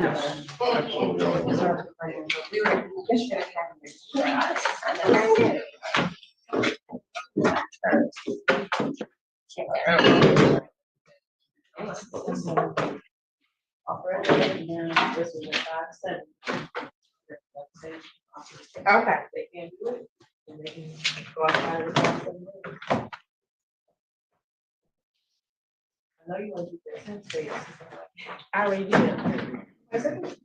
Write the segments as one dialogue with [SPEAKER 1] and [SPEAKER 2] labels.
[SPEAKER 1] Okay. They can do it. And they can go outside of the box. I know you want to do this in space. I already did it. Is it?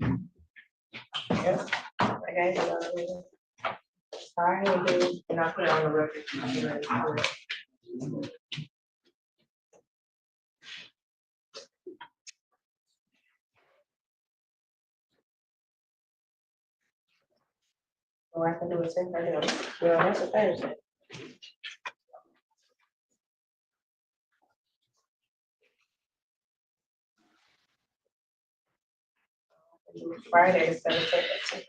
[SPEAKER 1] Yes. I gave you already. Sorry, I do, and I put it on the record. You ready for it. Or I can do it same thing. Well, that's a Thursday. Friday is 17th.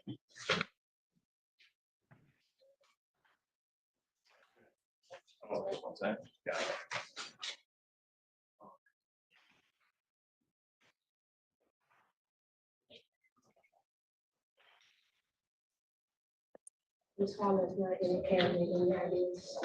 [SPEAKER 2] What's that? Got it.
[SPEAKER 1] This hall is not in the county, and that is.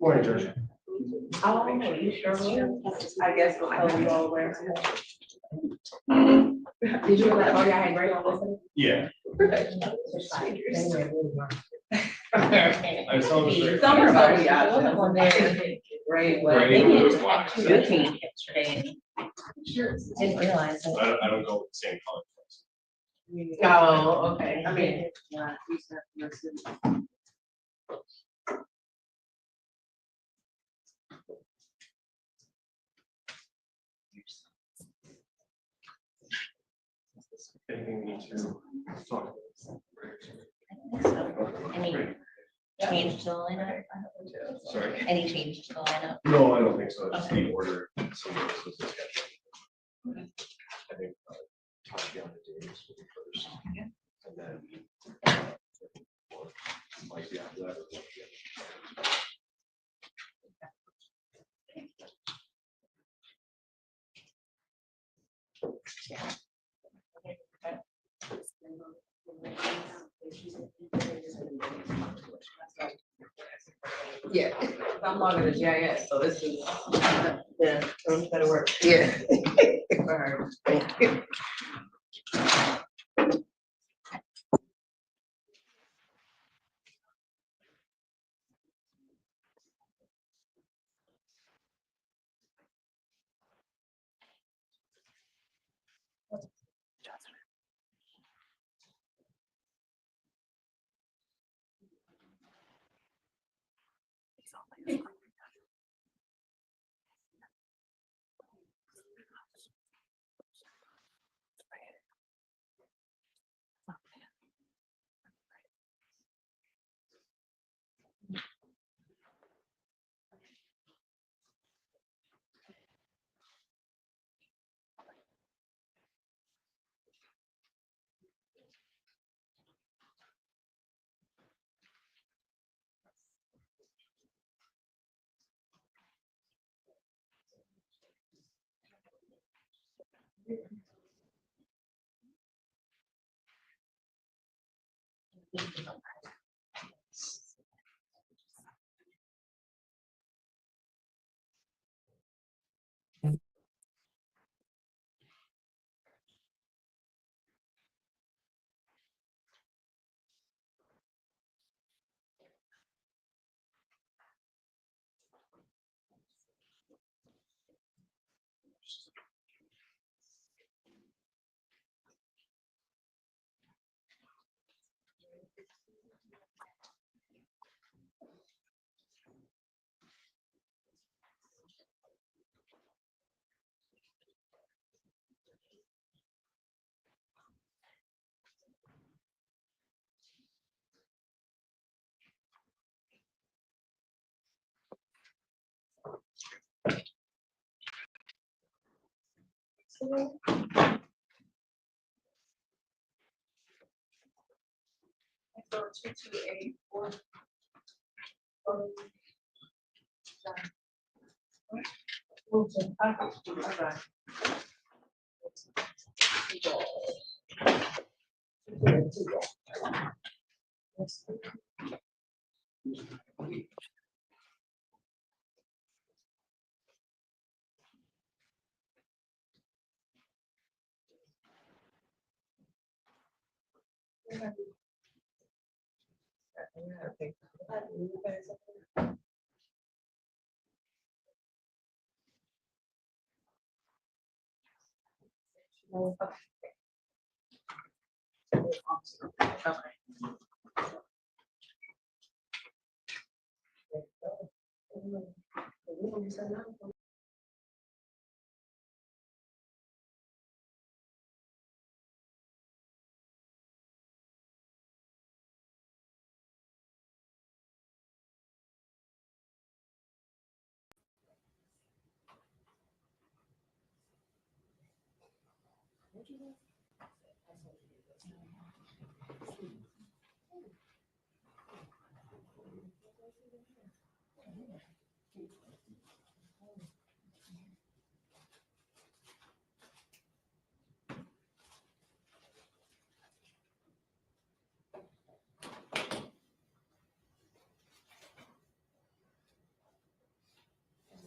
[SPEAKER 2] Morning, George.
[SPEAKER 1] Oh, you sure will? I guess we'll tell you all where. Did you let, oh, yeah, I had great on listening?
[SPEAKER 2] Yeah. I saw this.
[SPEAKER 1] Summer about, yeah, I wasn't one there. Great, well,
[SPEAKER 2] Brady
[SPEAKER 1] maybe
[SPEAKER 2] was
[SPEAKER 1] it's
[SPEAKER 2] black.
[SPEAKER 1] actually good team yesterday. Sure, didn't realize it.
[SPEAKER 2] I don't go with the same color.
[SPEAKER 1] Oh, okay, I mean. Yeah, we start.
[SPEAKER 2] Anything we need to talk
[SPEAKER 3] Any change to the lineup?
[SPEAKER 2] about? Sorry.
[SPEAKER 3] Any change to the lineup?
[SPEAKER 2] No, I don't think so. Just the order. Some of this was the schedule. I think Tatiana Davis will be first. And then might be after that.
[SPEAKER 1] Yeah, I'm logging the GIS, so this is, yeah, better work.
[SPEAKER 4] Yeah.
[SPEAKER 1] For her. So 2284.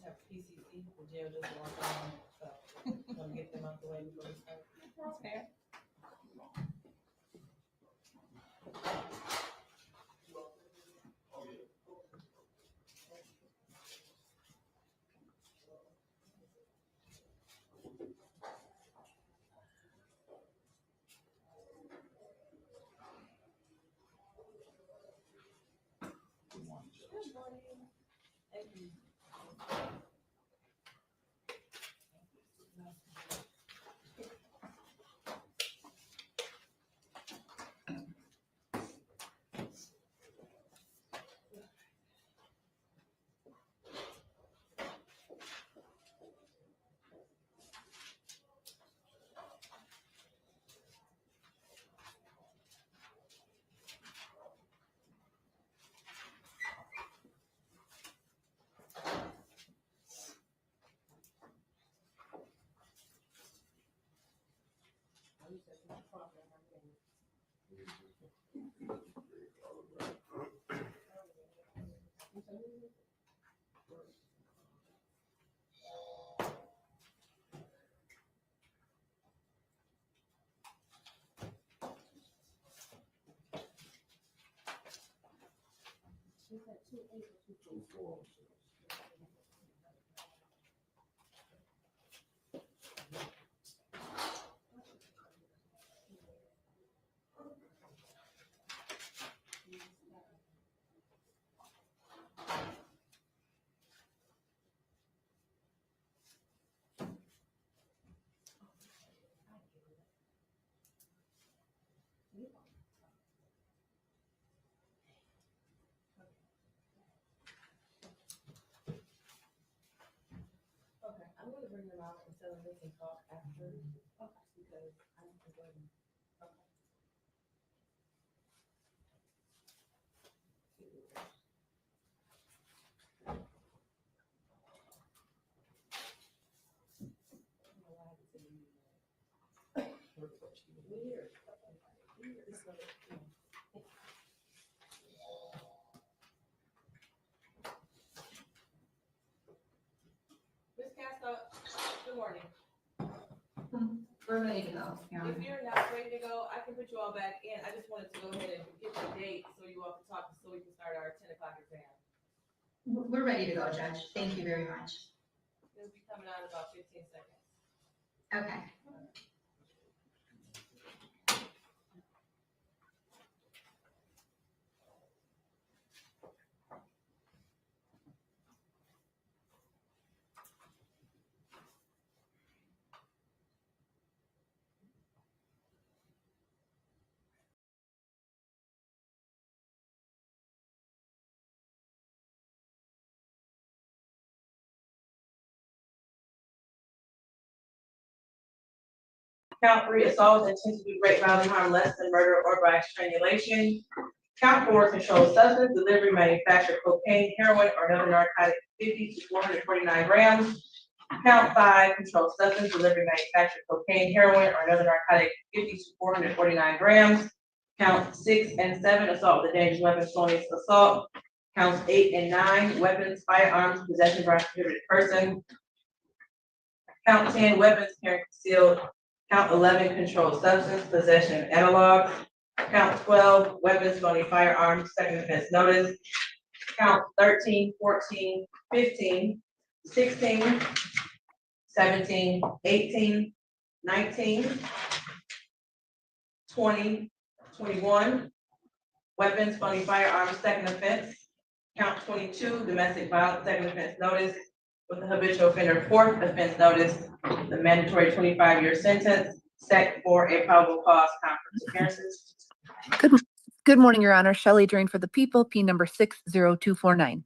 [SPEAKER 4] Have PCC, the jail just walked on, so want to get them out the way before we start. That's fair. Good morning. Thank you. Okay, I'm gonna bring them out and tell them they can talk after, because I'm going. Okay. Ms. Casta, good morning.
[SPEAKER 5] We're ready to go.
[SPEAKER 4] If you're not ready to go, I can put you all back in. I just wanted to go ahead and get the date so you all can talk, so we can start our 10 o'clock exam.
[SPEAKER 5] We're ready to go, Judge. Thank you very much.
[SPEAKER 4] It'll be coming out in about 15 seconds.
[SPEAKER 5] Okay.
[SPEAKER 4] Count 3, assault with intent to do great bodily harm less than murder or by strangulation. Count 4, controlled substance, delivery, manufacture, cocaine, heroin, or another narcotic, 50 to 449 grams. Count 5, controlled substance, delivery, manufacture, cocaine, heroin, or another narcotic, 50 to 449 grams. Count 6 and 7, assault with a dangerous weapon, felonious assault. Counts 8 and 9, weapons, firearms, possession by a prohibited person. Count 10, weapons carrying concealed. Count 11, controlled substance, possession of analog. Count 12, weapons, felony firearms, second offense notice. Count 13, 14, 15, 16, 17, 18, 19, 20, 21, weapons, felony firearms, second offense. Count 22, domestic violence, second offense notice, with the habitual offender fourth offense notice, the mandatory 25-year sentence, set for a probable cause conference appearances.
[SPEAKER 6] Good morning, Your Honor. Shelley Drain for the People, P number 60249.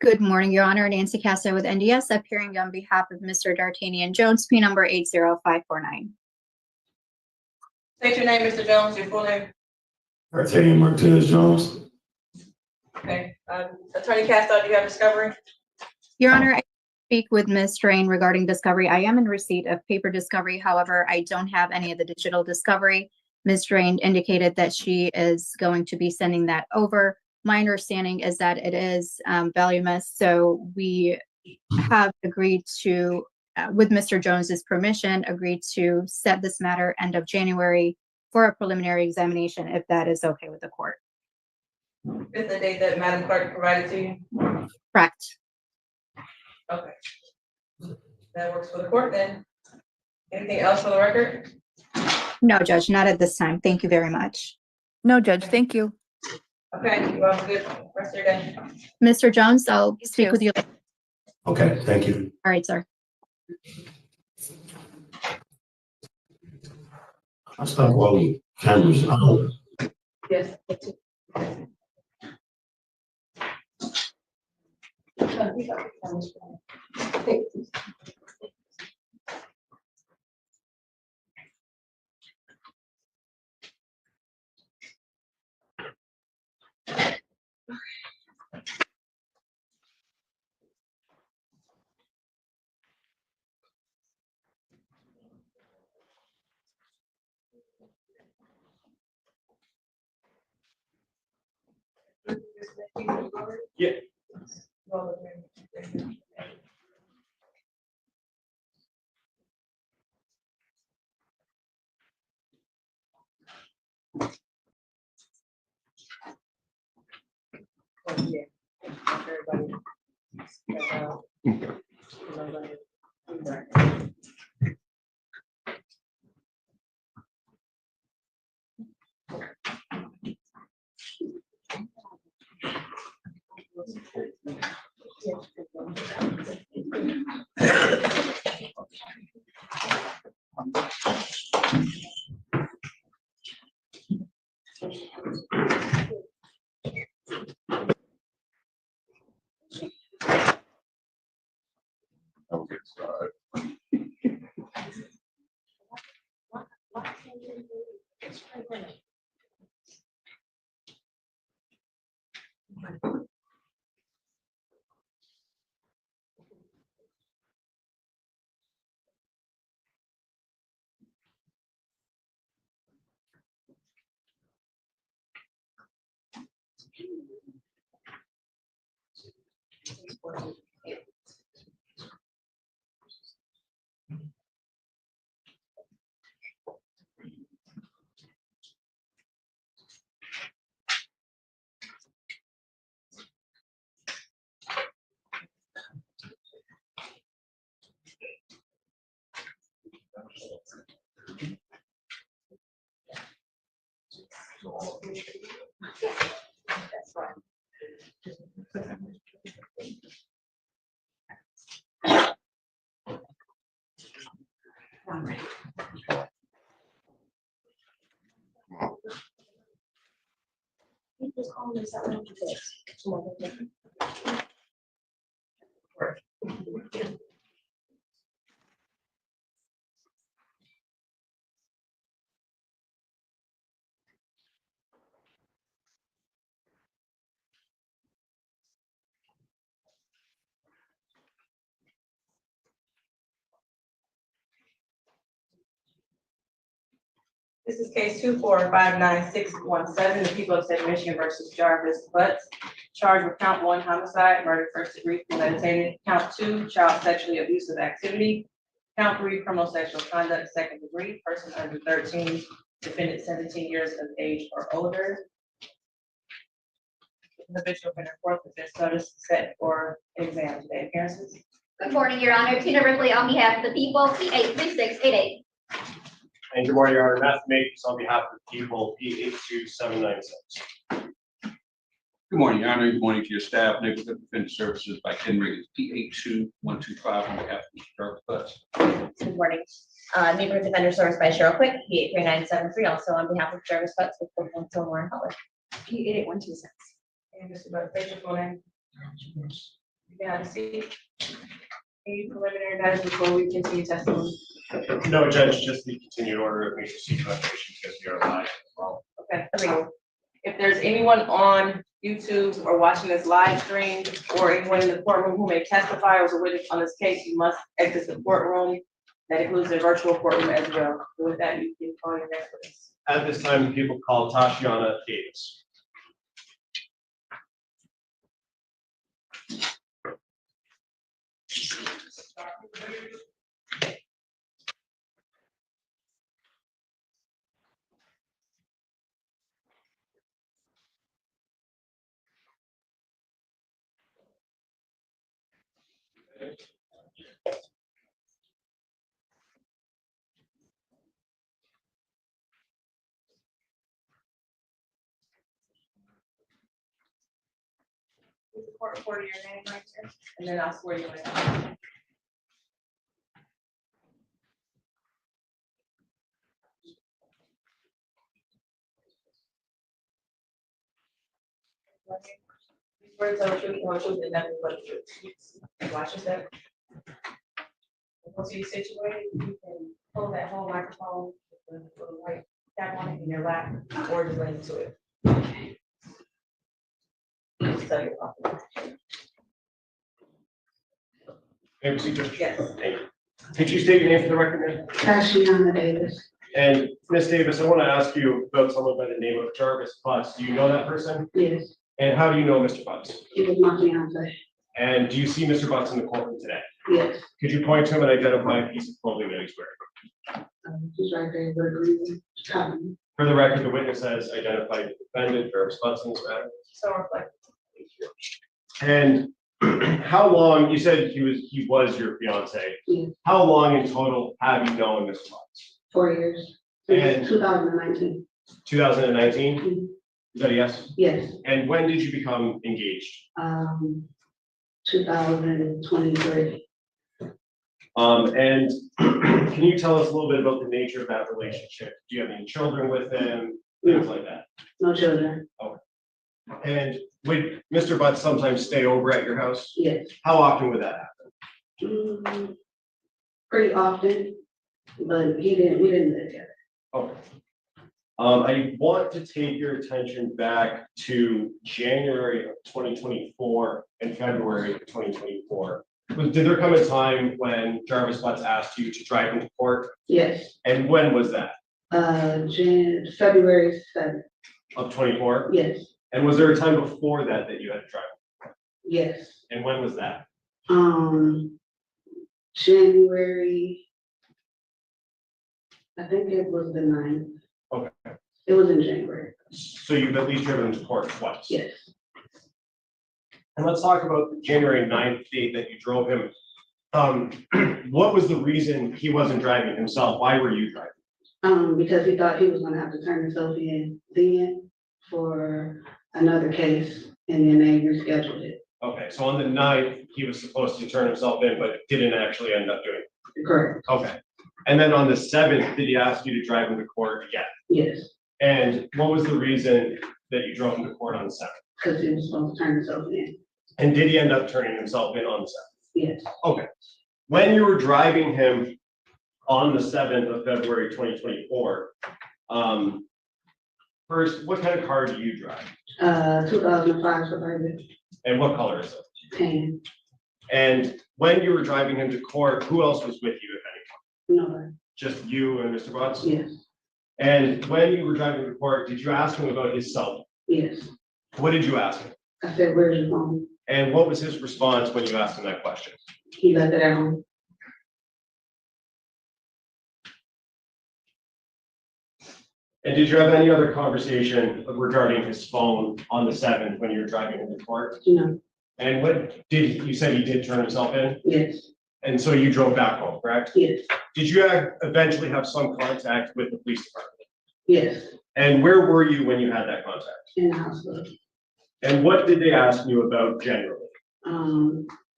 [SPEAKER 5] Good morning, Your Honor. Nancy Castro with NDS, appearing on behalf of Mr. D'Artagnan Jones, P number 80549.
[SPEAKER 4] State your name, Mr. Jones, your full name.
[SPEAKER 7] D'Artagnan Martinez Jones.
[SPEAKER 4] Okay, Attorney Castro, do you have discovery?
[SPEAKER 5] Your Honor, I speak with Ms. Drain regarding discovery. I am in receipt of paper discovery. However, I don't have any of the digital discovery. Ms. Drain indicated that she is going to be sending that over. My understanding is that it is voluminous, so we have agreed to, with Mr. Jones's permission, agreed to set this matter end of January for a preliminary examination, if that is okay with the court.
[SPEAKER 4] Is the date that Madam Clerk provided to you?
[SPEAKER 5] Correct.
[SPEAKER 4] Okay. That works for the court then. Anything else for the record?
[SPEAKER 5] No, Judge, not at this time. Thank you very much.
[SPEAKER 6] No, Judge, thank you.
[SPEAKER 4] Okay, you have a good rest of your day.
[SPEAKER 5] Mr. Jones, I'll
[SPEAKER 6] You
[SPEAKER 5] speak
[SPEAKER 6] too.
[SPEAKER 5] with you later.
[SPEAKER 7] Okay, thank you.
[SPEAKER 5] All right, sir.
[SPEAKER 7] I'll stop all the cameras on.
[SPEAKER 4] Yes.
[SPEAKER 2] Yeah. I'll get started.
[SPEAKER 4] This is case 2459617, the people of state of Michigan versus Jarvis Butts. Charged with count 1, homicide, murder, first degree, premeditated. Count 2, child sexually abusive activity. Count 3, criminal sexual conduct, second degree, person under 13, defendant 17 years of age or older. The bishop and report that this notice set for exam today. Appearances.
[SPEAKER 8] Good morning, Your Honor. Tina Ripley on behalf of the people, P.83688.
[SPEAKER 2] And good morning, Your Honor. Matthew Makes on behalf of the people, P.82796.
[SPEAKER 9] Good morning, Your Honor. Good morning to your staff. Neighborhood Defense Services by Henry, P.82125 on behalf of Mr. Jarvis Butts.
[SPEAKER 3] Good morning. Neighborhood Defender Service by Cheryl Quick, P.83973, also on behalf of Jarvis Butts with Cellular and Color.
[SPEAKER 1] P.88126.
[SPEAKER 4] And Mr. Butts, state your full name. You can have a seat. Any preliminary matters before we continue testimony?
[SPEAKER 2] No, Judge, just the continued order of me to seek clarification because we are live as well.
[SPEAKER 4] Okay, if there's anyone on YouTube or watching this live stream or anyone in the courtroom who may testify or is a witness on this case, you must exit the courtroom. That includes the virtual courtroom as well. With that, you can call your next witness.
[SPEAKER 2] At this time, people call Tashiana Davis.
[SPEAKER 4] With the court reporter your name right there, and then I'll swear you in. These words are true, or truth, and nothing but the truth. Watch yourself. Once you're situated, you can hold that whole microphone with the little white tap on it in your lap, or just lean into it. So you're welcome.
[SPEAKER 2] May I proceed, Judge?
[SPEAKER 4] Yes.
[SPEAKER 2] Thank you. Could you state your name for the record, ma'am?
[SPEAKER 10] Tashiana Davis.
[SPEAKER 2] And Ms. Davis, I want to ask you about someone by the name of Jarvis Butts. Do you know that person?
[SPEAKER 10] Yes,
[SPEAKER 2] And how do you know Mr. Butts?
[SPEAKER 10] he was my fiance.
[SPEAKER 2] And do you see Mr. Butts in the courtroom today?
[SPEAKER 10] Yes,
[SPEAKER 2] Could you point to him and identify a piece of clothing that he's wearing?
[SPEAKER 10] he's right there with a green cotton.
[SPEAKER 2] For the record, the witness has identified the defendant, Jarvis Butts, in this matter.
[SPEAKER 4] So reflect.
[SPEAKER 2] And how long, you said he was your fiance.
[SPEAKER 10] Yes.
[SPEAKER 2] How long in total have you known Mr. Butts?
[SPEAKER 10] 4 years,
[SPEAKER 2] And-
[SPEAKER 10] since 2019.
[SPEAKER 2] 2019?
[SPEAKER 10] Mhm.
[SPEAKER 2] Is that a yes?
[SPEAKER 10] Yes,
[SPEAKER 2] And when did you become engaged?
[SPEAKER 10] 2023.
[SPEAKER 2] And can you tell us a little bit about the nature of that relationship? Do you have any children with him? Things like that.
[SPEAKER 10] No children.
[SPEAKER 2] And would Mr. Butts sometimes stay over at your house?
[SPEAKER 10] Yes.
[SPEAKER 2] How often would that happen?
[SPEAKER 10] Pretty often, but we didn't live together.
[SPEAKER 2] Okay. I want to take your attention back to January of 2024 and February of 2024. Did there come a time when Jarvis Butts asked you to drive him to court?
[SPEAKER 10] Yes,
[SPEAKER 2] And when was that?
[SPEAKER 10] February 7th.
[SPEAKER 2] Of 24?
[SPEAKER 10] Yes,
[SPEAKER 2] And was there a time before that that you had to drive?
[SPEAKER 10] yes.
[SPEAKER 2] And when was that?
[SPEAKER 10] January, I think it was the 9th.
[SPEAKER 2] Okay.
[SPEAKER 10] It was in January.
[SPEAKER 2] So you've at least driven him to court twice?
[SPEAKER 10] Yes.
[SPEAKER 2] And let's talk about the January 9th date that you drove him. What was the reason he wasn't driving himself? Why were you driving?
[SPEAKER 10] Because he thought he was gonna have to turn himself in then for another case, and then they rescheduled it.
[SPEAKER 2] Okay, so on the 9th, he was supposed to turn himself in, but didn't actually end up doing it.
[SPEAKER 10] Correct.
[SPEAKER 2] Okay. And then on the 7th, did he ask you to drive him to court again?
[SPEAKER 10] Yes,
[SPEAKER 2] And what was the reason that you drove him to court on the 7th?
[SPEAKER 10] because he was supposed to turn himself in.
[SPEAKER 2] And did he end up turning himself in on the 7th?
[SPEAKER 10] Yes.
[SPEAKER 2] Okay. When you were driving him on the 7th of February 2024, first, what kind of car do you drive?
[SPEAKER 10] 2005 Suburban,
[SPEAKER 2] And what color is it?
[SPEAKER 10] 10,
[SPEAKER 2] And when you were driving him to court, who else was with you, if anyone?
[SPEAKER 10] no,
[SPEAKER 2] Just you and Mr. Butts?
[SPEAKER 10] yes.
[SPEAKER 2] And when you were driving to court, did you ask him about his cell phone?
[SPEAKER 10] Yes.
[SPEAKER 2] What did you ask him?
[SPEAKER 10] I said, where's your phone?
[SPEAKER 2] And what was his response when you asked him that question?
[SPEAKER 10] He left it at home.
[SPEAKER 2] And did you have any other conversation regarding his phone on the 7th when you were driving into court?
[SPEAKER 10] No.
[SPEAKER 2] And what did, you said he did turn himself in?
[SPEAKER 10] Yes.
[SPEAKER 2] And so you drove back home, correct?
[SPEAKER 10] Yes.
[SPEAKER 2] Did you eventually have some contact with the police department?
[SPEAKER 10] Yes.
[SPEAKER 2] And where were you when you had that contact?
[SPEAKER 10] In the hospital.
[SPEAKER 2] And what did they ask you about generally?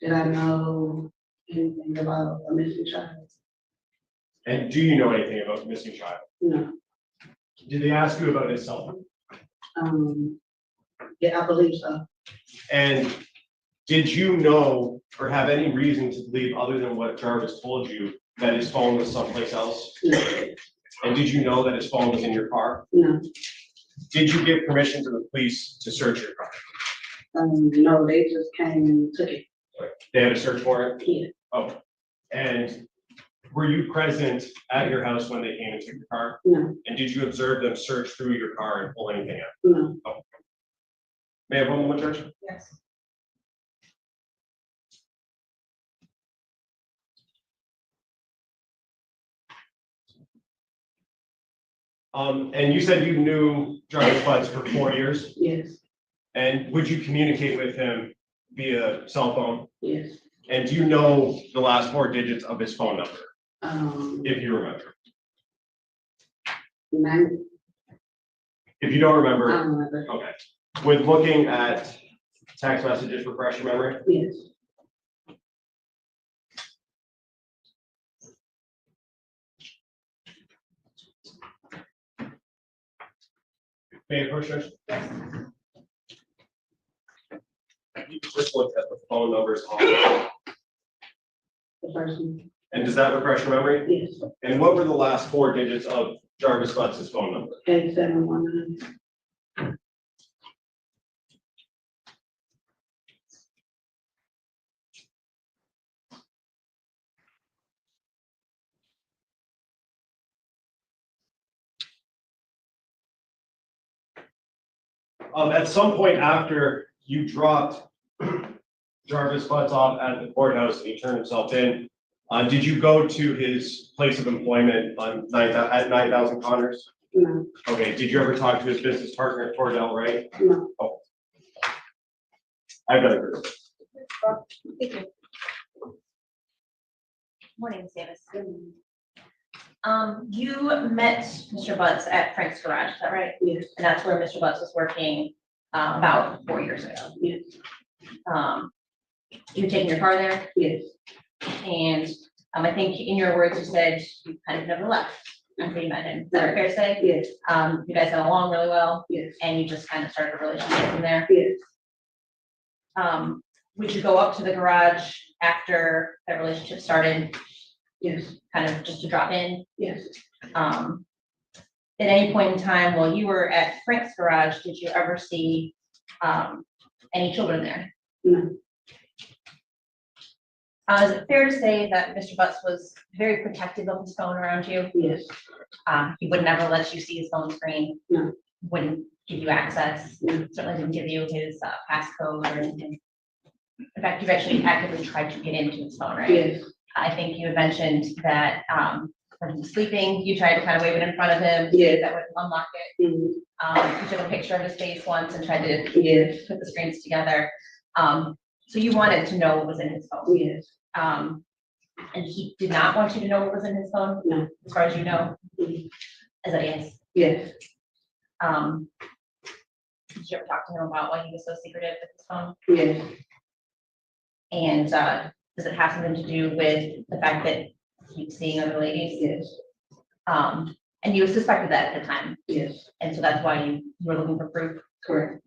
[SPEAKER 10] Did I know anything about a missing child?
[SPEAKER 2] And do you know anything about the missing child?
[SPEAKER 10] No.
[SPEAKER 2] Did they ask you about his cell phone?
[SPEAKER 10] Yeah, I believe so.
[SPEAKER 2] And did you know or have any reason to believe, other than what Jarvis told you, that his phone was someplace else?
[SPEAKER 10] No.
[SPEAKER 2] And did you know that his phone was in your car?
[SPEAKER 10] No.
[SPEAKER 2] Did you give permission to the police to search your car?
[SPEAKER 10] No, they just came and took it.
[SPEAKER 2] They had a search warrant?
[SPEAKER 10] Yeah.
[SPEAKER 2] Oh, and were you present at your house when they came and took your car?
[SPEAKER 10] No.
[SPEAKER 2] And did you observe them search through your car and pull anything out?
[SPEAKER 10] No.
[SPEAKER 2] Oh. May I have one moment, Judge?
[SPEAKER 4] Yes.
[SPEAKER 2] And you said you knew Jarvis Butts for 4 years,
[SPEAKER 10] Yes.
[SPEAKER 2] and would you communicate with him via cell phone?
[SPEAKER 10] Yes.
[SPEAKER 2] And do you know the last 4 digits of his phone number, if you remember?
[SPEAKER 10] 9.
[SPEAKER 2] If you don't
[SPEAKER 10] I
[SPEAKER 2] remember,
[SPEAKER 10] don't remember.
[SPEAKER 2] okay. With looking at text messages, refresh your memory?
[SPEAKER 10] Yes.
[SPEAKER 2] May I approach, Judge? You just looked at the phone numbers on,
[SPEAKER 10] The first one.
[SPEAKER 2] and does that refresh your memory?
[SPEAKER 10] Yes.
[SPEAKER 2] And what were the last 4 digits of Jarvis Butts' phone number?
[SPEAKER 10] 8719.
[SPEAKER 2] At some point after you dropped Jarvis Butts off at the courthouse and he turned himself in, did you go to his place of employment on at 9,000 Connors?
[SPEAKER 10] No.
[SPEAKER 2] Okay, did you ever talk to his business partner, Cordell, right?
[SPEAKER 10] No.
[SPEAKER 2] Oh. I've got it.
[SPEAKER 3] Thank you. Morning, Ms. Davis. You met Mr. Butts at Frank's Garage, is that right?
[SPEAKER 10] Yes.
[SPEAKER 3] And that's where Mr. Butts was working about 4 years ago.
[SPEAKER 10] Yes.
[SPEAKER 3] You taking your car there?
[SPEAKER 10] Yes.
[SPEAKER 3] And I think in your words, you said you kind of never left after you met him. Is that fair to say?
[SPEAKER 10] Yes.
[SPEAKER 3] You guys got along really well,
[SPEAKER 10] Yes.
[SPEAKER 3] and you just kind of started a relationship from there.
[SPEAKER 10] Yes.
[SPEAKER 3] Would you go up to the garage after that relationship started,
[SPEAKER 10] Yes.
[SPEAKER 3] kind of just to drop in?
[SPEAKER 10] Yes.
[SPEAKER 3] At any point in time while you were at Frank's Garage, did you ever see any children there?
[SPEAKER 10] No.
[SPEAKER 3] Is it fair to say that Mr. Butts was very protective of his phone around you?
[SPEAKER 10] Yes.
[SPEAKER 3] He would never let you see his phone screen?
[SPEAKER 10] No.
[SPEAKER 3] Wouldn't give you access?
[SPEAKER 10] No.
[SPEAKER 3] Certainly didn't give you his passcode or anything? In fact, you've actually actively tried to get into his phone, right?
[SPEAKER 10] Yes.
[SPEAKER 3] I think you had mentioned that when he was sleeping, you tried to kind of wave it in front of him.
[SPEAKER 10] Yes.
[SPEAKER 3] That would unlock it.
[SPEAKER 10] Mhm.
[SPEAKER 3] You took a picture of his face once and tried to
[SPEAKER 10] Yes.
[SPEAKER 3] put the screens together. So you wanted to know what was in his phone.
[SPEAKER 10] Yes.
[SPEAKER 3] And he did not want you to know what was in his phone?
[SPEAKER 10] No.
[SPEAKER 3] As far as you know?
[SPEAKER 10] Mhm.
[SPEAKER 3] Is that yes?
[SPEAKER 10] Yes.
[SPEAKER 3] Did you ever talk to him about why he was so secretive with his phone?
[SPEAKER 10] Yes.
[SPEAKER 3] And does it have something to do with the fact that he's seeing other ladies?
[SPEAKER 10] Yes.
[SPEAKER 3] And you suspected that at the time?
[SPEAKER 10] Yes.
[SPEAKER 3] And so that's why you were looking for proof?
[SPEAKER 10] Correct.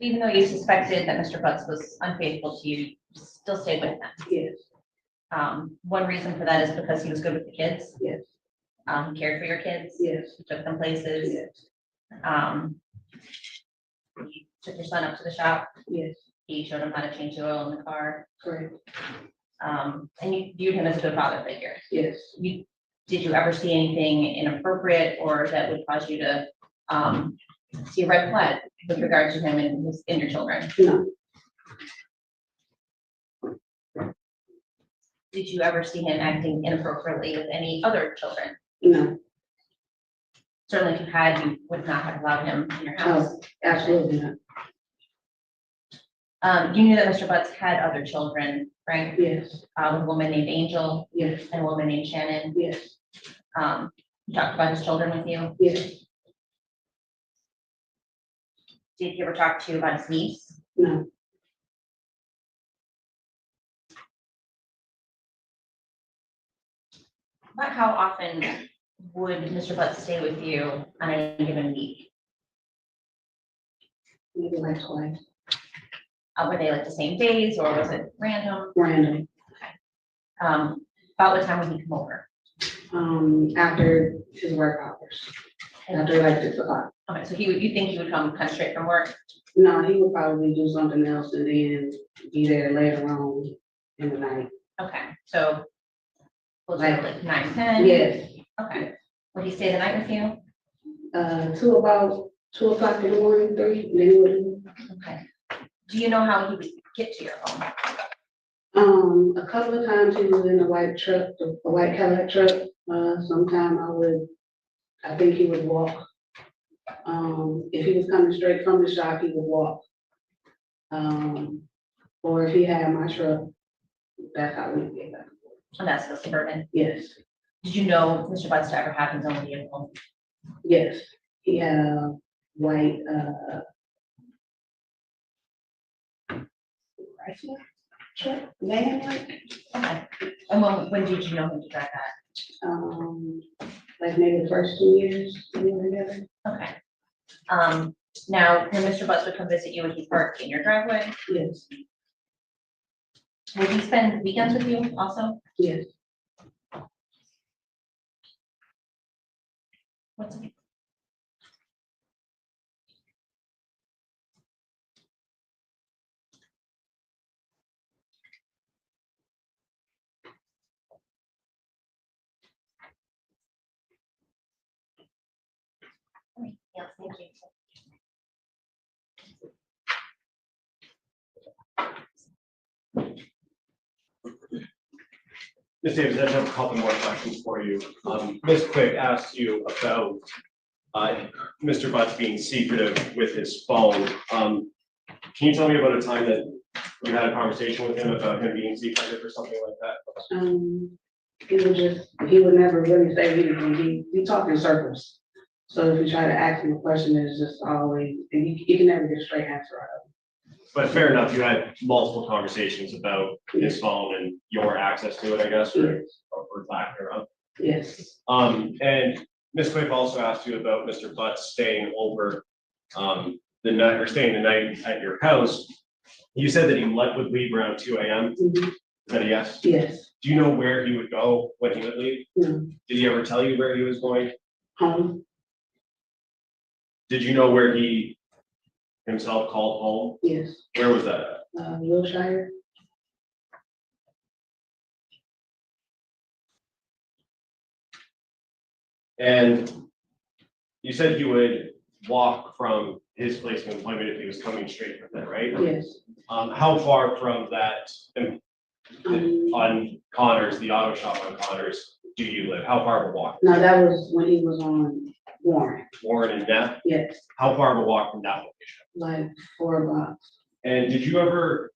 [SPEAKER 3] Even though you suspected that Mr. Butts was unfaithful to you, you still stayed with him?
[SPEAKER 10] Yes.
[SPEAKER 3] One reason for that is because he was good with the kids?
[SPEAKER 10] Yes.
[SPEAKER 3] He cared for your kids?
[SPEAKER 10] Yes.
[SPEAKER 3] He took them places?
[SPEAKER 10] Yes.
[SPEAKER 3] He took your son up to the shop.
[SPEAKER 10] Yes,
[SPEAKER 3] He showed him how to change the oil in the car.
[SPEAKER 10] correct,
[SPEAKER 3] And you viewed him as a good father figure.
[SPEAKER 10] yes,
[SPEAKER 3] Did you ever see anything inappropriate or that would cause you to see a red flag with regard to him and your children?
[SPEAKER 10] no,
[SPEAKER 3] Did you ever see him acting inappropriately with any other children?
[SPEAKER 10] no,
[SPEAKER 3] Certainly if you had, you would not have allowed him in your house.
[SPEAKER 10] oh, absolutely not,
[SPEAKER 3] You knew that Mr. Butts had other children, right?
[SPEAKER 10] yes,
[SPEAKER 3] With a woman named Angel
[SPEAKER 10] yes,
[SPEAKER 3] and a woman named Shannon.
[SPEAKER 10] yes,
[SPEAKER 3] He talked about his children with you.
[SPEAKER 10] yes,
[SPEAKER 3] Did he ever talk to you about his niece?
[SPEAKER 10] no,
[SPEAKER 3] About how often would Mr. Butts stay with you on any given week?
[SPEAKER 10] maybe like twice,
[SPEAKER 3] Were they like the same days or was it random?
[SPEAKER 10] random,
[SPEAKER 3] About what time would he come over?
[SPEAKER 10] after his work hours, after like 6 o'clock.
[SPEAKER 3] Okay, so you think he would come straight from work?
[SPEAKER 10] No, he would probably do something else and then be there later on in the night.
[SPEAKER 3] Okay, so was it like 9, 10?
[SPEAKER 10] Yes,
[SPEAKER 3] Okay. Would he stay the night with you?
[SPEAKER 10] to about 2 o'clock in the morning, 3, then he would.
[SPEAKER 3] Okay. Do you know how he would get to your home?
[SPEAKER 10] A couple of times he was in a white truck, a white Cadillac truck. Sometime I think he would walk. If he was coming straight from the shop, he would walk. Or if he had my truck, that's how we get back.
[SPEAKER 3] And that's the Suburban.
[SPEAKER 10] Yes,
[SPEAKER 3] Did you know Mr. Butts to ever have his own vehicle?
[SPEAKER 10] yes, he had a white, Chrysler truck, van, like,
[SPEAKER 3] Okay. And when did you know him to drive that?
[SPEAKER 10] like maybe the first 2 years we were together.
[SPEAKER 3] Okay. Now, when Mr. Butts would come visit you, would he park in your driveway?
[SPEAKER 10] Yes,
[SPEAKER 3] Would he spend weekends with you also?
[SPEAKER 10] yes,
[SPEAKER 3] What's it? Yes, thank you.
[SPEAKER 2] Ms. Davis, I just have a couple more questions for you. Ms. Quick asked you about Mr. Butts being secretive with his phone. Can you tell me about a time that you had a conversation with him about him being secretive or something like that?
[SPEAKER 10] he would never really say anything. He talked in circles. So if you try to ask him a question, it's just always, you can never get a straight answer out of him.
[SPEAKER 2] But fair enough, you had multiple conversations about his phone and your access to it, I guess, or lack thereof.
[SPEAKER 10] Yes,
[SPEAKER 2] And Ms. Quick also asked you about Mr. Butts staying over the night, or staying the night at your house. You said that he would leave around 2 a.m.
[SPEAKER 10] mhm,
[SPEAKER 2] Is that a yes?
[SPEAKER 10] yes,
[SPEAKER 2] Do you know where he would go when he would leave?
[SPEAKER 10] no,
[SPEAKER 2] Did he ever tell you where he was going?
[SPEAKER 10] home,
[SPEAKER 2] Did you know where he himself called home?
[SPEAKER 10] yes,
[SPEAKER 2] Where was that at?
[SPEAKER 10] Wilshire,
[SPEAKER 2] And you said he would walk from his place of employment if he was coming straight from there, right?
[SPEAKER 10] yes.
[SPEAKER 2] How far from that
[SPEAKER 10] Um,
[SPEAKER 2] on Connors, the auto shop on Connors, do you live? How far of a walk?
[SPEAKER 10] No, that was when he was on Warren,
[SPEAKER 2] Warren and Neff?
[SPEAKER 10] yes,
[SPEAKER 2] How far of a walk from that location?
[SPEAKER 10] like 4 blocks.
[SPEAKER 2] And did you ever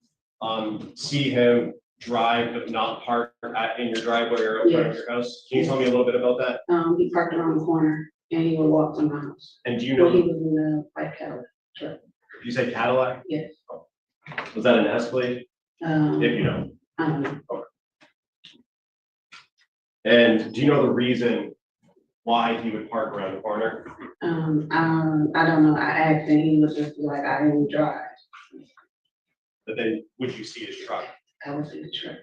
[SPEAKER 2] see him drive but not park in your driveway or in front of your house? Can you tell me a little bit about that?
[SPEAKER 10] He parked around the corner and he would walk to my house.
[SPEAKER 2] And do you
[SPEAKER 10] When he
[SPEAKER 2] know,
[SPEAKER 10] was in the white Cadillac truck,
[SPEAKER 2] you said Cadillac?
[SPEAKER 10] yes.
[SPEAKER 2] Was that an Escalade? If you know.
[SPEAKER 10] I don't know.
[SPEAKER 2] And do you know the reason why he would park around the corner?
[SPEAKER 10] I don't know. I asked and he was just like, I didn't drive.
[SPEAKER 2] But then would you see his truck?
[SPEAKER 10] I was in the truck.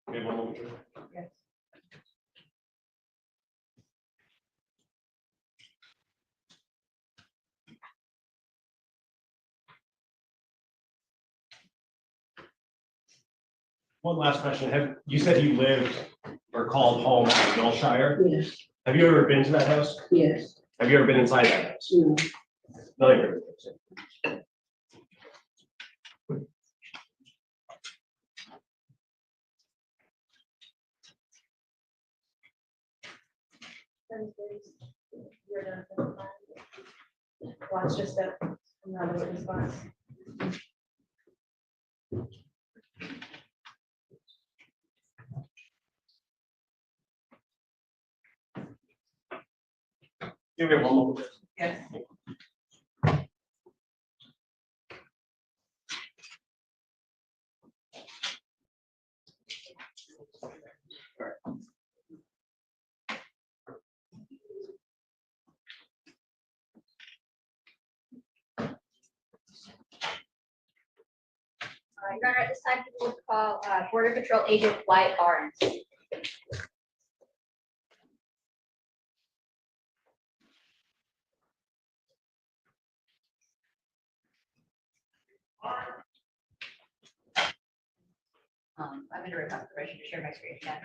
[SPEAKER 2] We have one more truck?
[SPEAKER 3] Yes.
[SPEAKER 2] One last question. You said you lived or called home at Wilshire.
[SPEAKER 10] Yes,
[SPEAKER 2] Have you ever been to that house?
[SPEAKER 10] yes.
[SPEAKER 2] Have you ever been inside that house?
[SPEAKER 10] No.
[SPEAKER 2] No, you've never been.
[SPEAKER 1] Well, it's just that I'm not a witness box.
[SPEAKER 2] Give me one more.
[SPEAKER 4] Yes.
[SPEAKER 8] Your Honor, at this time, people would call Border Patrol Agent Wyatt Barnes. I'm going to request permission to share my screen again.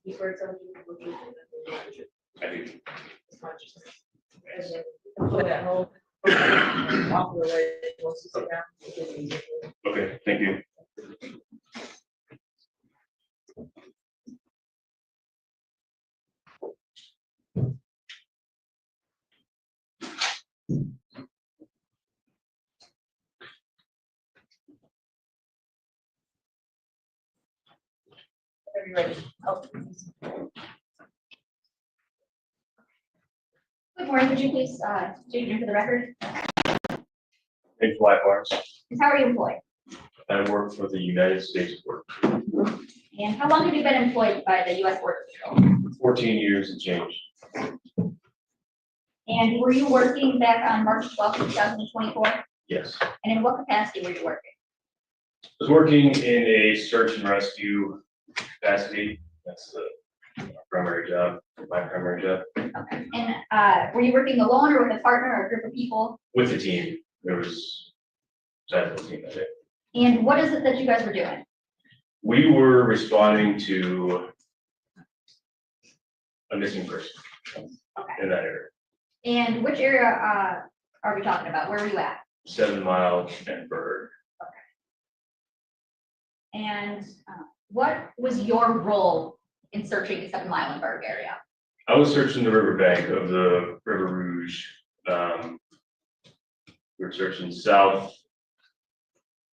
[SPEAKER 8] You swear to tell the truth, the whole truth, and nothing but the truth.
[SPEAKER 9] I do.
[SPEAKER 1] It's consciousness. And then pull that whole off the way, once you sit down, it gets easier.
[SPEAKER 9] Okay, thank you.
[SPEAKER 8] Whenever you're ready. Oh. Good morning, would you please state your name for the record?
[SPEAKER 11] Hey, Flat Bars.
[SPEAKER 8] And how are you employed?
[SPEAKER 11] I work for the United States Border Patrol.
[SPEAKER 8] And how long have you been employed by the U.S. Border Patrol?
[SPEAKER 11] 14 years and change.
[SPEAKER 8] And were you working back on March 12th, 2024?
[SPEAKER 11] Yes.
[SPEAKER 8] And in what capacity were you working?
[SPEAKER 11] I was working in a search and rescue capacity. That's the primary job, my primary job.
[SPEAKER 8] Okay. And were you working alone or with a partner or a group of people?
[SPEAKER 11] With the team. There was a sizable team that day.
[SPEAKER 8] And what is it that you guys were doing?
[SPEAKER 11] We were responding to a missing person in that area.
[SPEAKER 8] And which area are we talking about? Where were you at?
[SPEAKER 11] 7 Mile and Bird.
[SPEAKER 8] And what was your role in searching the 7 Mile and Berg area?
[SPEAKER 11] I was searching the riverbank of the River Rouge. We were searching south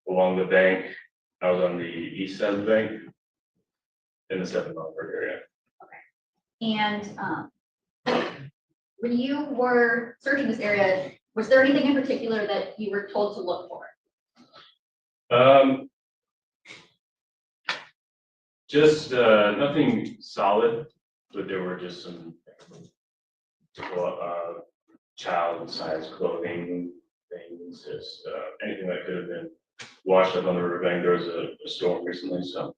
[SPEAKER 11] along the bank. I was on the east side of the bank in the 7 Mile Bird area.
[SPEAKER 8] And when you were searching this area, was there anything in particular that you were told to look for?
[SPEAKER 11] Just nothing solid, but there were just some child-sized clothing things, just anything that could have been washed up on the riverbank. There was a storm recently, so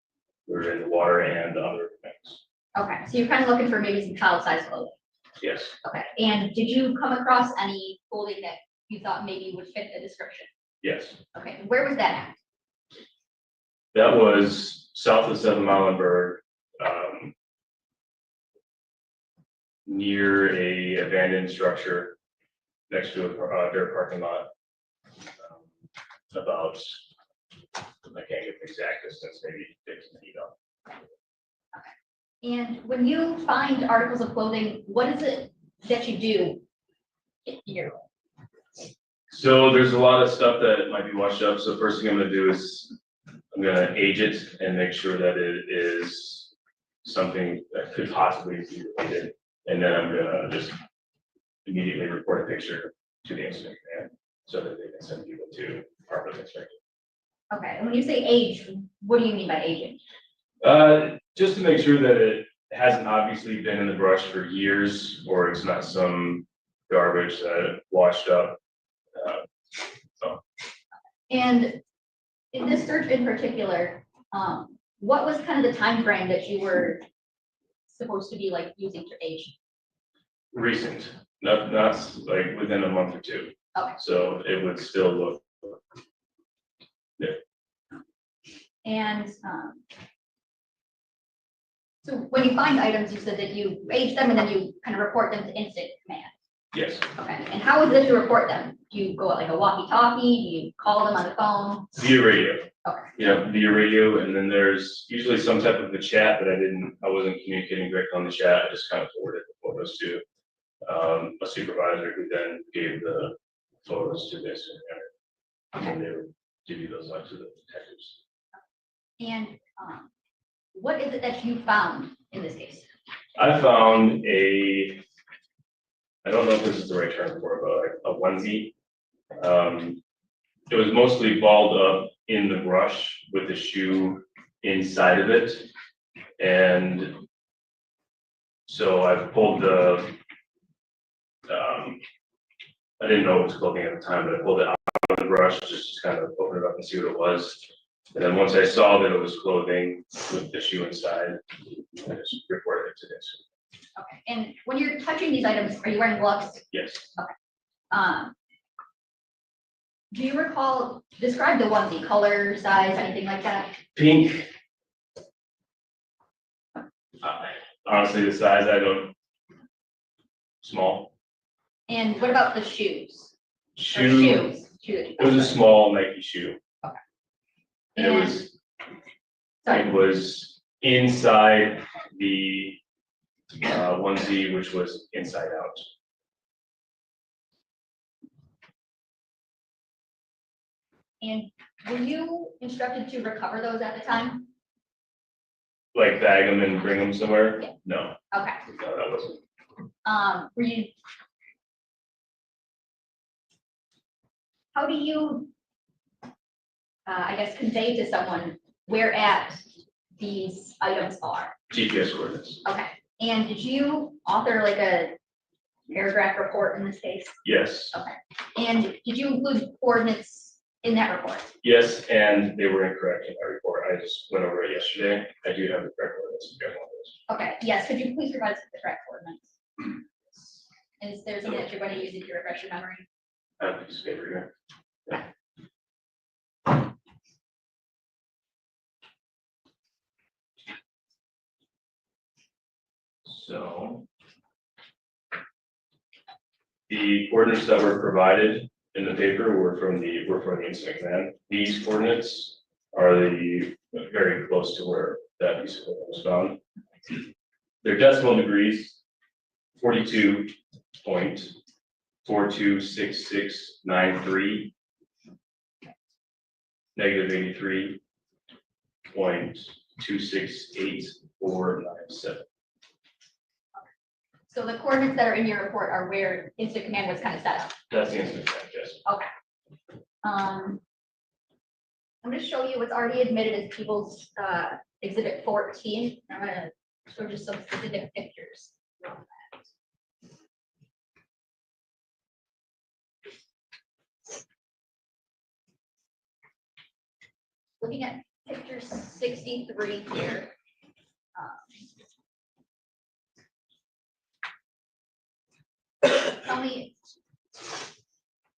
[SPEAKER 11] we were in the water and on the riverbanks.
[SPEAKER 8] Okay, so you're kind of looking for maybe some child-sized clothing.
[SPEAKER 11] Yes.
[SPEAKER 8] Okay, and did you come across any clothing that you thought maybe would fit the description?
[SPEAKER 11] Yes.
[SPEAKER 8] Okay, where was that at?
[SPEAKER 11] That was south of 7 Mile and Bird, near a abandoned structure next to a dirt parking lot. About, I can't get the exact distance, maybe 15 feet up.
[SPEAKER 8] And when you find articles of clothing, what is it that you do here?
[SPEAKER 11] So there's a lot of stuff that might be washed up. So first thing I'm gonna do is I'm gonna age it and make sure that it is something that could possibly be related. And then I'm gonna just immediately report a picture to the incident command so that they can send people to Department of Inspection.
[SPEAKER 8] Okay, and when you say age, what do you mean by aging?
[SPEAKER 11] Just to make sure that it hasn't obviously been in the brush for years, or it's not some garbage that washed up.
[SPEAKER 8] And in this search in particular, what was kind of the time frame that you were supposed to be like using to age?
[SPEAKER 11] Recent, not like within a month or two.
[SPEAKER 8] Okay.
[SPEAKER 11] So it would still look.
[SPEAKER 8] And so when you find items, you said that you age them and then you kind of report them to incident command.
[SPEAKER 11] Yes,
[SPEAKER 8] Okay, and how is it that you report them? Do you go like a walkie-talkie? Do you call them on the phone?
[SPEAKER 11] via radio.
[SPEAKER 8] Okay.
[SPEAKER 11] Yeah, via radio, and then there's usually some type of a chat, but I wasn't communicating directly on the chat. I just kind of forwarded the photos to a supervisor who then gave the photos to this. And then they would divvy those out to the detectives.
[SPEAKER 8] And what is it that you found in this case?
[SPEAKER 11] I found I don't know if this is the right term for it, but a onesie. It was mostly balled up in the brush with the shoe inside of it. And so I pulled I didn't know it was clothing at the time, but I pulled it out of the brush just to kind of open it up and see what it was. And then once I saw that it was clothing with the shoe inside, I just reported it to this.
[SPEAKER 8] Okay, and when you're touching these items, are you wearing gloves?
[SPEAKER 11] Yes.
[SPEAKER 8] Do you recall, describe the onesie, color, size, anything like that?
[SPEAKER 11] Pink. Honestly, the size, I don't. Small.
[SPEAKER 8] And what about the shoes? Or
[SPEAKER 11] Shoe.
[SPEAKER 8] shoes?
[SPEAKER 11] It was a small Nike shoe.
[SPEAKER 8] Okay.
[SPEAKER 11] And it
[SPEAKER 8] Sorry.
[SPEAKER 11] was inside the onesie, which was inside out.
[SPEAKER 8] And were you instructed to recover those at the time?
[SPEAKER 11] Like bag them and bring them somewhere?
[SPEAKER 8] Yeah.
[SPEAKER 11] No,
[SPEAKER 8] Okay.
[SPEAKER 11] no, that wasn't.
[SPEAKER 8] Were you? How do you, I guess, convey to someone where at these items are?
[SPEAKER 11] GPS coordinates.
[SPEAKER 8] Okay, and did you author like a paragraph report in this case?
[SPEAKER 11] Yes,
[SPEAKER 8] Okay, and did you include coordinates in that report?
[SPEAKER 11] yes, and they were incorrect in my report. I just went over it yesterday. I do have the correct coordinates. If you guys want those.
[SPEAKER 8] Okay, yes, could you please provide us with the correct coordinates? Is there something that you're going to use to refresh your memory?
[SPEAKER 11] I have a piece of paper here. So the coordinates that were provided in the paper were from the incident command. These coordinates are very close to where that piece of equipment was found. Their decimal degrees, 42.426693, negative 83.268497.
[SPEAKER 8] So the coordinates that are in your report are where instant command was kind of set up.
[SPEAKER 11] That's the incident command, yes.
[SPEAKER 8] Okay. I'm going to show you what's already admitted as People's Exhibit 14. I'm going to show just some specific pictures. Looking at picture 63 here. Tell me,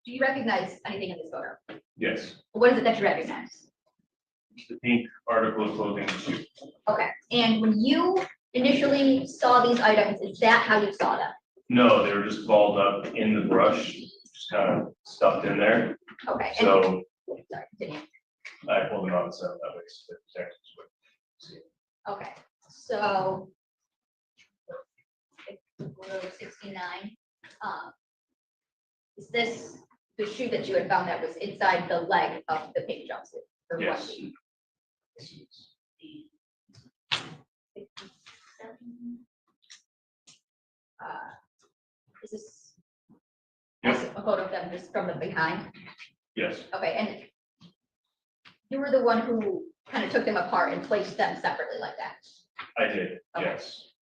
[SPEAKER 8] do you recognize anything in this photo?
[SPEAKER 11] Yes,
[SPEAKER 8] What is it that you recognize?
[SPEAKER 11] the pink article of clothing shoe.
[SPEAKER 8] Okay, and when you initially saw these items, is that how you saw them?
[SPEAKER 11] No, they were just balled up in the brush, just kind of stuffed in there.
[SPEAKER 8] Okay. And,
[SPEAKER 11] So
[SPEAKER 8] sorry, continue.
[SPEAKER 11] I pulled them out and set them that way so the detectives would see.
[SPEAKER 8] Okay, so. Photo 69. Is this the shoe that you had found that was inside the leg of the pink jumpsuit? Or
[SPEAKER 11] Yes.
[SPEAKER 8] onesie? Is this
[SPEAKER 11] Yes.
[SPEAKER 8] a photo of them just from the behind?
[SPEAKER 11] Yes,
[SPEAKER 8] Okay, and you were the one who kind of took them apart and placed them separately like that?
[SPEAKER 11] I did,
[SPEAKER 8] Okay.
[SPEAKER 11] yes.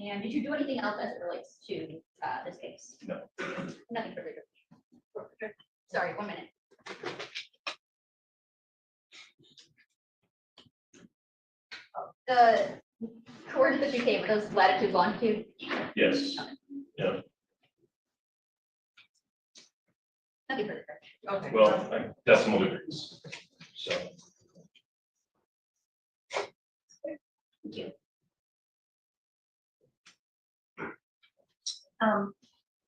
[SPEAKER 8] And did you do anything else as it relates to this case?
[SPEAKER 11] No.
[SPEAKER 8] Nothing further. Sorry, 1 minute. The coordinates that you gave, are those latitude, longitude?
[SPEAKER 11] Yes, yeah,
[SPEAKER 8] Nothing further.
[SPEAKER 4] Okay.
[SPEAKER 11] well, like decimal degrees, so.
[SPEAKER 8] Thank you.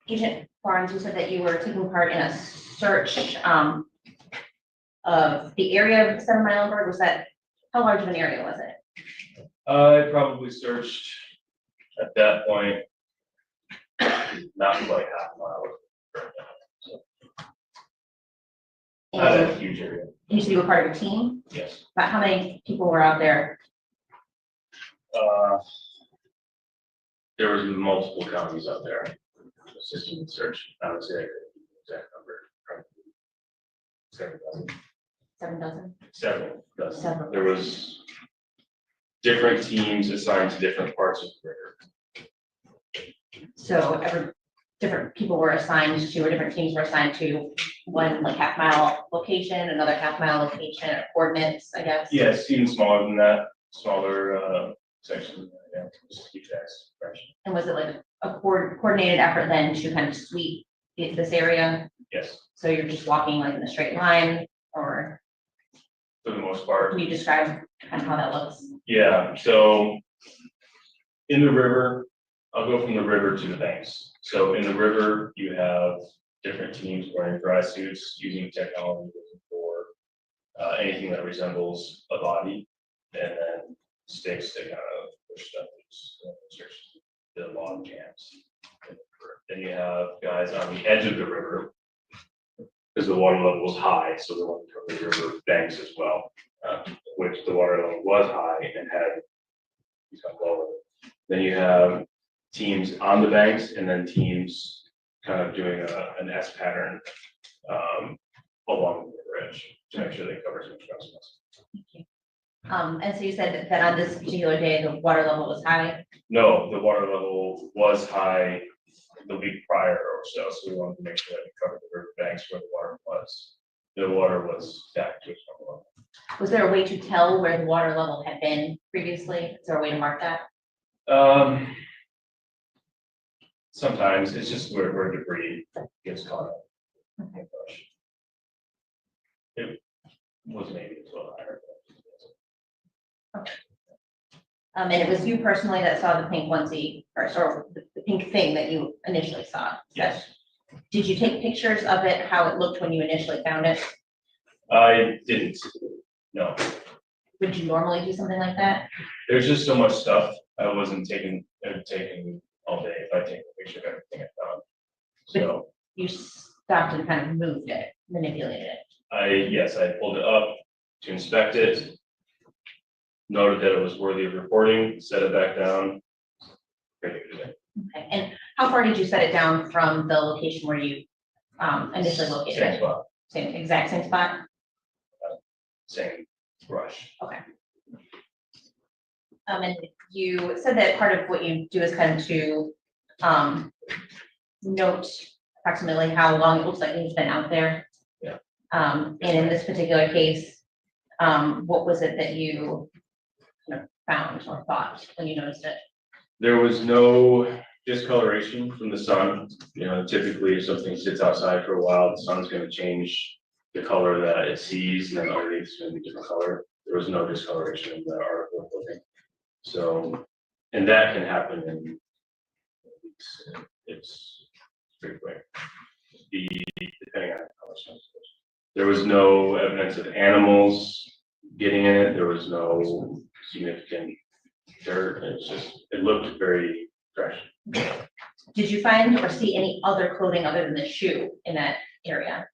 [SPEAKER 3] Agent Barnes, you said that you were taking part in a search, of the area of 7 Mile Bird. Was that, how large of an area was it?
[SPEAKER 11] I probably searched at that point, not quite half a mile. Not a
[SPEAKER 3] And
[SPEAKER 11] huge area,
[SPEAKER 3] you said you were part of a team,
[SPEAKER 11] yes.
[SPEAKER 3] but how many people were out there?
[SPEAKER 11] There was multiple counties out there assisting in search. I would say the exact number, probably 7 dozen.
[SPEAKER 3] 7 dozen?
[SPEAKER 11] Several.
[SPEAKER 3] Several.
[SPEAKER 11] There was different teams assigned to different parts of the river.
[SPEAKER 3] So different people were assigned to, or different teams were assigned to one like half-mile location, another half-mile location, or coordinates, I guess?
[SPEAKER 11] Yes, even smaller than that, smaller section, yeah, just to keep that fresh.
[SPEAKER 3] And was it like a coordinated effort then to kind of sweep this area?
[SPEAKER 11] Yes,
[SPEAKER 3] So you're just walking like in a straight line, or
[SPEAKER 11] for the most part.
[SPEAKER 3] can you describe kind of how that looks?
[SPEAKER 11] Yeah, so in the river, I'll go from the river to the banks. So in the river, you have different teams wearing dry suits, using technology looking for anything that resembles a body, and then sticks to kind of push stuff, the log jams. Then you have guys on the edge of the river, because the water level was high, so the one from the river banks as well, which the water level was high and had become lower. Then you have teams on the banks and then teams kind of doing an S pattern along the river edge to make sure they cover as much ground as possible.
[SPEAKER 3] And so you said that on this particular day, the water level was high.
[SPEAKER 11] No, the water level was high the week prior or so we wanted to make sure that we covered the river banks where the water was. The water was back to its normal level.
[SPEAKER 3] Was there a way to tell where the water level had been previously? Is there a way to mark that?
[SPEAKER 11] Sometimes it's just where debris gets caught up.
[SPEAKER 3] Okay.
[SPEAKER 11] It was maybe a little higher.
[SPEAKER 3] And it was you personally that saw the pink onesie, or the pink thing that you initially saw?
[SPEAKER 11] Yes.
[SPEAKER 3] Did you take pictures of it, how it looked when you initially found it?
[SPEAKER 11] I didn't, no.
[SPEAKER 3] Would you normally do something like that?
[SPEAKER 11] There's just so much stuff. I wasn't taking all day if I take a picture of everything I found. So
[SPEAKER 3] You stopped and kind of moved it, manipulated it.
[SPEAKER 11] yes, I pulled it up to inspect it, noted that it was worthy of reporting, set it back down. Ready to do it.
[SPEAKER 3] Okay, and how far did you set it down from the location where you initially located
[SPEAKER 11] Same
[SPEAKER 3] it?
[SPEAKER 11] spot,
[SPEAKER 3] Exact same spot?
[SPEAKER 11] same brush.
[SPEAKER 3] Okay. And you said that part of what you do is kind of to note approximately how long it looks like he's been out there.
[SPEAKER 11] Yeah.
[SPEAKER 3] And in this particular case, what was it that you kind of found or thought when you noticed it?
[SPEAKER 11] There was no discoloration from the sun. You know, typically if something sits outside for a while, the sun's going to change the color that it sees, and then underneath it's going to be a different color. There was no discoloration in the article looking. So, and that can happen in weeks. It's pretty quick. Depending on how much sun. There was no evidence of animals getting in it. There was no significant dirt. It looked very fresh.
[SPEAKER 3] Did you find or see any other clothing other than the shoe in that area?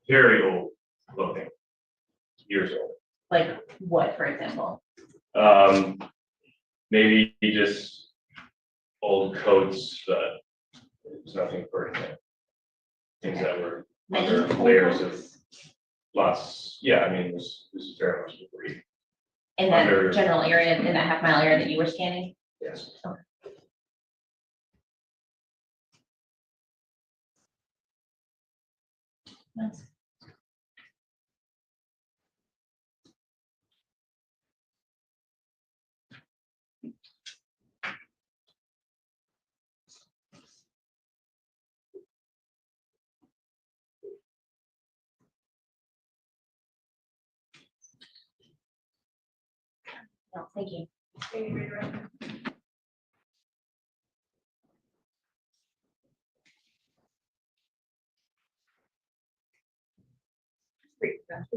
[SPEAKER 11] Very old clothing. Years old.
[SPEAKER 3] Like what, for example?
[SPEAKER 11] Maybe just old coats, but there's nothing pertinent. Things that were
[SPEAKER 3] Many
[SPEAKER 11] under
[SPEAKER 3] old
[SPEAKER 11] layers of
[SPEAKER 3] coats?
[SPEAKER 11] lots, yeah, I mean, this is very much debris.
[SPEAKER 3] In that
[SPEAKER 11] Under-
[SPEAKER 3] general area, in that half mile area that you were scanning?
[SPEAKER 11] Yes.
[SPEAKER 3] Nice. No, thank you.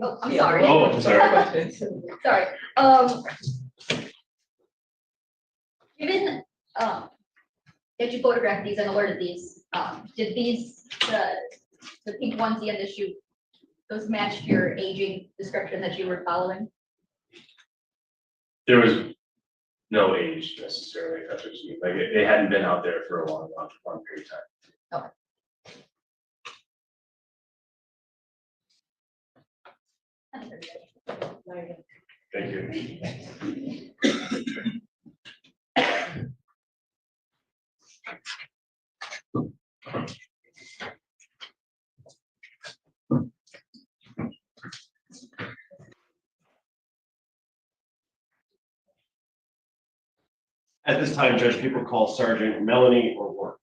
[SPEAKER 8] Oh, I'm sorry.
[SPEAKER 11] Oh, I'm sorry.
[SPEAKER 8] Sorry. Given, that you photographed these and alerted these, did these, the pink onesie and the shoe, those match your aging description that you were following?
[SPEAKER 11] There was no age necessarily, that's what you mean, like, they hadn't been out there for a long period of time. Thank you.
[SPEAKER 2] At this time, Judge, people call Sergeant Melanie or Warren.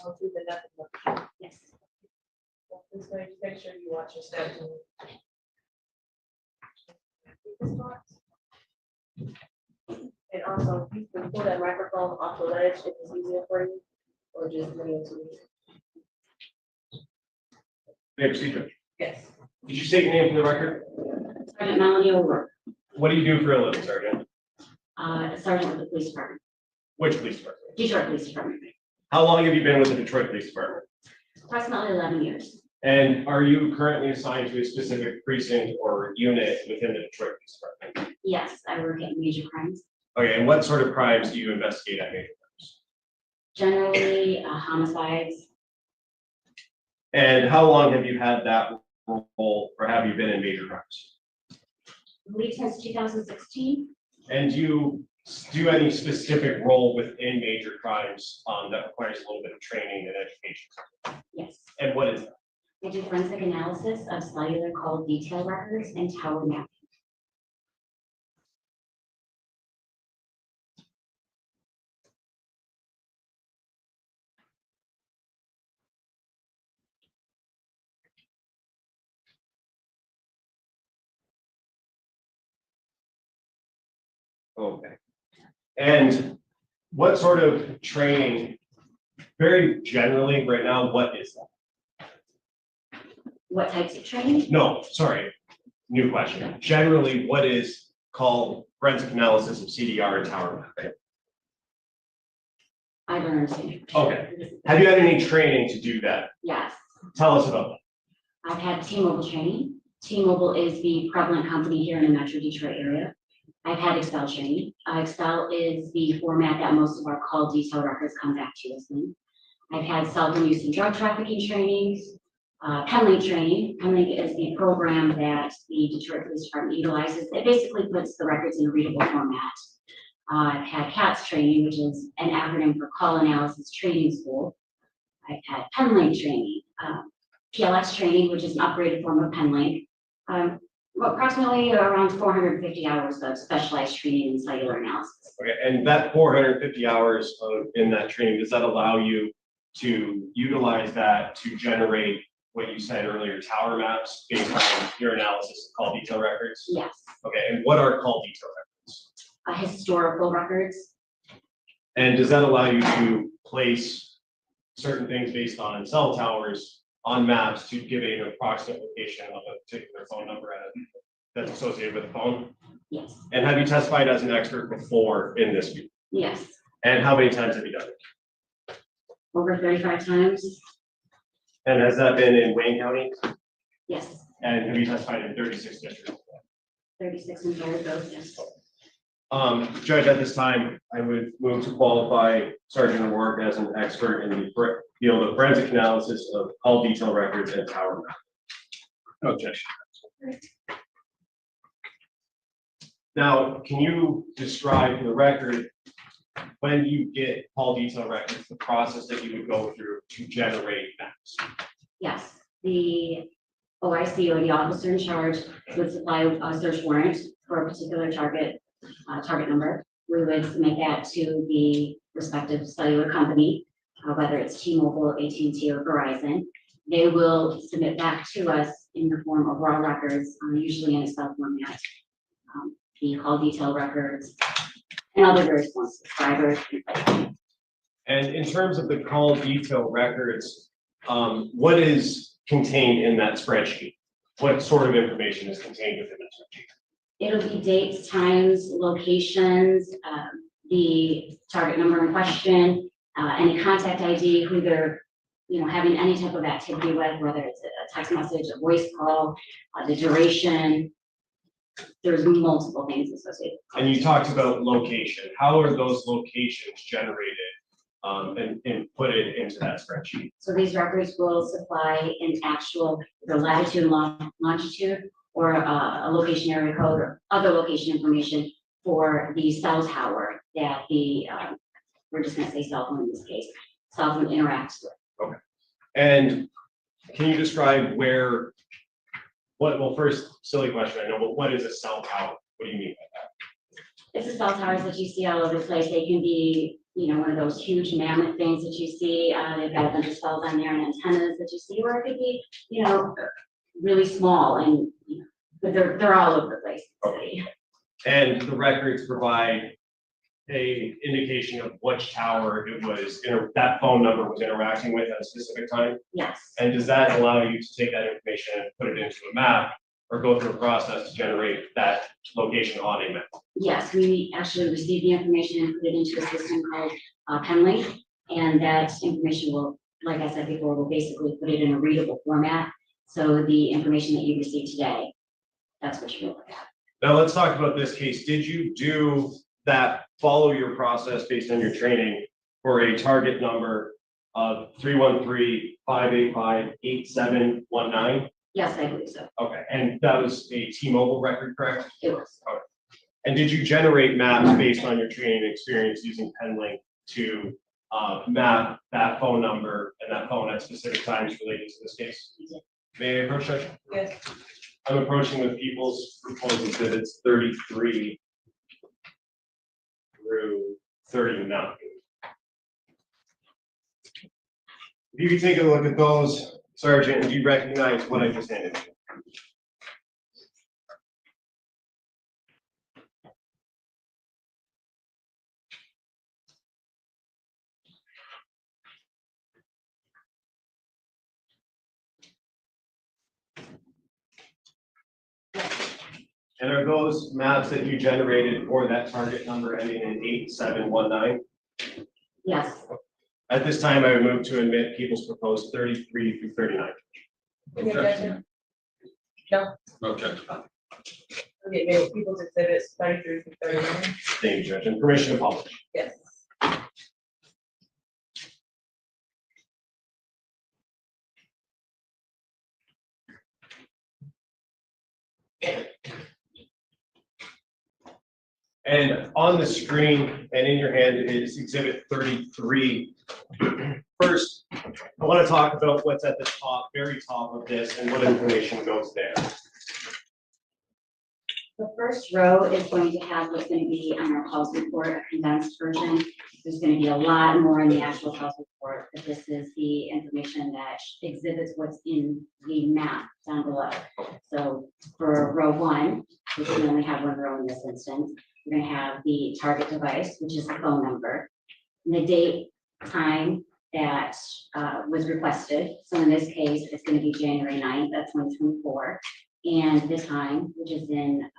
[SPEAKER 4] I'll do the nothing.
[SPEAKER 3] Yes.
[SPEAKER 4] Just make sure you watch your steps. And also, you can pull that microphone off the ledge if it's easier for you, or just bring it to me.
[SPEAKER 2] May I proceed, Judge?
[SPEAKER 4] Yes.
[SPEAKER 2] Did you state your name for the record?
[SPEAKER 12] Sergeant Melanie O'Rourke,
[SPEAKER 2] What do you do for a living, Sergeant?
[SPEAKER 12] Sergeant with the police department,
[SPEAKER 2] Which police department?
[SPEAKER 12] Detroit Police Department,
[SPEAKER 2] How long have you been with the Detroit Police Department?
[SPEAKER 12] approximately 11 years.
[SPEAKER 2] And are you currently assigned to a specific precinct or unit within the Detroit Police Department?
[SPEAKER 12] Yes, I work at major crimes,
[SPEAKER 2] Okay, and what sort of crimes do you investigate at major crimes?
[SPEAKER 12] generally homicides,
[SPEAKER 2] And how long have you had that role, or have you been in major crimes?
[SPEAKER 12] I believe since 2016.
[SPEAKER 2] And do you do any specific role within major crimes that requires a little bit of training and education?
[SPEAKER 12] Yes,
[SPEAKER 2] And what is that?
[SPEAKER 12] I do forensic analysis of cellular call detail records and tower mapping.
[SPEAKER 2] Okay. And what sort of training, very generally right now, what is that?
[SPEAKER 12] What types of training?
[SPEAKER 2] No, sorry, new question. Generally, what is called forensic analysis of CDR and tower mapping?
[SPEAKER 12] I don't understand.
[SPEAKER 2] Okay. Have you had any training to do that?
[SPEAKER 12] Yes,
[SPEAKER 2] Tell us about that.
[SPEAKER 12] I've had T-Mobile training. T-Mobile is the prevalent company here in the Metro Detroit area. I've had Excel training. Excel is the format that most of our call detail records come back to us in. I've had cell phone use and drug trafficking trainings, Penlink training. Penlink is the program that the Detroit Police Department utilizes. It basically puts the records in a readable format. I've had CATS training, which is an acronym for Call Analysis Training School. I've had Penlink training, PLS training, which is an upgraded form of Penlink. Approximately around 450 hours of specialized training in cellular analysis.
[SPEAKER 2] Okay, and that 450 hours in that training, does that allow you to utilize that to generate what you said earlier, tower maps based on your analysis of call detail records?
[SPEAKER 12] Yes,
[SPEAKER 2] Okay, and what are call detail records?
[SPEAKER 12] historical records.
[SPEAKER 2] And does that allow you to place certain things based on cell towers on maps to give an approximate location of a particular phone number that's associated with the phone?
[SPEAKER 12] Yes,
[SPEAKER 2] And have you testified as an expert before in this field?
[SPEAKER 12] yes,
[SPEAKER 2] And how many times have you done it?
[SPEAKER 12] over 35 times.
[SPEAKER 2] And has that been in Wayne County?
[SPEAKER 12] Yes,
[SPEAKER 2] And have you testified in 36 districts?
[SPEAKER 12] 36 and third those, yes.
[SPEAKER 2] Judge, at this time, I would move to qualify Sergeant O'Rourke as an expert in the field of forensic analysis of call detail records and tower maps. No objection. Now, can you describe the record when you get call detail records, the process that you would go through to generate maps?
[SPEAKER 12] Yes, the OIC or the officer in charge would supply a search warrant for a particular target number. We would submit that to the respective cellular company, whether it's T-Mobile, AT&T, or Verizon. They will submit back to us in the form of raw records, usually in Excel format, the call detail records and other various subscribers.
[SPEAKER 2] And in terms of the call detail records, what is contained in that spreadsheet? What sort of information is contained within the spreadsheet?
[SPEAKER 12] It'll be dates, times, locations, the target number in question, any contact ID, who they're, having any type of activity with, whether it's a text message, a voice call, the duration. There's multiple things associated.
[SPEAKER 2] And you talked about location. How are those locations generated and inputted into that spreadsheet?
[SPEAKER 12] So these records will supply an actual, the latitude, longitude, or a location area code or other location information for the cell tower that the, we're just gonna say cell phone in this case, cell phone interacts with.
[SPEAKER 2] Okay. And can you describe well, first, silly question, I know, but what is a cell tower? What do you mean by that?
[SPEAKER 12] It's the cell towers that you see all over the place. They can be, one of those huge mammoth things that you see. They've got a bunch of cells on there and antennas that you see, or it could be, really small and, but they're all over the place.
[SPEAKER 2] Okay. And the records provide a indication of which tower it was, that phone number was interacting with at a specific time?
[SPEAKER 12] Yes.
[SPEAKER 2] And does that allow you to take that information and put it into a map or go through a process to generate that location on a map?
[SPEAKER 12] Yes, we actually receive the information and put it into a system called Penlink. And that information will, like I said before, will basically put it in a readable format. So the information that you receive today, that's what you will look at.
[SPEAKER 2] Now let's talk about this case. Did you do that, follow your process based on your training for a target number of 313-585-8719?
[SPEAKER 12] Yes, I believe so.
[SPEAKER 2] Okay, and that was a T-Mobile record, correct?
[SPEAKER 12] It was.
[SPEAKER 2] Okay. And did you generate maps based on your training and experience using Penlink to map that phone number and that phone at specific times related to this case?
[SPEAKER 12] Yes.
[SPEAKER 2] May I approach, Judge?
[SPEAKER 4] Yes.
[SPEAKER 2] I'm approaching with people's proposed exhibits 33 through 39. If you could take a look at those, Sergeant, and do you recognize what I just handed you? And are those maps that you generated for that target number ending in 8719?
[SPEAKER 12] Yes.
[SPEAKER 2] At this time, I would move to admit people's proposed 33 through 39.
[SPEAKER 4] Any objection? No.
[SPEAKER 9] No objection.
[SPEAKER 4] Okay, maybe people's exhibits 33 through 39.
[SPEAKER 2] Thank you, Judge, and permission to publish.
[SPEAKER 4] Yes.
[SPEAKER 2] And on the screen and in your hand is exhibit 33. first, I want to talk about what's at the top, very top of this, and what information goes there.
[SPEAKER 12] The first row is going to have what's going to be on our calls report, a condensed version. There's going to be a lot more in the actual calls report, but this is the information that exhibits what's in the map down below. So for row 1, which we only have one row in this instance, we're going to have the target device, which is the phone number, the date, time that was requested. So in this case, it's going to be January 9th, that's 2024. And the time, which is in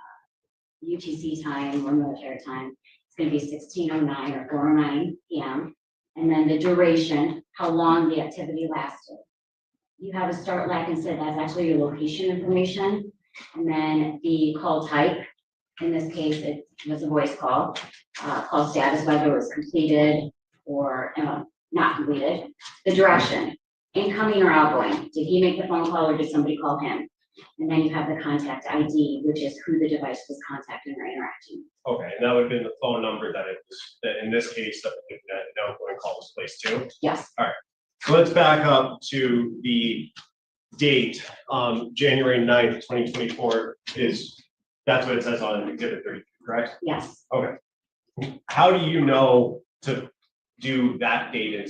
[SPEAKER 12] UTC time or military time, it's going to be 16:09 or 4:09 p.m. And then the duration, how long the activity lasted. You have a start lag and said that's actually your location information. And then the call type, in this case, it was a voice call. Call status, whether it was completed or not completed. The direction, incoming or outgoing. Did he make the phone call or did somebody call him? And then you have the contact ID, which is who the device was contacting or interacting.
[SPEAKER 2] Okay, and that would have been the phone number that it was, that in this case, that the outgoing call was placed to.
[SPEAKER 12] Yes.
[SPEAKER 2] All right, so let's back up to the date, January 9th, 2024 that's what it says on exhibit 30, correct?
[SPEAKER 12] Yes.
[SPEAKER 2] Okay. How do you know to do that date in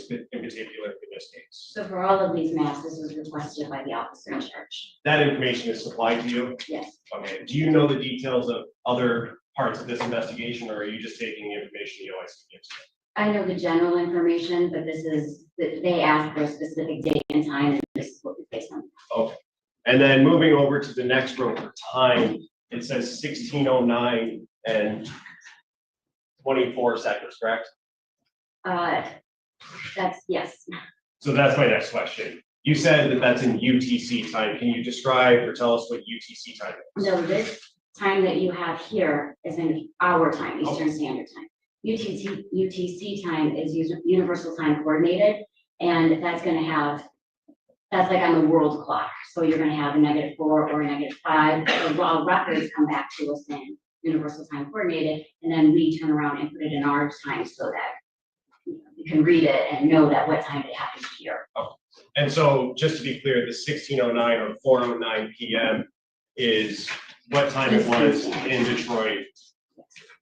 [SPEAKER 2] particular in this case?
[SPEAKER 12] So for all of these maps, this was requested by the officer in charge.
[SPEAKER 2] That information is supplied to you?
[SPEAKER 12] Yes.
[SPEAKER 2] Okay, do you know the details of other parts of this investigation, or are you just taking the information the OIC gives you?
[SPEAKER 12] I know the general information, but this is, they asked for a specific date and time, and this is what we based on.
[SPEAKER 2] Okay, and then moving over to the next row for time, it says 16:09 and 24 seconds, correct?
[SPEAKER 12] That's, yes.
[SPEAKER 2] So that's my next question. You said that that's in UTC time. Can you describe or tell us what UTC time is?
[SPEAKER 12] No, this time that you have here is in our time, Eastern Standard Time. UTC time is Universal Time Coordinated, and that's gonna have, that's like on the world clock. So you're gonna have a -4 or a -5. The raw records come back to us in Universal Time Coordinated, and then we turn around and put it in our time so that you can read it and know that what time it happens here.
[SPEAKER 2] And so just to be clear, the 16:09 or 4:09 p.m. is what time it was in Detroit,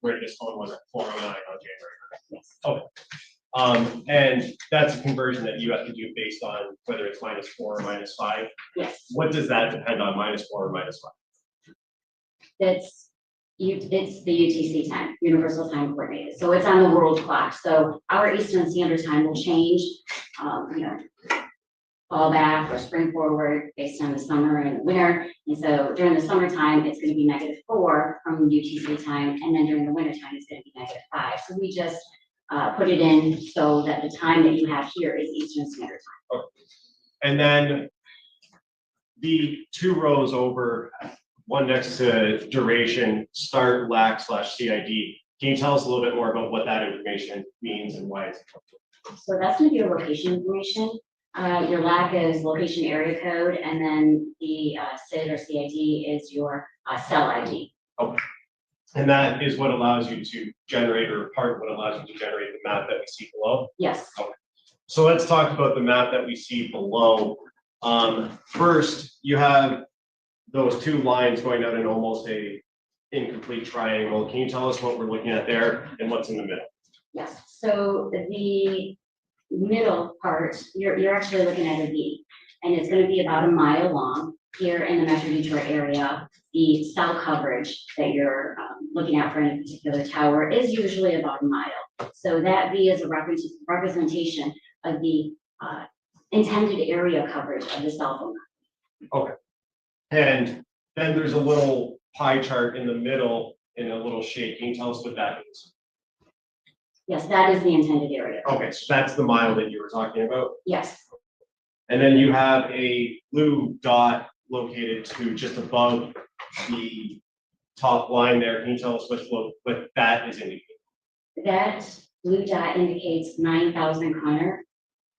[SPEAKER 2] where this phone was at 4:09 on January.
[SPEAKER 12] Yes.
[SPEAKER 2] Okay. And that's a conversion that you have to do based on whether it's -4 or -5.
[SPEAKER 12] Yes.
[SPEAKER 2] What does that depend on, -4 or -5?
[SPEAKER 12] It's the UTC time, Universal Time Coordinated. So it's on the world clock. So our Eastern Standard Time will change, fall back or spring forward based on the summer and the winter. And so during the summertime, it's going to be -4 from UTC time. And then during the winter time, it's going to be -5. So we just put it in so that the time that you have here is Eastern Standard Time.
[SPEAKER 2] Okay. And then the 2 rows over, one next to duration, start, lag / CID. Can you tell us a little bit more about what that information means and why it's important?
[SPEAKER 12] So that's going to be your location information. Your LAC is location area code, and then the SID or CID is your cell ID.
[SPEAKER 2] Okay. And that is what allows you to generate, or part of what allows you to generate the map that we see below?
[SPEAKER 12] Yes.
[SPEAKER 2] Okay. So let's talk about the map that we see below. First, you have those 2 lines going down in almost a incomplete triangle. Can you tell us what we're looking at there and what's in the middle?
[SPEAKER 12] Yes. So the middle part, you're actually looking at a V, and it's going to be about a mile long here in the Metro Detroit area. The cell coverage that you're looking at for any particular tower is usually about a mile. So that V is a representation of the intended area coverage of the cell phone.
[SPEAKER 2] Okay. And then there's a little pie chart in the middle in a little shape. Can you tell us what that is?
[SPEAKER 12] Yes, that is the intended area.
[SPEAKER 2] Okay, so that's the mile that you were talking about.
[SPEAKER 12] Yes.
[SPEAKER 2] And then you have a blue dot located to just above the top line there. Can you tell us what that is indicating?
[SPEAKER 12] That blue dot indicates 9,000 Connor,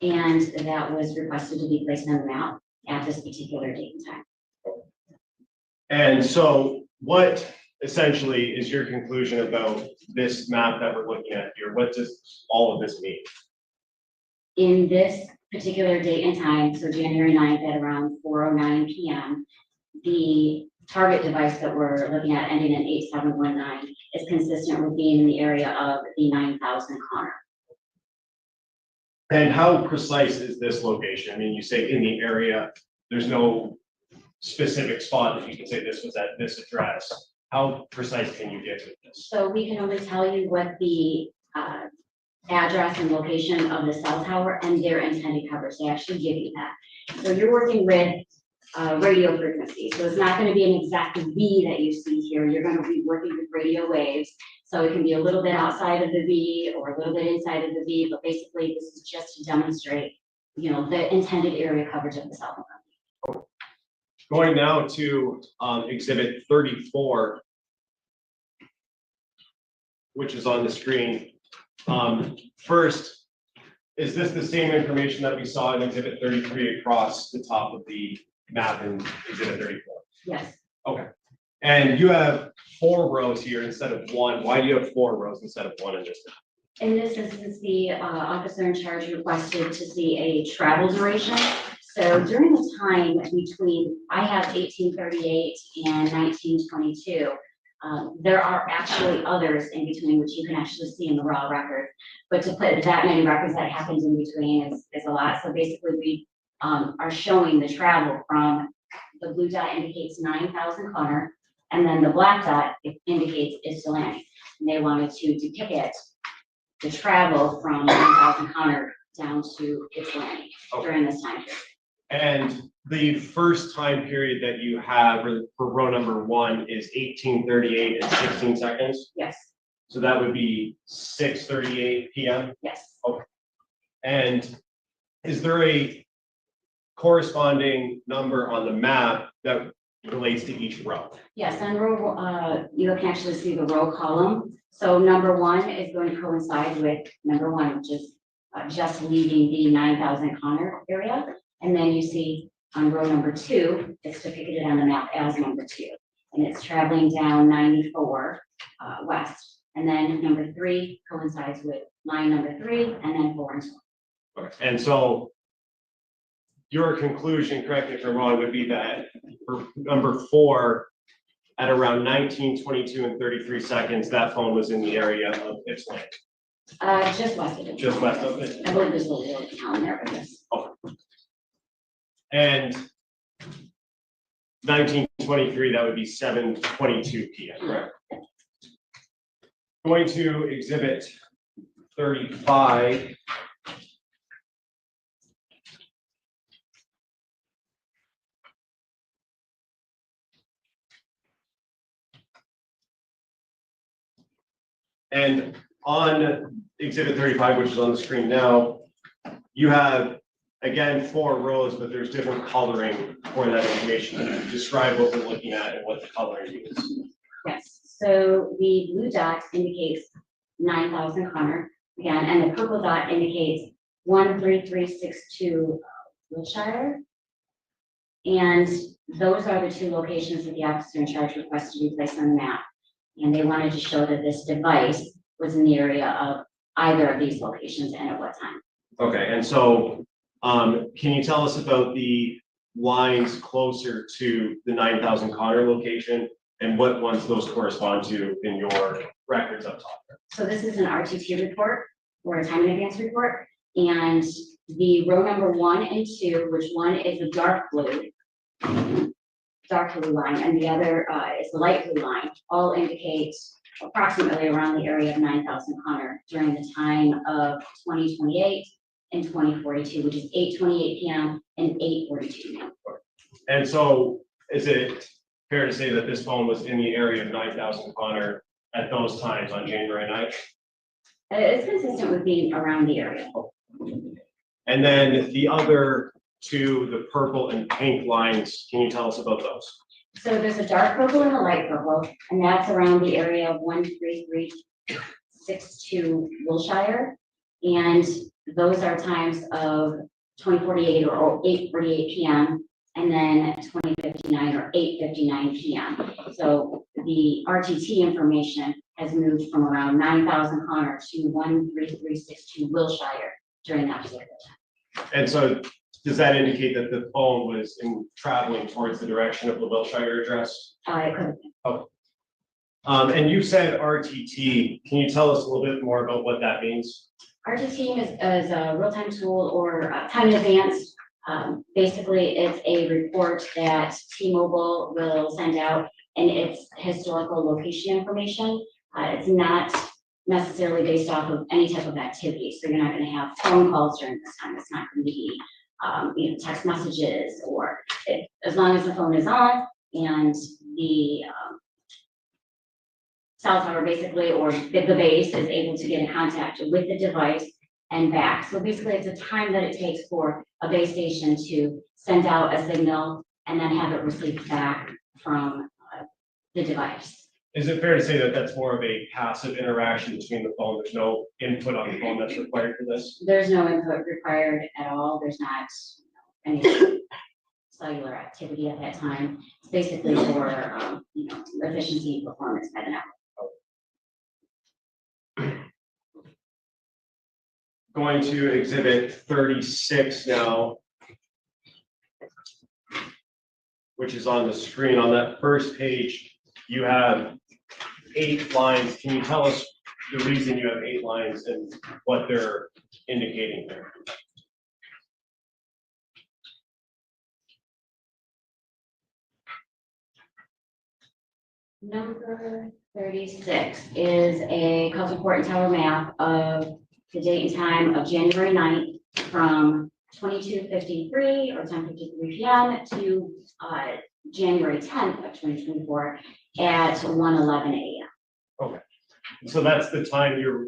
[SPEAKER 12] and that was requested to be placed on the map at this particular date and time.
[SPEAKER 2] And so what essentially is your conclusion about this map that we're looking at here? What does all of this mean?
[SPEAKER 12] In this particular date and time, so January 9th at around 4:09 PM. The target device that we're looking at ending in 8719 is consistent with being in the area of the 9,000 corner.
[SPEAKER 2] And how precise is this location? I mean, you say in the area, there's no specific spot that you can say this was at this address. How precise can you get with this?
[SPEAKER 12] So we can only tell you what the address and location of the cell tower and their intended coverage. They actually give you that. So you're working with radio frequency. So it's not going to be an exact V that you see here. You're going to be working with radio waves. So it can be a little bit outside of the V or a little bit inside of the V, but basically this is just to demonstrate, you know, the intended area coverage of the cell phone.
[SPEAKER 2] Going now to exhibit 34, which is on the screen. First, is this the same information that we saw in exhibit 33 across the top of the map in exhibit 34?
[SPEAKER 12] Yes.
[SPEAKER 2] Okay. And you have 4 rows here instead of 1. Why do you have 4 rows instead of 1 in this?
[SPEAKER 12] In this instance, the officer in charge requested to see a travel duration. So during the time between, I have 1838 and 1922. There are actually others in between, which you can actually see in the raw record. But to put that many records that happens in between is a lot. So basically we are showing the travel from the blue dot indicates 9,000 corner, and then the black dot indicates Ypsilanti. And they wanted to depict the travel from 9,000 corner down to Ypsilanti during this time period.
[SPEAKER 2] And the first time period that you have for row number 1 is 1838 and 16 seconds.
[SPEAKER 12] Yes.
[SPEAKER 2] So that would be 6:38 PM.
[SPEAKER 12] Yes.
[SPEAKER 2] Okay. And is there a corresponding number on the map that relates to each row?
[SPEAKER 12] Yes, on row, you can actually see the row column. So number 1 is going to coincide with number 1, which is just leaving the 9,000 corner area. And then you see on row number 2, it's depicted on the map as number 2. And it's traveling down 94 west. And then number 3 coincides with line number 3, and then 4 and so on.
[SPEAKER 2] Okay. And so your conclusion, correct me if I'm wrong, would be that for number 4, at around 19:22 and 33 seconds, that phone was in the area of Ypsilanti.
[SPEAKER 12] Just west of it.
[SPEAKER 2] Just west of it.
[SPEAKER 12] I believe there's a little town there, but yes.
[SPEAKER 2] And 1923, that would be 7:22 PM, correct? Going to exhibit 35. And on exhibit 35, which is on the screen now, you have, again, 4 rows, but there's different coloring for that information. Describe what we're looking at and what the coloring is.
[SPEAKER 12] Yes, so the blue dot indicates 9,000 corner, again, and the purple dot indicates 13362 Wilshire. And those are the 2 locations that the officer in charge requested to be placed on the map. And they wanted to show that this device was in the area of either of these locations and at what time.
[SPEAKER 2] Okay, and so can you tell us about the lines closer to the 9,000 Connor location and what ones those correspond to in your records up top?
[SPEAKER 12] So this is an RTT report or a time in advance report. And the row number 1 and 2, which one is a dark blue line, and the other is the light blue line, all indicate approximately around the area of 9,000 Connor during the time of 2028 and 2042, which is 8:28 PM and 8:42 PM.
[SPEAKER 2] And so is it fair to say that this phone was in the area of 9,000 Connor at those times on January 9th?
[SPEAKER 12] It's consistent with being around the area.
[SPEAKER 2] And then the other 2, the purple and pink lines, can you tell us about those?
[SPEAKER 12] So there's a dark purple and a light purple, and that's around the area of 13362 Wilshire. And those are times of 2048 or 8:48 PM, and then 2059 or 8:59 PM. So the RTT information has moved from around 9,000 Connor to 13362 Wilshire during that particular time.
[SPEAKER 2] And so does that indicate that the phone was traveling towards the direction of the Wilshire address?
[SPEAKER 12] It could have been.
[SPEAKER 2] And you said RTT. Can you tell us a little bit more about what that means?
[SPEAKER 12] RTT is a real-time tool or time in advance. Basically, it's a report that T-Mobile will send out, and it's historical location information. It's not necessarily based off of any type of activity. So you're not going to have phone calls during this time. It's not going to be text messages or as long as the phone is on and the cell tower basically, or the base is able to get in contact with the device and back. So basically it's a time that it takes for a base station to send out a signal and then have it received back from the device.
[SPEAKER 2] Is it fair to say that that's more of a passive interaction between the phone? There's no input on the phone that's required for this?
[SPEAKER 12] There's no input required at all. There's not any cellular activity at that time. It's basically for efficiency and performance by the network.
[SPEAKER 2] Going to exhibit 36 now, which is on the screen. On that first page, you have 8 lines. Can you tell us the reason you have 8 lines and what they're indicating there?
[SPEAKER 12] Number 36 is a Cousin Court and Tower map of the date and time of January 9th from 22:53 or 10:53 p.m. to January 10th of 2024 at 1:11 a.m.
[SPEAKER 2] Okay, so that's the time you're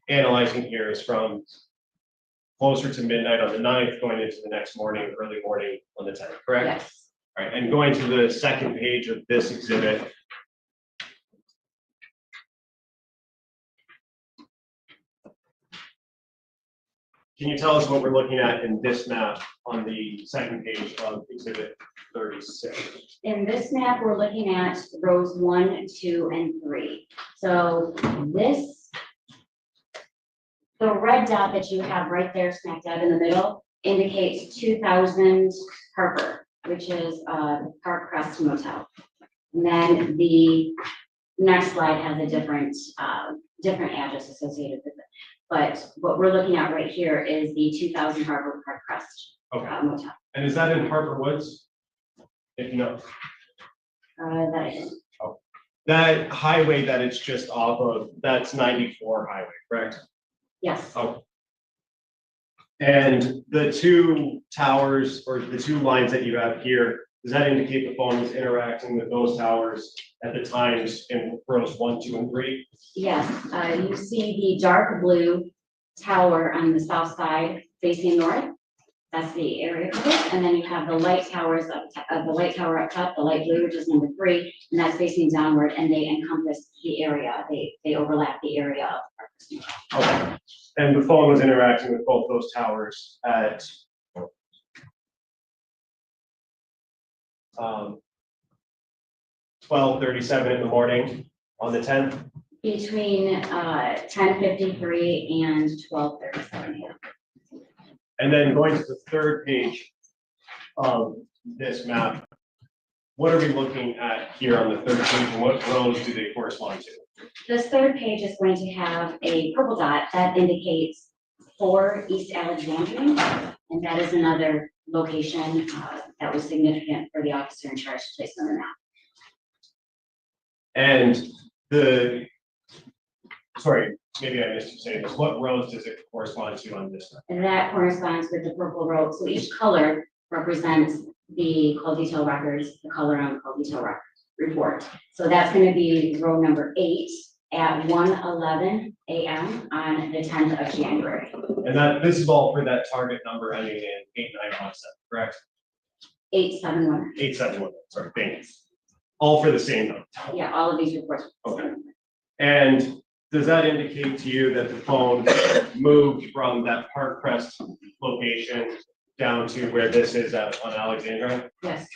[SPEAKER 2] analyzing here is from closer to midnight on the 9th, going into the next morning, early morning on the 10th, correct?
[SPEAKER 12] Yes.
[SPEAKER 2] All right, and going to the second page of this exhibit. Can you tell us what we're looking at in this map on the second page of exhibit 36?
[SPEAKER 12] In this map, we're looking at rows 1, 2, and 3. So the red dot that you have right there smack dab in the middle indicates 2000 Harper, which is Park Crest Motel. And then the next slide has a different address associated with it. But what we're looking at right here is the 2000 Harper Park Crest Motel.
[SPEAKER 2] And is that in Harper Woods? If you know.
[SPEAKER 12] That is.
[SPEAKER 2] Oh. That highway that it's just off of, that's 94 highway, correct?
[SPEAKER 12] Yes.
[SPEAKER 2] Oh. And the 2 towers or the 2 lines that you have here, does that indicate the phone was interacting with those towers at the times in rows 1, 2, and 3?
[SPEAKER 12] Yes, you see the dark blue tower on the south side facing north. That's the area code. And then you have the light towers the light tower up top, the light blue, which is number 3, and that's facing downward, and they encompass the area. They overlap the area of
[SPEAKER 2] Okay. And the phone was interacting with both those towers at 12:37 in the morning on the 10th?
[SPEAKER 12] between 10:53 and 12:37.
[SPEAKER 2] And then going to the third page of this map, what are we looking at here on the third page, and what rows do they correspond to?
[SPEAKER 12] This third page is going to have a purple dot that indicates 4 East Alexandrian, and that is another location that was significant for the officer in charge to place on the map.
[SPEAKER 2] And sorry, maybe I missed you saying this, what rows does it correspond to on this map?
[SPEAKER 12] And that corresponds with the purple row. So each color represents the call detail records, the color on the call detail record report. So that's going to be row number 8 at 1:11 a.m. on the 10th of January.
[SPEAKER 2] And this is all for that target number ending in 8917, correct?
[SPEAKER 12] 871.
[SPEAKER 2] 871, sorry, thanks. All for the same number.
[SPEAKER 12] Yeah, all of these reports.
[SPEAKER 2] Okay. And does that indicate to you that the phone moved from that Park Crest location down to where this is on Alexandra?
[SPEAKER 12] Yes.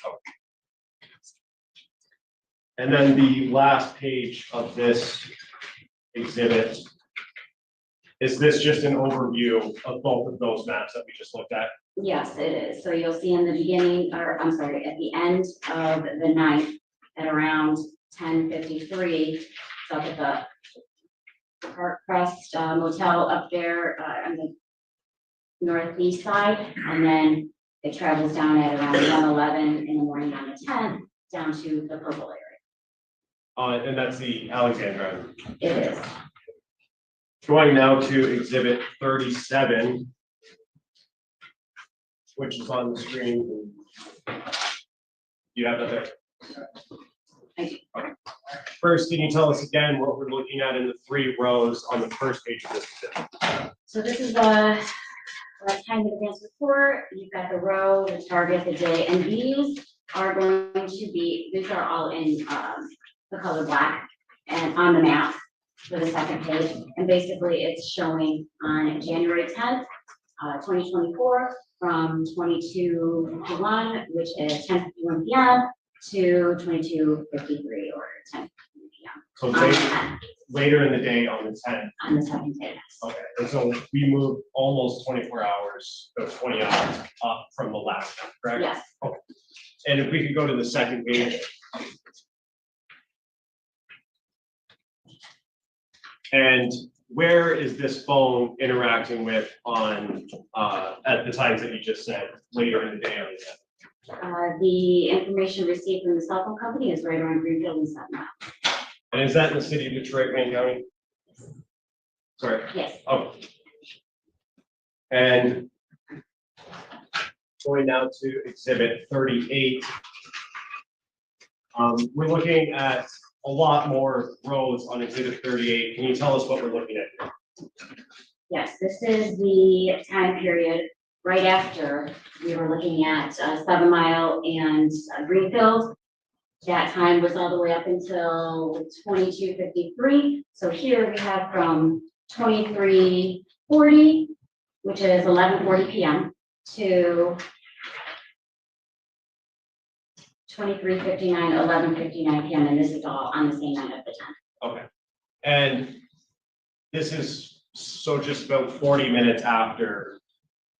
[SPEAKER 2] And then the last page of this exhibit Is this just an overview of both of those maps that we just looked at?
[SPEAKER 12] Yes, it is. So you'll see in the beginning, or I'm sorry, at the end of the night at around 10:53, so up at the Park Crest Motel up there on the northeast side, and then it travels down at around 1:11 in the morning on the 10th, down to the purple area.
[SPEAKER 2] And that's the Alexandra.
[SPEAKER 12] It is.
[SPEAKER 2] Going now to exhibit 37, which is on the screen. You have that there?
[SPEAKER 12] I do.
[SPEAKER 2] Okay. First, can you tell us again what we're looking at in the 3 rows on the first page of this exhibit?
[SPEAKER 12] So this is the time in advance report. You've got the row, the target, the day, and these are going to be, these are all in the color black and on the map for the second page. And basically it's showing on January 10th, 2024 from 22:51, which is 10:51 p.m. to 22:53 or 10:50 p.m.
[SPEAKER 2] So
[SPEAKER 12] on the 10th,
[SPEAKER 2] later in the day on the 10th.
[SPEAKER 12] on the second day.
[SPEAKER 2] Okay, and so we moved almost 24 hours, or 20 hours up from the last one, correct?
[SPEAKER 12] Yes.
[SPEAKER 2] Okay. And if we could go to the second page. And where is this phone interacting with on, at the times that you just said, later in the day on the 10th?
[SPEAKER 12] The information received from the cell phone company is right around Greenfield and Sutton.
[SPEAKER 2] And is that in the city of Detroit, Wayne County? Sorry.
[SPEAKER 12] Yes.
[SPEAKER 2] Oh. And going now to exhibit 38. We're looking at a lot more rows on exhibit 38. Can you tell us what we're looking at here?
[SPEAKER 12] Yes, this is the time period right after we were looking at 7 Mile and Greenfield. That time was all the way up until 22:53. So here we have from 23:40, which is 11:40 p.m. to 23:59, 11:59 p.m. And this is all on the same night of the 10th.
[SPEAKER 2] Okay. And this is so just about 40 minutes after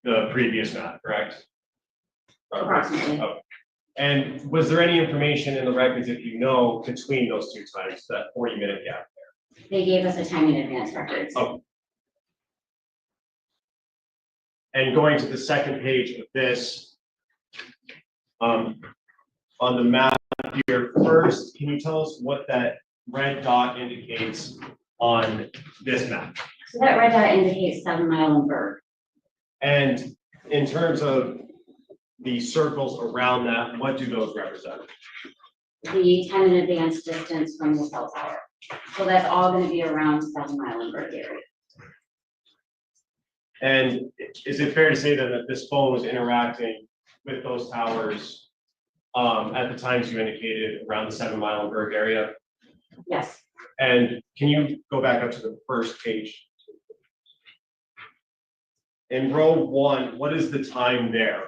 [SPEAKER 2] the previous map, correct?
[SPEAKER 12] Approximately.
[SPEAKER 2] Okay. And was there any information in the records, if you know, between those two times, that 40-minute gap?
[SPEAKER 12] They gave us a time in advance records.
[SPEAKER 2] Oh. And going to the second page of this, on the map here, first, can you tell us what that red dot indicates on this map?
[SPEAKER 12] So that red dot indicates 7 Mile and Berg.
[SPEAKER 2] And in terms of the circles around that, what do those represent?
[SPEAKER 12] The time in advance distance from the cell tower. So that's all going to be around 7 Mile and Berg area.
[SPEAKER 2] And is it fair to say then that this phone was interacting with those towers at the times you indicated around the 7 Mile and Berg area?
[SPEAKER 12] Yes.
[SPEAKER 2] And can you go back up to the first page? In row 1, what is the time there?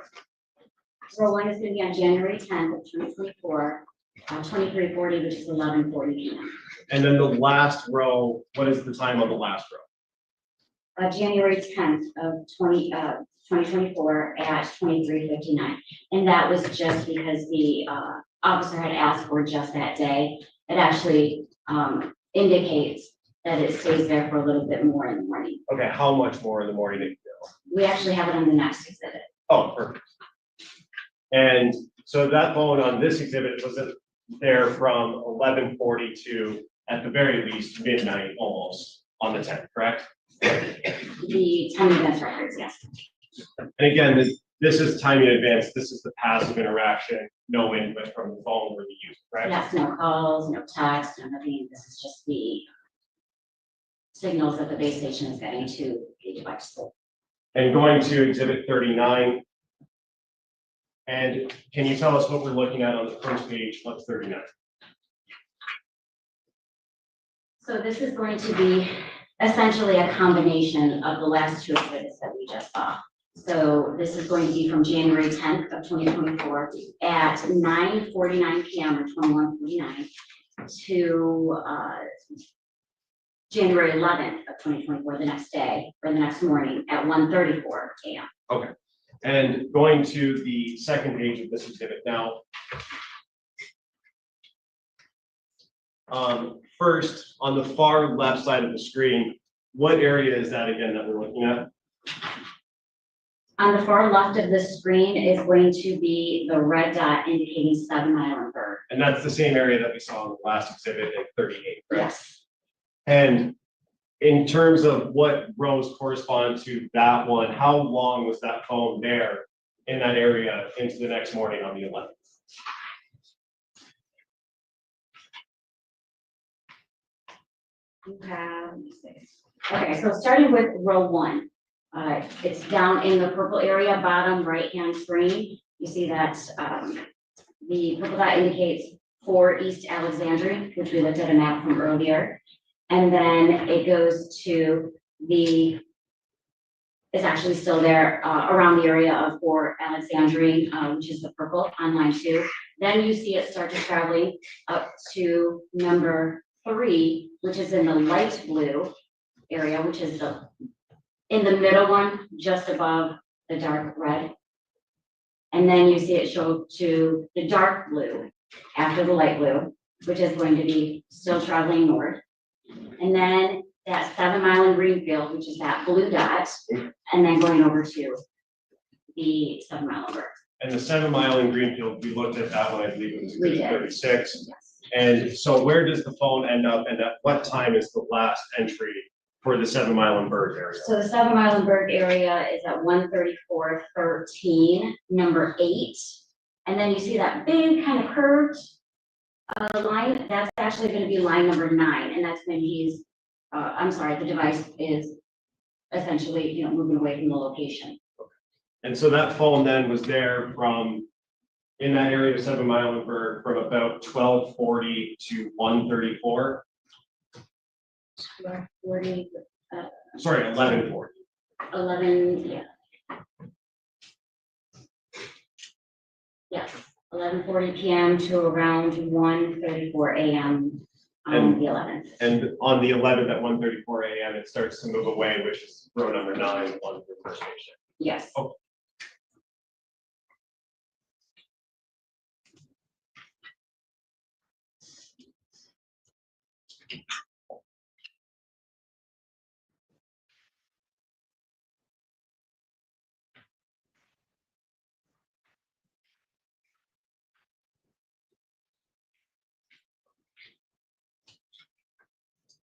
[SPEAKER 12] Row 1 is going to be on January 10th of 2024, 23:40, which is 11:40 p.m.
[SPEAKER 2] And then the last row, what is the time on the last row?
[SPEAKER 12] January 10th of 2024 at 23:59. And that was just because the officer had asked for just that day. It actually indicates that it stays there for a little bit more in the morning.
[SPEAKER 2] Okay, how much more in the morning did you go?
[SPEAKER 12] We actually have it on the next exhibit.
[SPEAKER 2] Oh, perfect. And so that phone on this exhibit was there from 11:40 to, at the very least, midnight almost on the 10th, correct?
[SPEAKER 12] The time advance records, yes.
[SPEAKER 2] And again, this is time in advance. This is the passive interaction, no input from the phone or the user, correct?
[SPEAKER 12] Yes, no calls, no text, no nothing. This is just the signals that the base station is getting to the device.
[SPEAKER 2] And going to exhibit 39. And can you tell us what we're looking at on the first page of 39?
[SPEAKER 12] So this is going to be essentially a combination of the last two exhibits that we just saw. So this is going to be from January 10th of 2024 at 9:49 p.m. or 21:49 to January 11th of 2024, the next day, or the next morning at 1:34 a.m.
[SPEAKER 2] Okay, and going to the second page of this exhibit now. First, on the far left side of the screen, what area is that again that we're looking at?
[SPEAKER 12] On the far left of the screen is going to be the red dot indicating 7 Mile and Bird.
[SPEAKER 2] And that's the same area that we saw in the last exhibit at 38, right?
[SPEAKER 12] Yes.
[SPEAKER 2] And in terms of what rows correspond to that one, how long was that phone there in that area into the next morning on the 11th?
[SPEAKER 12] You have, okay, so starting with row 1, it's down in the purple area, bottom right-hand screen. You see that the purple dot indicates 4 East Alexandria, which we looked at a map from earlier. And then it goes to it's actually still there around the area of 4 Alexandria, which is the purple on line 2. Then you see it start to traveling up to number 3, which is in the light blue area, which is in the middle one, just above the dark red. And then you see it show to the dark blue after the light blue, which is going to be still traveling north. And then that 7 Mile in Greenfield, which is that blue dot, and then going over to the 7 Mile over.
[SPEAKER 2] And the 7 Mile in Greenfield, we looked at that one, I believe it was
[SPEAKER 12] We did.
[SPEAKER 2] 36.
[SPEAKER 12] Yes.
[SPEAKER 2] And so where does the phone end up and at what time is the last entry for the 7 Mile and Bird area?
[SPEAKER 12] So the 7 Mile and Bird area is at 134.13, number 8. And then you see that big kind of curved line, that's actually going to be line number 9. And that's when he's, the device is essentially, moving away from the location.
[SPEAKER 2] And so that phone then was there from, in that area of 7 Mile and Bird from about 12:40 to 1:34.
[SPEAKER 12] 40,
[SPEAKER 2] Sorry, 11:40.
[SPEAKER 12] 11, yeah. Yes, 11:40 p.m. to around 1:34 a.m. on the 11th.
[SPEAKER 2] And on the 11th at 1:34 a.m., it starts to move away, which is row number 9 on the first station.
[SPEAKER 12] Yes.
[SPEAKER 2] Oh.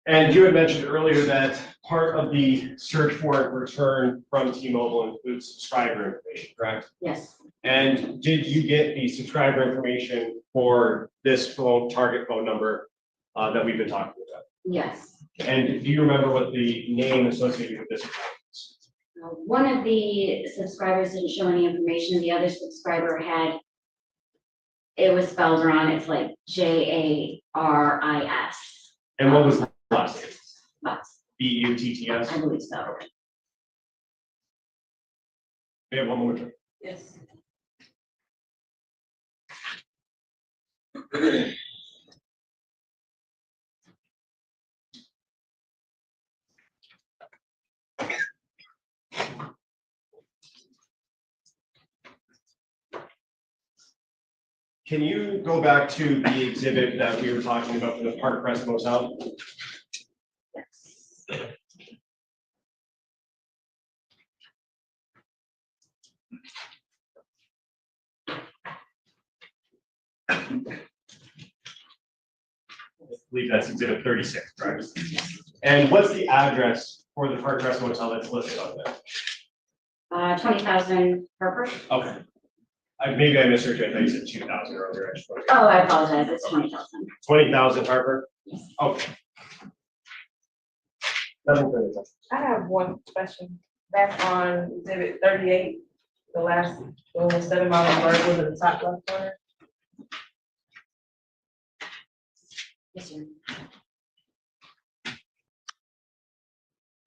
[SPEAKER 2] And you had mentioned earlier that part of the search warrant return from T-Mobile includes subscriber information, correct?
[SPEAKER 12] Yes.
[SPEAKER 2] And did you get the subscriber information for this phone, target phone number that we've been talking about?
[SPEAKER 12] Yes.
[SPEAKER 2] And do you remember what the name associated with this account is?
[SPEAKER 12] One of the subscribers didn't show any information. The other subscriber it was spelled wrong. It's like Jaris.
[SPEAKER 2] And what was the last name?
[SPEAKER 12] Butts.
[SPEAKER 2] Butts?
[SPEAKER 12] I believe so.
[SPEAKER 2] We have one more.
[SPEAKER 4] Yes.
[SPEAKER 2] Can you go back to the exhibit that we were talking about for the Park Crest Motel?
[SPEAKER 12] Yes.
[SPEAKER 2] I believe that's exhibit 36, correct? And what's the address for the Park Crest Motel that's listed on there?
[SPEAKER 12] 20,000 per.
[SPEAKER 2] Okay. Maybe I misheard you. I thought you said 2,000 earlier.
[SPEAKER 12] Oh, I apologize. It's 20,000.
[SPEAKER 2] 20,000 Harper? Okay.
[SPEAKER 1] I have one question. Back on exhibit 38, the last, the 7 Mile and Bird was in the top left corner.
[SPEAKER 12] Yes, sir.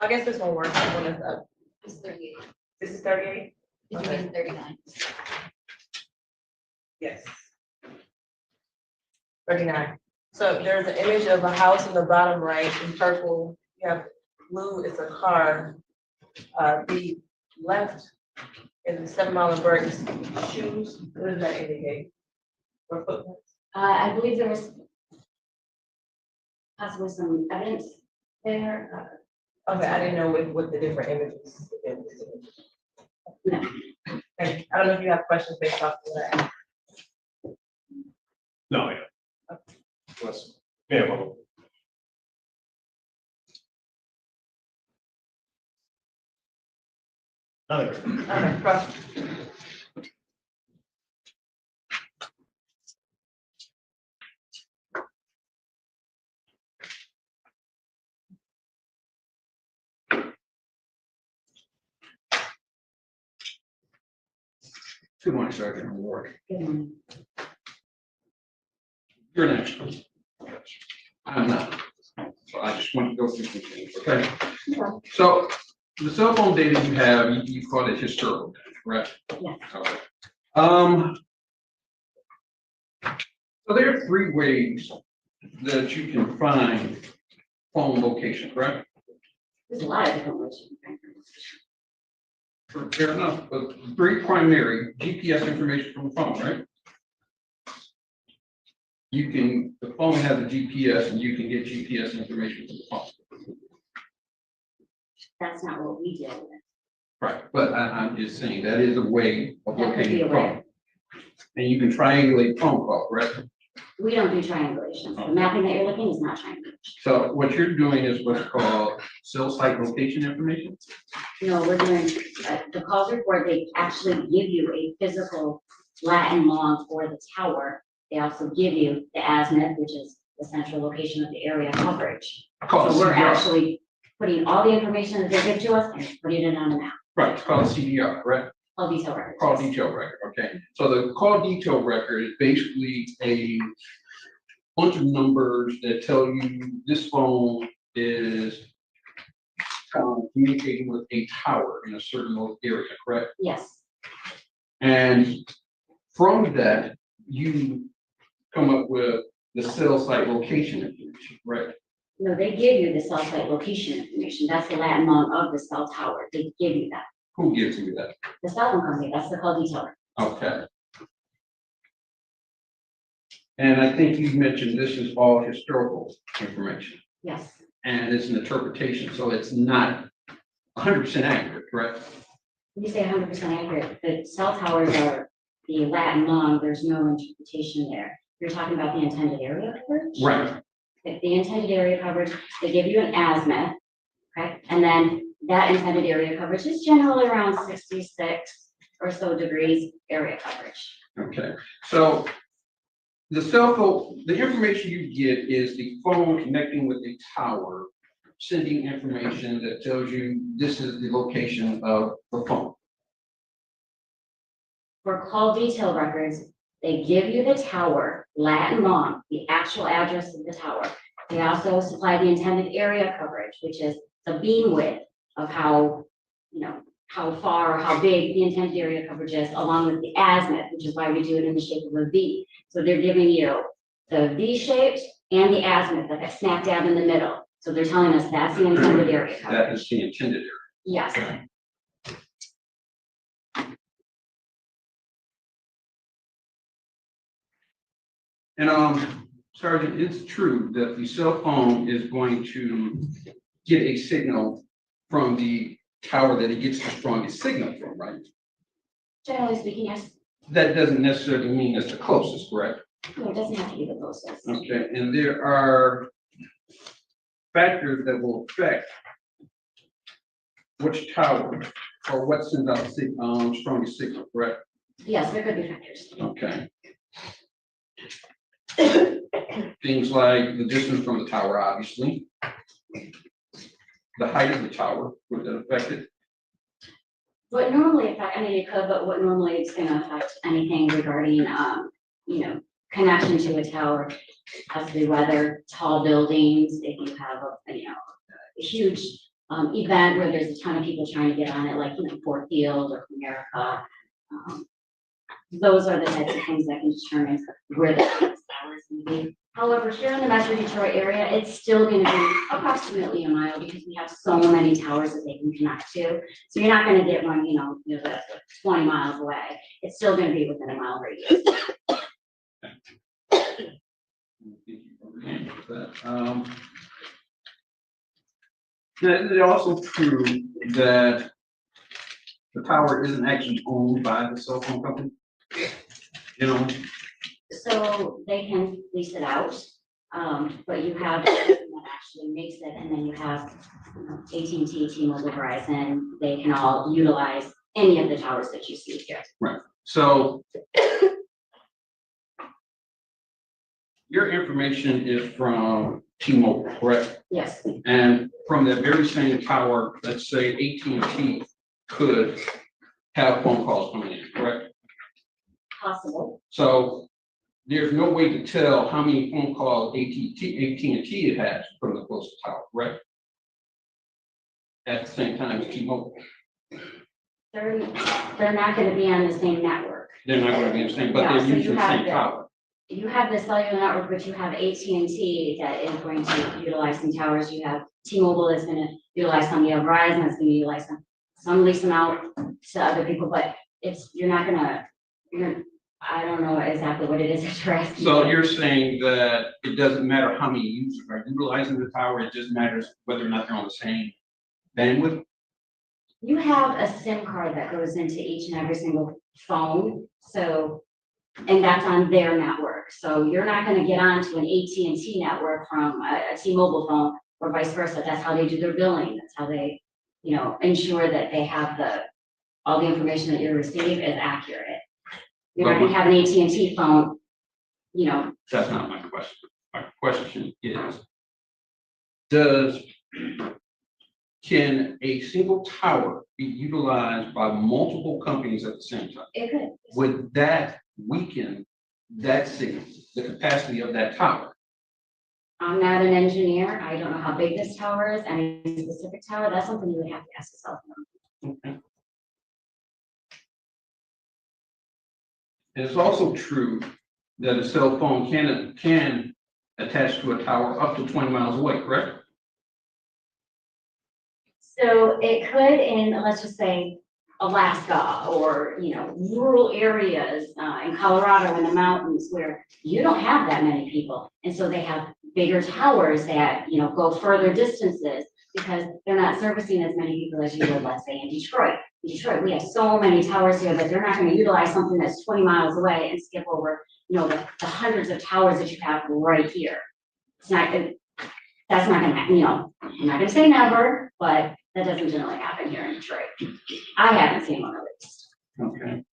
[SPEAKER 1] I guess this one works. This one is up.
[SPEAKER 8] It's 38.
[SPEAKER 1] This is 38?
[SPEAKER 8] It's
[SPEAKER 1] Okay.
[SPEAKER 8] 39.
[SPEAKER 1] Yes. 39.
[SPEAKER 4] So there's an image of a house in the bottom right in purple. You have blue is a car. The left is the 7 Mile and Burke's shoes. What does that indicate? Or footprints?
[SPEAKER 12] I believe there was possibly some evidence there.
[SPEAKER 4] Okay, I didn't know what the different images.
[SPEAKER 12] No.
[SPEAKER 4] And I don't know if you have questions based off of that.
[SPEAKER 2] No, yeah. Let's, yeah, well. Nothing.
[SPEAKER 4] Okay, cross.
[SPEAKER 9] Good morning, Sergeant Ward.
[SPEAKER 12] Good morning.
[SPEAKER 9] You're next. I'm not. So I just want to go through some things, okay? So the cell phone data you have, you call it historical, correct?
[SPEAKER 12] Yes.
[SPEAKER 9] Okay. So there are 3 ways that you can find phone location, correct?
[SPEAKER 12] There's a lot of different ways. You can find information.
[SPEAKER 9] Fair enough, but 3 primary GPS information from the phone, right? The phone has a GPS and you can get GPS information from the phone.
[SPEAKER 12] That's not what we deal with.
[SPEAKER 9] Right, but I'm just saying that is a way of
[SPEAKER 12] That could be
[SPEAKER 9] locating
[SPEAKER 12] a
[SPEAKER 9] the phone.
[SPEAKER 12] way.
[SPEAKER 9] And you can triangulate phone call, correct?
[SPEAKER 12] We don't do triangulation. The mapping that you're looking is not triangulation.
[SPEAKER 9] So what you're doing is what's called cell site location information.
[SPEAKER 12] No, we're doing, the calls report, they actually give you a physical Latin long for the tower. They also give you the azimuth, which is the central location of the area coverage.
[SPEAKER 9] Called
[SPEAKER 12] So we're
[SPEAKER 9] CDR.
[SPEAKER 12] actually putting all the information that they give to us and putting it on a map,
[SPEAKER 9] Right, it's called CDR, correct?
[SPEAKER 12] all detail records.
[SPEAKER 9] Call detail record, okay. So the call detail record is basically a bunch of numbers that tell you this phone is communicating with a tower in a certain area, correct?
[SPEAKER 12] Yes,
[SPEAKER 9] And from that, you come up with the cell site location information, right?
[SPEAKER 12] no, they give you the cell site location information. That's the Latin long of the cell tower. They give you that.
[SPEAKER 9] Who gives you that?
[SPEAKER 12] The cell phone company, that's the call detail record.
[SPEAKER 9] Okay. And I think you mentioned this is all historical information
[SPEAKER 12] Yes,
[SPEAKER 9] and it's an interpretation, so it's not 100% accurate, correct?
[SPEAKER 12] when you say 100% accurate, the cell towers are the Latin long, there's no interpretation there. You're talking about the intended area coverage?
[SPEAKER 9] Right.
[SPEAKER 12] The intended area coverage, they give you an azimuth, okay? And then that intended area coverage is generally around 66 or so degrees area coverage.
[SPEAKER 9] Okay. So the cell phone, the information you get is the phone connecting with a tower, sending information that tells you this is the location of the phone.
[SPEAKER 12] For call detail records, they give you the tower, Latin long, the actual address of the tower. They also supply the intended area coverage, which is the beam width of how, how far or how big the intended area coverage is, along with the azimuth, which is why we do it in the shape of a V. So they're giving you the V shaped and the azimuth that is smack dab in the middle. So they're telling us that's the intended area
[SPEAKER 9] That
[SPEAKER 12] coverage.
[SPEAKER 9] is the intended area.
[SPEAKER 12] Yes.
[SPEAKER 9] And Sergeant, it's true that the cell phone is going to get a signal from the tower that it gets the strongest signal from, right?
[SPEAKER 12] Generally speaking, yes.
[SPEAKER 9] That doesn't necessarily mean it's the closest, correct?
[SPEAKER 12] No, it doesn't have to be the closest.
[SPEAKER 9] Okay, and there are factors that will affect which tower or what sends out the strongest signal, correct?
[SPEAKER 12] Yes, there could be factors.
[SPEAKER 9] Okay. Things like the distance from the tower, obviously. The height of the tower, would that affect it?
[SPEAKER 12] What normally affect, I mean, it could, but what normally is gonna affect anything regarding, connection to a tower has to be weather, tall buildings, if you have a huge event where there's a ton of people trying to get on it, like, Fort Field or America. Those are the types of things that can determine where the towers can be. However, here in the Metro Detroit area, it's still gonna be approximately a mile because we have so many towers that they can connect to. So you're not gonna get one, that's 20 miles away. It's still gonna be within a mile radius.
[SPEAKER 9] Now, is it also true that the tower isn't actually owned by the cell phone company?
[SPEAKER 12] So they can lease it out, but you have the person that actually makes it, and then you have AT&T, T-Mobile, Verizon. They can all utilize any of the towers that you see here.
[SPEAKER 9] Right. So your information is from T-Mobile, correct?
[SPEAKER 12] Yes,
[SPEAKER 9] And from that very same tower, let's say AT&T could have phone calls coming in, correct?
[SPEAKER 12] possible.
[SPEAKER 9] So there's no way to tell how many phone calls AT&T it has from the closest tower, right? At the same time as T-Mobile.
[SPEAKER 12] They're not gonna be on the same network.
[SPEAKER 9] They're not gonna be the same, but
[SPEAKER 12] No,
[SPEAKER 9] they're
[SPEAKER 12] so you
[SPEAKER 9] using the
[SPEAKER 12] have
[SPEAKER 9] same
[SPEAKER 12] the-
[SPEAKER 9] tower.
[SPEAKER 12] You have the cellular network, but you have AT&T that is going to utilize some towers. You have T-Mobile is gonna utilize some, you have Verizon is gonna utilize some lease them out to other people, but I don't know exactly what it is that you're asking.
[SPEAKER 9] So you're saying that it doesn't matter how many users are utilizing the tower, it just matters whether or not they're on the same bandwidth?
[SPEAKER 12] You have a SIM card that goes into each and every single phone, and that's on their network. So you're not gonna get onto an AT&T network from a T-Mobile phone or vice versa. That's how they do their billing. That's how they, ensure that they have all the information that you receive is accurate. You're not gonna have an AT&T phone,
[SPEAKER 9] That's not my question. My question is, can a single tower be utilized by multiple companies at the same time?
[SPEAKER 12] it could.
[SPEAKER 9] Would that weaken that signal, the capacity of that tower?
[SPEAKER 12] I'm not an engineer. I don't know how big this tower is, any specific tower. That's something you would have to ask yourself.
[SPEAKER 9] Okay. And it's also true that a cell phone can attach to a tower up to 20 miles away, correct?
[SPEAKER 12] So it could in, let's just say, Alaska or, rural areas in Colorado in the mountains where you don't have that many people. And so they have bigger towers that, go further distances because they're not servicing as many people as you would, let's say, in Detroit. In Detroit, we have so many towers here that they're not going to utilize something that's 20 miles away and skip over, the hundreds of towers that you have right here. That's not going to happen, I'm not going to say never, but that doesn't generally happen here in Detroit. I haven't seen one at least.
[SPEAKER 9] Okay.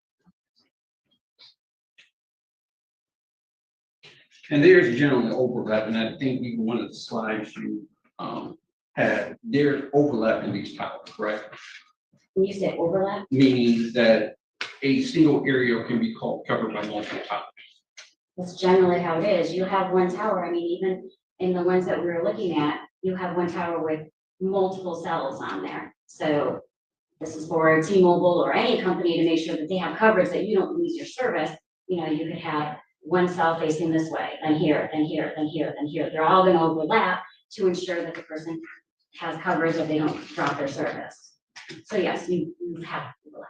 [SPEAKER 9] And there's generally overlap, and I think even one of the slides you had, there's overlap in these towers, correct?
[SPEAKER 12] When you say overlap,
[SPEAKER 9] Meaning that a single area can be covered by multiple towers.
[SPEAKER 12] that's generally how it is. You have one tower. I mean, even in the ones that we were looking at, you have one tower with multiple cells on there. So this is for T-Mobile or any company to make sure that they have coverage, that you don't lose your service. You could have one cell facing this way, then here, then here, then here, then here. They're all going to overlap to ensure that the person has coverage, that they don't drop their service. So yes, you have overlap.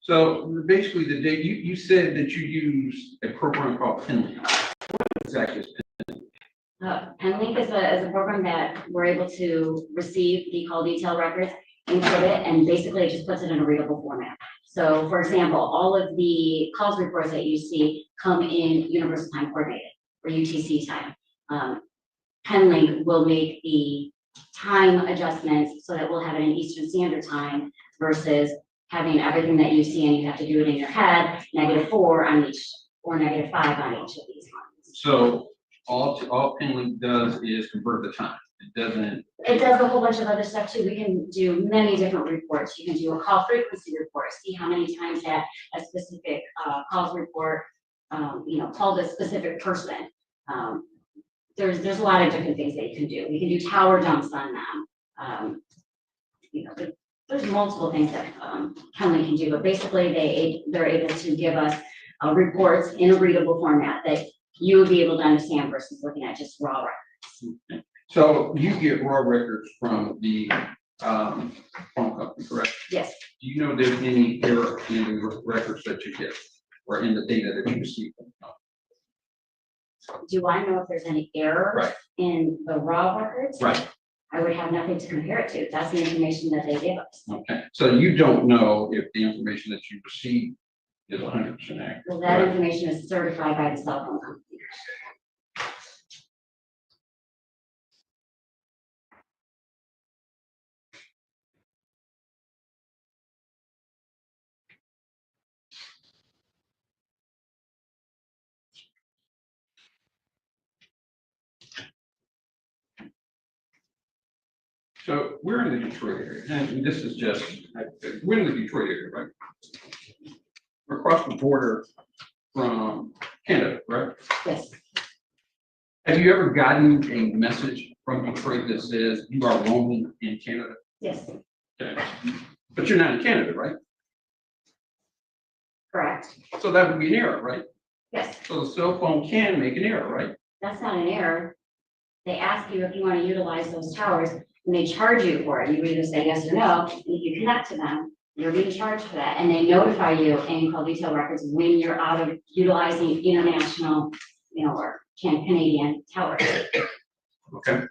[SPEAKER 9] So basically, you said that you use a program called Penlink. What exactly is Penlink?
[SPEAKER 12] Penlink is a program that we're able to receive the call detail records, input it, and basically it just puts it in a readable format. So for example, all of the calls reports that you see come in Universal Time Coordinated or UTC time. Penlink will make the time adjustments so that we'll have it in Eastern Standard Time versus having everything that you see and you have to do it in your head, -4 on each or -5 on each of these ones.
[SPEAKER 9] So all Penlink does is convert the time. It doesn't.
[SPEAKER 12] It does a whole bunch of other stuff too. We can do many different reports. You can do a call frequency report, see how many times that a specific calls report, called a specific person. There's a lot of different things that you can do. We can do tower dumps on them. There's multiple things that Penlink can do, but basically they're able to give us reports in a readable format that you would be able to understand versus looking at just raw records.
[SPEAKER 9] So you get raw records from the phone company, correct?
[SPEAKER 12] Yes,
[SPEAKER 9] Do you know if there's any error in the records that you get or in the data that you receive?
[SPEAKER 12] do I know if there's any error
[SPEAKER 9] Right.
[SPEAKER 12] in the raw records?
[SPEAKER 9] Right.
[SPEAKER 12] I would have nothing to compare it to. That's the information that they give us.
[SPEAKER 9] Okay, so you don't know if the information that you receive is 100% accurate.
[SPEAKER 12] Well, that
[SPEAKER 9] correct?
[SPEAKER 12] information is certified by the cell phone company.
[SPEAKER 9] So we're in the Detroit area, and this is just, we're in the Detroit area, right? We're across the border from Canada, right?
[SPEAKER 12] Yes,
[SPEAKER 9] Have you ever gotten a message from Detroit that says you are roaming in Canada?
[SPEAKER 12] yes,
[SPEAKER 9] Okay. But you're not in Canada, right?
[SPEAKER 12] correct.
[SPEAKER 9] So that would be an error, right?
[SPEAKER 12] Yes,
[SPEAKER 9] So the cell phone can make an error, right?
[SPEAKER 12] that's not an error. They ask you if you want to utilize those towers and they charge you for it. You either say yes or no. And if you connect to them, you're being charged for that. And they notify you in call detail records when you're out of utilizing international, or Canadian towers.
[SPEAKER 9] Okay.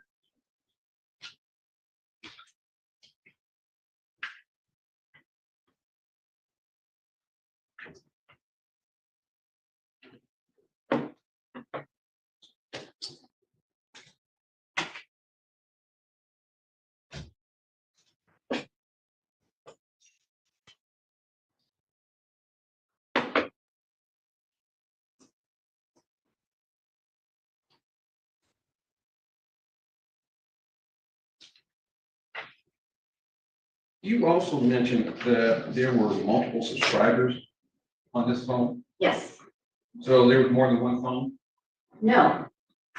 [SPEAKER 9] You also mentioned that there were multiple subscribers on this phone.
[SPEAKER 12] Yes,
[SPEAKER 9] So there was more than one phone?
[SPEAKER 12] no.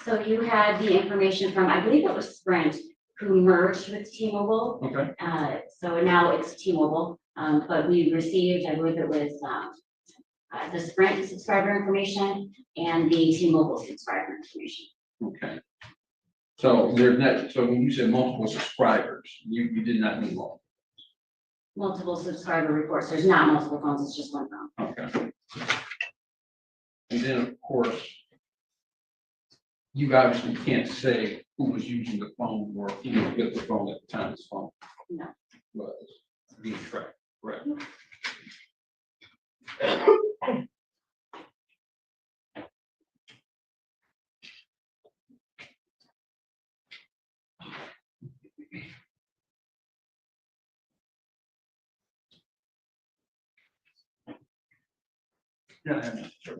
[SPEAKER 12] So you had the information from, I believe it was Sprint, who merged with T-Mobile.
[SPEAKER 9] Okay.
[SPEAKER 12] So now it's T-Mobile, but we received, I believe it was, the Sprint subscriber information and the T-Mobile subscriber information.
[SPEAKER 9] Okay. So there's not, so when you said multiple subscribers, you did not mean multiple.
[SPEAKER 12] Multiple subscriber reports. There's not multiple phones, it's just one phone.
[SPEAKER 9] Okay. And then, of course, you obviously can't say who was using the phone or who was with the phone at the time this phone
[SPEAKER 12] No.
[SPEAKER 9] was being tracked, correct?
[SPEAKER 2] Yeah, sure.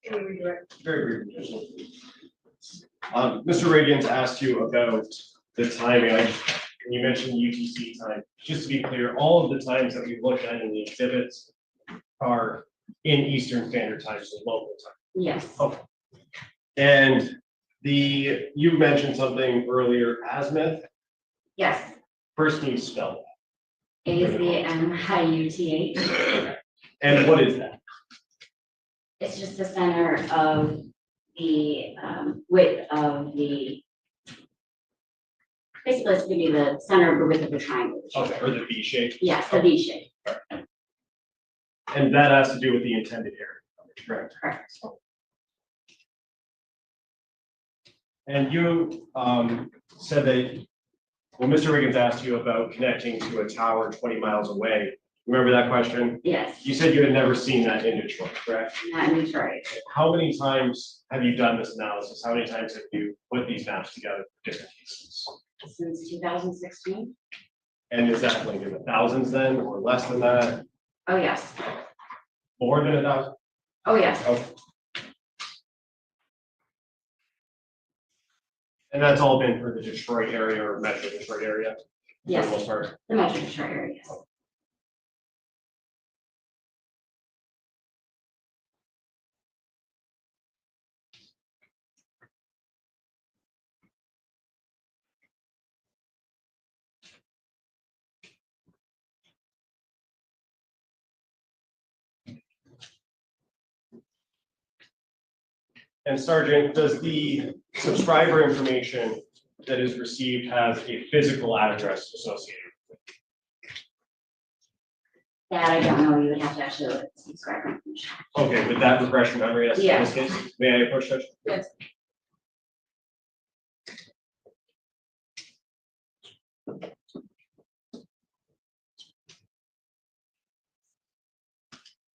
[SPEAKER 1] Can we redirect?
[SPEAKER 2] Very briefly. Mr. Radiance asked you about the timing. And you mentioned UTC time. Just to be clear, all of the times that we looked at in the exhibits are in Eastern Standard Time, so local time.
[SPEAKER 12] Yes,
[SPEAKER 2] Okay. And you mentioned something earlier, azimuth.
[SPEAKER 12] yes.
[SPEAKER 2] First, can you spell
[SPEAKER 12] AZMIUTH.
[SPEAKER 2] that? And what is that?
[SPEAKER 12] It's just the center of the width of the, basically it's gonna be the center of the width of the triangle.
[SPEAKER 2] Okay, or the V shape.
[SPEAKER 12] Yes, the V shape.
[SPEAKER 2] And that has to do with the intended area, correct?
[SPEAKER 12] Correct.
[SPEAKER 2] And you said that when Mr. Riggins asked you about connecting to a tower 20 miles away, remember that question?
[SPEAKER 12] Yes,
[SPEAKER 2] You said you had never seen that in Detroit, correct?
[SPEAKER 12] not in Detroit.
[SPEAKER 2] How many times have you done this analysis? How many times have you put these maps together for different cases?
[SPEAKER 12] Since 2016.
[SPEAKER 2] And is that like in the thousands then, or less than that,
[SPEAKER 12] Oh, yes.
[SPEAKER 2] more than 1,000?
[SPEAKER 12] Oh, yes.
[SPEAKER 2] Okay. And that's all been for the Detroit area or Metro Detroit area? For the
[SPEAKER 12] Yes,
[SPEAKER 2] most part?
[SPEAKER 12] the Metro Detroit area, yes.
[SPEAKER 2] And Sergeant, does the subscriber information that is received have a physical address associated?
[SPEAKER 12] That I don't know, you would have to actually look at the subscriber information.
[SPEAKER 2] Okay, with that refresh your memory, as in this case, may I approach Judge?
[SPEAKER 4] Yes.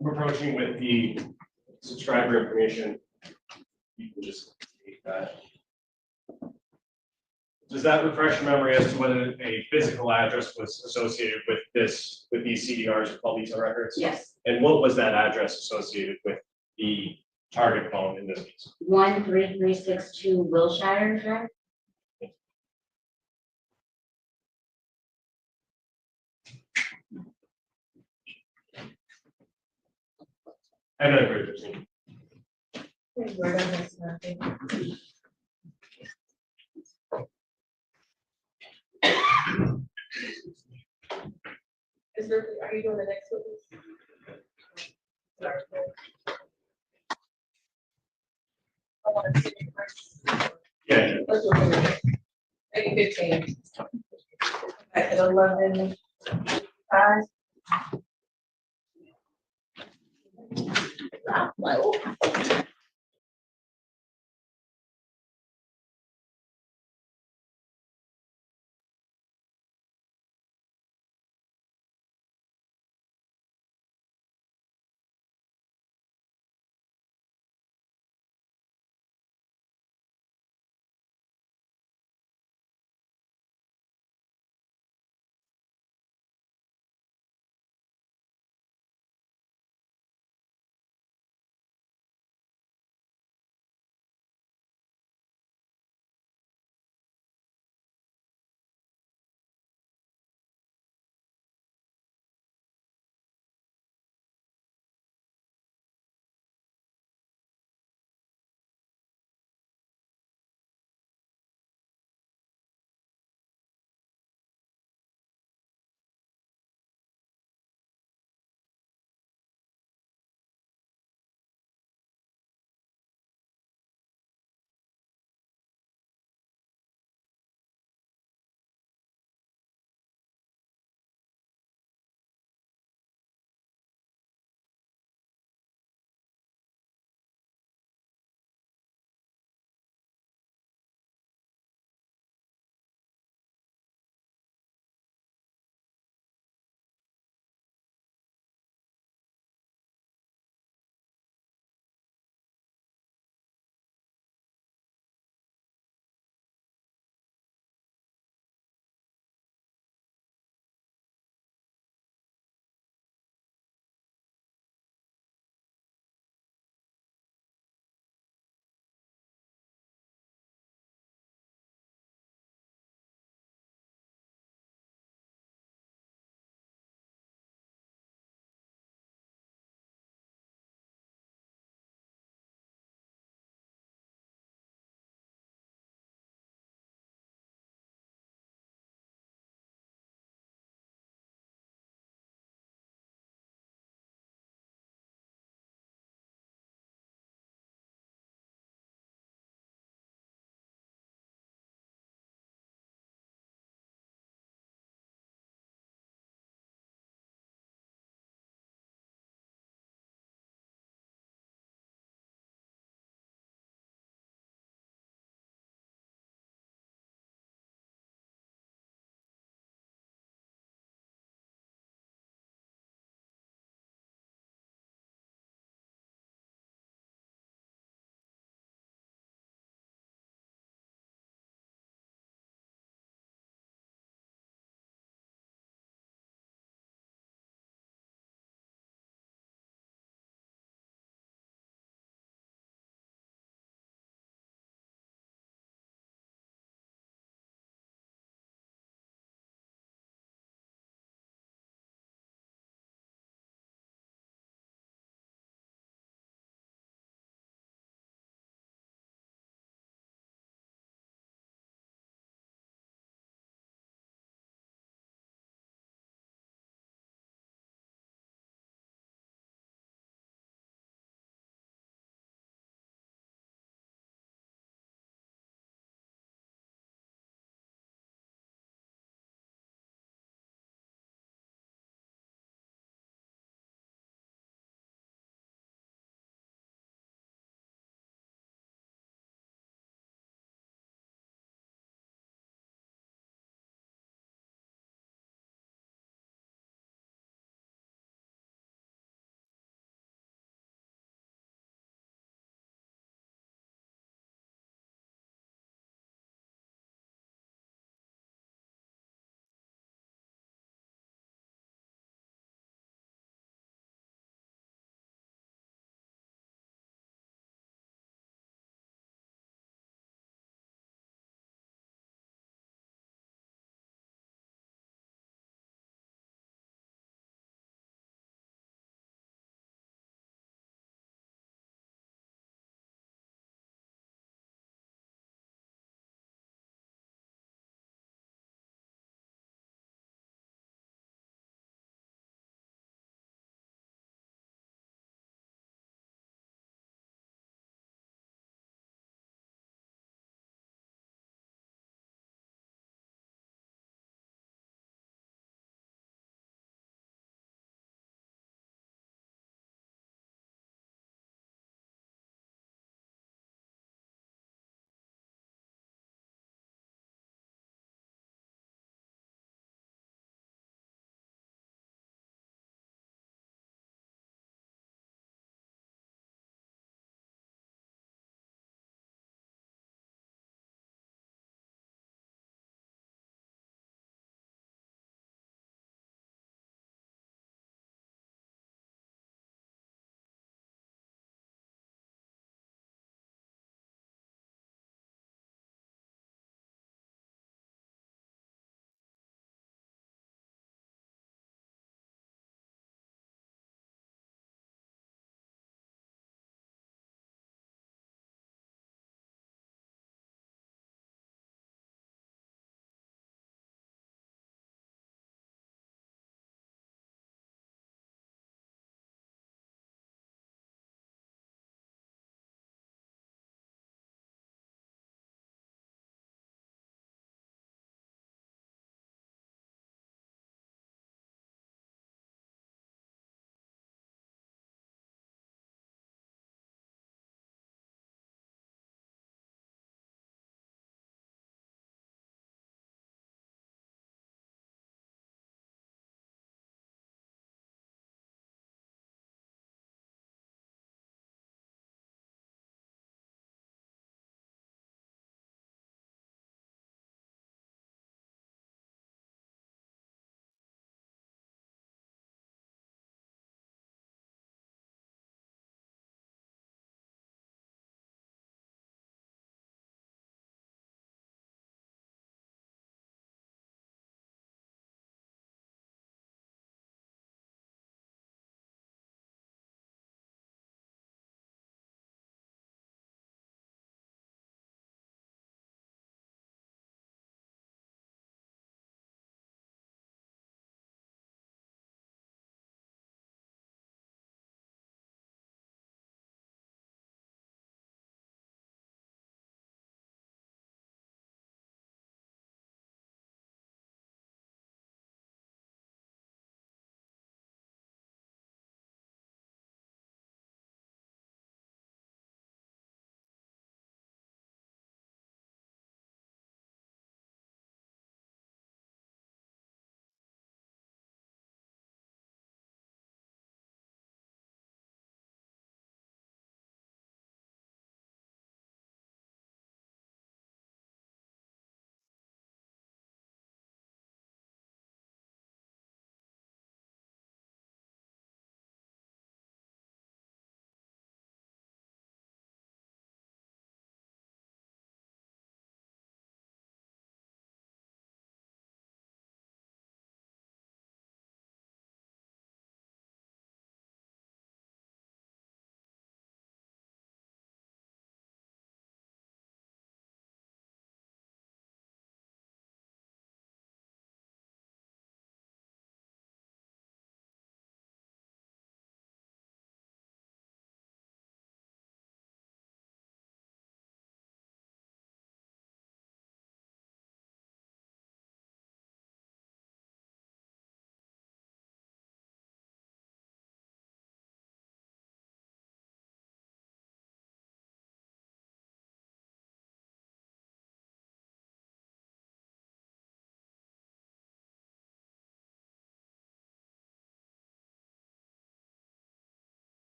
[SPEAKER 2] I'm approaching with the subscriber information. You can just take that. Does that refresh your memory as to whether a physical address was associated with this, with these CDRs, called these records?
[SPEAKER 12] Yes,
[SPEAKER 2] And what was that address associated with the target phone in this case?
[SPEAKER 12] 13362 Wilshire Drive.
[SPEAKER 2] I have another question.
[SPEAKER 4] Are you doing the next one? I want to see it first.
[SPEAKER 2] Yeah,
[SPEAKER 4] Let's do it. 8:15. At 11:05.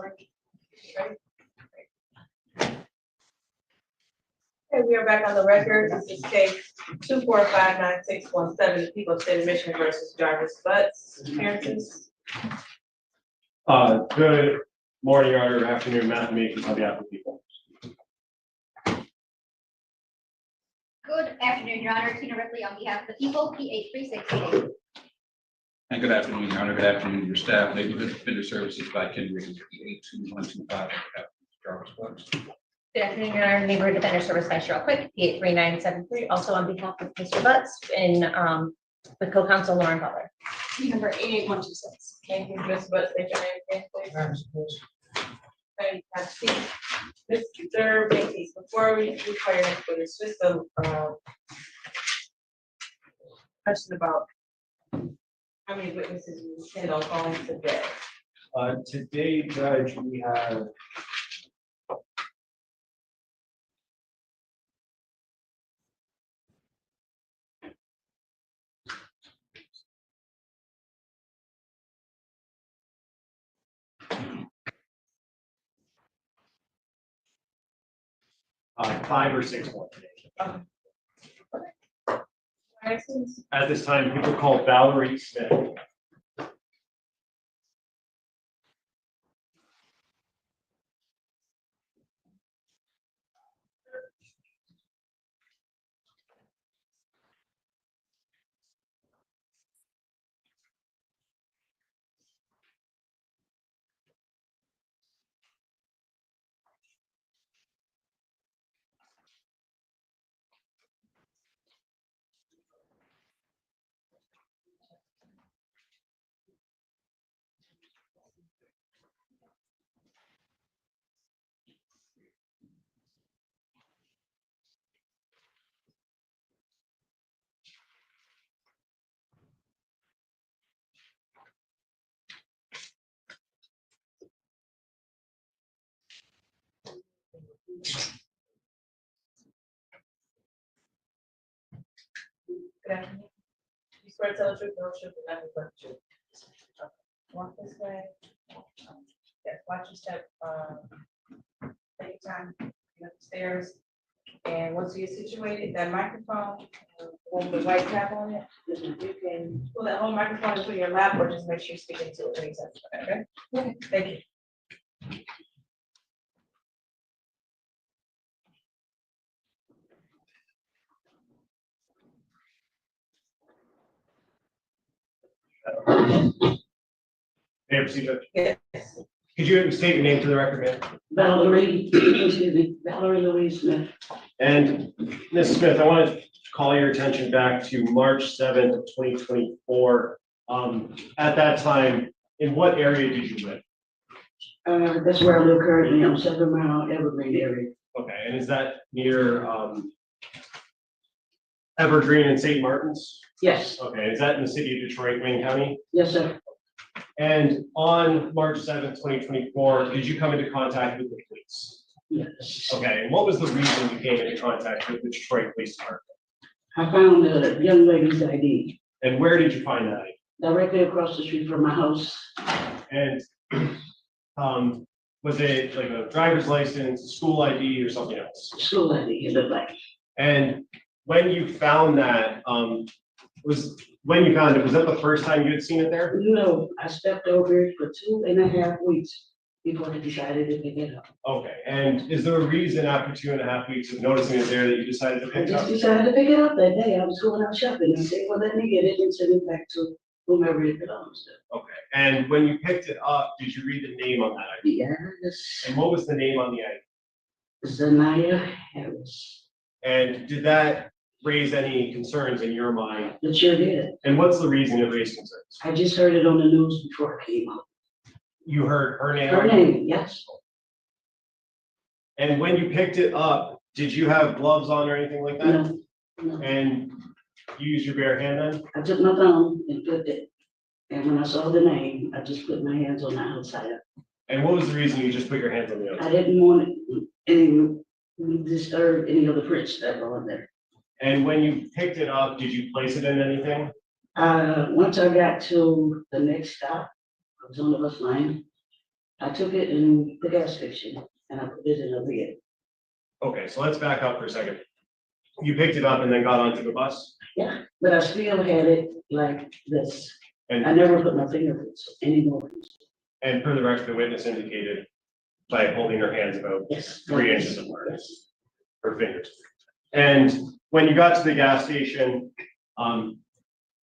[SPEAKER 4] Okay, we are back on the record. This is case 2459617, the people of the state of Michigan versus Jarvis Butts. Appearances.
[SPEAKER 2] Good morning, Your Honor, good afternoon, Matthew Makins on behalf of the people.
[SPEAKER 8] Good afternoon, Your Honor. Tina Ripley on behalf of the people, P.3.
[SPEAKER 9] And good afternoon, Your Honor. Good afternoon, your staff. Neighborhood Defender Services by P.3, P.82125. Jarvis Butts.
[SPEAKER 3] Good afternoon, Your Honor. Neighborhood Defender Service by Cheryl Quick, P.83973, also on behalf of Mr. Butts and with co-counsel Lauren Butler.
[SPEAKER 8] Number 88126.
[SPEAKER 4] Thank you, Ms. Butts. State your name again, please. Okay, have a seat. Mr. Makepeace, before we require next witness, just a question about how many witnesses we send on phone today.
[SPEAKER 2] Today, Judge, we have five or six more today.
[SPEAKER 4] License,
[SPEAKER 2] At this time, people call Valerie Smith.
[SPEAKER 4] good afternoon. You swear to tell the truth, no truth, and nothing but the truth. Walk this way. Yes, watch your step, take your time, get upstairs. And once you're situated, that microphone, with the white cap on it, you can pull that whole microphone into your lap or just make sure you're speaking to it when you touch it, okay? Thank you.
[SPEAKER 2] May I proceed, Judge?
[SPEAKER 4] Yes.
[SPEAKER 2] Could you state your name for the record, ma'am?
[SPEAKER 10] Valerie, excuse me, Valerie Louise Smith.
[SPEAKER 2] And Ms. Smith, I want to call your attention back to March 7th, 2024. At that time, in what area did you live?
[SPEAKER 10] That's where I live currently, on 7 Mile Evergreen area.
[SPEAKER 2] Okay, and is that near Evergreen and St. Martin's?
[SPEAKER 10] Yes,
[SPEAKER 2] Okay, is that in the city of Detroit, Wayne County?
[SPEAKER 10] yes, sir.
[SPEAKER 2] And on March 7th, 2024, did you come into contact with the police?
[SPEAKER 10] Yes.
[SPEAKER 2] Okay, and what was the reason you came into contact with the Detroit Police Department?
[SPEAKER 10] I found a young lady's ID
[SPEAKER 2] And where did you find that ID?
[SPEAKER 10] directly across the street from my house.
[SPEAKER 2] And was it like a driver's license, school ID, or something else?
[SPEAKER 10] School ID, it looked like.
[SPEAKER 2] And when you found that, was that the first time you had seen it there?
[SPEAKER 10] No, I stepped over it for 2.5 weeks before I decided to pick it up.
[SPEAKER 2] Okay, and is there a reason after 2.5 weeks of noticing it there that you decided to
[SPEAKER 10] I
[SPEAKER 2] pick it
[SPEAKER 10] just
[SPEAKER 2] up?
[SPEAKER 10] decided to pick it up that day. I was going out shopping and said, well, let me get it and send it back to whomever it belongs to.
[SPEAKER 2] Okay, and when you picked it up, did you read the name on that ID?
[SPEAKER 10] Yes,
[SPEAKER 2] And what was the name on the ID?
[SPEAKER 10] Zanaya Harris.
[SPEAKER 2] And did that raise any concerns in your mind?
[SPEAKER 10] It sure did.
[SPEAKER 2] And what's the reason it raised concerns?
[SPEAKER 10] I just heard it on the news before it came out.
[SPEAKER 2] You heard her name?
[SPEAKER 10] Her name, yes.
[SPEAKER 2] And when you picked it up, did you have gloves on or anything like that?
[SPEAKER 10] No, no.
[SPEAKER 2] And you used your bare hand then?
[SPEAKER 10] I took my thumb and flipped it. And when I saw the name, I just put my hands on the outside.
[SPEAKER 2] And what was the reason you just put your hands on the
[SPEAKER 10] I
[SPEAKER 2] outside?
[SPEAKER 10] didn't want any disturb any of the prints that were on there.
[SPEAKER 2] And when you picked it up, did you place it in anything?
[SPEAKER 10] Once I got to the next stop, I was on the bus line. I took it in the gas station and I put it in a lid.
[SPEAKER 2] Okay, so let's back up for a second. You picked it up and then got onto the bus?
[SPEAKER 10] Yeah, but I still had it like this. I
[SPEAKER 2] And,
[SPEAKER 10] never put my fingerprints anymore.
[SPEAKER 2] and for the record, the witness indicated by holding her hands about
[SPEAKER 10] Yes.
[SPEAKER 2] 3 inches apart,
[SPEAKER 10] Yes.
[SPEAKER 2] her fingers. And when you got to the gas station,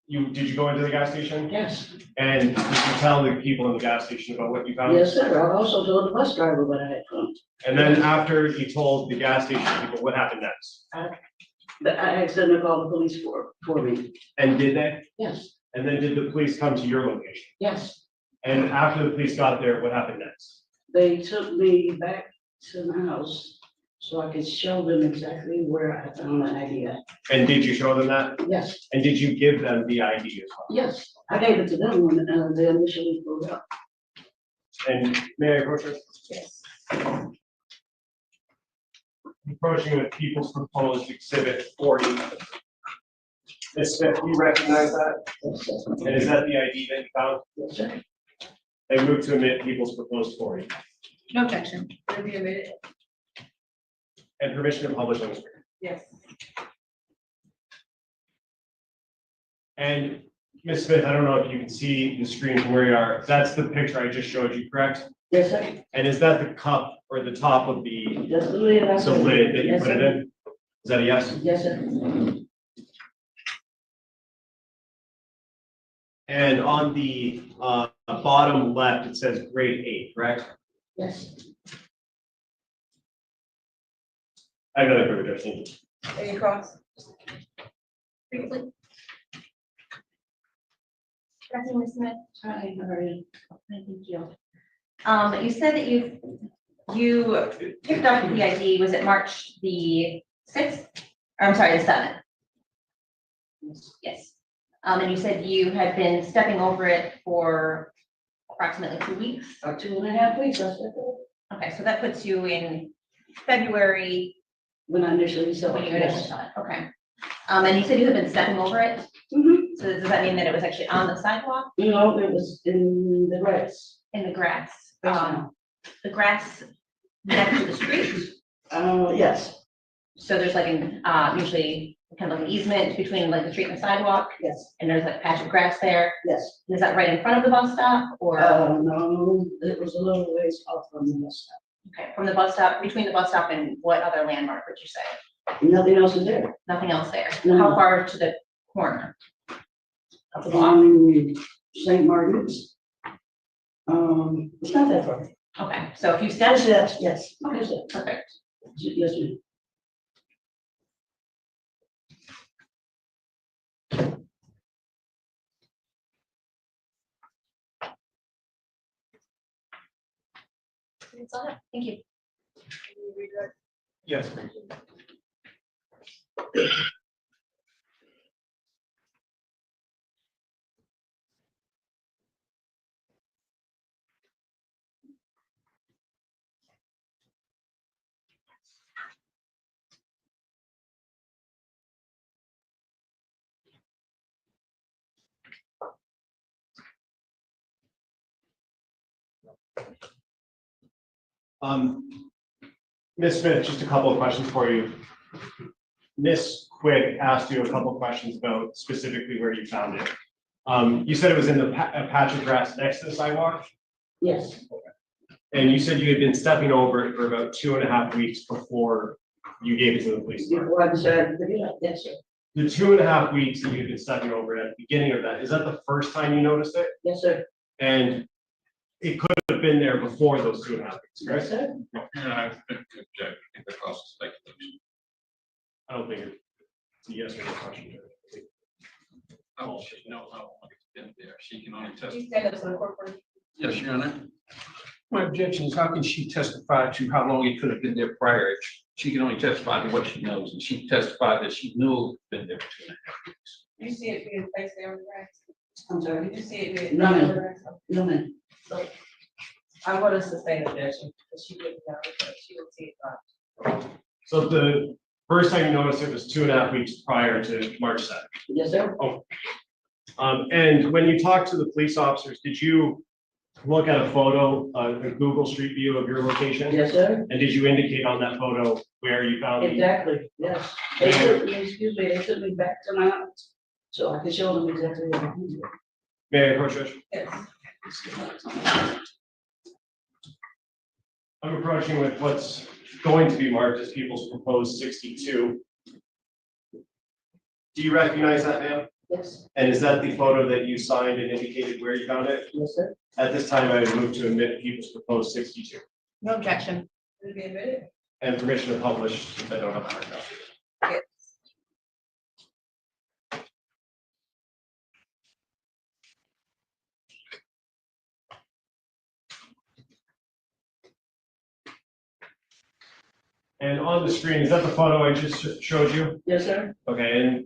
[SPEAKER 2] did you go into the gas station?
[SPEAKER 10] Yes.
[SPEAKER 2] And did you tell the people in the gas station about what you found?
[SPEAKER 10] Yes, sir. I also told the bus driver what I had found.
[SPEAKER 2] And then after you told the gas station people, what happened next?
[SPEAKER 10] But I asked them to call the police for me.
[SPEAKER 2] And did they?
[SPEAKER 10] Yes,
[SPEAKER 2] And then did the police come to your location?
[SPEAKER 10] yes.
[SPEAKER 2] And after the police got there, what happened next?
[SPEAKER 10] They took me back to the house so I could show them exactly where I found the idea.
[SPEAKER 2] And did you show them that?
[SPEAKER 10] Yes,
[SPEAKER 2] And did you give them the ID as well?
[SPEAKER 10] yes. I gave it to them when they initially pulled up.
[SPEAKER 2] And may I approach her?
[SPEAKER 1] Yes.
[SPEAKER 2] Approaching with People's Proposed Exhibit 40. Ms. Smith, do you recognize that?
[SPEAKER 10] Yes, sir.
[SPEAKER 2] And is that the ID that you found?
[SPEAKER 10] Yes, sir.
[SPEAKER 2] I move to admit People's Proposed 40.
[SPEAKER 1] No objection. It'll be admitted.
[SPEAKER 2] And permission to publish on the screen.
[SPEAKER 1] Yes.
[SPEAKER 2] And Ms. Smith, I don't know if you can see the screen from where you are. That's the picture I just showed you, correct?
[SPEAKER 10] Yes, sir.
[SPEAKER 2] And is that the cup or the top of the
[SPEAKER 10] That's the lid.
[SPEAKER 2] the lid that you
[SPEAKER 10] Yes,
[SPEAKER 2] put it
[SPEAKER 10] sir.
[SPEAKER 2] in? Is that a yes?
[SPEAKER 10] Yes, sir.
[SPEAKER 2] And on the bottom left, it says grade 8, correct?
[SPEAKER 10] Yes.
[SPEAKER 2] I have another further question.
[SPEAKER 1] Any cross?
[SPEAKER 3] Briefly. Good afternoon, Ms. Smith.
[SPEAKER 10] Hi, how are you?
[SPEAKER 3] Thank you. You said that you picked up the ID, was it March the 6th? Or I'm sorry, the 7th? Yes. And you said you had been stepping over it for approximately 2 weeks?
[SPEAKER 10] About 2.5 weeks, I said that.
[SPEAKER 3] Okay, so that puts you in February,
[SPEAKER 10] When I initially saw
[SPEAKER 3] when
[SPEAKER 10] it.
[SPEAKER 3] you initially saw it, okay. And you said you had been stepping over it?
[SPEAKER 10] Mhm.
[SPEAKER 3] So does that mean that it was actually on the sidewalk,
[SPEAKER 10] No, it was in the grass.
[SPEAKER 3] in the grass?
[SPEAKER 10] Yes,
[SPEAKER 3] The grass next to the street?
[SPEAKER 10] Yes,
[SPEAKER 3] So there's like an, usually kind of like an easement between like the street and the sidewalk,
[SPEAKER 10] yes,
[SPEAKER 3] and there's like a patch of grass there.
[SPEAKER 10] yes.
[SPEAKER 3] Is that right in front of the bus stop or,
[SPEAKER 10] No, it was a little ways off from the bus stop.
[SPEAKER 3] okay, from the bus stop, between the bus stop and what other landmark would you say?
[SPEAKER 10] Nothing else is there.
[SPEAKER 3] Nothing else there?
[SPEAKER 10] No.
[SPEAKER 3] How far to the corner? Of the block?
[SPEAKER 10] St. Martin's. It's not that far.
[SPEAKER 3] Okay, so if you step,
[SPEAKER 10] Yes, yes.
[SPEAKER 3] okay,
[SPEAKER 10] Yes,
[SPEAKER 3] perfect.
[SPEAKER 10] yes, ma'am.
[SPEAKER 3] That's all I have. Thank you.
[SPEAKER 2] Yes. Ms. Smith, just a couple of questions for you. Ms. Quick asked you a couple of questions about specifically where you found it. You said it was in the a patch of grass next to the sidewalk,
[SPEAKER 10] Yes,
[SPEAKER 2] and you said you had been stepping over it for about 2.5 weeks before you gave it to the police department.
[SPEAKER 10] before I decided to pick it up, yes, sir.
[SPEAKER 2] The 2.5 weeks that you had been stepping over it at the beginning of that, is that the first time you noticed it?
[SPEAKER 10] Yes, sir.
[SPEAKER 2] And it could have been there before those 2.5 weeks,
[SPEAKER 10] Yes,
[SPEAKER 2] correct?
[SPEAKER 10] sir.
[SPEAKER 9] I think the cost is speculation.
[SPEAKER 2] I don't think it's a yes or no question.
[SPEAKER 9] Oh, she knows how long it's been there. She can only testify.
[SPEAKER 1] You stand up to the court for me.
[SPEAKER 9] Yes, Your Honor. My objection is how can she testify to how long it could have been there prior? She can only testify to what she knows, and she testified that she knew it's been there for 2.5 weeks.
[SPEAKER 1] You see it being placed there on the grass?
[SPEAKER 10] I'm sorry.
[SPEAKER 1] Did you see it being?
[SPEAKER 10] No,
[SPEAKER 1] placed on
[SPEAKER 10] ma'am.
[SPEAKER 1] the grass?
[SPEAKER 10] No, ma'am.
[SPEAKER 1] I'm going to sustain objection, because she wouldn't know, because she would see it.
[SPEAKER 2] So the first time you noticed it was 2.5 weeks prior to March 2nd.
[SPEAKER 10] Yes, sir.
[SPEAKER 2] And when you talked to the police officers, did you look at a photo, a Google Street View of your location?
[SPEAKER 13] Yes, sir.
[SPEAKER 2] And did you indicate on that photo where you found the?
[SPEAKER 13] Exactly, yes. They took me, excuse me, they took me back to my house, so I could show them exactly what I'm doing.
[SPEAKER 2] May I approach it?
[SPEAKER 4] Yes.
[SPEAKER 2] I'm approaching with what's going to be marked as people's proposed 62. Do you recognize that, ma'am?
[SPEAKER 13] Yes,
[SPEAKER 2] And is that the photo that you signed and indicated where you found it?
[SPEAKER 13] yes, sir.
[SPEAKER 2] At this time, I would move to admit people's proposed 62
[SPEAKER 3] No objection.
[SPEAKER 4] Will it be admitted?
[SPEAKER 2] and permission to publish since I don't have a hard copy.
[SPEAKER 4] Yes.
[SPEAKER 2] And on the screen, is that the photo I just showed you?
[SPEAKER 13] Yes, sir.
[SPEAKER 2] Okay, and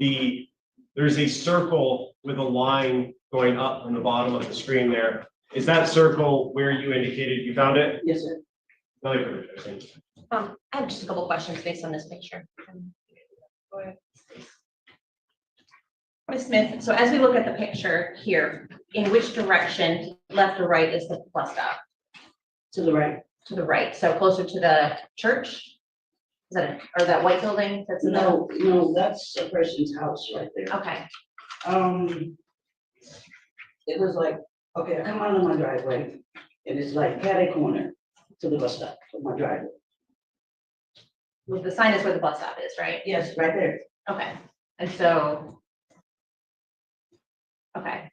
[SPEAKER 2] there's a circle with a line going up on the bottom of the screen there. Is that circle where you indicated you found it?
[SPEAKER 13] Yes, sir.
[SPEAKER 3] I have just a couple questions based on this picture.
[SPEAKER 4] Go ahead.
[SPEAKER 3] Ms. Smith, so as we look at the picture here, in which direction, left or right, is the bus stop?
[SPEAKER 13] To the right.
[SPEAKER 3] To the right, so closer to the church? Is that, or that white building that's in the?
[SPEAKER 13] No, no, that's a person's house right there.
[SPEAKER 3] Okay,
[SPEAKER 13] It was like, okay, I come out of my driveway, and it's like catty corner to the bus stop of my driveway.
[SPEAKER 3] well, the sign is where the bus stop is, right?
[SPEAKER 13] Yes, right there.
[SPEAKER 3] Okay, and so. Okay.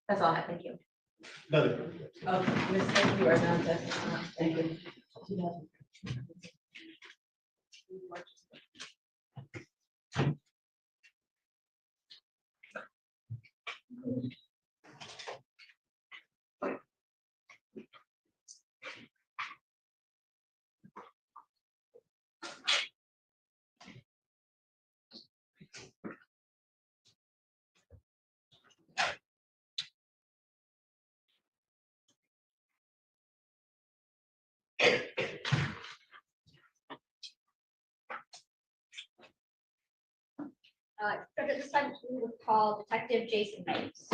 [SPEAKER 3] That's all I have, thank you.
[SPEAKER 2] Another.
[SPEAKER 1] Ms. Smith, you are now testifying.
[SPEAKER 13] Thank you.
[SPEAKER 8] Judge, at this time, we would call Detective Jason Mays.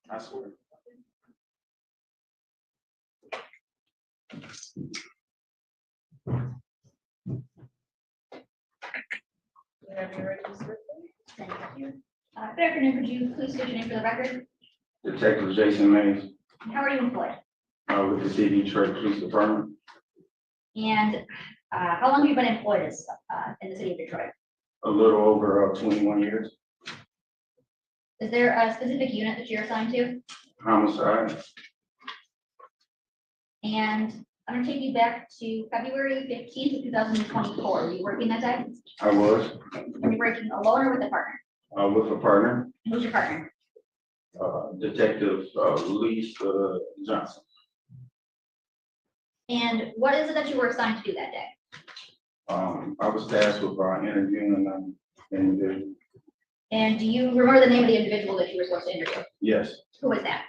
[SPEAKER 2] I swear.
[SPEAKER 8] Thank you. Good afternoon, could you please state your name for the record?
[SPEAKER 14] Detective Jason Mays,
[SPEAKER 8] How are you employed?
[SPEAKER 14] with the City of Detroit Police Department,
[SPEAKER 8] And how long have you been employed as, in the city of Detroit?
[SPEAKER 14] a little over 21 years,
[SPEAKER 8] Is there a specific unit that you're assigned to?
[SPEAKER 14] homicide.
[SPEAKER 8] And I'm gonna take you back to February 15th of 2024. Were you working that day?
[SPEAKER 14] I was
[SPEAKER 8] Were you working alone or with a partner?
[SPEAKER 14] with a partner,
[SPEAKER 8] Who's your partner?
[SPEAKER 14] Detective Lisa Johnson.
[SPEAKER 8] And what is it that you were assigned to do that day?
[SPEAKER 14] I was tasked with interviewing an individual.
[SPEAKER 8] And do you remember the name of the individual that you were supposed to interview?
[SPEAKER 14] Yes,
[SPEAKER 8] Who was that?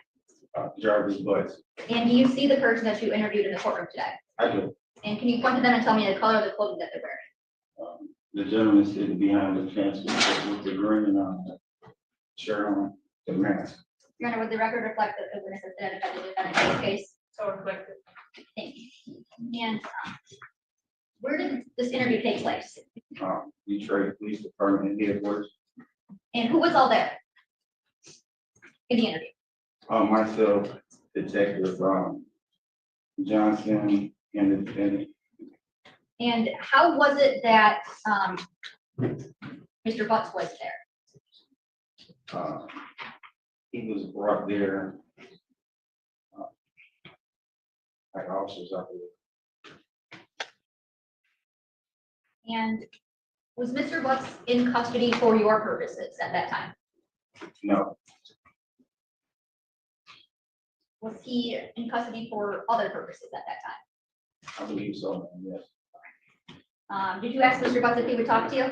[SPEAKER 14] Jarvis Butts.
[SPEAKER 8] And do you see the person that you interviewed in the courtroom today?
[SPEAKER 14] I do.
[SPEAKER 8] And can you point to them and tell me the color of the clothing that they're wearing?
[SPEAKER 14] The gentleman sitting behind the fence with the green shirt on, the mask.
[SPEAKER 8] Your Honor, would the record reflect that the witness has identified the defendant in this case?
[SPEAKER 4] So reflected.
[SPEAKER 8] Thank you. And where did this interview take place?
[SPEAKER 14] Detroit Police Department headquarters.
[SPEAKER 8] And who was all there in the interview?
[SPEAKER 14] Myself, Detective Johnson, and the defendant.
[SPEAKER 8] And how was it that Mr. Butts was there?
[SPEAKER 14] He was brought there like officers out there.
[SPEAKER 8] And was Mr. Butts in custody for your purposes at that time?
[SPEAKER 14] No,
[SPEAKER 8] Was he in custody for other purposes at that time?
[SPEAKER 14] I believe so, yes.
[SPEAKER 8] Did you ask Mr. Butts if he would talk to you?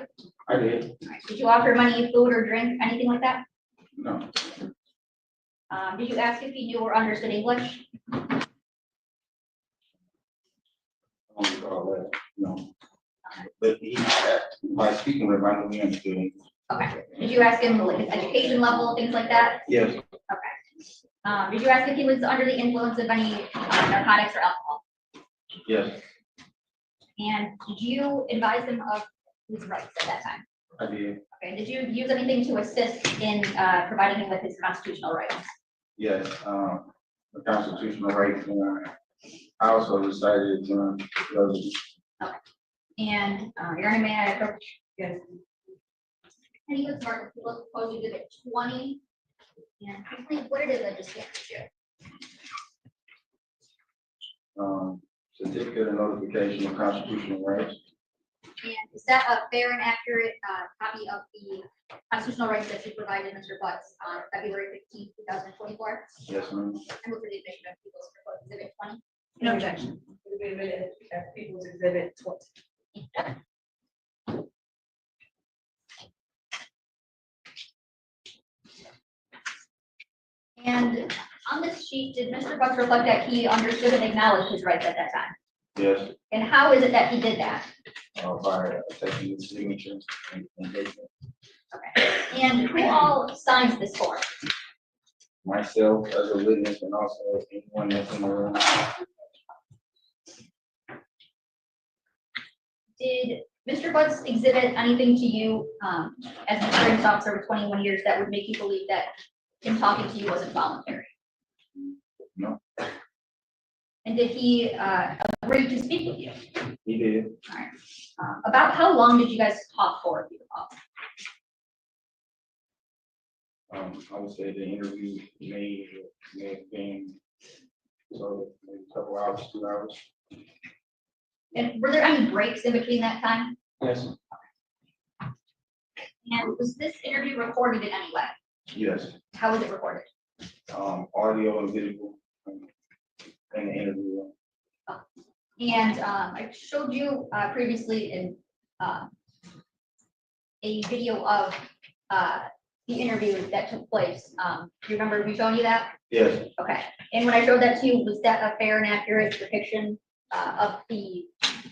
[SPEAKER 14] I did,
[SPEAKER 8] All right. Did you offer money, food, or drink, anything like that?
[SPEAKER 14] no,
[SPEAKER 8] Did you ask if he knew or understood English?
[SPEAKER 14] I don't recall that, no. But he, by speaking with him, I knew he understood English.
[SPEAKER 8] Okay. Did you ask him like his education level, things like that?
[SPEAKER 14] Yes,
[SPEAKER 8] Okay. Did you ask if he was under the influence of any narcotics or alcohol?
[SPEAKER 14] yes,
[SPEAKER 8] And did you advise him of his rights at that time?
[SPEAKER 14] I did,
[SPEAKER 8] Okay. Did you use anything to assist in providing him with his constitutional rights?
[SPEAKER 14] yes, the constitutional rights, I also recited, those.
[SPEAKER 8] And your Honor, may I approach? Yes. And you start with proposed exhibit 20. And explain what it is I just gave you.
[SPEAKER 14] Certificate of notification of constitutional rights.
[SPEAKER 8] And is that a fair and accurate copy of the constitutional rights that you provided Mr. Butts on February 15th, 2024?
[SPEAKER 14] Yes, ma'am.
[SPEAKER 8] And move for the admission of people's proposed exhibit 20.
[SPEAKER 1] No objection. It'll be admitted as People's Exhibit 20.
[SPEAKER 8] And on this sheet, did Mr. Butts reflect that he understood and acknowledged his rights at that time?
[SPEAKER 14] Yes,
[SPEAKER 8] And how is it that he did that?
[SPEAKER 14] by taking the signature and dating.
[SPEAKER 8] Okay. And who all signs this form?
[SPEAKER 14] Myself as a witness and also anyone that's in the room.
[SPEAKER 8] Did Mr. Butts exhibit anything to you as an experienced officer with 21 years that would make you believe that him talking to you wasn't voluntary?
[SPEAKER 14] No.
[SPEAKER 8] And did he agree to speak with you?
[SPEAKER 14] He did.
[SPEAKER 8] All right. About how long did you guys talk for, if you recall?
[SPEAKER 14] I would say the interview may have been, so maybe a couple hours, 2 hours.
[SPEAKER 8] And were there any breaks in between that time?
[SPEAKER 14] Yes.
[SPEAKER 8] And was this interview recorded in any way?
[SPEAKER 14] Yes.
[SPEAKER 8] How was it recorded?
[SPEAKER 14] Audio and video in the interview.
[SPEAKER 8] And I showed you previously in a video of the interview that took place. Do you remember me showing you that?
[SPEAKER 14] Yes.
[SPEAKER 8] Okay. And when I showed that to you, was that a fair and accurate depiction of the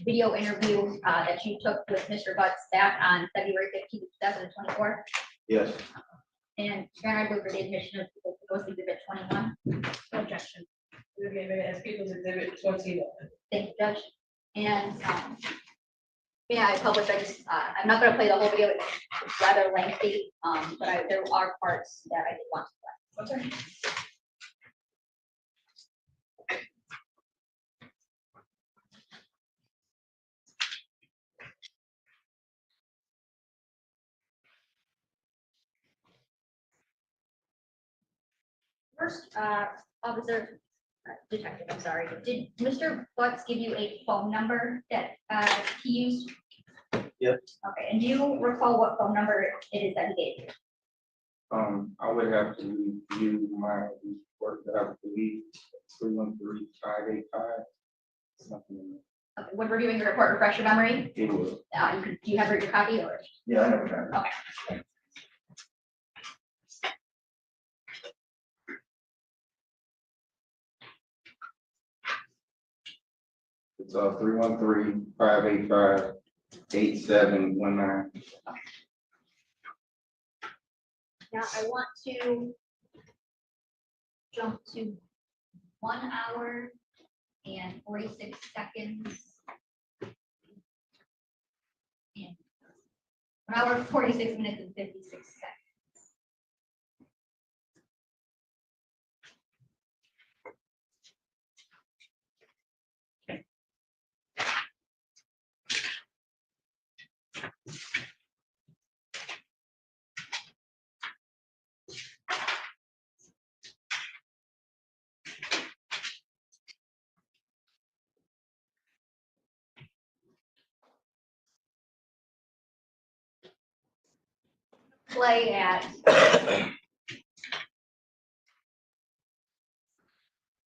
[SPEAKER 8] video interview that you took with Mr. Butts back on February 15th, 2024?
[SPEAKER 14] Yes.
[SPEAKER 8] And Sharon, I move for the admission of people proposed exhibit 21.
[SPEAKER 1] No objection. It'll be admitted as People's Exhibit 21.
[SPEAKER 8] Thank you, Judge. And yeah, I published, I'm not gonna play the whole video, it's rather lengthy, but there are parts that I did want to play.
[SPEAKER 1] Okay.
[SPEAKER 8] First, officer, detective, I'm sorry, did Mr. Butts give you a phone number that he used?
[SPEAKER 14] Yes.
[SPEAKER 8] Okay, and do you recall what phone number it is that he gave you?
[SPEAKER 14] I would have to review my work that I believe 313-585. Something.
[SPEAKER 8] Okay, when reviewing the report, refresh your memory?
[SPEAKER 14] It will.
[SPEAKER 8] Do you have your copy or?
[SPEAKER 14] Yeah, I have a copy.
[SPEAKER 8] Okay.
[SPEAKER 14] It's 313-585-8719.
[SPEAKER 8] Now I want to jump to 1 hour and 46 seconds. And 1 hour, 46 minutes and 56 seconds. play at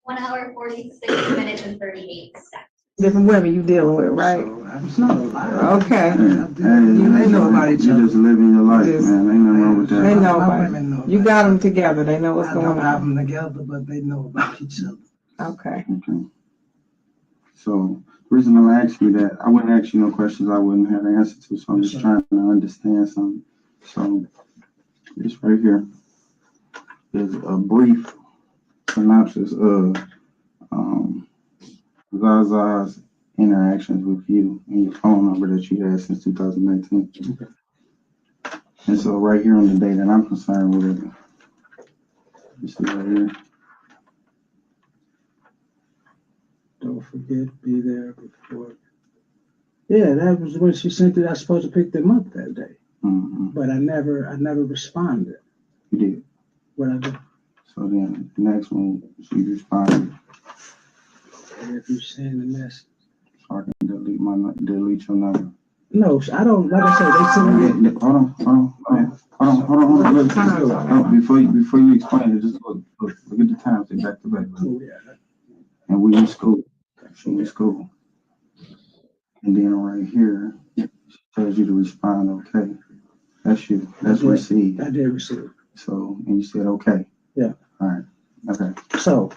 [SPEAKER 8] 1 hour, 46 minutes and 38 seconds.
[SPEAKER 1] Different women you dealing with, right?
[SPEAKER 13] It's not a lot.
[SPEAKER 1] Okay.
[SPEAKER 13] They know about each other.
[SPEAKER 2] You just living your life,
[SPEAKER 1] Just-
[SPEAKER 2] man. Ain't nothing wrong with
[SPEAKER 1] They
[SPEAKER 2] that.
[SPEAKER 1] know
[SPEAKER 13] My
[SPEAKER 1] about
[SPEAKER 13] women know
[SPEAKER 1] it. You
[SPEAKER 13] about
[SPEAKER 1] got
[SPEAKER 13] it.
[SPEAKER 1] them together. They know what's
[SPEAKER 13] I
[SPEAKER 1] going
[SPEAKER 13] don't have
[SPEAKER 1] on.
[SPEAKER 13] them together, but they know about each other.
[SPEAKER 1] Okay.
[SPEAKER 2] Okay. So, the reason I'm asking you that, I wouldn't ask you no questions I wouldn't have the answer to, so I'm just trying to understand something. So, this right here is a brief synopsis of Zaza's interactions with you and your phone number that you had since 2019. And so right here on the day that I'm concerned with it, you see right here,
[SPEAKER 13] Don't forget, be there before. Yeah, that was when she sent it. I was supposed to pick them up that day, but I never responded.
[SPEAKER 2] you did.
[SPEAKER 13] What I did.
[SPEAKER 2] So then the next one, she responded,
[SPEAKER 13] And if you send a message.
[SPEAKER 2] so I can delete your number.
[SPEAKER 13] No, I don't. Like I said, they sent me.
[SPEAKER 2] Hold on. Look, before you explain it, just look at the times, they back to back.
[SPEAKER 13] Oh, yeah.
[SPEAKER 2] And we in school. She in school. And then right here, it tells you to respond, okay. That's you. That's received.
[SPEAKER 13] I did receive.
[SPEAKER 2] So, and you said, okay.
[SPEAKER 13] Yeah.
[SPEAKER 2] All right. Okay.
[SPEAKER 13] So,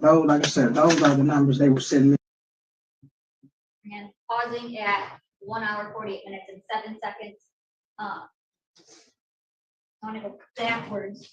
[SPEAKER 13] those, like I said, those are the numbers they were sending me.
[SPEAKER 8] And pausing at 1 hour, 48 minutes and 7 seconds. I want to go backwards.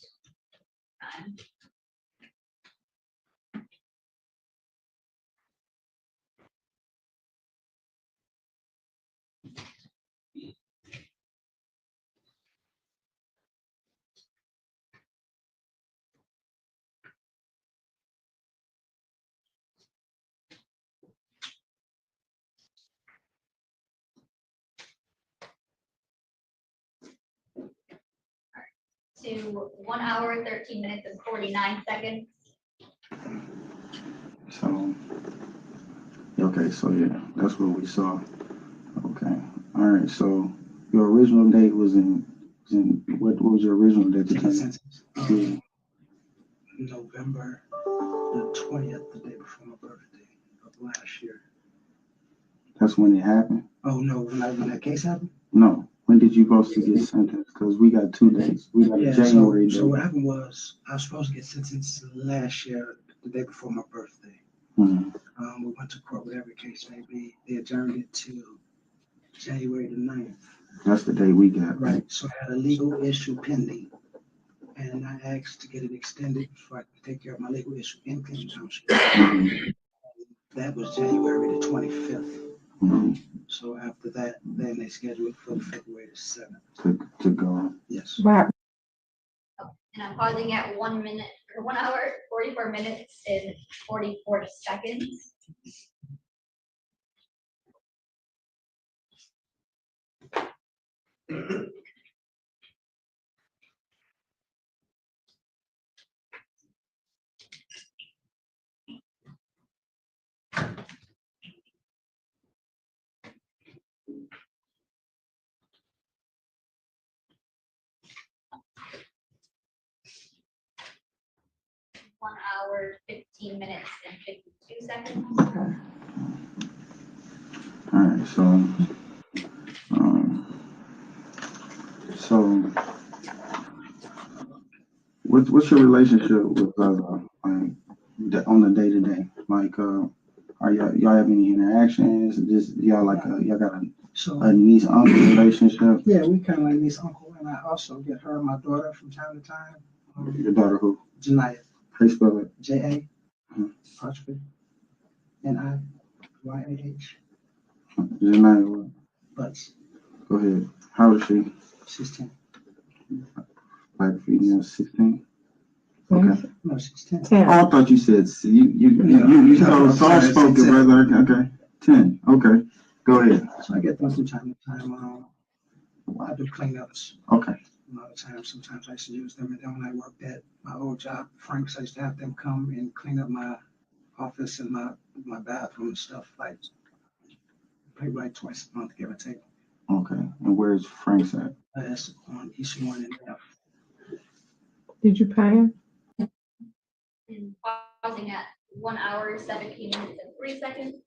[SPEAKER 8] To 1 hour, 13 minutes and 49 seconds.
[SPEAKER 2] So, okay, so yeah, that's what we saw. Okay. All right, so your original date was in what was your original date?
[SPEAKER 13] November the 20th, the day before my birthday of last year.
[SPEAKER 2] That's when it happened?
[SPEAKER 13] Oh, no, when that case happened?
[SPEAKER 2] No. When did you supposed to get sentenced? Because we got 2 dates. We got a January date.
[SPEAKER 13] So what happened was, I was supposed to get sentenced last year, the day before my birthday.
[SPEAKER 2] Mm-hmm.
[SPEAKER 13] We went to court, whatever the case may be. They adjourned it to January the 9th.
[SPEAKER 2] That's the day we got.
[SPEAKER 13] Right, so I had a legal issue pending. And I asked to get it extended so I could take care of my legal issue in Clinton Township.
[SPEAKER 2] Mm-hmm.
[SPEAKER 13] That was January the 25th.
[SPEAKER 2] Mm-hmm.
[SPEAKER 13] So after that, then they scheduled it for February the 7th.
[SPEAKER 2] To go.
[SPEAKER 13] Yes.
[SPEAKER 1] Wow.
[SPEAKER 8] And I'm pausing at 1 minute, or 1 hour, 44 minutes and 44 seconds. One hour, 15 minutes and 52 seconds.
[SPEAKER 2] All right, so what's your relationship with like on the day to day? Like, are y'all have any interactions? Just y'all y'all got a niece uncle relationship?
[SPEAKER 13] Yeah, we kind of like niece uncle, and I also get her and my daughter from time to time.
[SPEAKER 2] Your daughter who?
[SPEAKER 13] Janiyah.
[SPEAKER 2] How you spell it?
[SPEAKER 13] J-A, apostrophe, N-I-Y-A-H.
[SPEAKER 2] Janiyah what?
[SPEAKER 13] Butts.
[SPEAKER 2] Go ahead. How old is she?
[SPEAKER 13] She's 10.
[SPEAKER 2] Black female, 16. Okay.
[SPEAKER 13] No, she's 10.
[SPEAKER 2] Oh, I thought you said you soft spoken, brother. Okay. 10. Okay. Go ahead.
[SPEAKER 13] So I get them from time to time. I do cleanups.
[SPEAKER 2] Okay.
[SPEAKER 13] A lot of times, sometimes I used to use them, and then when I worked at my old job, Frank's, I used to have them come and clean up my office and my bathroom and stuff, like twice a month, give or take.
[SPEAKER 2] Okay.
[SPEAKER 14] And where's Frank's at?
[SPEAKER 13] That's on East One and F.
[SPEAKER 1] Did you pay him?
[SPEAKER 8] And pausing at 1 hour, 17 minutes and 3 seconds.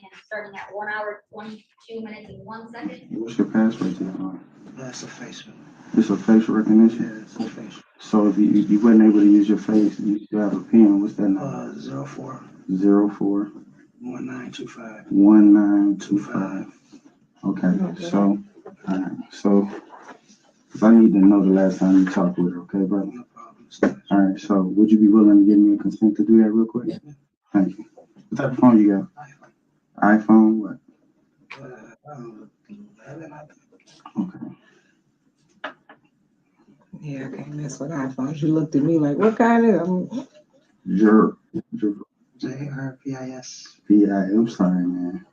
[SPEAKER 8] And starting at 1 hour, 22 minutes and 1 second.
[SPEAKER 14] What's your password to your phone?
[SPEAKER 13] That's a facial.
[SPEAKER 14] It's a facial recognition?
[SPEAKER 13] Yeah, it's a facial.
[SPEAKER 14] So if you wasn't able to use your face, you still have a pen, what's that number?
[SPEAKER 13] 04
[SPEAKER 14] 04
[SPEAKER 13] 1925.
[SPEAKER 14] 1925. Okay, so, alright, so, 'cause I need to know the last time you talked with her, okay, brother?
[SPEAKER 13] No problem.
[SPEAKER 14] Alright, so would you be willing to give me a consent to do that real quick? Thank you. What type of phone you got? iPhone, what?
[SPEAKER 13] 11, I think.
[SPEAKER 14] Okay.
[SPEAKER 1] Yeah, I can't mess with iPhones. You looked at me like, what kind of?
[SPEAKER 13] JRVIS.
[SPEAKER 14] I'm sorry, man.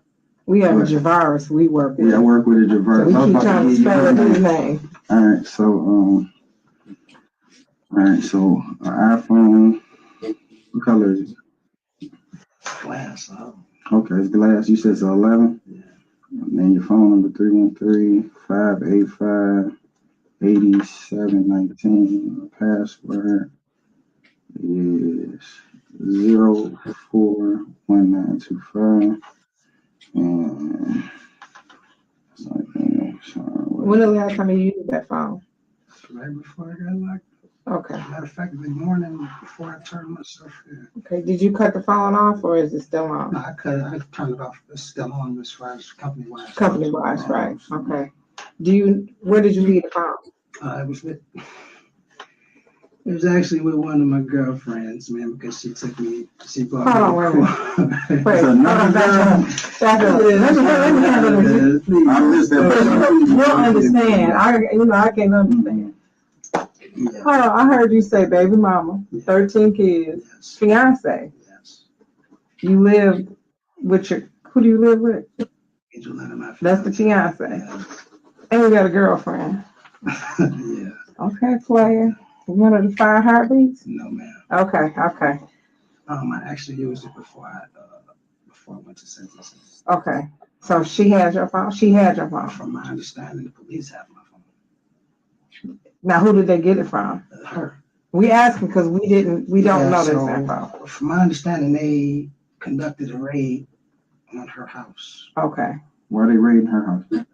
[SPEAKER 1] We have a
[SPEAKER 14] What?
[SPEAKER 1] Javaris we work with.
[SPEAKER 14] Yeah, I work with a Jarvis.
[SPEAKER 1] So we keep trying to spell his name.
[SPEAKER 14] Alright, so, iPhone, what color is it?
[SPEAKER 13] Glass.
[SPEAKER 14] Okay, it's glass. You said it's 11?
[SPEAKER 13] Yeah.
[SPEAKER 14] And then your phone number 313-585-8719. Password is 041925. And
[SPEAKER 1] When the last time you used that phone?
[SPEAKER 13] Right before I got locked.
[SPEAKER 1] Okay.
[SPEAKER 13] Matter of fact, the morning before I turned myself in.
[SPEAKER 1] Okay, did you cut the phone off or is it still on?
[SPEAKER 13] No, I turned it off. It's still on as far as company wise.
[SPEAKER 1] Company wise, right, okay. Where did you leave the phone?
[SPEAKER 13] It was actually with one of my girlfriends, man, because she took me, she brought
[SPEAKER 1] Hold on,
[SPEAKER 13] me.
[SPEAKER 1] wait a minute. Wait, hold on, back up. Let me handle this. You don't understand, I can't understand.
[SPEAKER 13] Yeah.
[SPEAKER 1] Hold on, I heard you say baby mama, 13 kids,
[SPEAKER 13] Yes.
[SPEAKER 1] fiance.
[SPEAKER 13] Yes.
[SPEAKER 1] You live with who do you live with?
[SPEAKER 13] Angelina, my
[SPEAKER 1] That's the fiance.
[SPEAKER 13] Yeah.
[SPEAKER 1] And you got a girlfriend.
[SPEAKER 13] Yeah.
[SPEAKER 1] Okay, player. One of the 5 heartbeats?
[SPEAKER 13] No, ma'am.
[SPEAKER 1] Okay.
[SPEAKER 13] I actually used it before I went to sentencing.
[SPEAKER 1] Okay. So she has your phone? She had your phone?
[SPEAKER 13] From my understanding, the police have my phone.
[SPEAKER 1] Now, who did they get it from?
[SPEAKER 13] Her.
[SPEAKER 1] We asked because we don't know this info.
[SPEAKER 13] From my understanding, they conducted a raid on her house.
[SPEAKER 1] Okay.
[SPEAKER 14] Why are they raiding her house?
[SPEAKER 13] I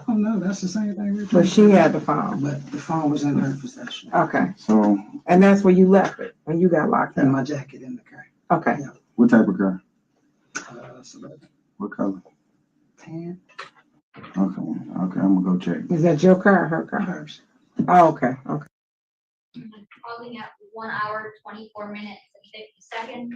[SPEAKER 13] don't know, that's the same thing.
[SPEAKER 1] But she had the phone.
[SPEAKER 13] But the phone was in her possession.
[SPEAKER 1] Okay.
[SPEAKER 14] So.
[SPEAKER 1] And that's where you left it, when you got locked
[SPEAKER 13] In
[SPEAKER 1] up?
[SPEAKER 13] my jacket in the car.
[SPEAKER 1] Okay.
[SPEAKER 13] Yeah.
[SPEAKER 14] What type of car?
[SPEAKER 13] Suburban.
[SPEAKER 14] What color?
[SPEAKER 13] Tan.
[SPEAKER 14] Okay, I'm gonna go check.
[SPEAKER 1] Is that your car or her car?
[SPEAKER 13] Hers.
[SPEAKER 1] Oh, okay.
[SPEAKER 8] Pausing at 1 hour, 24 minutes and 50 seconds.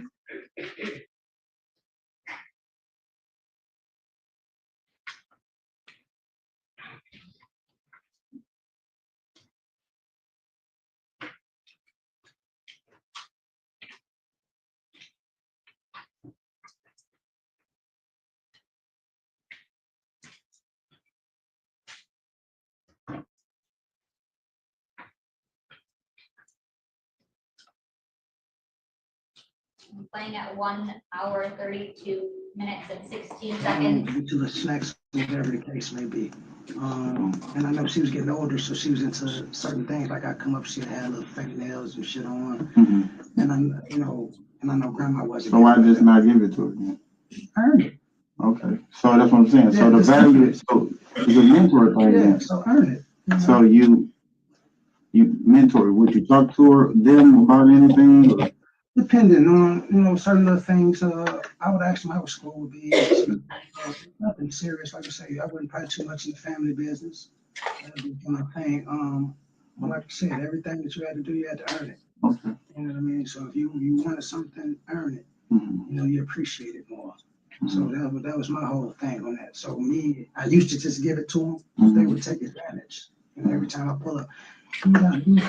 [SPEAKER 8] Playing at 1 hour, 32 minutes and 16 seconds.
[SPEAKER 13] Due to the snacks, whatever the case may be. And I know she was getting older, so she was into certain things. Like I come up, she had little fingernails and shit on.
[SPEAKER 14] Mm-hmm.
[SPEAKER 13] And I know grandma wasn't.
[SPEAKER 14] So why just not give it to her then?
[SPEAKER 13] I earned it.
[SPEAKER 14] Okay, so that's what I'm saying. So
[SPEAKER 13] Yeah,
[SPEAKER 14] the value, so it's a mentor thing
[SPEAKER 13] Yeah,
[SPEAKER 14] then.
[SPEAKER 13] so earn it.
[SPEAKER 14] So you mentor, would you talk to them about anything? Or?
[SPEAKER 13] Depending on, certain little things, I would ask them how school would be. Nothing serious, like I say, I wouldn't pry too much in the family business. That'd be my thing. But like I said, everything that you had to do, you had to earn it.
[SPEAKER 14] Okay.
[SPEAKER 13] You know what I mean? So if you wanted something, earn it. You appreciate it more. So that was my whole thing on that. So me, I used to just give it to them. They would take advantage. Every time I pull up, and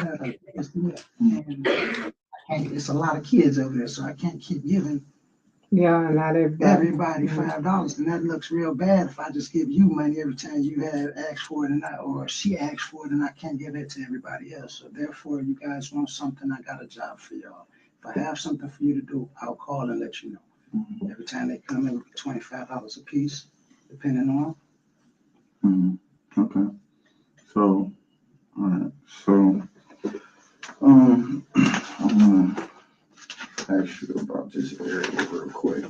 [SPEAKER 13] it's a lot of kids over there, so I can't keep giving
[SPEAKER 1] not
[SPEAKER 13] everybody $5, and that looks real bad if I just give you money every time you have asked for it, or she asks for it, and I can't give it to everybody else. So therefore, you guys want something, I got a job for y'all. If I have something for you to do, I'll call and let you know. Every time they come in, with $25 a piece, depending on.
[SPEAKER 14] Okay. So, all right. So, I'm gonna ask you about this area real quick.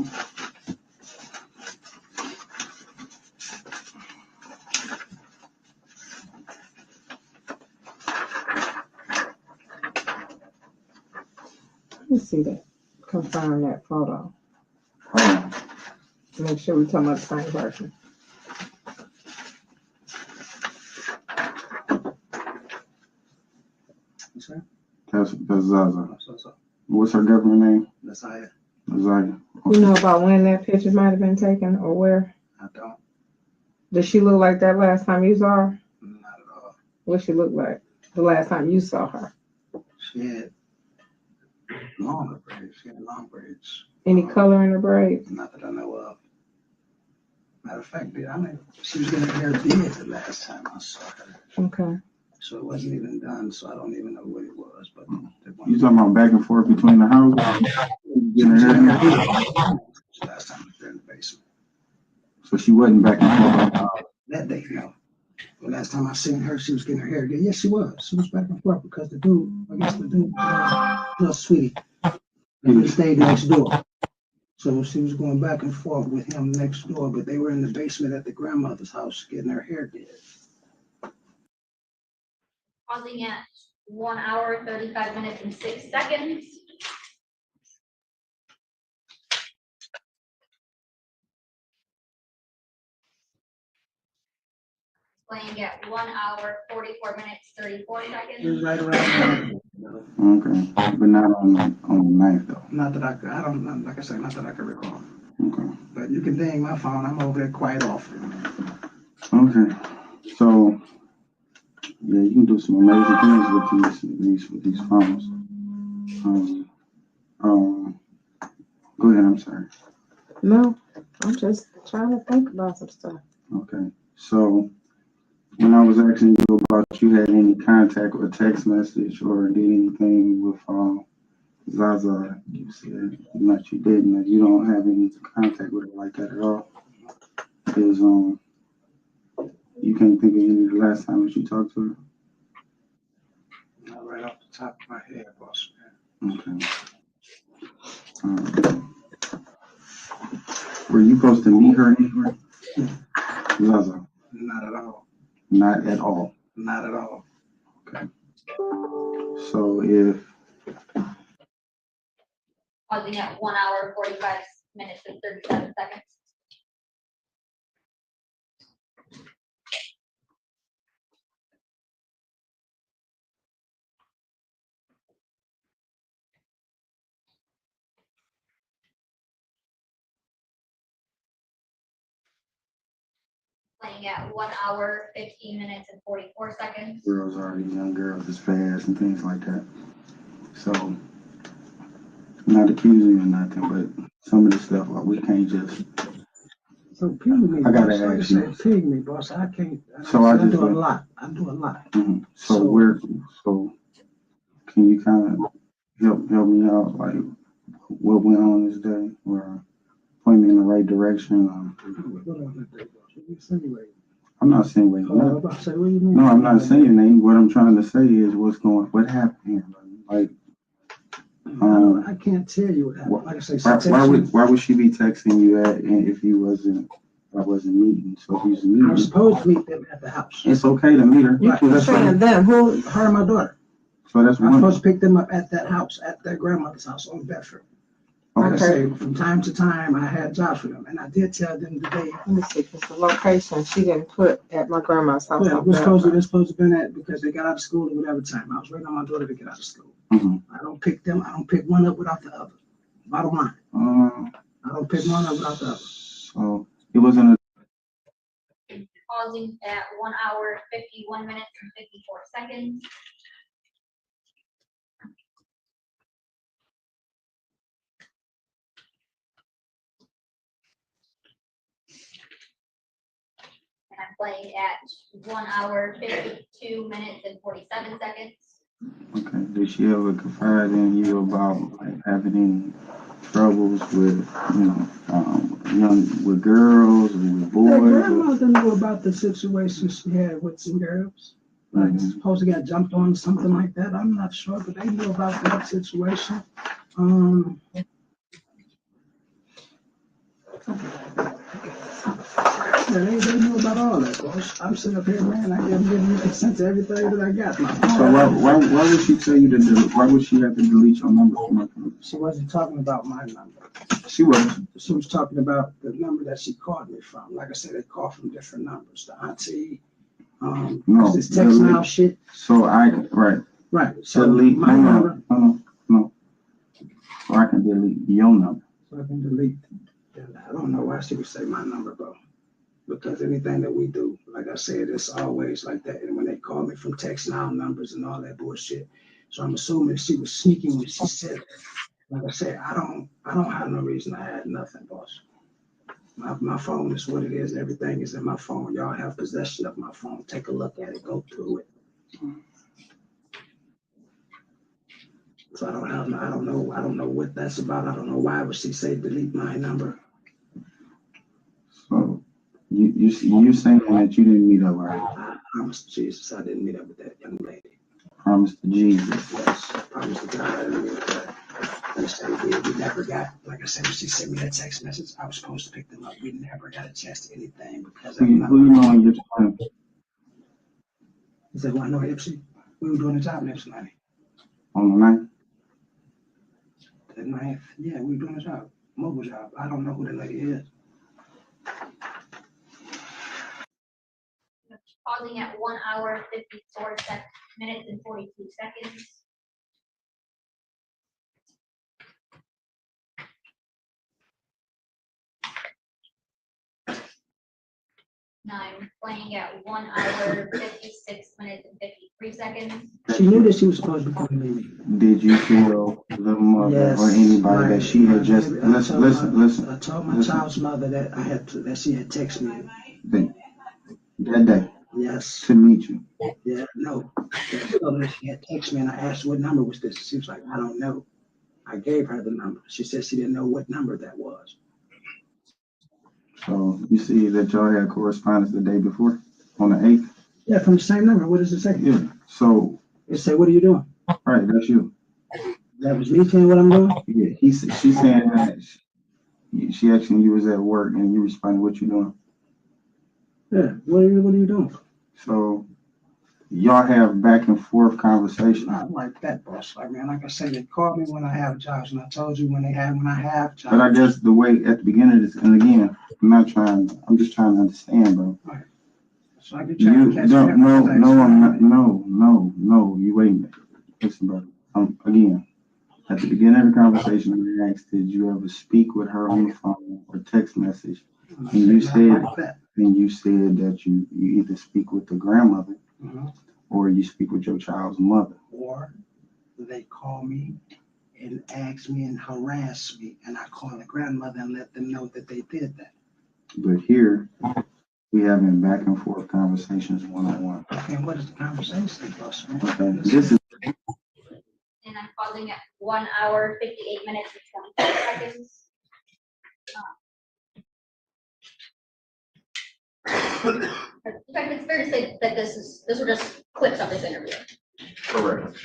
[SPEAKER 1] Let me see that. Confirm that photo. Make sure we're talking about the same person.
[SPEAKER 14] That's Zaza. What's her government name?
[SPEAKER 13] Messiah.
[SPEAKER 14] Okay.
[SPEAKER 1] You know about when that picture might have been taken or where?
[SPEAKER 13] I don't.
[SPEAKER 1] Does she look like that last time you saw her?
[SPEAKER 13] Not at all.
[SPEAKER 1] What she look like the last time you saw her?
[SPEAKER 13] She had longer braids. She had long braids.
[SPEAKER 1] Any color in the braids?
[SPEAKER 13] Not that I know of. Matter of fact, she was getting her hair did the last time I saw her.
[SPEAKER 1] Okay.
[SPEAKER 13] So it wasn't even done, so I don't even know what it was. But
[SPEAKER 14] You talking about back and forth between the houses? Getting her hair did?
[SPEAKER 13] Last time I was there in the basement.
[SPEAKER 14] So she wasn't back and forth.
[SPEAKER 13] That day, no. The last time I seen her, she was getting her hair did. Yes, she was. She was back and forth because the dude, little sweetie, he stayed next door. So she was going back and forth with him next door, but they were in the basement at the grandmother's house getting her hair did.
[SPEAKER 8] Pausing at 1 hour, 35 minutes and 6 seconds. Playing at 1 hour, 44 minutes, 34 seconds.
[SPEAKER 13] It was right around there.
[SPEAKER 14] Okay, but not on the ninth though.
[SPEAKER 13] Not that I don't, like I said, not that I can recall.
[SPEAKER 14] Okay.
[SPEAKER 13] But you can ding my phone, I'm over there quite often.
[SPEAKER 14] Okay, so yeah, you can do some amazing things with these phones. Go ahead. I'm sorry.
[SPEAKER 1] No, I'm just trying to think about some stuff.
[SPEAKER 14] Okay, so when I was asking you about you had any contact or text message or did anything with Zaza, you said that you didn't, that you don't have any contact with her like that at all. Because you can't think of any of the last time that you talked to her?
[SPEAKER 13] Not right off the top of my head, boss
[SPEAKER 14] Okay. Were you supposed to meet her anywhere? Zaza?
[SPEAKER 13] Not at all.
[SPEAKER 14] Not at all?
[SPEAKER 13] Not at all.
[SPEAKER 14] Okay. So if
[SPEAKER 8] Pausing at 1 hour, 45 minutes and 37 seconds. Playing at 1 hour, 15 minutes and 44 seconds.
[SPEAKER 14] girls are young girls is fast and things like that. So I'm not accusing you of nothing, but some of the stuff like we can't just.
[SPEAKER 13] So pig me,
[SPEAKER 14] I gotta
[SPEAKER 13] boss.
[SPEAKER 14] ask you.
[SPEAKER 13] Pig me, boss. I can't.
[SPEAKER 14] So I just
[SPEAKER 13] do a lot. I do a lot.
[SPEAKER 14] Mm-hmm. So can you kind of help me out, like what went on this day, or point me in the right direction?
[SPEAKER 13] What on that day, boss? What you insinuating?
[SPEAKER 14] I'm not saying what.
[SPEAKER 13] I'm about to say, what do you mean?
[SPEAKER 14] No, I'm not saying anything. What I'm trying to say is what happened here, like.
[SPEAKER 13] I can't tell you what happened. Like I say,
[SPEAKER 14] why would she be texting you at, and if you wasn't I wasn't meeting, so if he's
[SPEAKER 13] I was
[SPEAKER 14] meeting,
[SPEAKER 13] supposed to meet them at the house.
[SPEAKER 14] it's okay to meet her.
[SPEAKER 13] Right,
[SPEAKER 14] So
[SPEAKER 13] I'm
[SPEAKER 14] that's
[SPEAKER 13] saying
[SPEAKER 14] fine.
[SPEAKER 13] them, who, her and my daughter.
[SPEAKER 14] So that's
[SPEAKER 13] I'm
[SPEAKER 14] one.
[SPEAKER 13] supposed to pick them up at that house, at their grandmother's house on Bedford. Like I
[SPEAKER 14] Okay.
[SPEAKER 13] say, from time to time, I had jobs for them, and I did tell them today.
[SPEAKER 1] Let me see, because the location she didn't put at my grandma's house.
[SPEAKER 13] Well,
[SPEAKER 1] on
[SPEAKER 13] we're supposed to,
[SPEAKER 1] Bedford.
[SPEAKER 13] they're supposed to been at, because they got out of school at whatever time. I was waiting on my daughter to get out of school.
[SPEAKER 14] Mhm.
[SPEAKER 13] I don't pick them, I don't pick one up without the other. Bottom line, I don't pick one up without the other.
[SPEAKER 14] So it wasn't
[SPEAKER 8] Pausing at 1 hour, 51 minutes and 54 seconds. And I'm playing at 1 hour, 52 minutes and 47 seconds.
[SPEAKER 14] okay. Did she ever confide in you about like having any troubles with, with girls or with
[SPEAKER 13] The
[SPEAKER 14] boys? Or,
[SPEAKER 13] grandmother knew about the situation she had with some girls. Like, supposed to get jumped on, something like that. I'm not sure, but they knew about that situation. Yeah, they knew about all that, boss. I'm sitting up here, man, I'm giving you consent to everything that I got. My phone.
[SPEAKER 14] so why would she tell you to delete? Why would she have to delete your number from her phone?
[SPEAKER 13] She wasn't talking about my number.
[SPEAKER 14] She wasn't.
[SPEAKER 13] She was talking about the number that she called me from. Like I said, they call from different numbers. The auntie,
[SPEAKER 14] No,
[SPEAKER 13] this text now shit.
[SPEAKER 14] So right.
[SPEAKER 13] So
[SPEAKER 14] Delete
[SPEAKER 13] my number.
[SPEAKER 14] No. So I can delete your number.
[SPEAKER 13] So I can delete. I don't know why she would say my number, bro. Because anything that we do, like I said, it's always like that. And when they call me from text now numbers and all that bullshit. So I'm assuming she was sneaking when she said it. Like I said, I don't have no reason to hide nothing, boss. My phone is what it is. Everything is in my phone. Y'all have possession of my phone. Take a look at it. Go through it. So I don't know what that's about. I don't know why would she say delete my number.
[SPEAKER 14] So you saying that you didn't meet up, right?
[SPEAKER 13] I promise to Jesus, I didn't meet up with that young lady.
[SPEAKER 14] Promise to Jesus.
[SPEAKER 13] Yes, I promise to God I didn't meet up with her. And say we never got, like I said, when she sent me that text message, I was supposed to pick them up. We never got a chance to anything because
[SPEAKER 14] Who you know in your time?
[SPEAKER 13] He said, well, I know Ipsy. We were doing a job in Ipsy, honey.
[SPEAKER 14] On the night?
[SPEAKER 13] The 9th, yeah, we were doing a job, mobile job. I don't know who that lady is.
[SPEAKER 8] Pausing at 1 hour, 54 minutes and 42 seconds. I'm playing at 1 hour, 56 minutes and 53 seconds.
[SPEAKER 13] She knew that she was supposed to be calling me.
[SPEAKER 14] Did you tell the mother or anybody that she had just listen?
[SPEAKER 13] I told my child's mother that that she had texted me.
[SPEAKER 14] That day.
[SPEAKER 13] Yes.
[SPEAKER 14] To meet you.
[SPEAKER 13] Yeah, no. She had texted me and I asked what number was this. She was like, I don't know. I gave her the number. She said she didn't know what number that was.
[SPEAKER 14] So you see that y'all had correspondence the day before on the 8th?
[SPEAKER 13] Yeah, from the same number. What does it say?
[SPEAKER 14] Yeah. So
[SPEAKER 13] it said, what are you doing?
[SPEAKER 14] Right, that's you.
[SPEAKER 13] That was me saying what I'm doing?
[SPEAKER 14] Yeah, she's saying that she actually you was at work and you responded, what you doing?
[SPEAKER 13] Yeah, what are you doing?
[SPEAKER 14] So y'all have back and forth conversation.
[SPEAKER 13] Not like that, boss. Like, man, like I said, they call me when I have jobs, and I told you when I have jobs.
[SPEAKER 14] But I guess the way at the beginning of this, and again, I'm just trying to understand, bro.
[SPEAKER 13] Right. So I can try to catch you.
[SPEAKER 14] No, you wait a minute. Listen, brother. Again, at the beginning of the conversation, I asked, did you ever speak with her on the phone or text message? And you said that you either speak with the grandmother or you speak with your child's mother.
[SPEAKER 13] Or they call me and ask me and harass me, and I call the grandmother and let them know that they did that.
[SPEAKER 14] But here, we having back and forth conversations one-on-one.
[SPEAKER 13] Okay, what is the conversation, boss?
[SPEAKER 14] Okay, this is.
[SPEAKER 8] And I'm pausing at 1 hour, 58 minutes and 24 seconds. In fact, it's fair to say that this were just clips of this interview.
[SPEAKER 2] Correct.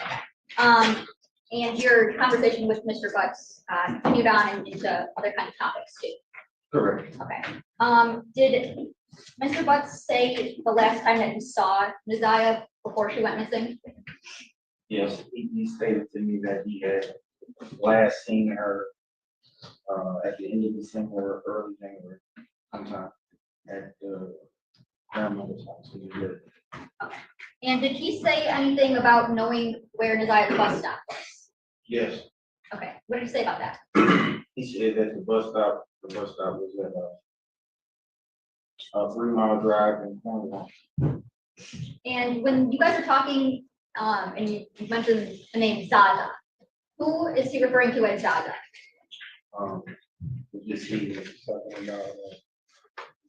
[SPEAKER 8] And your conversation with Mr. Butts continued on into other kind of topics too.
[SPEAKER 2] Correct.
[SPEAKER 8] Okay. Did Mr. Butts say the last time that he saw Nizaya before she went missing?
[SPEAKER 15] Yes, he stated to me that he had last seen her at the end of December, early January, sometime at the grandmother's house. He lived.
[SPEAKER 8] Okay. And did he say anything about knowing where Nizaya's bus stop was?
[SPEAKER 15] Yes,
[SPEAKER 8] Okay, what did he say about that?
[SPEAKER 15] he said that the bus stop was at a 3 mile drive in Cornwall.
[SPEAKER 8] And when you guys are talking, and you mentioned the name Zaza, who is he referring to as Zaza?
[SPEAKER 15] Just he was talking about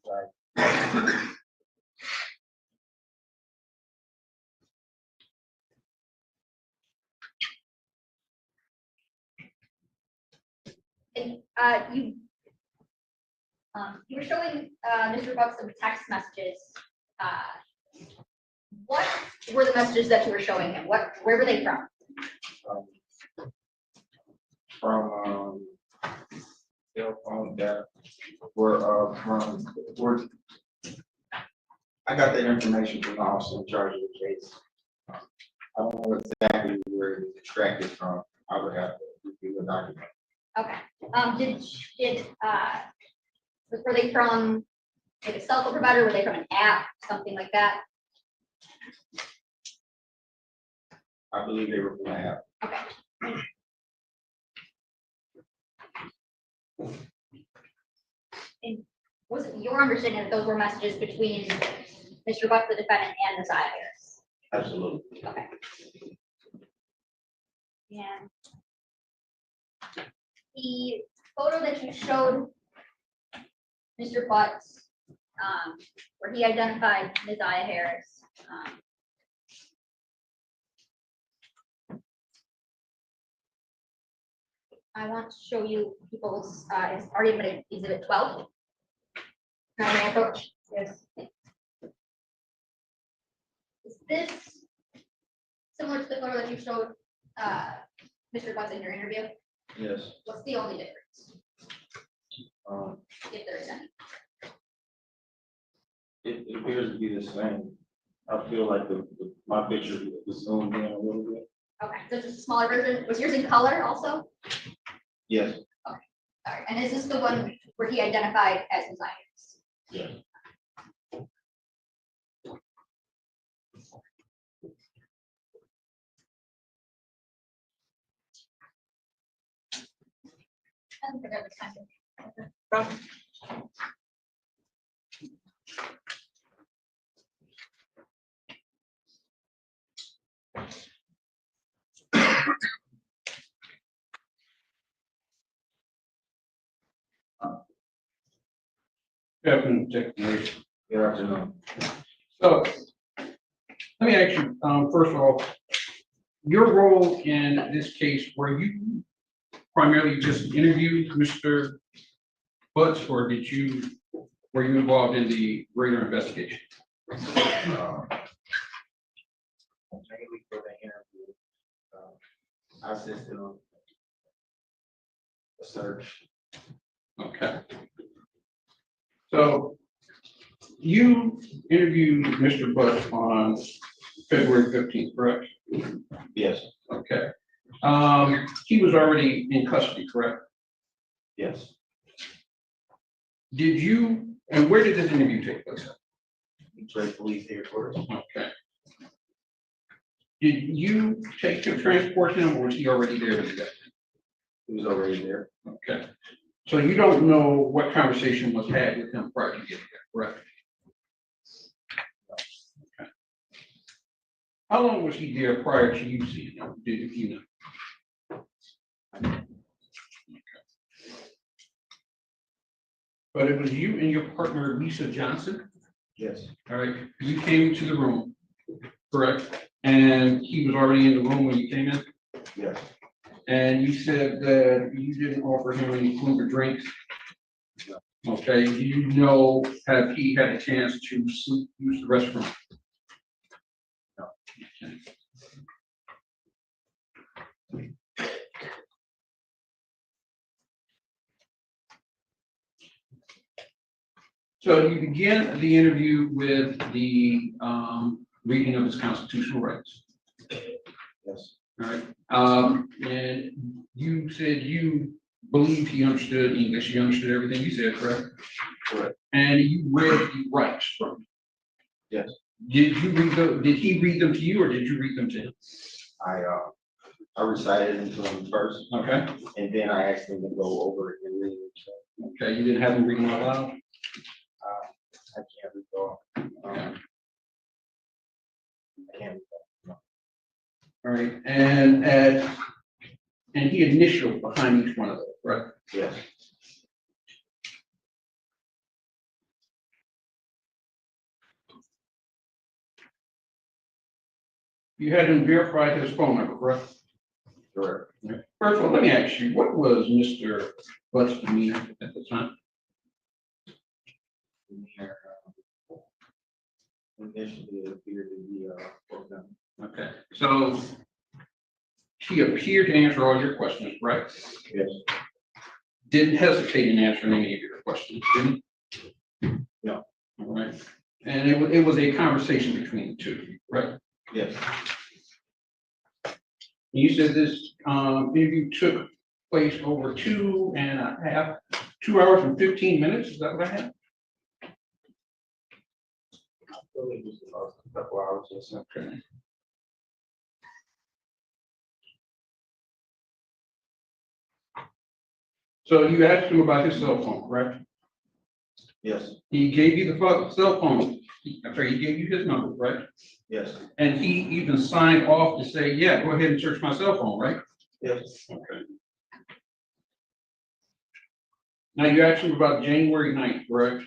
[SPEAKER 15] like
[SPEAKER 8] And you were showing Mr. Bucks some text messages. What were the messages that you were showing him? Where were they from?
[SPEAKER 15] from cell phone that were I got that information from the officer in charge of the case. I don't know exactly where it was extracted from. I would have to review the document.
[SPEAKER 8] Okay. Were they from like a cell phone provider? Were they from an app, something like that?
[SPEAKER 15] I believe they were from the app.
[SPEAKER 8] Okay. And was it your understanding that those were messages between Mr. Buck, the defendant, and Nizaya Harris?
[SPEAKER 15] Absolutely.
[SPEAKER 8] Okay. And the photo that you showed Mr. Butts, where he identified Nizaya Harris, I want to show you people's, it's already been exhibit 12. Can I approach? Yes. Is this similar to the photo that you showed Mr. Butts in your interview?
[SPEAKER 15] Yes.
[SPEAKER 8] What's the only difference? If there is any.
[SPEAKER 15] It appears to be the same. I feel like my picture was zoomed in a little bit.
[SPEAKER 8] Okay, so just a smaller version. Was yours in color also?
[SPEAKER 15] Yes.
[SPEAKER 8] Okay, all right. And is this the one where he identified as his items?
[SPEAKER 15] Yes.
[SPEAKER 8] I don't think I have time.
[SPEAKER 9] Good afternoon, Secretary.
[SPEAKER 15] Good afternoon.
[SPEAKER 9] So, let me ask you, first of all, your role in this case, were you primarily just interviewed Mr. Butts, or were you involved in the greater investigation?
[SPEAKER 15] Mainly for the interview. I assisted on the search.
[SPEAKER 9] Okay. So you interviewed Mr. Butts on February 15th, correct?
[SPEAKER 15] Yes.
[SPEAKER 9] Okay. He was already in custody, correct?
[SPEAKER 15] Yes.
[SPEAKER 9] And where did this interview take place?
[SPEAKER 15] Detroit Police Headquarters.
[SPEAKER 9] Okay. Did you take to transport him, or was he already there with you?
[SPEAKER 15] He was already there.
[SPEAKER 9] Okay. So you don't know what conversation was had with him prior to getting there, correct? Okay. How long was he there prior to you seeing him? Did you know? Okay. But it was you and your partner, Lisa Johnson?
[SPEAKER 15] Yes.
[SPEAKER 9] All right. You came into the room, correct? And he was already in the room when you came in?
[SPEAKER 15] Yes.
[SPEAKER 9] And you said that you didn't offer him any food or drinks?
[SPEAKER 15] No.
[SPEAKER 9] Okay, do you know, have he had a chance to use the restroom?
[SPEAKER 15] No.
[SPEAKER 9] Okay. So you begin the interview with the reading of his constitutional rights.
[SPEAKER 15] Yes,
[SPEAKER 9] All right. And you said you believed he understood English. He understood everything you said, correct?
[SPEAKER 15] correct.
[SPEAKER 9] And you read the rights from him.
[SPEAKER 15] Yes,
[SPEAKER 9] Did you read them? Did he read them to you, or did you read them to him?
[SPEAKER 15] I recited it to him first,
[SPEAKER 9] Okay.
[SPEAKER 15] and then I asked him to go over it and read it. So,
[SPEAKER 9] Okay. You didn't have him reading out loud.
[SPEAKER 15] I can't recall. I can't recall.
[SPEAKER 9] All right. And he initialed behind each one of those, right?
[SPEAKER 15] Yes,
[SPEAKER 9] You had him verify his phone number, correct?
[SPEAKER 15] correct.
[SPEAKER 9] First of all, let me ask you, what was Mr. Butts' demeanor at the time?
[SPEAKER 15] Initially, it appeared to be broke down.
[SPEAKER 9] Okay, so he appeared to answer all your questions, right?
[SPEAKER 15] Yes,
[SPEAKER 9] Didn't hesitate in answering any of your questions, didn't he?
[SPEAKER 15] no,
[SPEAKER 9] All right, and it was a conversation between the two of you, right?
[SPEAKER 15] yes,
[SPEAKER 9] You said this interview took place over 2 hours and 15 minutes, is that what I have?
[SPEAKER 15] I feel it was about a couple hours or so.
[SPEAKER 9] Okay. So you asked him about his cell phone, correct?
[SPEAKER 15] Yes,
[SPEAKER 9] He gave you the cell phone, I'm sorry, he gave you his number, right?
[SPEAKER 15] yes,
[SPEAKER 9] And he even signed off to say, yeah, go ahead and search my cell phone, right?
[SPEAKER 15] yes,
[SPEAKER 9] Okay. Now you asked him about January 9th, correct?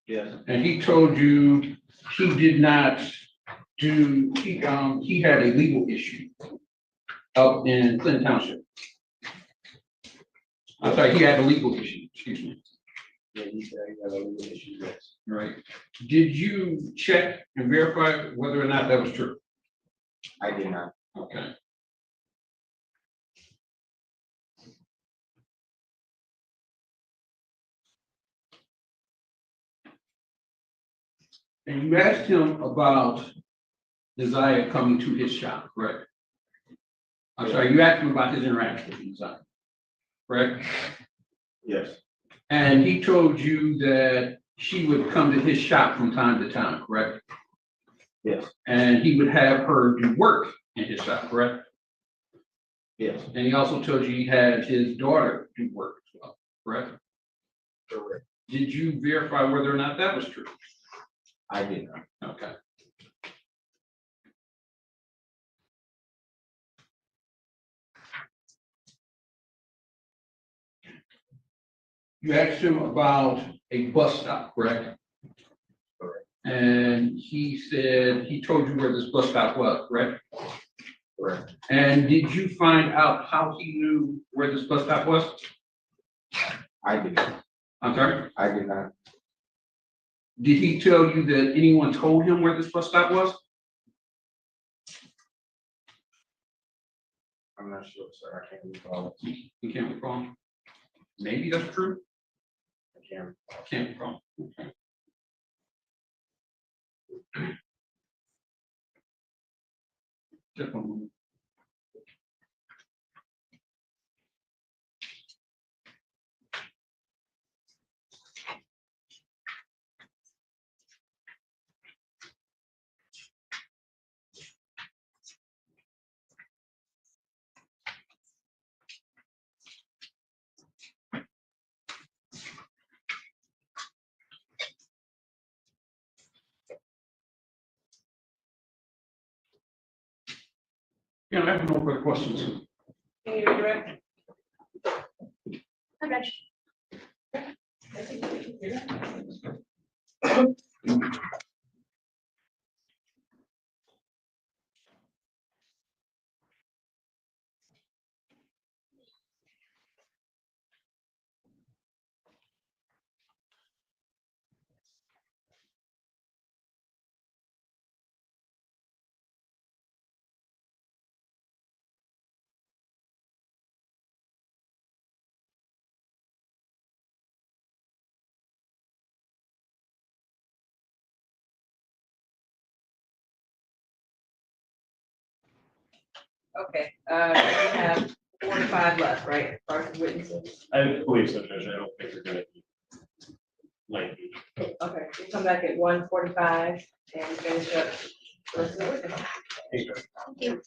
[SPEAKER 15] yes,
[SPEAKER 9] And he told you he did not he had a legal issue up in Clinton Township. I'm sorry, he had a legal issue, excuse me.
[SPEAKER 15] yeah, he said he had a little issue, yes.
[SPEAKER 9] Right. Did you check and verify whether or not that was true?
[SPEAKER 15] I did not.
[SPEAKER 9] Okay. And you asked him about Desire coming to his shop, correct? I'm sorry, you asked him about his interaction with Desire, correct?
[SPEAKER 15] Yes,
[SPEAKER 9] And he told you that she would come to his shop from time to time, correct?
[SPEAKER 15] yes,
[SPEAKER 9] And he would have her do work in his shop, correct?
[SPEAKER 15] yes,
[SPEAKER 9] And he also told you he had his daughter do work as well, correct?
[SPEAKER 15] correct.
[SPEAKER 9] Did you verify whether or not that was true?
[SPEAKER 15] I did not.
[SPEAKER 9] Okay. You asked him about a bus stop, correct?
[SPEAKER 15] Correct.
[SPEAKER 9] And he said, he told you where this bus stop was, correct?
[SPEAKER 15] Correct.
[SPEAKER 9] And did you find out how he knew where this bus stop was?
[SPEAKER 15] I did not.
[SPEAKER 9] I'm sorry?
[SPEAKER 15] I did not.
[SPEAKER 9] Did he tell you that anyone told him where this bus stop was?
[SPEAKER 15] I'm not sure, sir. I can't recall.
[SPEAKER 9] You can't recall. Maybe that's true.
[SPEAKER 15] I can't.
[SPEAKER 9] Can't recall. Okay. Just one moment. Yeah, I have no further questions.
[SPEAKER 4] Can you redirect?
[SPEAKER 8] I'm ready.
[SPEAKER 4] Okay, we have 4 to 5 left, right, as far as witnesses?
[SPEAKER 11] I believe so, Judge. I don't think we're gonna be lengthy.
[SPEAKER 4] Okay, we come back at 1:45 and finish up. the rest of the witness.
[SPEAKER 11] Thank you.
[SPEAKER 8] Thank you.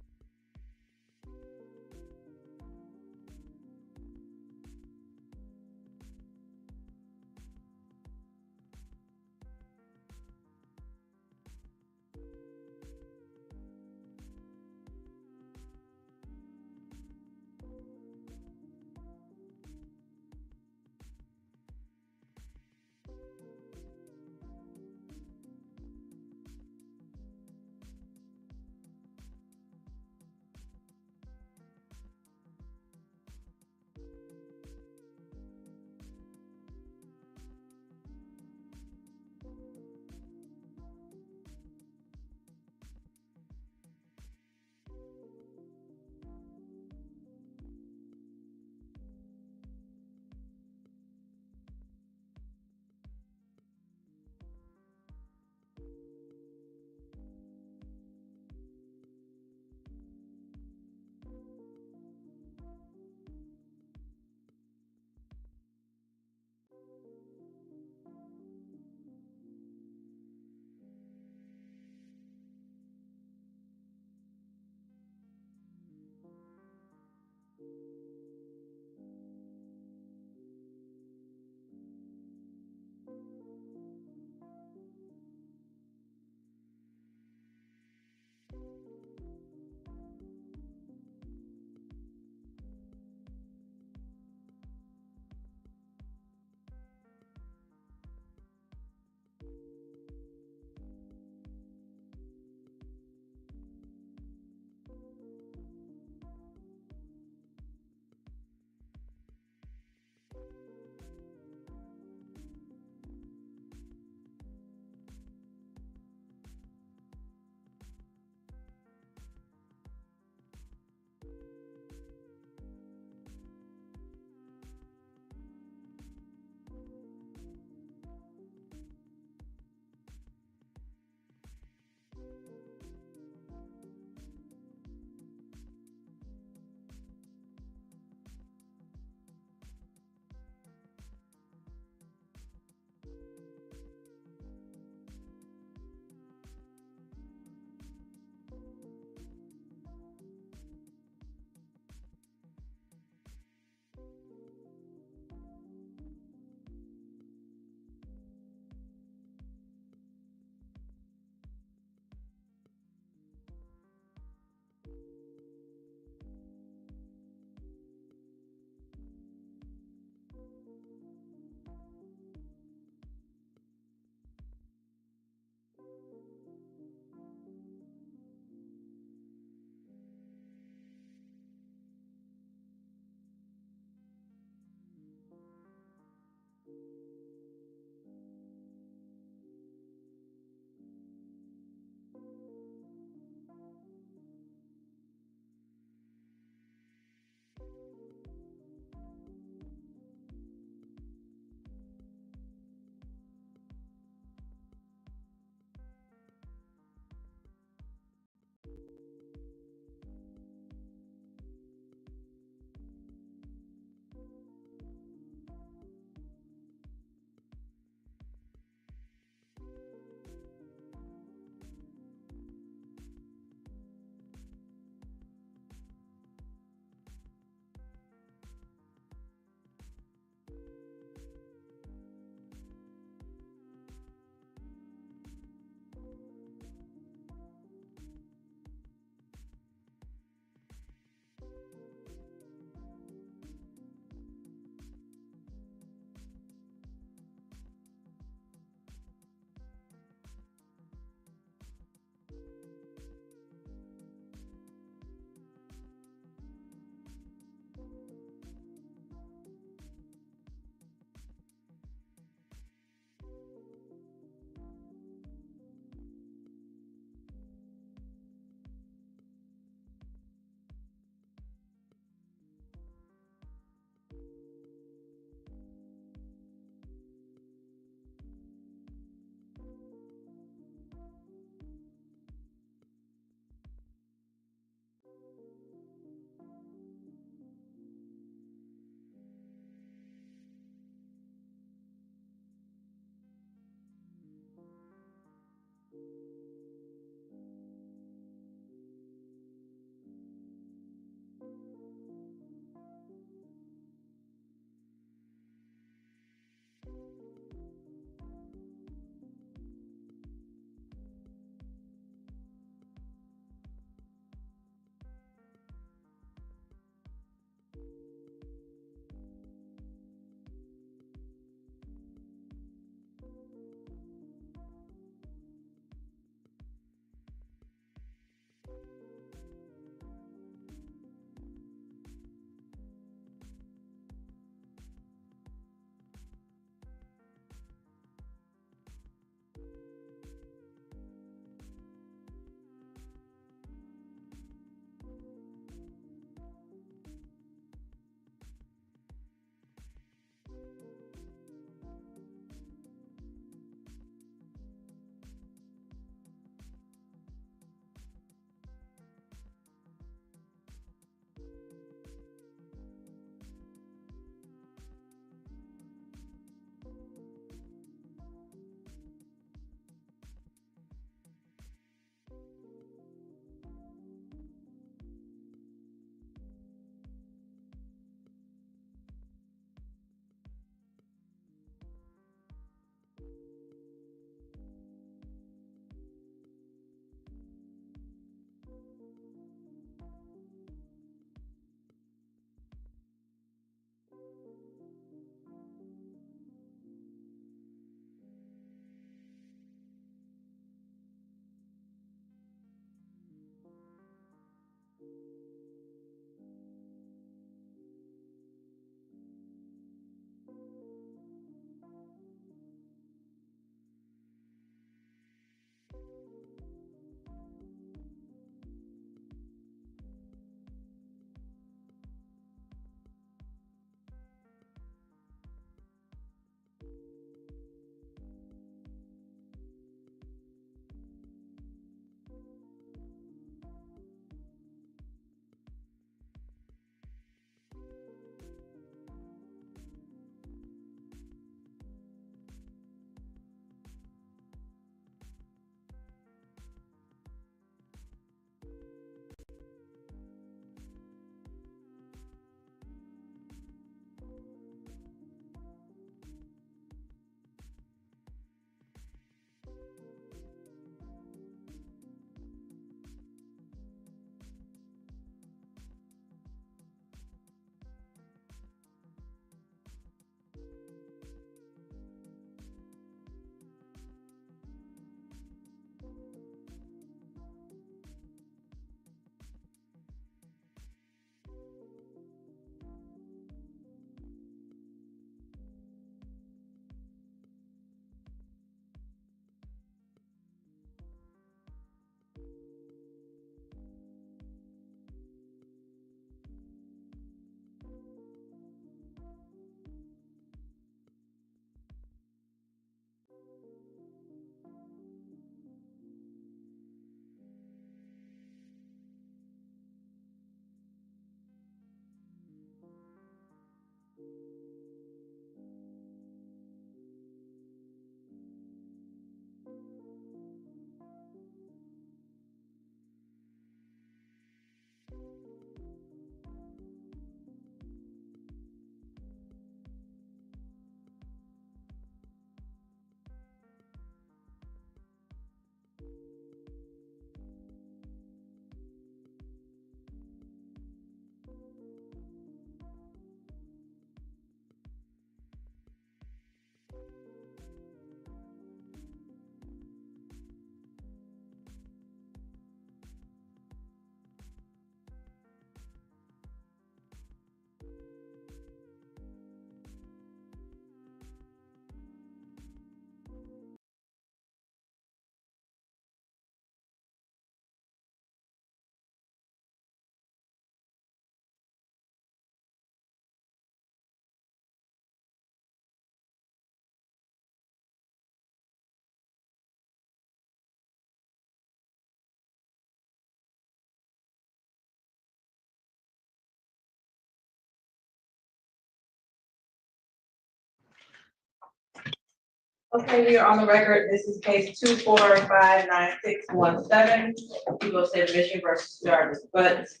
[SPEAKER 4] Okay, we are on the record. This is case 2459617. People of State of Michigan versus Jarvis Butts.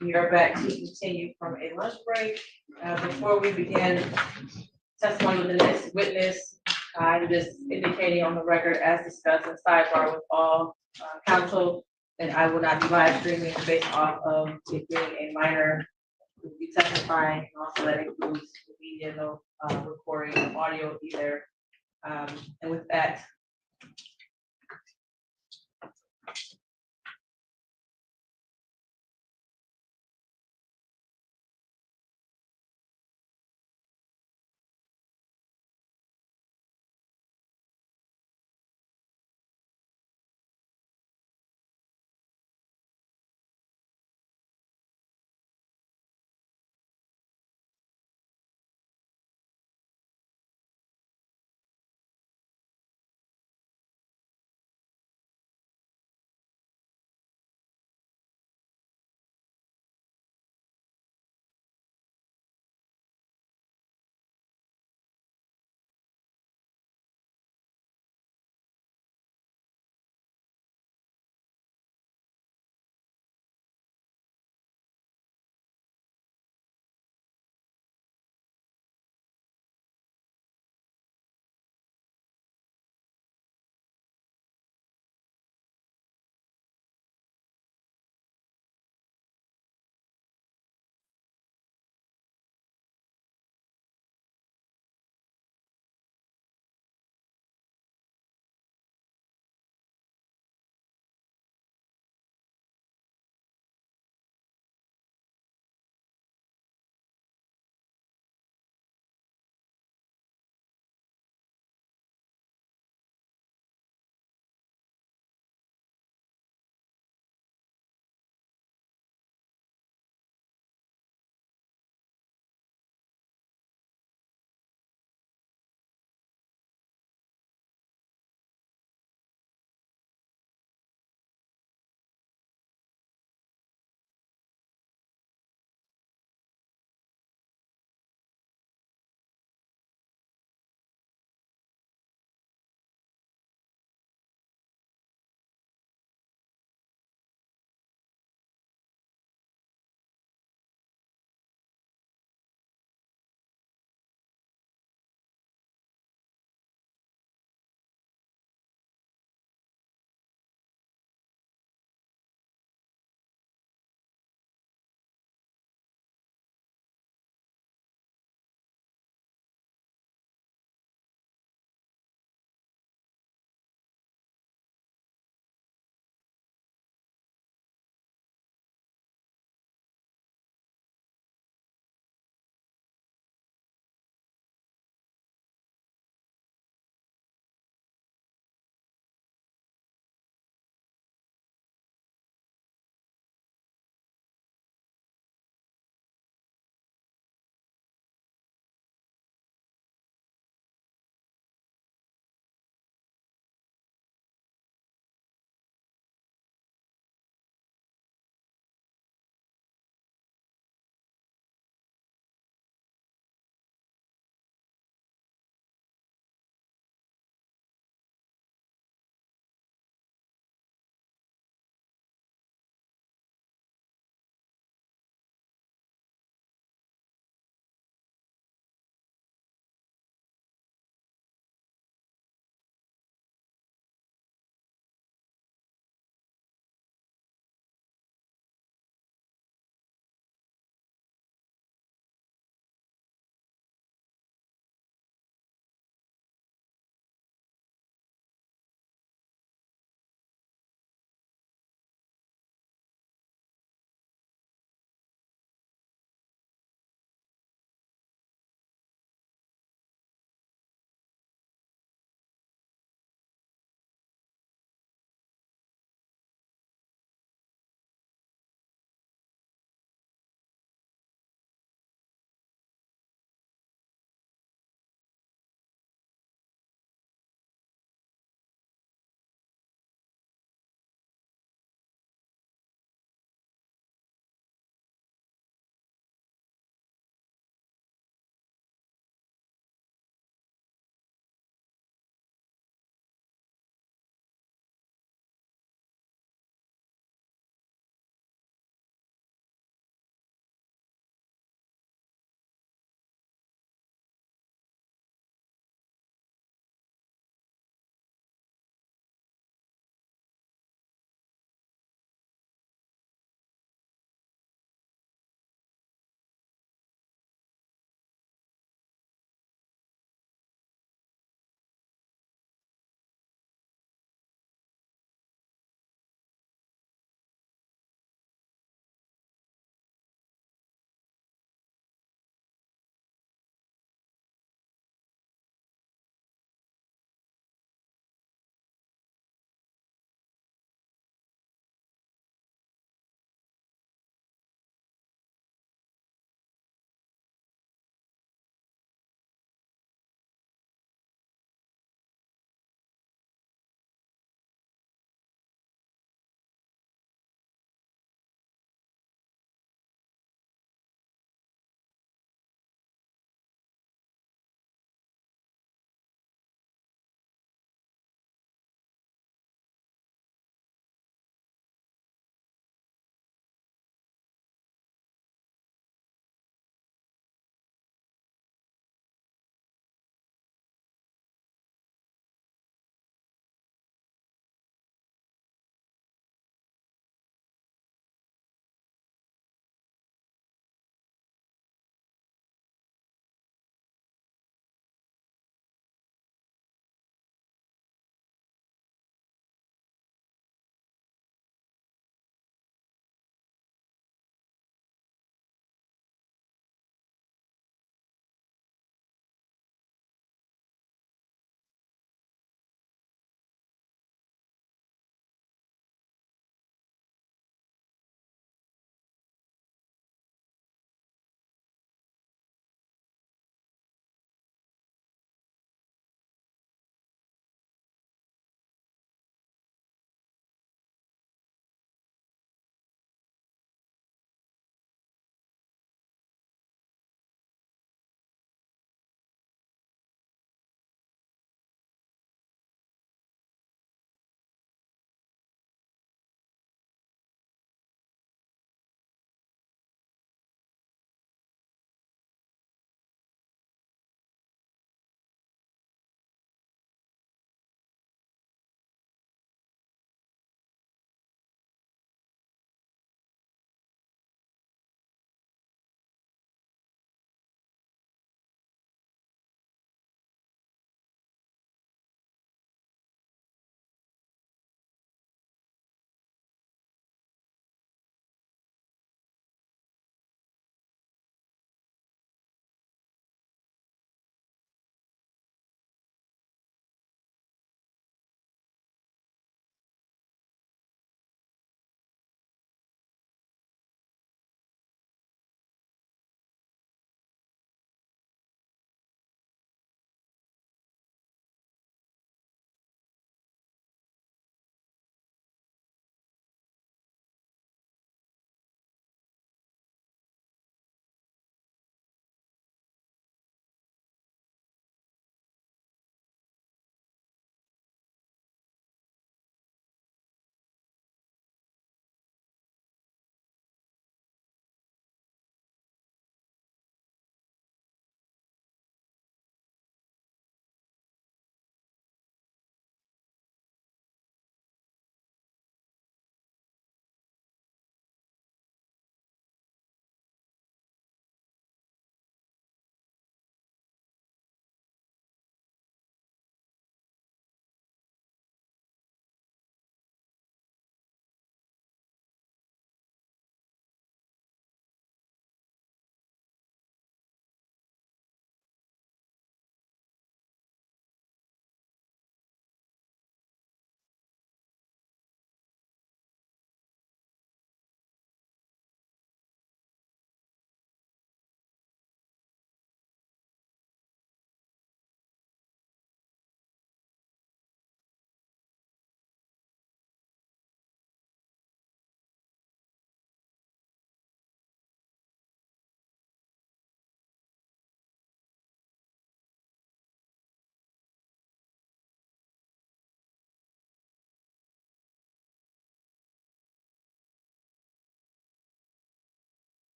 [SPEAKER 4] We are back to continue from a lunch break. Before we begin testimony with the next witness, I'm just indicating on the record as discussed in sidebar with all counsel, that I will not be live streaming based off of it being a minor who will be testifying, and also that includes the media, no recording of audio either. And with that,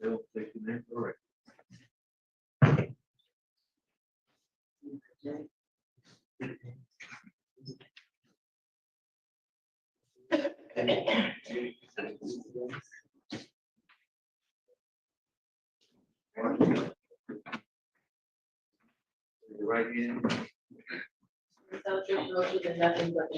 [SPEAKER 15] They'll take the name for it. Right in.
[SPEAKER 4] So just motion and nothing but.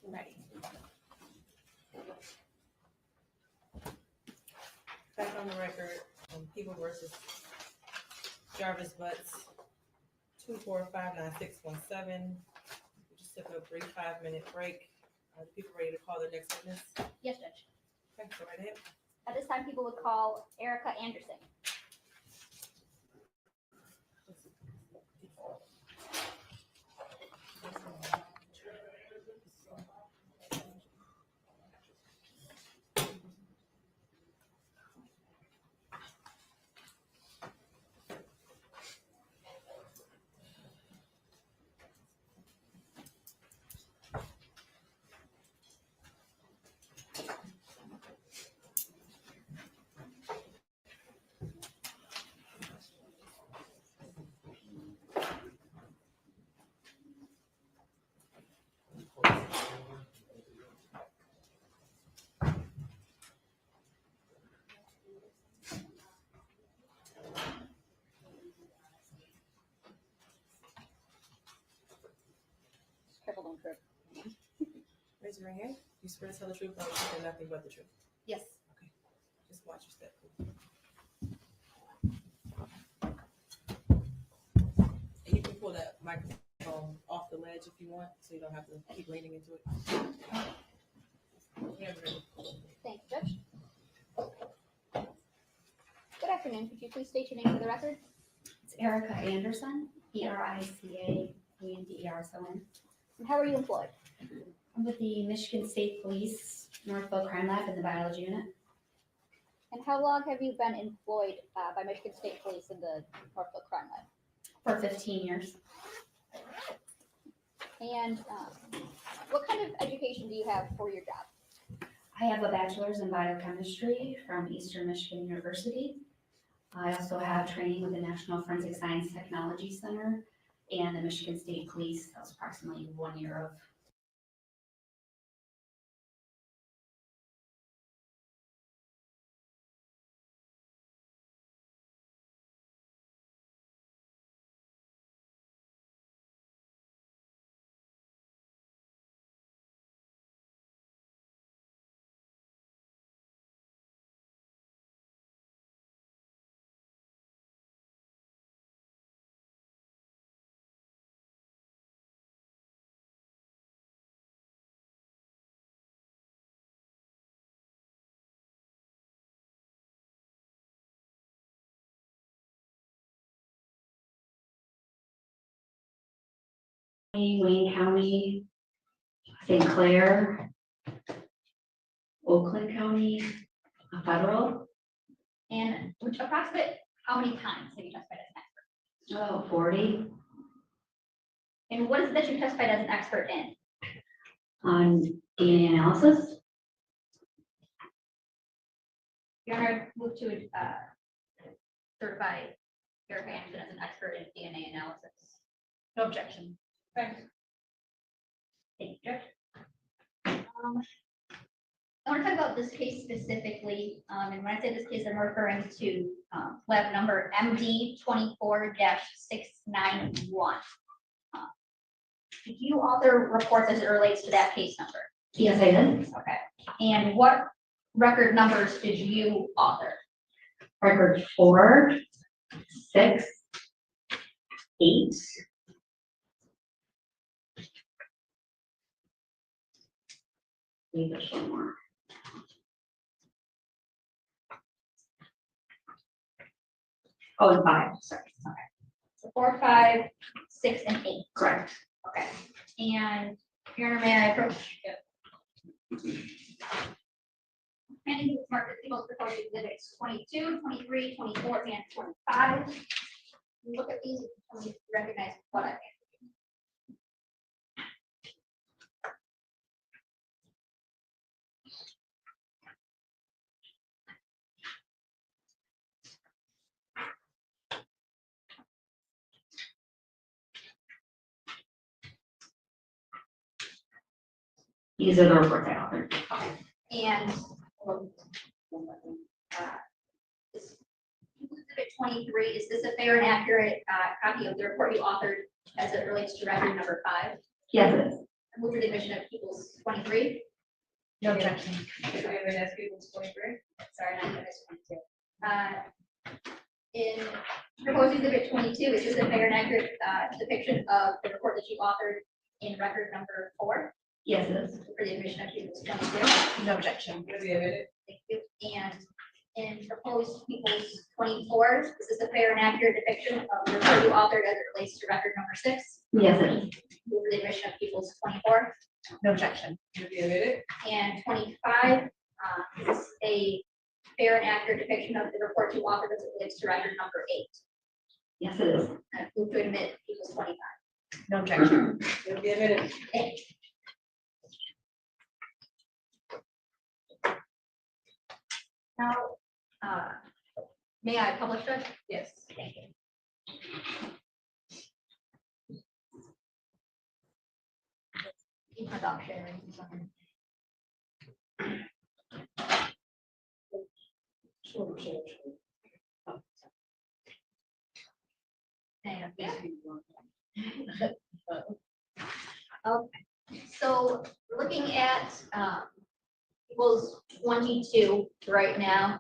[SPEAKER 1] Ready. Back on the record, People versus Jarvis Butts, 2459617. We just took a brief 5-minute break. Are the people ready to call their next witness?
[SPEAKER 8] Yes, Judge.
[SPEAKER 1] Okay, go right ahead.
[SPEAKER 8] At this time, people would call Erica Anderson. Triple on trip.
[SPEAKER 1] Raise your right hand. You swear to tell the truth, the whole truth, and nothing but the truth.
[SPEAKER 8] Yes.
[SPEAKER 1] Okay. Just watch your step. And you can pull that microphone off the ledge if you want, so you don't have to keep leaning into it. Yeah, ready.
[SPEAKER 8] Thank you, Judge. Good afternoon. Could you please state your name for the record?
[SPEAKER 16] It's Erica Anderson, ERICAANDERSON.
[SPEAKER 8] And how are you employed?
[SPEAKER 16] I'm with the Michigan State Police Northville Crime Lab in the biology unit
[SPEAKER 8] And how long have you been employed by Michigan State Police in the Norfolk Crime Lab?
[SPEAKER 16] for 15 years.
[SPEAKER 8] And what kind of education do you have for your job?
[SPEAKER 16] I have a bachelor's in biochemistry from Eastern Michigan University. I also have training with the National Forensic Science Technology Center and the Michigan State Police. That was approximately 1 year of. Wayne County, St. Clair, Oakland County, federal.
[SPEAKER 8] And which approximate how many times have you testified as an expert?
[SPEAKER 16] Oh, 40
[SPEAKER 8] And what is it that you testified as an expert in?
[SPEAKER 16] on DNA analysis.
[SPEAKER 8] Your Honor, move to certify Erica Anderson as an expert in DNA analysis. No objection.
[SPEAKER 4] Thanks.
[SPEAKER 8] Thank you, Judge. I want to talk about this case specifically, and when I say this case, I'm referring to lab number MD 24-691. Did you author reports as it relates to that case number?
[SPEAKER 16] Yes, I did.
[SPEAKER 8] Okay. And what record numbers did you author?
[SPEAKER 16] Record 4, 6, 8. Maybe there's one more. Oh, and 5, sorry.
[SPEAKER 8] Okay. So 4, 5, 6, and 8.
[SPEAKER 16] Correct.
[SPEAKER 8] Okay. And Your Honor, may I approach? Planning to mark the people's proposed exhibits 22, 23, 24, and 25. Look at these and recognize what I mean.
[SPEAKER 16] These are the reports I authored.
[SPEAKER 8] And this exhibit 23, is this a fair and accurate copy of the report you authored as it relates to record number 5?
[SPEAKER 16] Yes, it is.
[SPEAKER 8] Move for the admission of Peoples 23.
[SPEAKER 1] No objection.
[SPEAKER 8] Sorry, not Peoples 22. In proposed exhibit 22, is this a fair and accurate depiction of the report that you authored in record number 4?
[SPEAKER 12] Yes, it is.
[SPEAKER 8] For the admission of Peoples 22.
[SPEAKER 1] No objection.
[SPEAKER 8] Thank you. And in proposed Peoples 24, is this a fair and accurate depiction of the report you authored as it relates to record number 6?
[SPEAKER 12] Yes, it is.
[SPEAKER 8] Move for the admission of Peoples 24.
[SPEAKER 1] No objection.
[SPEAKER 8] And 25, is this a fair and accurate depiction of the report you authored as it relates to record number 8?
[SPEAKER 12] Yes, it is.
[SPEAKER 8] Move to admit Peoples 25.
[SPEAKER 1] No objection.
[SPEAKER 8] Okay. Now, may I publish it?
[SPEAKER 1] Yes.
[SPEAKER 8] Thank you. Introduction. Okay, so we're looking at Peoples 22 right now.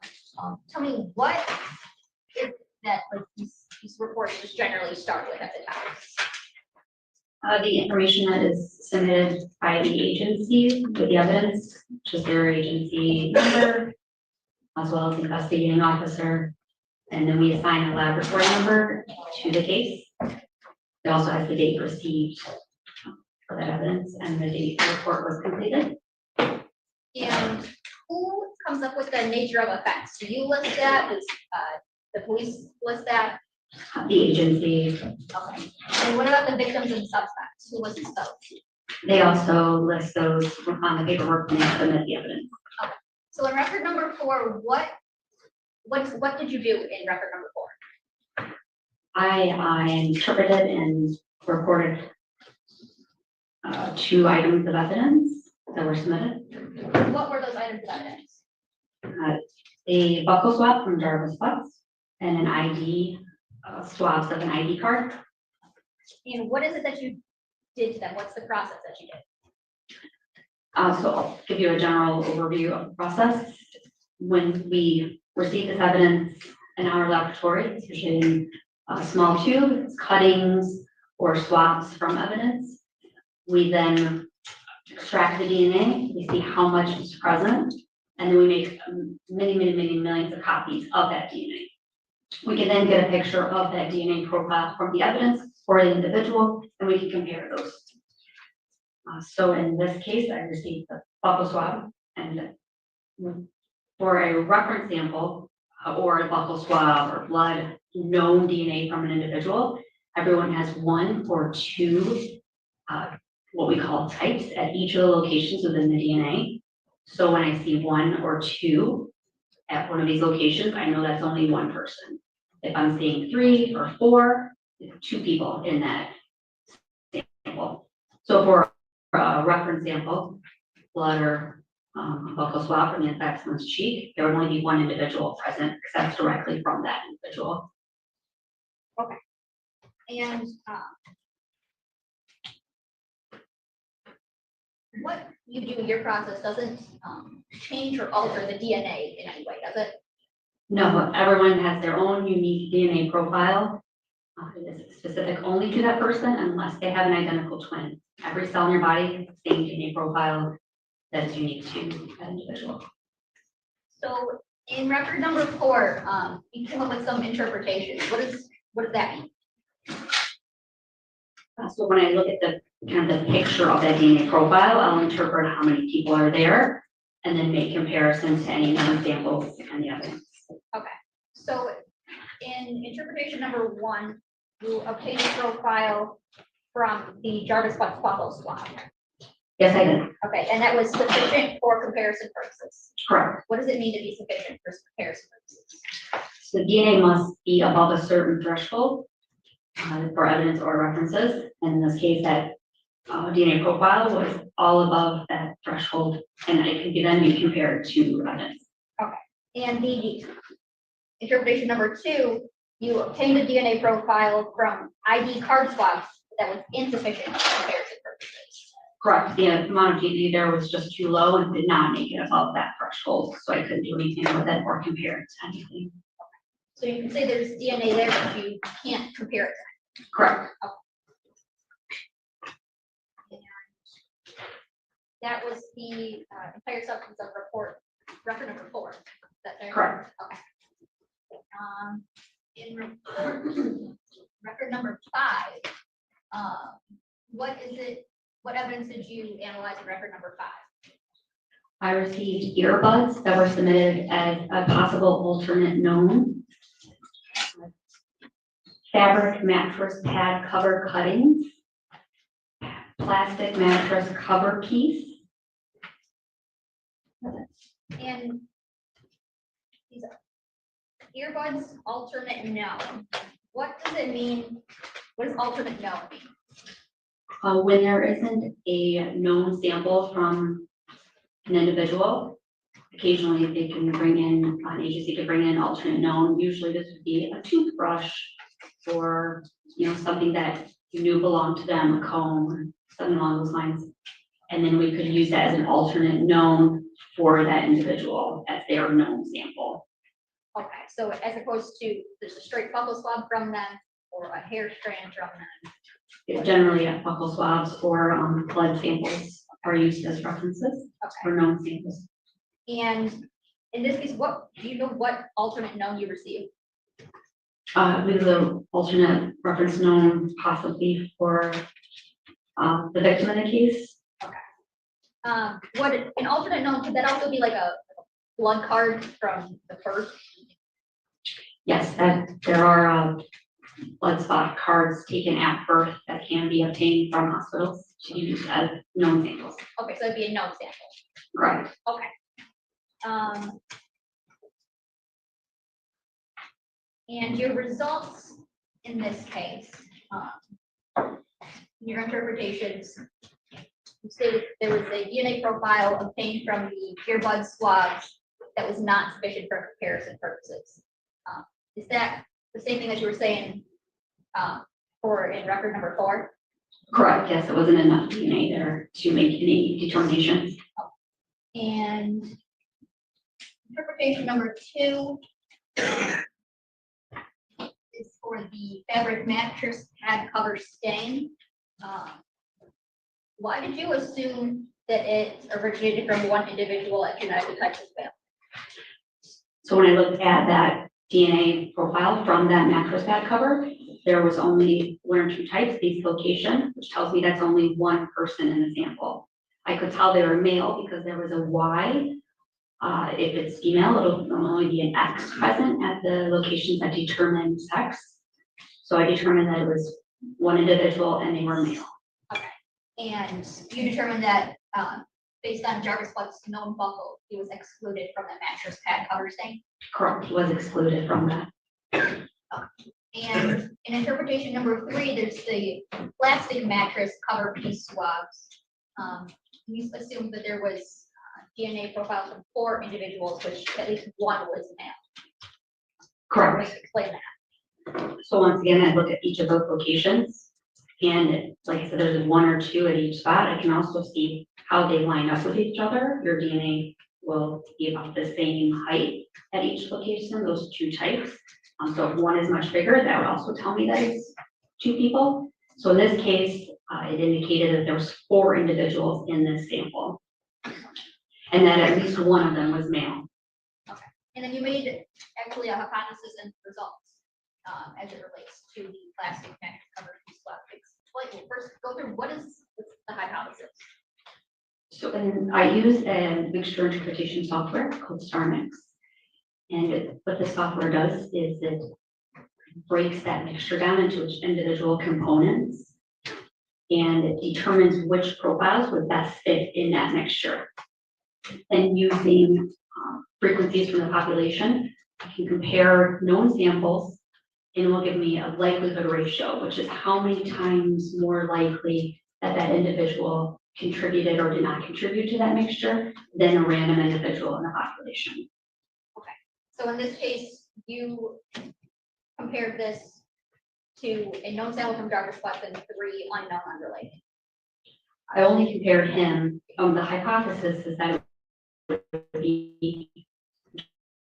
[SPEAKER 8] Tell me what is that like these reports just generally start with at the time.
[SPEAKER 12] The information that is submitted by the agency with the evidence, which is their agency number, as well as the investigating officer. And then we assign a laboratory number to the case. It also has the date received for that evidence and the date the report was completed.
[SPEAKER 8] And who comes up with the nature of offense? Do you list that? Does the police list that?
[SPEAKER 12] The agency,
[SPEAKER 8] Okay. And what about the victims and suspects? Who lists those?
[SPEAKER 12] they also list those on the paperwork when they submit the evidence.
[SPEAKER 8] Okay. So in record number 4, what did you do in record number 4?
[SPEAKER 12] I interpreted and recorded 2 items of evidence that were submitted.
[SPEAKER 8] What were those items of evidence?
[SPEAKER 12] A buckle swab from Jarvis Butts and an ID, swabs of an ID card.
[SPEAKER 8] And what is it that you did to them? What's the process that you did?
[SPEAKER 12] So I'll give you a general overview of the process. When we receive this evidence in our laboratory, it's usually in a small tube, it's cuttings or swabs from evidence. We then extract the DNA, we see how much is present, and then we make many millions of copies of that DNA. We can then get a picture of that DNA profile from the evidence for the individual, and we can compare those. So in this case, I received the buccal swab, and for a reference sample or a buccal swab or blood known DNA from an individual, everyone has 1 or 2 what we call types at each of the locations within the DNA. So when I see 1 or 2 at one of these locations, I know that's only 1 person. If I'm seeing 3 or 4, 2 people in that sample. So for a reference sample, blood or buccal swab from the infected one's cheek, there would only be 1 individual present, because that's directly from that individual.
[SPEAKER 8] Okay. And what you do in your process doesn't change or alter the DNA in any way, does it?
[SPEAKER 12] No, everyone has their own unique DNA profile. It is specific only to that person unless they have an identical twin. Every cell in your body has the same DNA profile that is unique to that individual.
[SPEAKER 8] So in record number 4, you came up with some interpretation. What does that mean?
[SPEAKER 12] So when I look at the kind of the picture of that DNA profile, I'll interpret how many people are there and then make comparisons to any known samples and the evidence.
[SPEAKER 8] Okay. So in interpretation number 1, you obtained a profile from the Jarvis Butts buccal swab.
[SPEAKER 12] Yes, I did.
[SPEAKER 8] Okay, and that was sufficient for comparison purposes.
[SPEAKER 12] Correct.
[SPEAKER 8] What does it mean to be sufficient for comparison purposes?
[SPEAKER 12] So DNA must be above a certain threshold for evidence or references. And in this case, that DNA profile was all above that threshold, and it can then be compared to evidence.
[SPEAKER 8] Okay, and the interpretation number 2, you obtained a DNA profile from ID card swabs that was insufficient for comparison purposes.
[SPEAKER 12] Correct, the amount of DNA there was just too low and did not make it above that threshold, so I couldn't do anything with it or compare it to anything.
[SPEAKER 8] So you can say there's DNA there, but you can't compare it.
[SPEAKER 12] Correct.
[SPEAKER 8] That was the entire substance of report, record number 4. Is that there?
[SPEAKER 12] Correct.
[SPEAKER 8] Okay. In record number 5, what evidence did you analyze in record number 5?
[SPEAKER 12] I received earbuds that were submitted as a possible alternate known. Fabric mattress pad cover cuttings. Plastic mattress cover piece.
[SPEAKER 8] And these earbuds, alternate known. What does it mean? What does alternate known mean?
[SPEAKER 12] When there isn't a known sample from an individual, occasionally they can bring in, an agency could bring in alternate known. Usually this would be a toothbrush or, something that you knew belonged to them, a comb or something along those lines. And then we could use that as an alternate known for that individual as their known sample.
[SPEAKER 8] Okay, so as opposed to there's a straight buccal swab from them or a hair strand from them.
[SPEAKER 12] Generally, buccal swabs or blood samples are used as references for known samples.
[SPEAKER 8] And in this case, do you know what alternate known you received?
[SPEAKER 12] With the alternate reference known possibly for the victim in the case.
[SPEAKER 8] What an alternate known, could that also be like a blood card from the first?
[SPEAKER 12] Yes, there are blood spot cards taken at birth that can be obtained from hospitals to use as known samples.
[SPEAKER 8] Okay, so it'd be a known sample.
[SPEAKER 12] Right.
[SPEAKER 8] Okay. And your results in this case, your interpretations, you stated there was a DNA profile obtained from the earbud swabs that was not sufficient for comparison purposes. Is that the same thing that you were saying for in record number 4?
[SPEAKER 12] Correct, yes, it wasn't enough DNA there to make any determinations.
[SPEAKER 8] And interpretation number 2 is for the fabric mattress pad cover stain. Why did you assume that it originated from one individual at United Texas Bail?
[SPEAKER 12] So when I looked at that DNA profile from that mattress pad cover, there was only 1 or 2 types, these location, which tells me that's only one person in the sample. I could tell they were male because there was a Y. If it's female, it'll normally be an X present at the locations that determine sex. So I determined that it was one individual and they were male.
[SPEAKER 8] Okay. And you determined that based on Jarvis Butts' known buckle, he was excluded from the mattress pad cover stain?
[SPEAKER 12] Correct, he was excluded from that.
[SPEAKER 8] And in interpretation number 3, there's the plastic mattress cover piece swabs. We assumed that there was DNA profiles from 4 individuals, which at least one was male.
[SPEAKER 12] Correct.
[SPEAKER 8] Explain that.
[SPEAKER 12] So once again, I look at each of those locations, and like I said, there's 1 or 2 at each spot. I can also see how they line up with each other. Your DNA will be about the same height at each location, those 2 types. So if one is much bigger, that would also tell me that it's 2 people. So in this case, it indicated that there was 4 individuals in this sample, and that at least one of them was male.
[SPEAKER 8] Okay. And then you made actually a hypothesis and results as it relates to the plastic mattress cover piece swab. Explain, first go through what's the hypothesis.
[SPEAKER 12] So I use a mixture interpretation software called StarMix. And what the software does is it breaks that mixture down into its individual components and it determines which profiles would best fit in that mixture. And using frequencies from the population, I can compare known samples and it will give me a likelihood ratio, which is how many times more likely that that individual contributed or did not contribute to that mixture than a random individual in the population.
[SPEAKER 8] So in this case, you compared this to a known sample from Jarvis Butts and 3 unknown unrelated.
[SPEAKER 12] I only compared him, the hypothesis is that it would be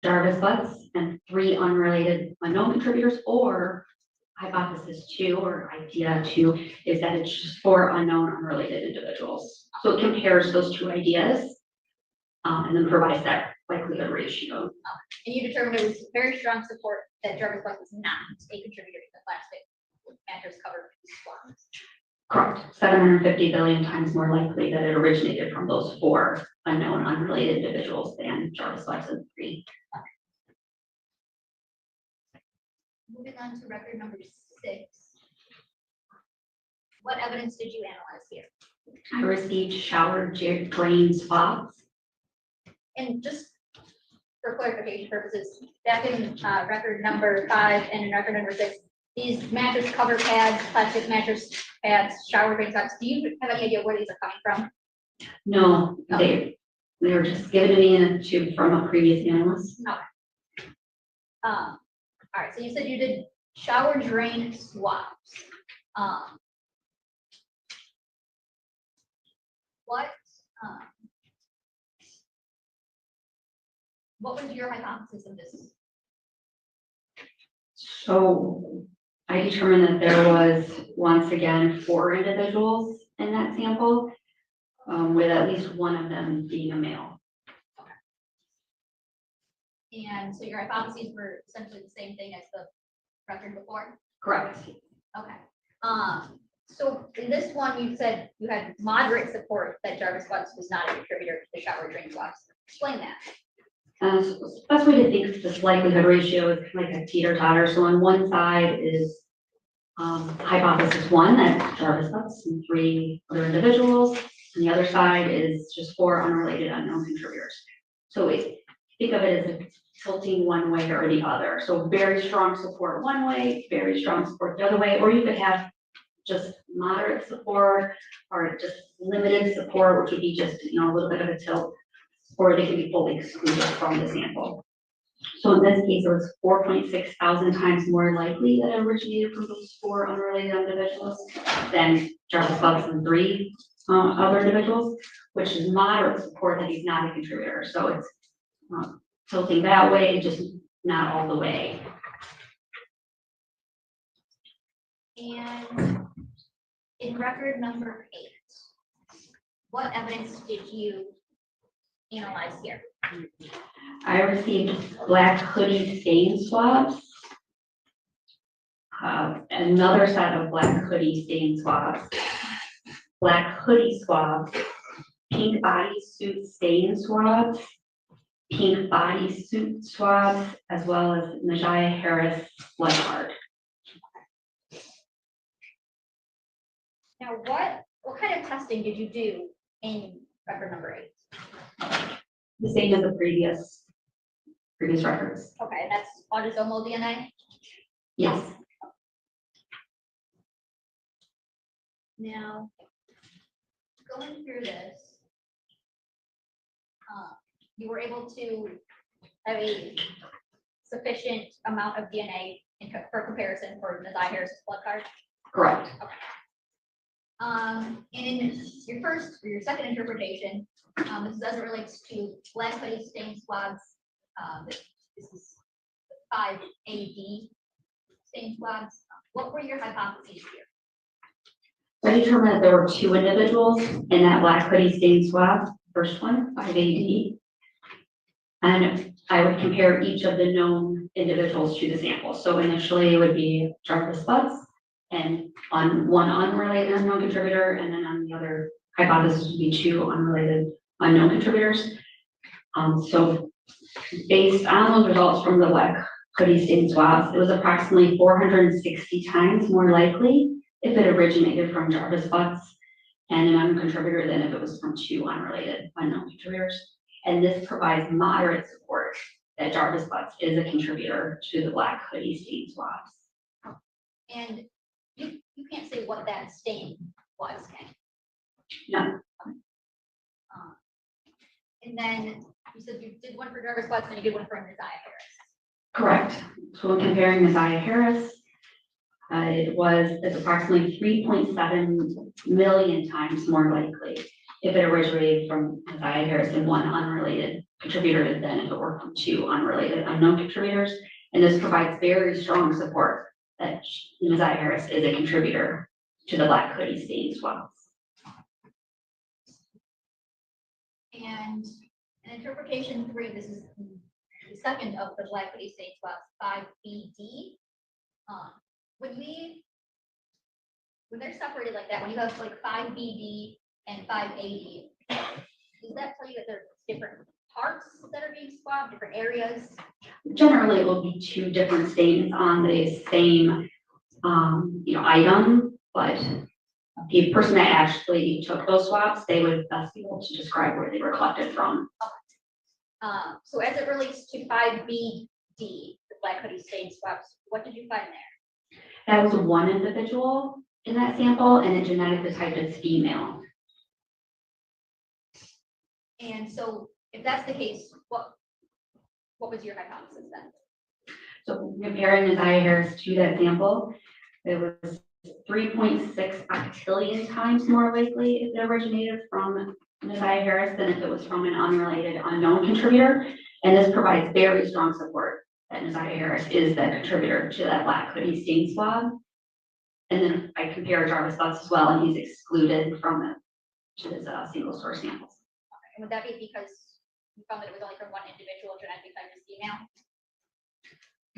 [SPEAKER 12] Jarvis Butts and 3 unrelated unknown contributors, or hypothesis 2 or idea 2 is that it's just 4 unknown unrelated individuals. So it compares those 2 ideas and then provides that likelihood ratio.
[SPEAKER 8] And you determined there was very strong support that Jarvis Butts was not a contributor to the plastic mattress cover swaps.
[SPEAKER 12] Correct. 750 billion times more likely that it originated from those 4 unknown unrelated individuals than Jarvis Butts and 3.
[SPEAKER 8] Moving on to record number 6. What evidence did you analyze here?
[SPEAKER 12] I received shower drain swaps.
[SPEAKER 8] And just for clarification purposes, back in record number 5 and in record number 6, these mattress cover pads, plastic mattress pads, shower drain socks, do you have any idea where these are coming from?
[SPEAKER 12] No, they were just given to me in a tube from a previous analyst.
[SPEAKER 8] Okay. All right, so you said you did shower drain swaps. What was your hypothesis of this?
[SPEAKER 12] So I determined that there was, once again, 4 individuals in that sample, with at least one of them being a male.
[SPEAKER 8] And so your hypotheses were essentially the same thing as the record before?
[SPEAKER 12] Correct.
[SPEAKER 8] Okay. So in this one, you said you had moderate support that Jarvis Butts was not a contributor to the shower drain swaps. Explain that.
[SPEAKER 12] So best way to think of this likelihood ratio is kind of like a teeter-totter. So on one side is hypothesis 1 that Jarvis Butts and 3 other individuals. And the other side is just 4 unrelated unknown contributors. So think of it as tilting one way or the other. So very strong support one way, very strong support the other way, or you could have just moderate support or just limited support, which would be just, a little bit of a tilt, or they could be fully excluded from the sample. So in this case, it was 4.6 thousand times more likely that it originated from those 4 unrelated individuals than Jarvis Butts and 3 other individuals, which is moderate support that he's not a contributor. So it's tilting that way, just not all the way.
[SPEAKER 8] And in record number 8, what evidence did you analyze here?
[SPEAKER 12] I received black hoodie stain swabs, another set of black hoodie stain swabs, black hoodie swabs, pink bodysuit stain swabs, pink bodysuit swabs, as well as Najaya Harris blood card.
[SPEAKER 8] Now, what kind of testing did you do in record number 8?
[SPEAKER 12] The same as the previous records.
[SPEAKER 8] Okay, and that's autosomal DNA?
[SPEAKER 12] Yes.
[SPEAKER 8] Now, going through this, you were able to have a sufficient amount of DNA for comparison for Najaya Harris's blood card?
[SPEAKER 12] Correct.
[SPEAKER 8] Okay. And in your second interpretation, this is as it relates to black hoodie stain swabs. This is 5AD stain swabs. What were your hypotheses here?
[SPEAKER 12] I determined that there were 2 individuals in that black hoodie stain swab, first one, 5AD. And I would compare each of the known individuals to the sample. So initially it would be Jarvis Butts and on one unrelated unknown contributor, and then on the other hypothesis would be 2 unrelated unknown contributors. So based on those results from the black hoodie stain swabs, it was approximately 460 times more likely if it originated from Jarvis Butts and an unknown contributor than if it was from 2 unrelated unknown contributors. And this provides moderate support that Jarvis Butts is a contributor to the black hoodie stain swabs.
[SPEAKER 8] And you can't say what that stain was, can you?
[SPEAKER 12] No.
[SPEAKER 8] And then you said you did one for Jarvis Butts and you did one for Najaya Harris.
[SPEAKER 12] Correct. So when comparing Najaya Harris, It's approximately 3.7 million times more likely if it originated from Messiah Harris and one unrelated contributor than if it were from two unrelated unknown contributors. And this provides very strong support that Messiah Harris is a contributor to the black hoodie stain swaps.
[SPEAKER 8] And in interpretation 3, this is the second of the black hoodie stain swaps, 5BD. When they're separated like that, when you have like 5BD and 5AD, does that tell you that there's different parts that are being swapped, different areas?
[SPEAKER 12] Generally, it will be two different stains on the same, item, but the person that actually took those swaps, they would best be able to describe where they were collected from.
[SPEAKER 8] So as it relates to 5BD, the black hoodie stain swaps, what did you find there?
[SPEAKER 12] That was one individual in that sample, and it genetically typed as female.
[SPEAKER 8] And so if that's the case, what was your hypothesis then?
[SPEAKER 12] So comparing Messiah Harris to that sample, it was 3.6 octillion times more likely if it originated from Messiah Harris than if it was from an unrelated unknown contributor. And this provides very strong support that Messiah Harris is the contributor to that black hoodie stain swab. And then I compare Jarvis Butts as well, and he's excluded from it to his single source samples.
[SPEAKER 8] Okay. And would that be because you found that it was only from one individual genetically typed as female?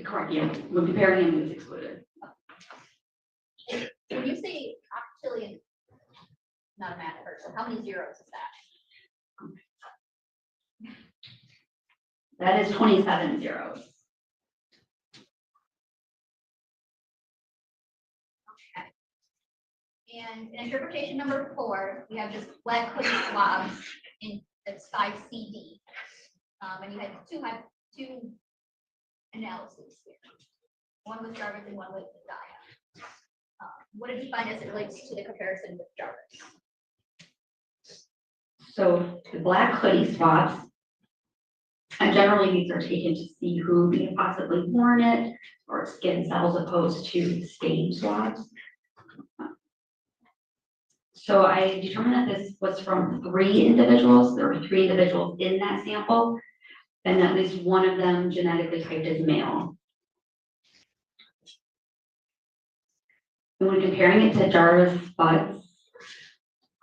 [SPEAKER 12] Correct, yeah. When comparing him, he was excluded.
[SPEAKER 8] And when you say octillion, not a math person, how many zeros is that?
[SPEAKER 12] That is 27 zeros.
[SPEAKER 8] And in interpretation number 4, we have just black hoodie swabs in that's 5CD. And you had two analyses here. One with Jarvis and one with Messiah. What did you find as it relates to the comparison with Jarvis?
[SPEAKER 12] So the black hoodie swabs, and generally these are taken to see who may have possibly worn it or skin cells opposed to stain swabs. So I determined that this was from 3 individuals. There were 3 individuals in that sample, and at least one of them genetically typed as male. And when comparing it to Jarvis Butts,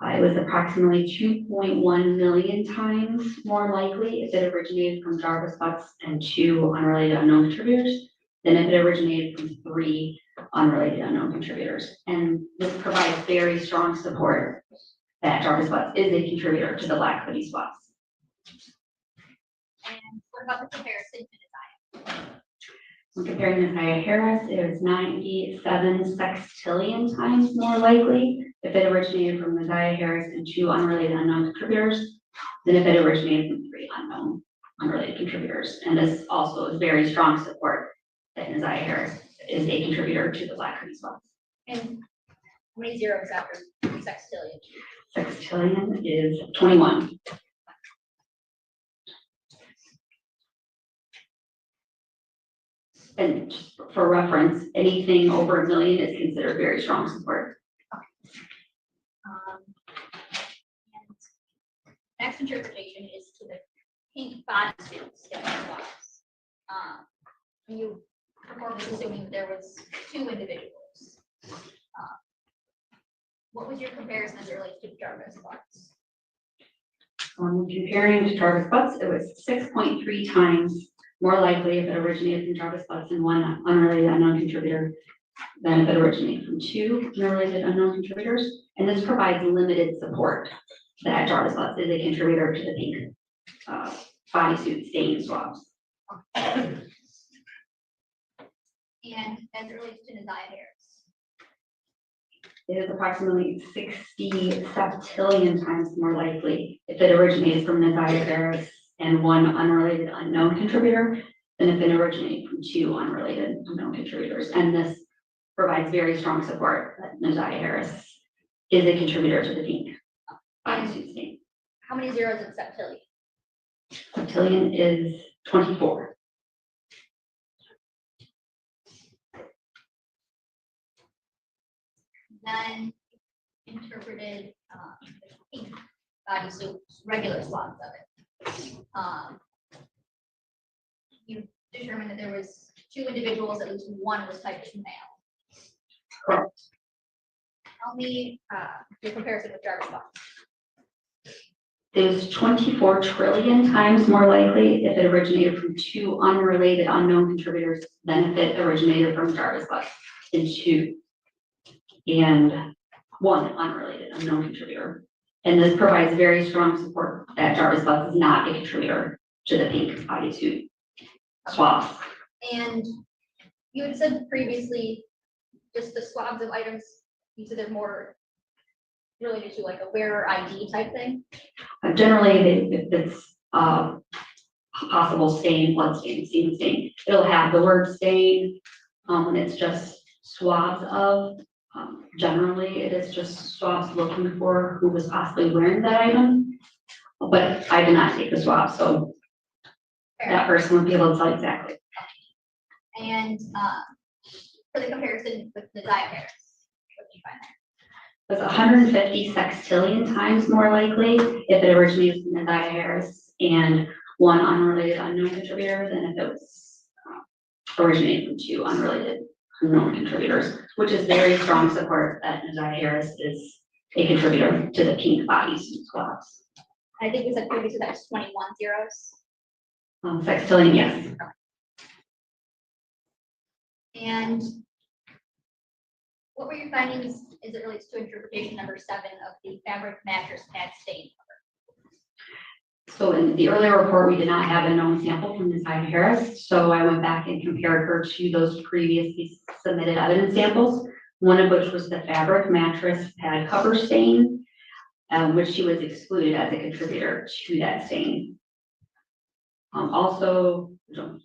[SPEAKER 12] it was approximately 2.1 million times more likely if it originated from Jarvis Butts and 2 unrelated unknown contributors than if it originated from 3 unrelated unknown contributors. And this provides very strong support that Jarvis Butts is a contributor to the black hoodie swaps.
[SPEAKER 8] And what about the comparison to Messiah?
[SPEAKER 12] When comparing Messiah Harris, it was 97 sextillion times more likely if it originated from Messiah Harris and 2 unrelated unknown contributors than if it originated from 3 unknown unrelated contributors. And this also is very strong support that Messiah Harris is a contributor to the black hoodie swaps.
[SPEAKER 8] And how many zeros after sextillion?
[SPEAKER 12] Sextillion is 21. And just for reference, anything over 1 million is considered very strong support.
[SPEAKER 8] And next interpretation is to the pink bodysuit skin swabs. You performed this assuming there was 2 individuals. What was your comparison as it relates to Jarvis Butts?
[SPEAKER 12] Comparing to Jarvis Butts, it was 6.3 times more likely if it originated from Jarvis Butts and 1 unrelated unknown contributor than if it originated from 2 unrelated unknown contributors. And this provides limited support that Jarvis Butts is a contributor to the pink bodysuit stain swabs.
[SPEAKER 8] And as it relates to Messiah Harris?
[SPEAKER 12] It is approximately 60 septillion times more likely if it originates from Messiah Harris and 1 unrelated unknown contributor than if it originated from 2 unrelated unknown contributors. And this provides very strong support that Messiah Harris is a contributor to the pink bodysuit stain.
[SPEAKER 8] How many zeros in septillion?
[SPEAKER 12] Septillion is 24.
[SPEAKER 8] then interpreted, pink bodysuits, regular swabs of it. You determined that there was 2 individuals, at least one was typed as male.
[SPEAKER 12] Correct.
[SPEAKER 8] Tell me, your comparison with Jarvis Butts.
[SPEAKER 12] It was 24 trillion times more likely if it originated from 2 unrelated unknown contributors than if it originated from Jarvis Butts in 2 and 1 unrelated unknown contributor. And this provides very strong support that Jarvis Butts is not a contributor to the pink bodysuit swabs.
[SPEAKER 8] And you had said previously, just the swabs of items, you said they're more related to like a wearer ID type thing?
[SPEAKER 12] Generally, if it's possible stain, blood stain, semen stain, it'll have the word stain. When it's just swabs of, generally it is just swabs looking for who was possibly wearing that item. But I did not take the swab, so that person would be able to tell exactly.
[SPEAKER 8] And for the comparison with the Harris, what did you find there?
[SPEAKER 12] It's 150 sextillion times more likely if it originates from the Harris and 1 unrelated unknown contributor than if it was originated from 2 unrelated unknown contributors, which is very strong support that Harris is a contributor to the pink bodysuit swabs.
[SPEAKER 8] I think we said previously that was 21 zeros.
[SPEAKER 12] Sextillion, yes.
[SPEAKER 8] And what were your findings as it relates to interpretation number 7 of the fabric mattress pad stain cover?
[SPEAKER 12] So in the earlier report, we did not have a known sample from Ms. Harris, so I went back and compared her to those previously submitted evidence samples, one of which was the fabric mattress pad cover stain, which she was excluded as a contributor to that stain. Also to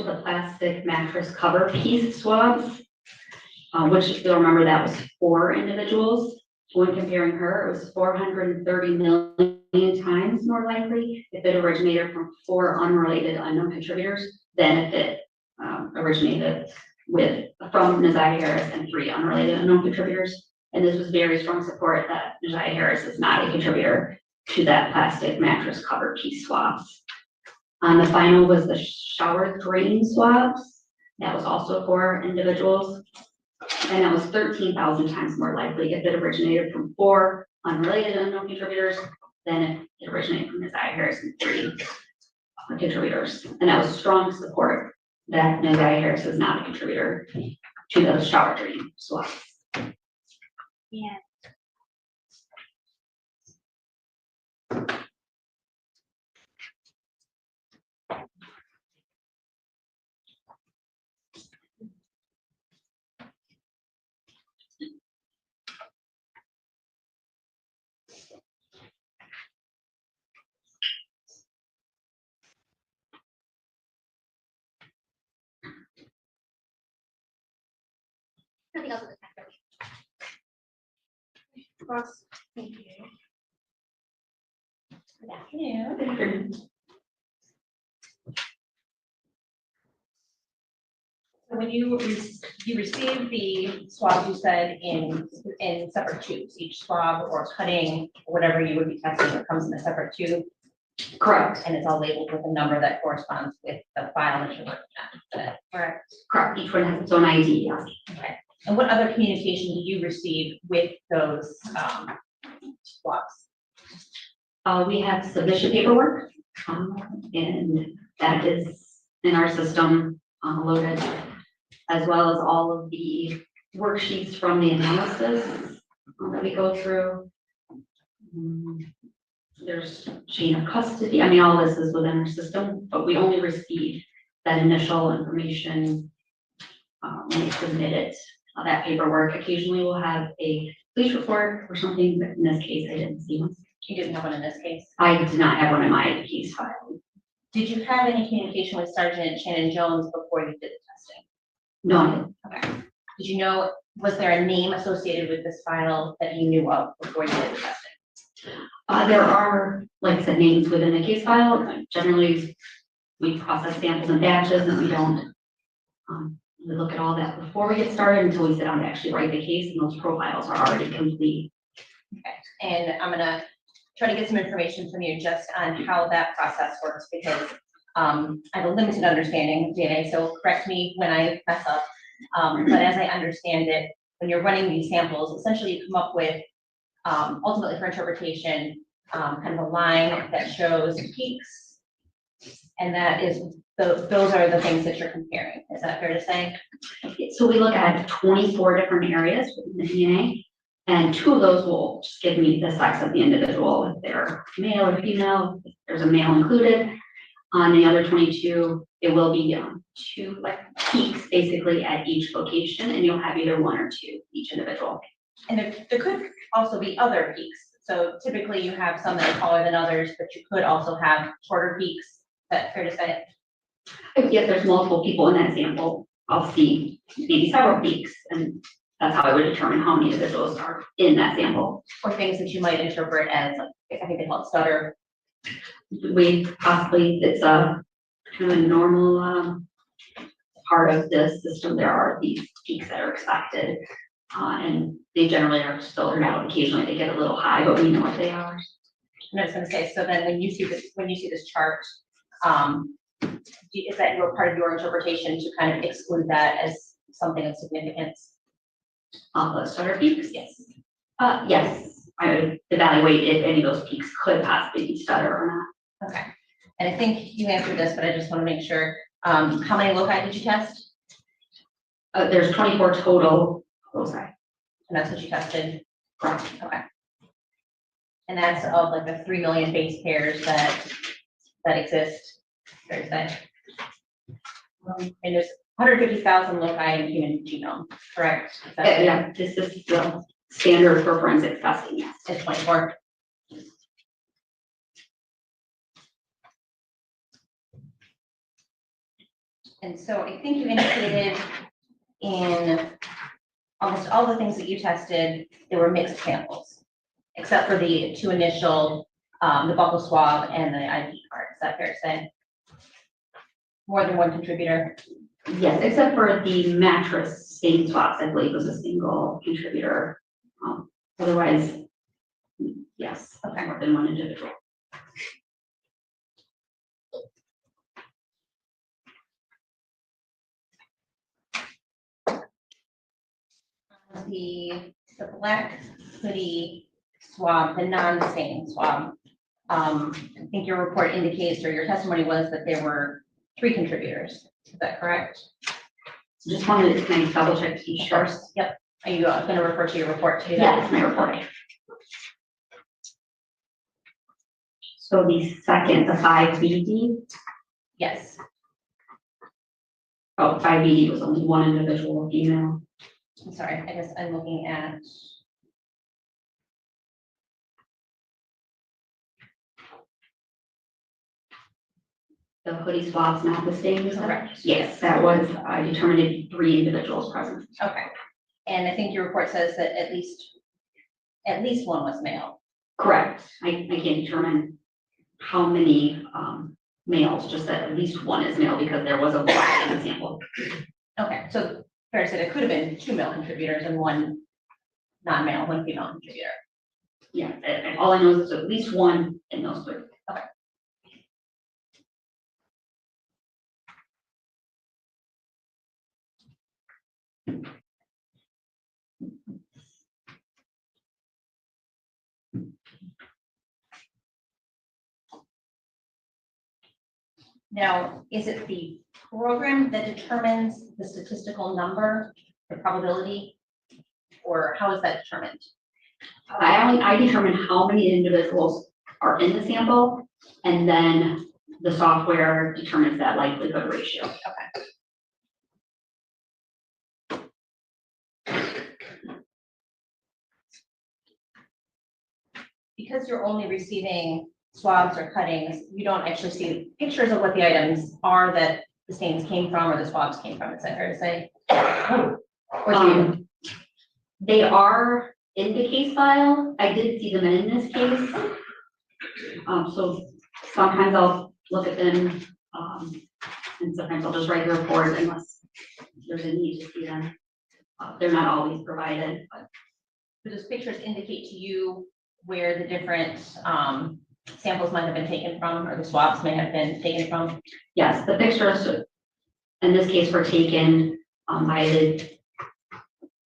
[SPEAKER 12] the plastic mattress cover piece swabs, which if you'll remember, that was 4 individuals. When comparing her, it was 430 million times more likely if it originated from 4 unrelated unknown contributors than if it originated from Ms. Harris and 3 unrelated unknown contributors. And this was very strong support that Ms. Harris is not a contributor to that plastic mattress cover piece swabs. The final was the shower drain swabs. That was also 4 individuals. And that was 13,000 times more likely if it originated from 4 unrelated unknown contributors than if it originated from Ms. Harris and 3 contributors. And that was strong support that Ms. Harris is not a contributor to those shower drain swabs.
[SPEAKER 8] Yeah. Nothing else at this time.
[SPEAKER 3] Ross, thank you. Good afternoon. So when you received the swabs, you said in separate tubes, each swab or cutting, whatever you would be testing, it comes in a separate tube.
[SPEAKER 12] Correct.
[SPEAKER 3] And it's all labeled with a number that corresponds with the file that you're working on. Is that correct?
[SPEAKER 12] Correct. Each one has its own ID. Yes.
[SPEAKER 3] Okay. And what other communication did you receive with those swabs?
[SPEAKER 12] We have submission paperwork, and that is in our system loaded, as well as all of the worksheets from the analysis that we go through. There's chain of custody. I mean, all this is within our system, but we only receive that initial information when we submit it. That paperwork. Occasionally we'll have a police report or something, but in this case, I didn't see one.
[SPEAKER 3] You didn't have one in this case?
[SPEAKER 12] I did not have one in my case file.
[SPEAKER 3] Did you have any communication with Sergeant Shannon Jones before you did the testing?
[SPEAKER 12] No, I didn't.
[SPEAKER 3] Okay. Did you know, was there a name associated with this file that you knew of before you did the testing?
[SPEAKER 12] There are, like I said, names within the case file. Generally, we process samples in batches and we don't we look at all that before we get started until we sit down to actually write the case, and those profiles are already complete.
[SPEAKER 3] Okay, and I'm gonna try to get some information from you just on how that process works, because I have a limited understanding of DNA, so correct me when I mess up. But as I understand it, when you're running these samples, essentially you come up with, ultimately for interpretation, kind of a line that shows peaks. And that is, those are the things that you're comparing. Is that fair to say?
[SPEAKER 12] So we look at 24 different areas within the DNA, and 2 of those will just give me the sex of the individual, if they're male or female, if there's a male included. On the other 22, it will be 2 like peaks basically at each location, and you'll have either 1 or 2 each individual.
[SPEAKER 3] And there could also be other peaks. So typically you have some that are taller than others, but you could also have shorter peaks. Is that fair to say?
[SPEAKER 12] If there's multiple people in that sample, I'll see maybe several peaks, and that's how I would determine how many individuals are in that sample.
[SPEAKER 3] Or things that you might interpret as, like, I think they call it stutter.
[SPEAKER 12] We possibly, it's a kind of a normal part of this system. There are these peaks that are expected, and they generally are filtered out. Occasionally they get a little high, but we know what they are.
[SPEAKER 3] And I was gonna say, so then when you see this chart, is that your part of your interpretation to kind of exclude that as something of significance?
[SPEAKER 12] The stutter peaks?
[SPEAKER 3] Yes.
[SPEAKER 12] Yes, I would evaluate if any of those peaks could possibly be stutter or not.
[SPEAKER 3] Okay. And I think you answered this, but I just want to make sure. How many loci did you test?
[SPEAKER 12] There's 24 total loci.
[SPEAKER 3] And that's what you tested?
[SPEAKER 12] Correct.
[SPEAKER 3] Okay. And that's of like the 3 million base pairs that exist, fair to say. And there's 150,000 loci in human genome, correct? Is that
[SPEAKER 12] Yeah, this is the standard for forensic testing, yes.
[SPEAKER 3] It's 24. And so I think you indicated in almost all the things that you tested, they were mixed samples, except for the 2 initial, the buccal swab and the ID card. Is that fair to say? More than 1 contributor?
[SPEAKER 12] Yes, except for the mattress stain swaps, I believe was a single contributor. Otherwise, yes,
[SPEAKER 3] Okay.
[SPEAKER 12] more than 1 individual.
[SPEAKER 3] The black hoodie swab, the non-stain swab. I think your report indicates, or your testimony was, that there were 3 contributors. Is that correct?
[SPEAKER 12] Just wanted to kind of double check each
[SPEAKER 3] First, yep. Are you going to refer to your report too?
[SPEAKER 12] Yeah, it's my report. So the second, the 5BD,
[SPEAKER 3] Yes.
[SPEAKER 12] 5BD was only 1 individual female.
[SPEAKER 3] I'm sorry, I guess I'm looking at.
[SPEAKER 12] The hoodie swabs, not the stains.
[SPEAKER 3] Correct.
[SPEAKER 12] Yes, that was, I determined it to be 3 individuals present.
[SPEAKER 3] Okay. And I think your report says that at least 1 was male.
[SPEAKER 12] Correct. I can't determine how many males, just that at least 1 is male because there was a black in the sample.
[SPEAKER 3] Okay, so fair to say there could have been 2 male contributors and 1 non-male, 1 female contributor.
[SPEAKER 12] Yeah, and all I know is at least 1 in those 3.
[SPEAKER 3] Okay. Now, is it the program that determines the statistical number, the probability, or how is that determined?
[SPEAKER 12] I determine how many individuals are in the sample, and then the software determines that likelihood ratio.
[SPEAKER 3] Okay. Because you're only receiving swabs or cuttings, you don't actually see pictures of what the items are that the stains came from or the swabs came from. Is that fair to say? Or do you?
[SPEAKER 12] They are in the case file. I did see them in this case. So sometimes I'll look at them, and sometimes I'll just write the report unless there's a need to see them. They're not always provided, but
[SPEAKER 3] Do those pictures indicate to you where the different samples might have been taken from, or the swabs may have been taken from?
[SPEAKER 12] yes, the pictures in this case were taken by the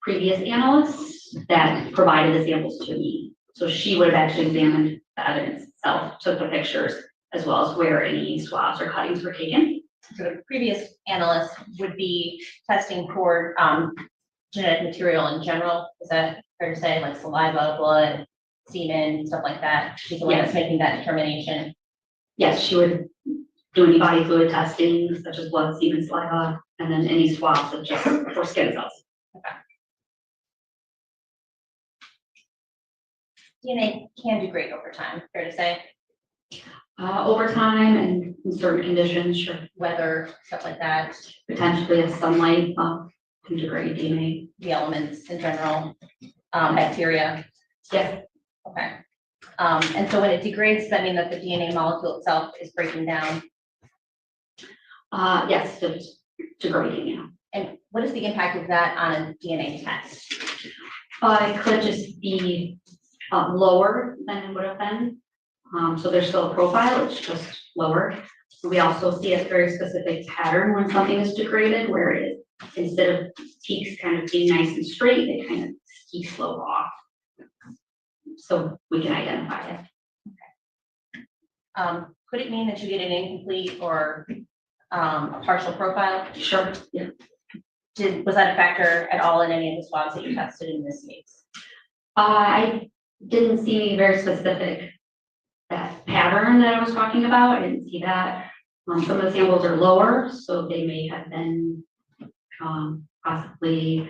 [SPEAKER 12] previous analysts that provided the samples to me. So she would have actually examined the evidence itself, took the pictures, as well as where any swabs or cuttings were taken.
[SPEAKER 3] So the previous analyst would be testing for genetic material in general. Is that fair to say, like saliva, blood, semen, stuff like that? She's the one that's making that determination.
[SPEAKER 12] Yes, she would do any body fluid testing, such as blood, semen, saliva, and then any swabs of just for skin cells.
[SPEAKER 3] DNA can degrade over time, fair to say?
[SPEAKER 12] Over time and in certain conditions, sure.
[SPEAKER 3] Weather, stuff like that.
[SPEAKER 12] Potentially if sunlight can degrade DNA.
[SPEAKER 3] The elements in general, bacteria.
[SPEAKER 12] Yes.
[SPEAKER 3] Okay. And so when it degrades, does that mean that the DNA molecule itself is breaking down?
[SPEAKER 12] Yes, it's degrading, yeah.
[SPEAKER 3] And what is the impact of that on a DNA test?
[SPEAKER 12] It could just be lower than it would have been. So there's still a profile, it's just lower. We also see a very specific pattern when something is degraded, where it, instead of peaks kind of being nice and straight, they kind of ski slope off. So we can identify it.
[SPEAKER 3] Okay. Could it mean that you get an incomplete or a partial profile?
[SPEAKER 12] Sure, yeah.
[SPEAKER 3] Was that a factor at all in any of the swabs that you tested in this case?
[SPEAKER 12] I didn't see any very specific that pattern that I was talking about. I didn't see that. Some of the samples are lower, so they may have been possibly,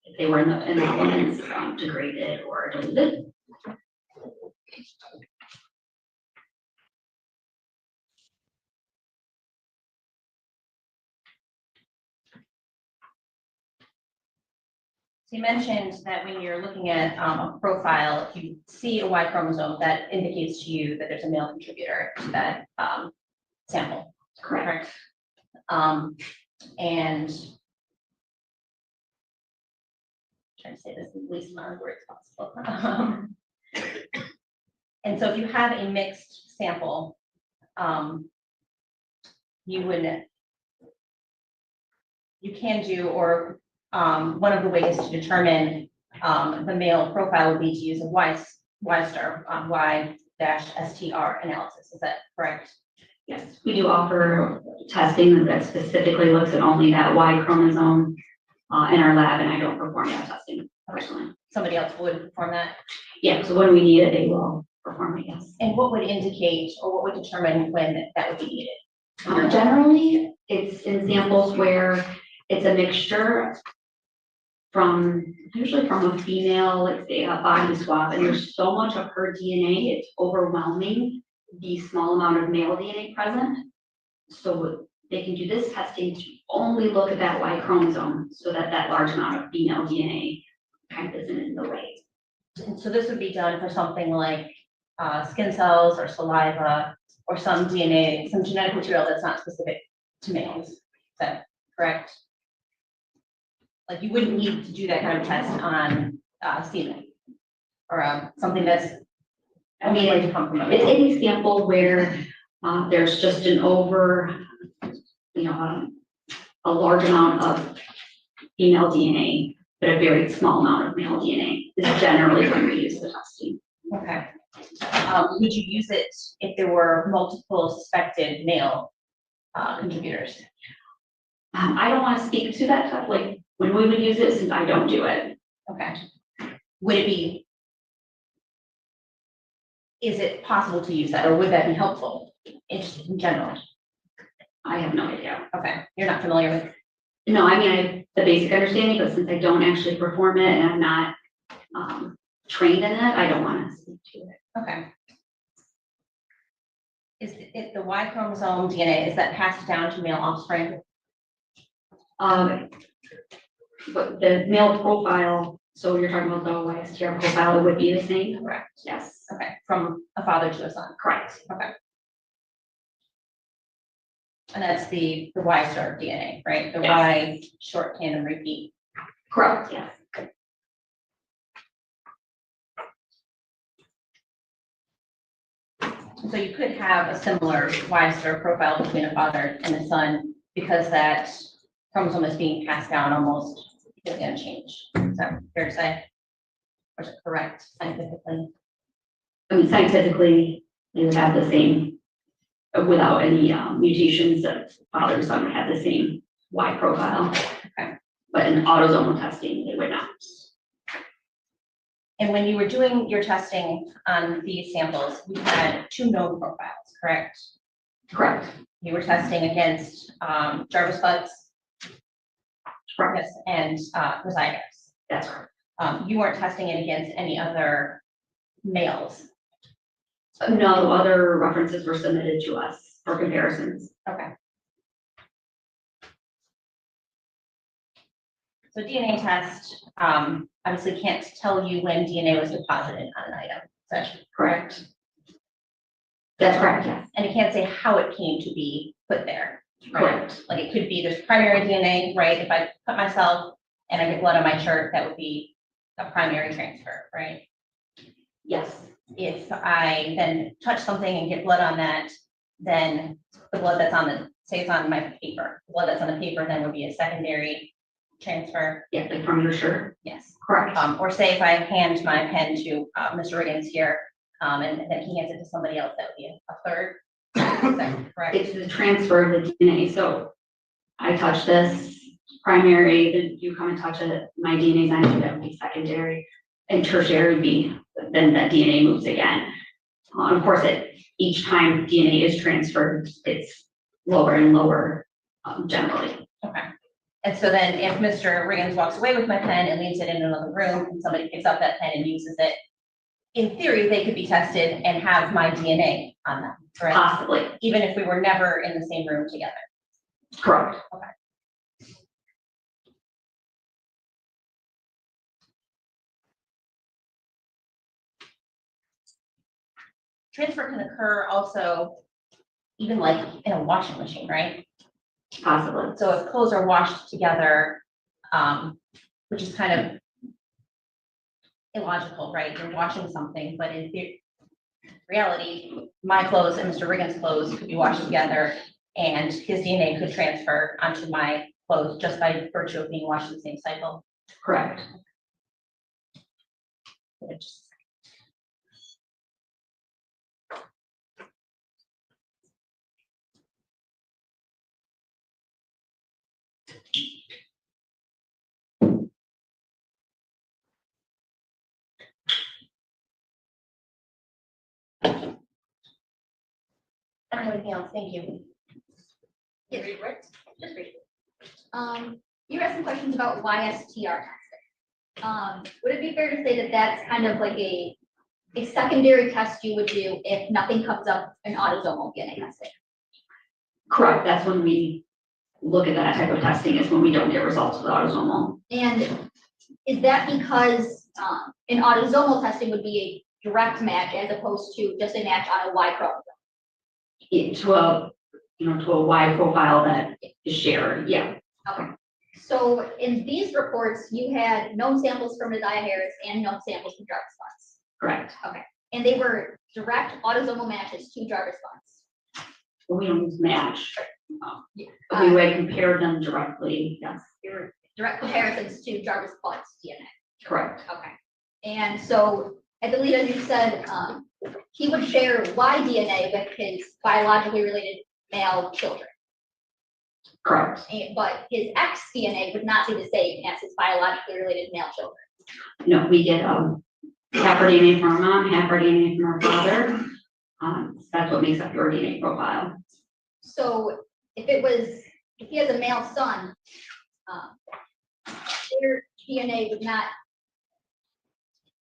[SPEAKER 12] if they were in the elements, degraded or diluted.
[SPEAKER 3] So you mentioned that when you're looking at a profile, if you see a Y chromosome, that indicates to you that there's a male contributor to that sample.
[SPEAKER 12] Correct.
[SPEAKER 3] And trying to say this in the least amount of words possible. And so if you have a mixed sample, you can do, or one of the ways to determine the male profile would be to use a Y-STR analysis. Is that correct?
[SPEAKER 12] Yes, we do offer testing that specifically looks at only that Y chromosome in our lab, and I don't perform that testing personally.
[SPEAKER 3] Somebody else would perform that?
[SPEAKER 12] Yeah, so when we need it, they will perform it, yes.
[SPEAKER 3] And what would indicate, or what would determine when that would be needed?
[SPEAKER 12] Generally, it's in samples where it's a mixture usually from a female, let's say a body swab, and there's so much of her DNA, it's overwhelming the small amount of male DNA present. So they can do this testing to only look at that Y chromosome so that that large amount of female DNA kind of isn't in the way.
[SPEAKER 3] And so this would be done for something like skin cells or saliva or some DNA, some genetic material that's not specific to males. Is that correct? Like you wouldn't need to do that kind of test on semen or something that's only going to come from a
[SPEAKER 12] It's
[SPEAKER 3] male.
[SPEAKER 12] any sample where there's just an a large amount of female DNA, but a very small amount of male DNA is generally when we use the testing.
[SPEAKER 3] Okay. Would you use it if there were multiple suspected male contributors?
[SPEAKER 12] I don't want to speak to that stuff, like when we would use it, since I don't do it.
[SPEAKER 3] Okay. Would it be, is it possible to use that, or would that be helpful in general?
[SPEAKER 12] I have no idea.
[SPEAKER 3] Okay, you're not familiar with?
[SPEAKER 12] No, I mean, I have the basic understanding, but since I don't actually perform it and I'm not trained in it, I don't want to speak to it.
[SPEAKER 3] Okay. Is it the Y chromosome DNA, is that passed down to male offspring?
[SPEAKER 12] But the male profile, so you're talking about the YSTR profile, it would be the same?
[SPEAKER 3] Correct.
[SPEAKER 12] Yes.
[SPEAKER 3] Okay, from a father to a son.
[SPEAKER 12] Correct.
[SPEAKER 3] Okay. And that's the Y star DNA, right? The Y short tandem repeat.
[SPEAKER 12] Correct, yes.
[SPEAKER 3] So you could have a similar Y star profile between a father and a son because that chromosome is being passed down almost completely unchanged. Is that fair to say? Or is it correct scientifically?
[SPEAKER 12] I mean, scientifically, they would have the same, without any mutations, that father and son would have the same Y profile.
[SPEAKER 3] Okay.
[SPEAKER 12] But in autosomal testing, they would not.
[SPEAKER 3] And when you were doing your testing on these samples, we had 2 known profiles, correct?
[SPEAKER 12] Correct.
[SPEAKER 3] You were testing against Jarvis Butts.
[SPEAKER 12] Correct.
[SPEAKER 3] Yes, and Rosaitis.
[SPEAKER 12] That's correct.
[SPEAKER 3] You weren't testing it against any other males.
[SPEAKER 12] No, other references were submitted to us for comparisons.
[SPEAKER 3] Okay. So DNA test obviously can't tell you when DNA was deposited on an item. Is that correct?
[SPEAKER 12] That's correct, yes.
[SPEAKER 3] And it can't say how it came to be put there. Right?
[SPEAKER 12] Correct.
[SPEAKER 3] Like it could be there's primary DNA, right? If I cut myself and I get blood on my shirt, that would be a primary transfer, right?
[SPEAKER 12] Yes.
[SPEAKER 3] If I then touch something and get blood on that, then the blood that's on the, say it's on my paper, the blood that's on the paper then would be a secondary transfer.
[SPEAKER 12] Yeah, like from your shirt.
[SPEAKER 3] Yes.
[SPEAKER 12] Correct.
[SPEAKER 3] Or say if I hand my pen to Mr. Riggins here, and then he hands it to somebody else, that would be a third. Is that correct?
[SPEAKER 12] It's the transfer of the DNA. So I touch this primary, then you come and touch it, my DNA is on it, that would be secondary. And tertiary would be, then that DNA moves again. Of course, each time DNA is transferred, it's lower and lower generally.
[SPEAKER 3] Okay. And so then if Mr. Riggins walks away with my pen and leaves it in another room and somebody picks up that pen and uses it, in theory, they could be tested and have my DNA on them, correct?
[SPEAKER 12] Possibly.
[SPEAKER 3] Even if we were never in the same room together.
[SPEAKER 12] Correct.
[SPEAKER 3] Okay. Transfer can occur also even like in a washing machine, right?
[SPEAKER 12] Possibly.
[SPEAKER 3] So if clothes are washed together, which is kind of illogical, right? You're washing something, but in reality, my clothes and Mr. Riggins' clothes could be washed together and his DNA could transfer onto my clothes just by virtue of being washed in the same cycle.
[SPEAKER 12] Correct.
[SPEAKER 3] I don't have anything else, thank you.
[SPEAKER 8] Yes, just briefly. You asked some questions about YSTR testing. Would it be fair to say that that's kind of like a secondary test you would do if nothing comes up in autosomal DNA testing?
[SPEAKER 12] Correct. That's when we look at that type of testing, is when we don't get results with autosomal.
[SPEAKER 8] And is that because in autosomal testing would be a direct match as opposed to just a match on a Y chromosome?
[SPEAKER 12] To a Y profile that is shared, yeah.
[SPEAKER 8] Okay. So in these reports, you had known samples from Rosiah Harris and known samples from Jarvis Butts.
[SPEAKER 12] Correct.
[SPEAKER 8] Okay. And they were direct autosomal matches to Jarvis Butts.
[SPEAKER 12] We don't use match. We would compare them directly, yes.
[SPEAKER 8] They were direct comparisons to Jarvis Butts DNA.
[SPEAKER 12] Correct.
[SPEAKER 8] Okay. And so I believe, as you said, he would share Y DNA with his biologically related male children.
[SPEAKER 12] Correct.
[SPEAKER 8] But his X DNA would not be the same as his biologically related male children.
[SPEAKER 12] No, we get half our DNA from our mom, half our DNA from our father. That's what makes up your DNA profile.
[SPEAKER 8] So if he has a male son, their DNA would not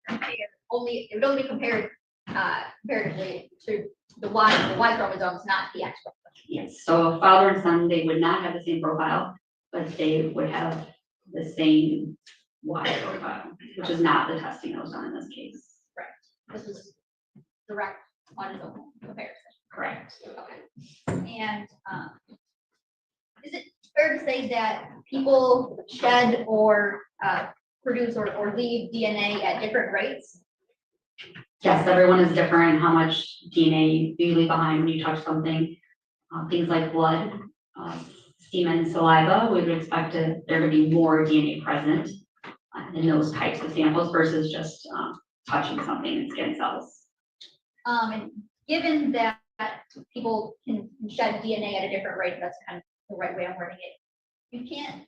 [SPEAKER 8] compare, it would only be compared comparatively to the Y chromosomes, not the X chromosome.
[SPEAKER 12] Yes, so father and son, they would not have the same profile, but they would have the same Y profile, which is not the testing that was done in this case.
[SPEAKER 8] Right. This is direct autosomal comparison.
[SPEAKER 12] Correct.
[SPEAKER 8] Okay. And is it fair to say that people shed or produce or leave DNA at different rates?
[SPEAKER 12] Yes, everyone is different, how much DNA you leave behind when you touch something. Things like blood, semen, saliva, we would expect there to be more DNA present in those types of samples versus just touching something in skin cells.
[SPEAKER 8] And given that people can shed DNA at a different rate, that's kind of the right way I'm wording it. You can't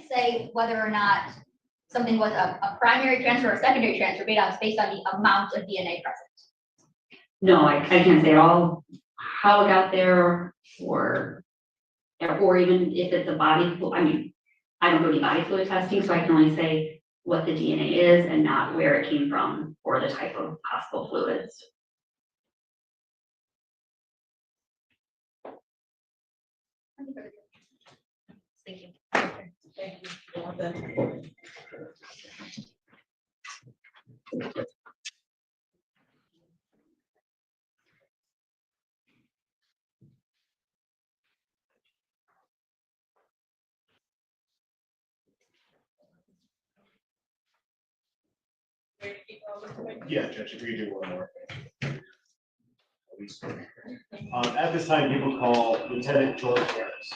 [SPEAKER 8] say whether or not something was a primary transfer or a secondary transfer based on the amount of DNA present.
[SPEAKER 12] No, I can't say at all how it got there or even if it's a body fluid. I mean, I don't do any body fluid testing, so I can only say what the DNA is and not where it came from or the type of possible fluids.
[SPEAKER 8] Thank you.
[SPEAKER 4] Thank you.
[SPEAKER 2] Yeah, Judge, if we could do one more. At this time, you will call Lieutenant George Harris.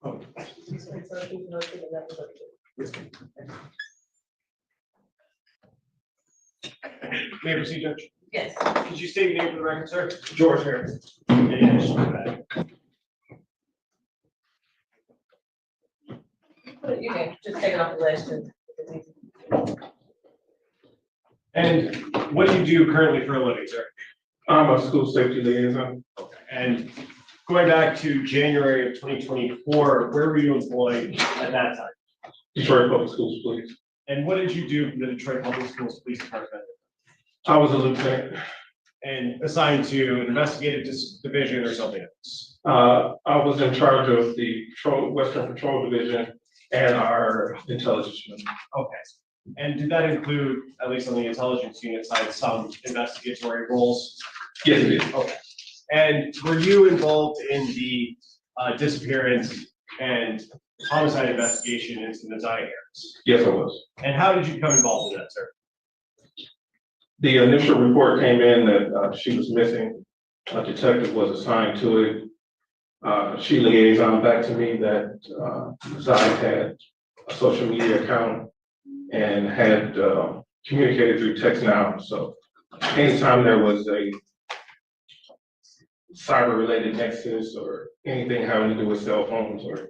[SPEAKER 2] Oh. May I proceed, Judge?
[SPEAKER 4] Yes.
[SPEAKER 2] Could you state your name for the record, sir? George Harris. Yeah, just for that.
[SPEAKER 4] You can just take it off the list.
[SPEAKER 2] And what do you do currently for a living, sir?
[SPEAKER 11] I'm a school safety liaison.
[SPEAKER 2] Okay. And going back to January of 2024, where were you employed at that time?
[SPEAKER 11] Detroit Public Schools Police.
[SPEAKER 2] And what did you do for the Detroit Public Schools Police Department?
[SPEAKER 11] I was a lieutenant.
[SPEAKER 2] And assigned to an investigative division or something else?
[SPEAKER 11] I was in charge of the Western Patrol Division and our intelligence unit.
[SPEAKER 2] Okay. And did that include, at least on the intelligence unit side, some investigatory roles?
[SPEAKER 11] Yes, it is.
[SPEAKER 2] Okay. And were you involved in the disappearance and homicide investigation into the Zion Harris?
[SPEAKER 11] Yes, I was.
[SPEAKER 2] And how did you become involved in that, sir?
[SPEAKER 11] The initial report came in that she was missing. A detective was assigned to it. She liaisoned back to me that Zion had a social media account and had communicated through text now. So anytime there was a cyber-related nexus or anything having to do with cell phones or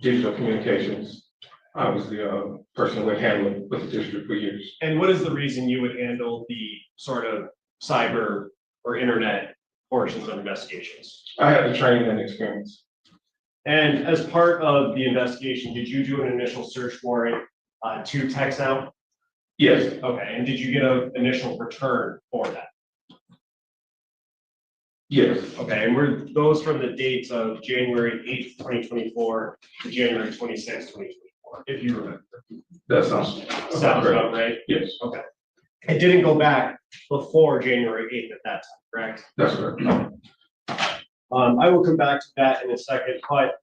[SPEAKER 11] digital communications, I was the person who would handle it with the district for years.
[SPEAKER 2] And what is the reason you would handle the sort of cyber or internet portions of investigations?
[SPEAKER 11] I had the training and experience.
[SPEAKER 2] And as part of the investigation, did you do an initial search warrant to TextNow?
[SPEAKER 11] Yes.
[SPEAKER 2] Okay, and did you get an initial return for that?
[SPEAKER 11] Yes.
[SPEAKER 2] Okay, and were those from the dates of January 8th, 2024 to January 26th, 2024, if you remember?
[SPEAKER 11] That sounds
[SPEAKER 2] about right?
[SPEAKER 11] Yes.
[SPEAKER 2] Okay. It didn't go back before January 8th at that time, correct?
[SPEAKER 11] That's correct.
[SPEAKER 2] I will come back to that in a second, but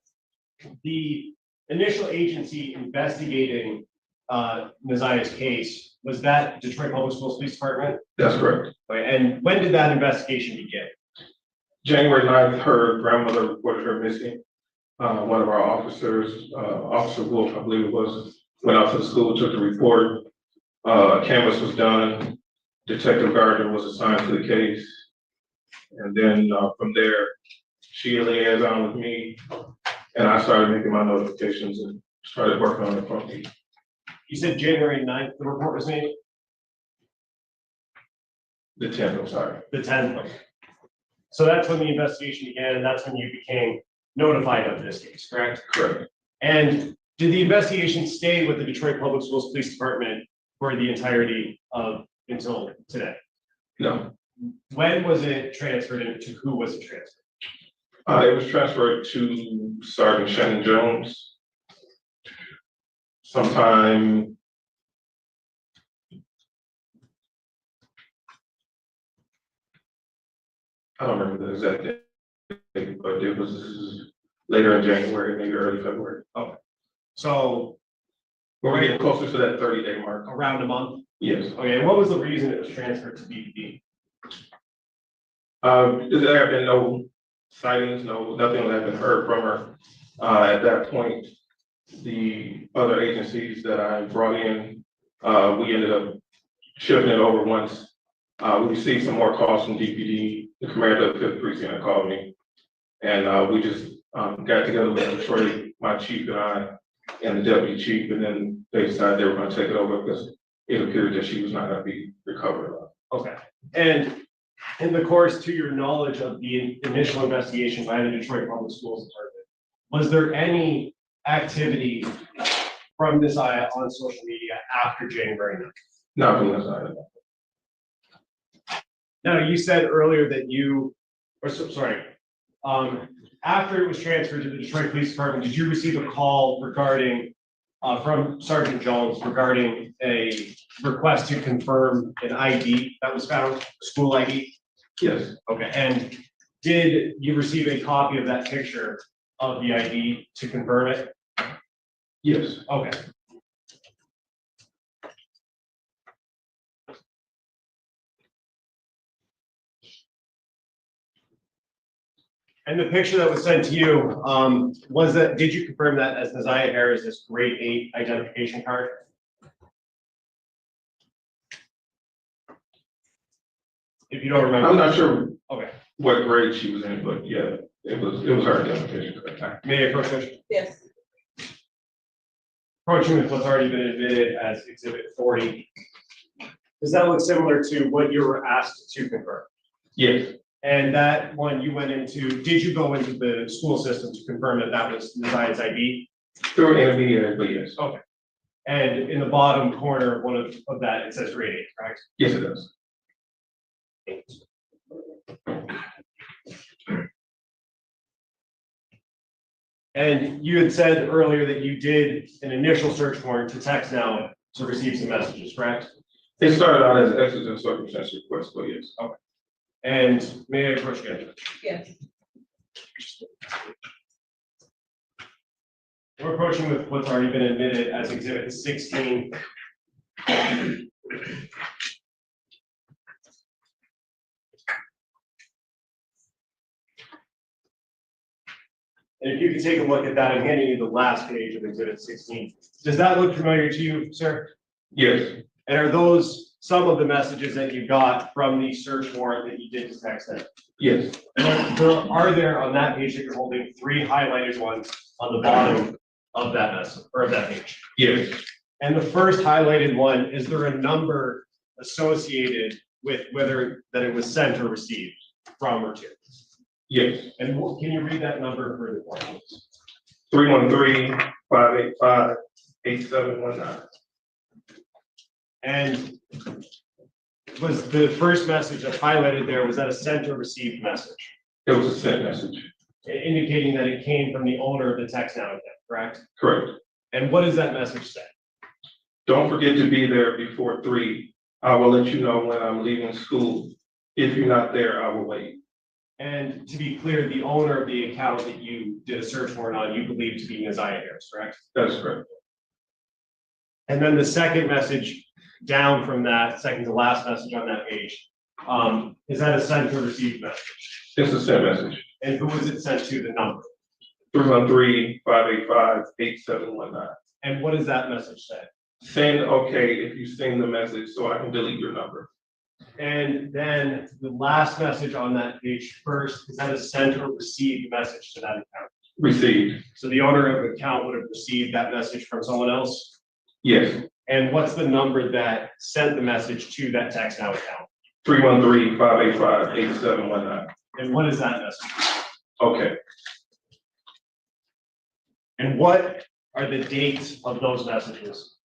[SPEAKER 2] the initial agency investigating Naziah's case, was that Detroit Public Schools Police Department?
[SPEAKER 11] That's correct.
[SPEAKER 2] Okay, and when did that investigation begin?
[SPEAKER 11] January 9th, her grandmother reported her missing. One of our officers, Officer Wolf, I believe it was, went out to the school, took the report. Canvas was done. Detective Gardner was assigned to the case. And then from there, she liaised with me, and I started making my notifications and started working on it from me.
[SPEAKER 2] You said January 9th, the report was made?
[SPEAKER 11] The 10th, I'm sorry.
[SPEAKER 2] The 10th. So that's when the investigation began, and that's when you became notified of this case, correct?
[SPEAKER 11] Correct.
[SPEAKER 2] And did the investigation stay with the Detroit Public Schools Police Department for the entirety of until today?
[SPEAKER 11] No.
[SPEAKER 2] When was it transferred and to who was it transferred?
[SPEAKER 11] It was transferred to Sergeant Shannon Jones sometime I don't remember the exact date, but it was later in January, maybe early February.
[SPEAKER 2] Okay. So
[SPEAKER 11] we're getting closer to that 30-day mark.
[SPEAKER 2] Around a month?
[SPEAKER 11] Yes.
[SPEAKER 2] Okay, and what was the reason it was transferred to BPD?
[SPEAKER 11] There have been no sightings, nothing had been heard from her. At that point, the other agencies that I brought in, we ended up shifting it over once. We received some more calls from DPD. The commander of the 5th precinct called me, and we just got together with Detroit, my chief and I, and the deputy chief, and then they decided they were going to take it over because it appeared that she was not going to be recovered.
[SPEAKER 2] Okay, and in the course, to your knowledge of the initial investigation by the Detroit Public Schools Department, was there any activity from this eye on social media after January 9th?
[SPEAKER 11] Not from this eye.
[SPEAKER 2] Now, you said earlier that after it was transferred to the Detroit Police Department, did you receive a call regarding, from Sergeant Jones regarding a request to confirm an ID that was found, school ID?
[SPEAKER 11] Yes.
[SPEAKER 2] Okay, and did you receive a copy of that picture of the ID to confirm it?
[SPEAKER 11] Yes.
[SPEAKER 2] Okay. And the picture that was sent to you, did you confirm that as Naziah Harris's grade 8 identification card? If you don't remember.
[SPEAKER 11] I'm not sure
[SPEAKER 2] Okay.
[SPEAKER 11] what grade she was in, but yeah, it was her identification card.
[SPEAKER 2] May I approach this?
[SPEAKER 4] Yes.
[SPEAKER 2] Approaching with what's already been admitted as Exhibit 40. Does that look similar to what you were asked to confirm?
[SPEAKER 11] Yes.
[SPEAKER 2] And that one you went into, did you go into the school system to confirm that that was Naziah's ID?
[SPEAKER 11] Through an intermediary, but yes.
[SPEAKER 2] Okay. And in the bottom corner of one of that, it says grade 8, correct?
[SPEAKER 11] Yes, it does.
[SPEAKER 2] And you had said earlier that you did an initial search warrant to text now to receive some messages, correct?
[SPEAKER 11] It started out as an exigent circumstance request, but yes.
[SPEAKER 2] Okay. And may I approach again?
[SPEAKER 4] Yes.
[SPEAKER 2] We're approaching with what's already been admitted as Exhibit 16. And if you could take a look at that, I'm handing you the last page of Exhibit 16. Does that look familiar to you, sir?
[SPEAKER 11] Yes.
[SPEAKER 2] And are those some of the messages that you got from the search warrant that you did to text them?
[SPEAKER 11] Yes.
[SPEAKER 2] And are there on that page that you're holding 3 highlighted ones on the bottom of that message or of that page?
[SPEAKER 11] Yes.
[SPEAKER 2] And the first highlighted one, is there a number associated with whether that it was sent or received from or to?
[SPEAKER 11] Yes.
[SPEAKER 2] And can you read that number for the board?
[SPEAKER 11] 313-585-8719.
[SPEAKER 2] And was the first message that's highlighted there, was that a sent or received message?
[SPEAKER 11] It was a sent message.
[SPEAKER 2] Indicating that it came from the owner of the text now, correct?
[SPEAKER 11] Correct.
[SPEAKER 2] And what does that message say?
[SPEAKER 11] Don't forget to be there before 3. I will let you know when I'm leaving school. If you're not there, I will wait.
[SPEAKER 2] And to be clear, the owner of the account that you did a search warrant on, you believe to be Naziah Harris, correct?
[SPEAKER 11] That is correct.
[SPEAKER 2] And then the second message down from that, second to last message on that page, is that a sent or received message?
[SPEAKER 11] It's a sent message.
[SPEAKER 2] And who was it sent to, the number?
[SPEAKER 11] 313-585-8719.
[SPEAKER 2] And what does that message say?
[SPEAKER 11] Send okay if you send the message so I can delete your number.
[SPEAKER 2] And then the last message on that page first, is that a sent or received message to that account?
[SPEAKER 9] Received.
[SPEAKER 2] So the owner of the account would have received that message from someone else?
[SPEAKER 9] Yes.
[SPEAKER 2] And what's the number that sent the message to that text now account?
[SPEAKER 9] 313-585-8719.
[SPEAKER 2] And what is that message?
[SPEAKER 9] Okay.
[SPEAKER 2] And what are the dates of those messages?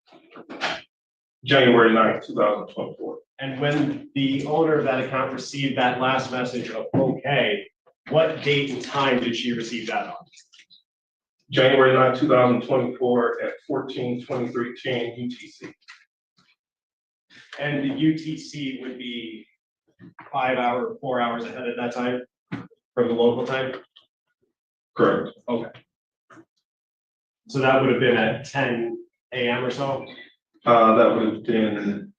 [SPEAKER 9] January 9th, 2024.
[SPEAKER 2] And when the owner of that account received that last message of okay, what date and time did she receive that on?
[SPEAKER 9] January 9th, 2024 at 14:23:10 UTC.
[SPEAKER 2] And the UTC would be 4 hours ahead at that time from the local time?
[SPEAKER 9] Correct.
[SPEAKER 2] Okay. So that would have been at 10 a.m. or so?
[SPEAKER 9] That would have been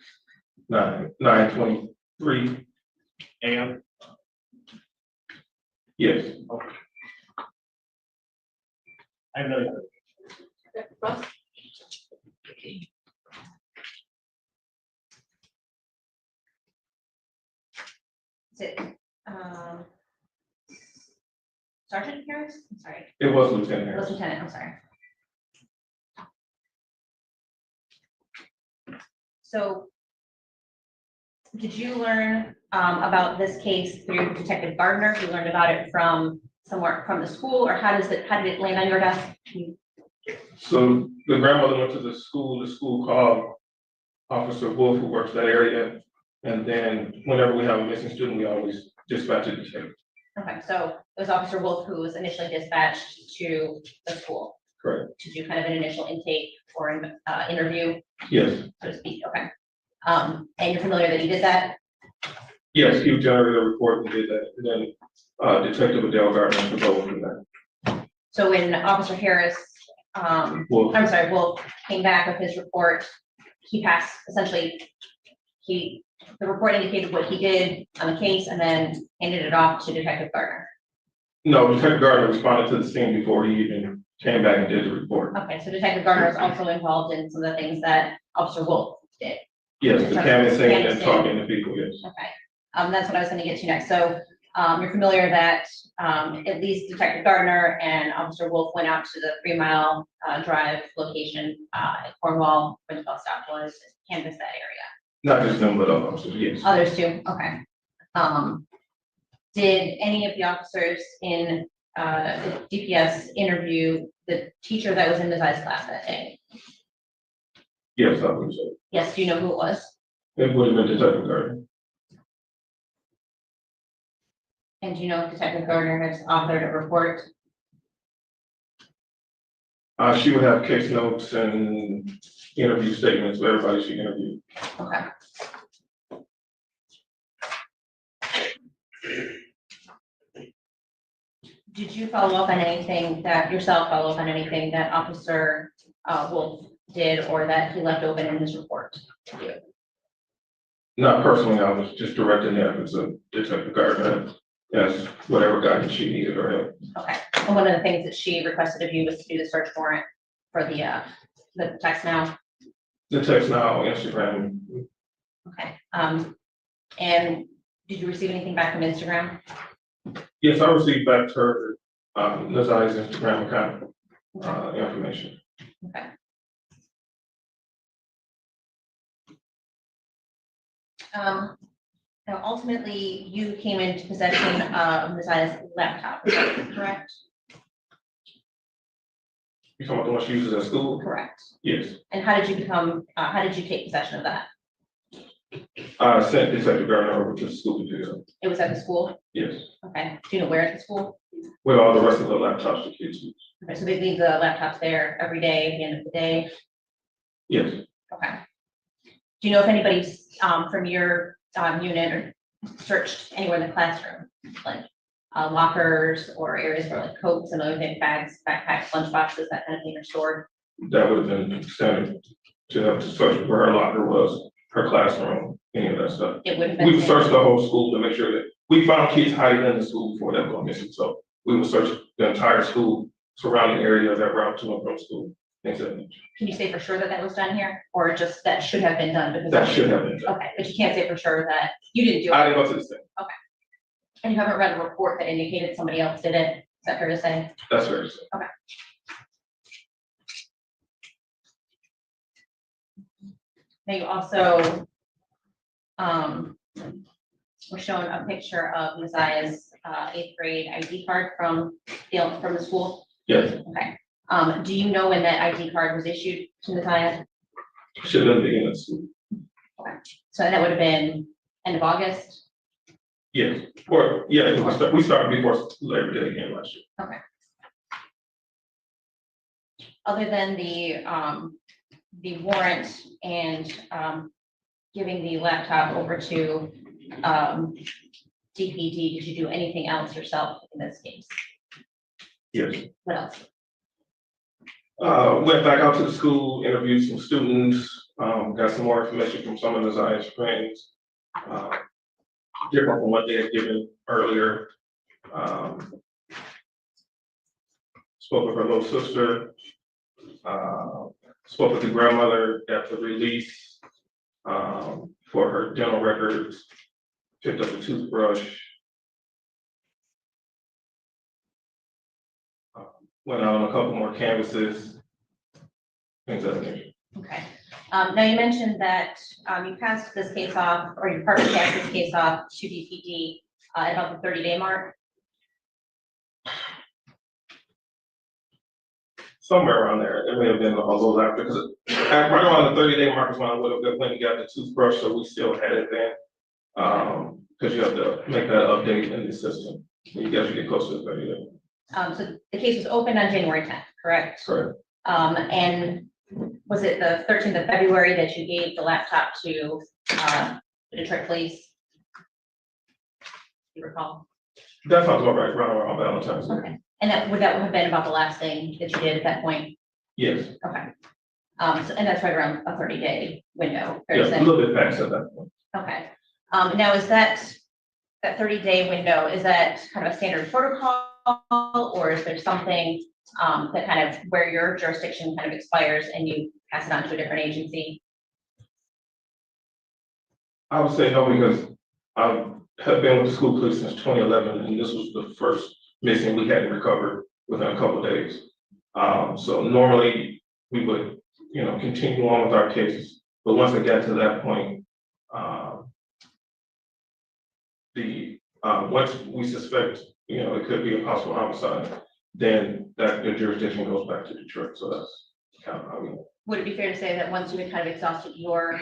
[SPEAKER 9] 9:23
[SPEAKER 2] a.m.
[SPEAKER 9] Yes.
[SPEAKER 2] Okay. I have another question.
[SPEAKER 3] Is it, Sergeant Harris? I'm sorry.
[SPEAKER 9] It was Lieutenant
[SPEAKER 3] It
[SPEAKER 9] Harris.
[SPEAKER 3] was Lieutenant, I'm sorry. So did you learn about this case through Detective Gardner? You learned about it from somewhere from the school, or how did it land on your desk?
[SPEAKER 9] So the grandmother went to the school called Officer Wolf, who works that area. And then whenever we have a missing student, we always dispatch a detective.
[SPEAKER 3] Okay, so it was Officer Wolf who was initially dispatched to the school
[SPEAKER 9] Correct.
[SPEAKER 3] to do kind of an initial intake or interview,
[SPEAKER 9] Yes.
[SPEAKER 3] so to speak. Okay. And you're familiar that he did that?
[SPEAKER 9] Yes, he generated a report and did that. And then Detective Adele Gardner took over from that.
[SPEAKER 3] So when Officer Harris,
[SPEAKER 9] Wolf.
[SPEAKER 3] I'm sorry, Wolf came back with his report, he passed, essentially, the report indicated what he did on the case and then handed it off to Detective Gardner.
[SPEAKER 9] No, Detective Gardner responded to the scene before he even came back and did the report.
[SPEAKER 3] Okay, so Detective Gardner is also involved in some of the things that Officer Wolf did.
[SPEAKER 9] Yes, the canvassing and
[SPEAKER 3] Canvassing.
[SPEAKER 9] talking to people, yes.
[SPEAKER 3] Okay, that's what I was gonna get to next. So, you're familiar that, at least Detective Gardner and Officer Wolf went out to the 3 Mile Drive location, at Cornwall, where the bus stop was, canvass that area.
[SPEAKER 9] Not just them, but other officers, yes.
[SPEAKER 3] Others too, okay. Did any of the officers in, the DPS interview the teacher that was in Ms. I's class that day?
[SPEAKER 9] Yes, I believe so.
[SPEAKER 3] Yes, do you know who it was?
[SPEAKER 9] It would have been Detective Gardner.
[SPEAKER 3] And do you know if Detective Gardner has authored a report?
[SPEAKER 9] She would have case notes and interview statements with everybody she interviewed.
[SPEAKER 3] Okay. Did you follow up on anything that Officer Wolf did or that he left open in his report to you?
[SPEAKER 9] Not personally, I was just directing the efforts of Detective Gardner as whatever guidance she needed or help.
[SPEAKER 3] Okay, and one of the things that she requested of you was to do the search warrant for the text now?
[SPEAKER 9] The text now, Instagram.
[SPEAKER 3] Okay, and did you receive anything back from Instagram?
[SPEAKER 9] Yes, I received back her, Nazai's Instagram account, information.
[SPEAKER 3] Okay. Now ultimately, you came into possession of Ms. I's laptop, is that correct?
[SPEAKER 9] You talking about the one she uses at school?
[SPEAKER 3] Correct.
[SPEAKER 9] Yes.
[SPEAKER 3] And how did you take possession of that?
[SPEAKER 9] I sent Detective Gardner over to the school to pick it up.
[SPEAKER 3] It was at the school?
[SPEAKER 9] Yes.
[SPEAKER 3] Okay, do you know where at the school?
[SPEAKER 9] With all the rest of the laptops the kids use.
[SPEAKER 3] Okay, so they leave the laptops there every day at the end of the day?
[SPEAKER 9] Yes.
[SPEAKER 3] Okay. Do you know if anybody's from your unit or searched anywhere in the classroom, like lockers or areas where like coats and other things, bags, backpacks, lunch boxes, that kind of thing are stored?
[SPEAKER 9] That would have been standard to have to search where her locker was, her classroom, any of that stuff.
[SPEAKER 3] It would have been.
[SPEAKER 9] We would search the whole school to make sure that we found kids hiding in the school before they were missing. So we would search the entire school, surrounding area that route to and from school.
[SPEAKER 11] things of that nature.
[SPEAKER 3] Can you say for sure that that was done here, or just that should have been done? Because
[SPEAKER 11] That should have been done.
[SPEAKER 3] Okay, but you can't say for sure that you didn't do
[SPEAKER 11] I
[SPEAKER 3] it,
[SPEAKER 11] didn't go to the same.
[SPEAKER 3] and you haven't read a report that indicated somebody else did it, is that fair to say?
[SPEAKER 11] That's very true.
[SPEAKER 3] Now you also, we're showing a picture of Messiah's, 8th grade ID card from the school.
[SPEAKER 11] Yes,
[SPEAKER 3] Okay, do you know when that ID card was issued to Messiah?
[SPEAKER 11] should have been beginning of school.
[SPEAKER 3] So that would have been end of August?
[SPEAKER 11] Yes, or, yeah, we started before Labor Day again last year.
[SPEAKER 3] Okay. Other than the warrant and, giving the laptop over to, DPD, did you do anything else yourself in this case?
[SPEAKER 11] Yes.
[SPEAKER 3] What else?
[SPEAKER 11] Went back out to the school, interviewed some students, got some more information from some of the Zion's friends. Different from what they had given earlier. Spoke with her little sister, spoke with the grandmother, got the release for her dental records, picked up a toothbrush. Went out on a couple more canvases, things of that nature.
[SPEAKER 3] Okay. Now you mentioned that, you passed this case off, or your partner passed this case off to DPD, at about the 30-day mark.
[SPEAKER 11] Somewhere around there, it may have been a little after, because right around the 30-day mark is when I would have went and got the toothbrush, so we still had it then. Because you have to make that update in the system, you guys get close to the 30 days.
[SPEAKER 3] So the case was opened on January 10th, correct?
[SPEAKER 11] Correct.
[SPEAKER 3] And was it the 13th of February that you gave the laptop to, the Detroit police? You recall?
[SPEAKER 11] That sounds about right, around Valentine's Day.
[SPEAKER 3] Okay. And that would have been about the last thing that you did at that point?
[SPEAKER 11] Yes,
[SPEAKER 3] Okay. And that's right around a 30-day window, fair to
[SPEAKER 11] yes,
[SPEAKER 3] say?
[SPEAKER 11] a little bit past at that point.
[SPEAKER 3] Okay. Now is that 30-day window, is that kind of a standard protocol, or is there something that kind of where your jurisdiction kind of expires and you pass it on to a different agency?
[SPEAKER 11] I would say no, because I have been with the school police since 2011, and this was the first missing we hadn't recovered within a couple of days. So normally we would, continue on with our cases, but once it got to that point, once we suspect, it could be a possible homicide, then the jurisdiction goes back to Detroit. So that's kind of how we.
[SPEAKER 3] Would it be fair to say that once you had kind of exhausted your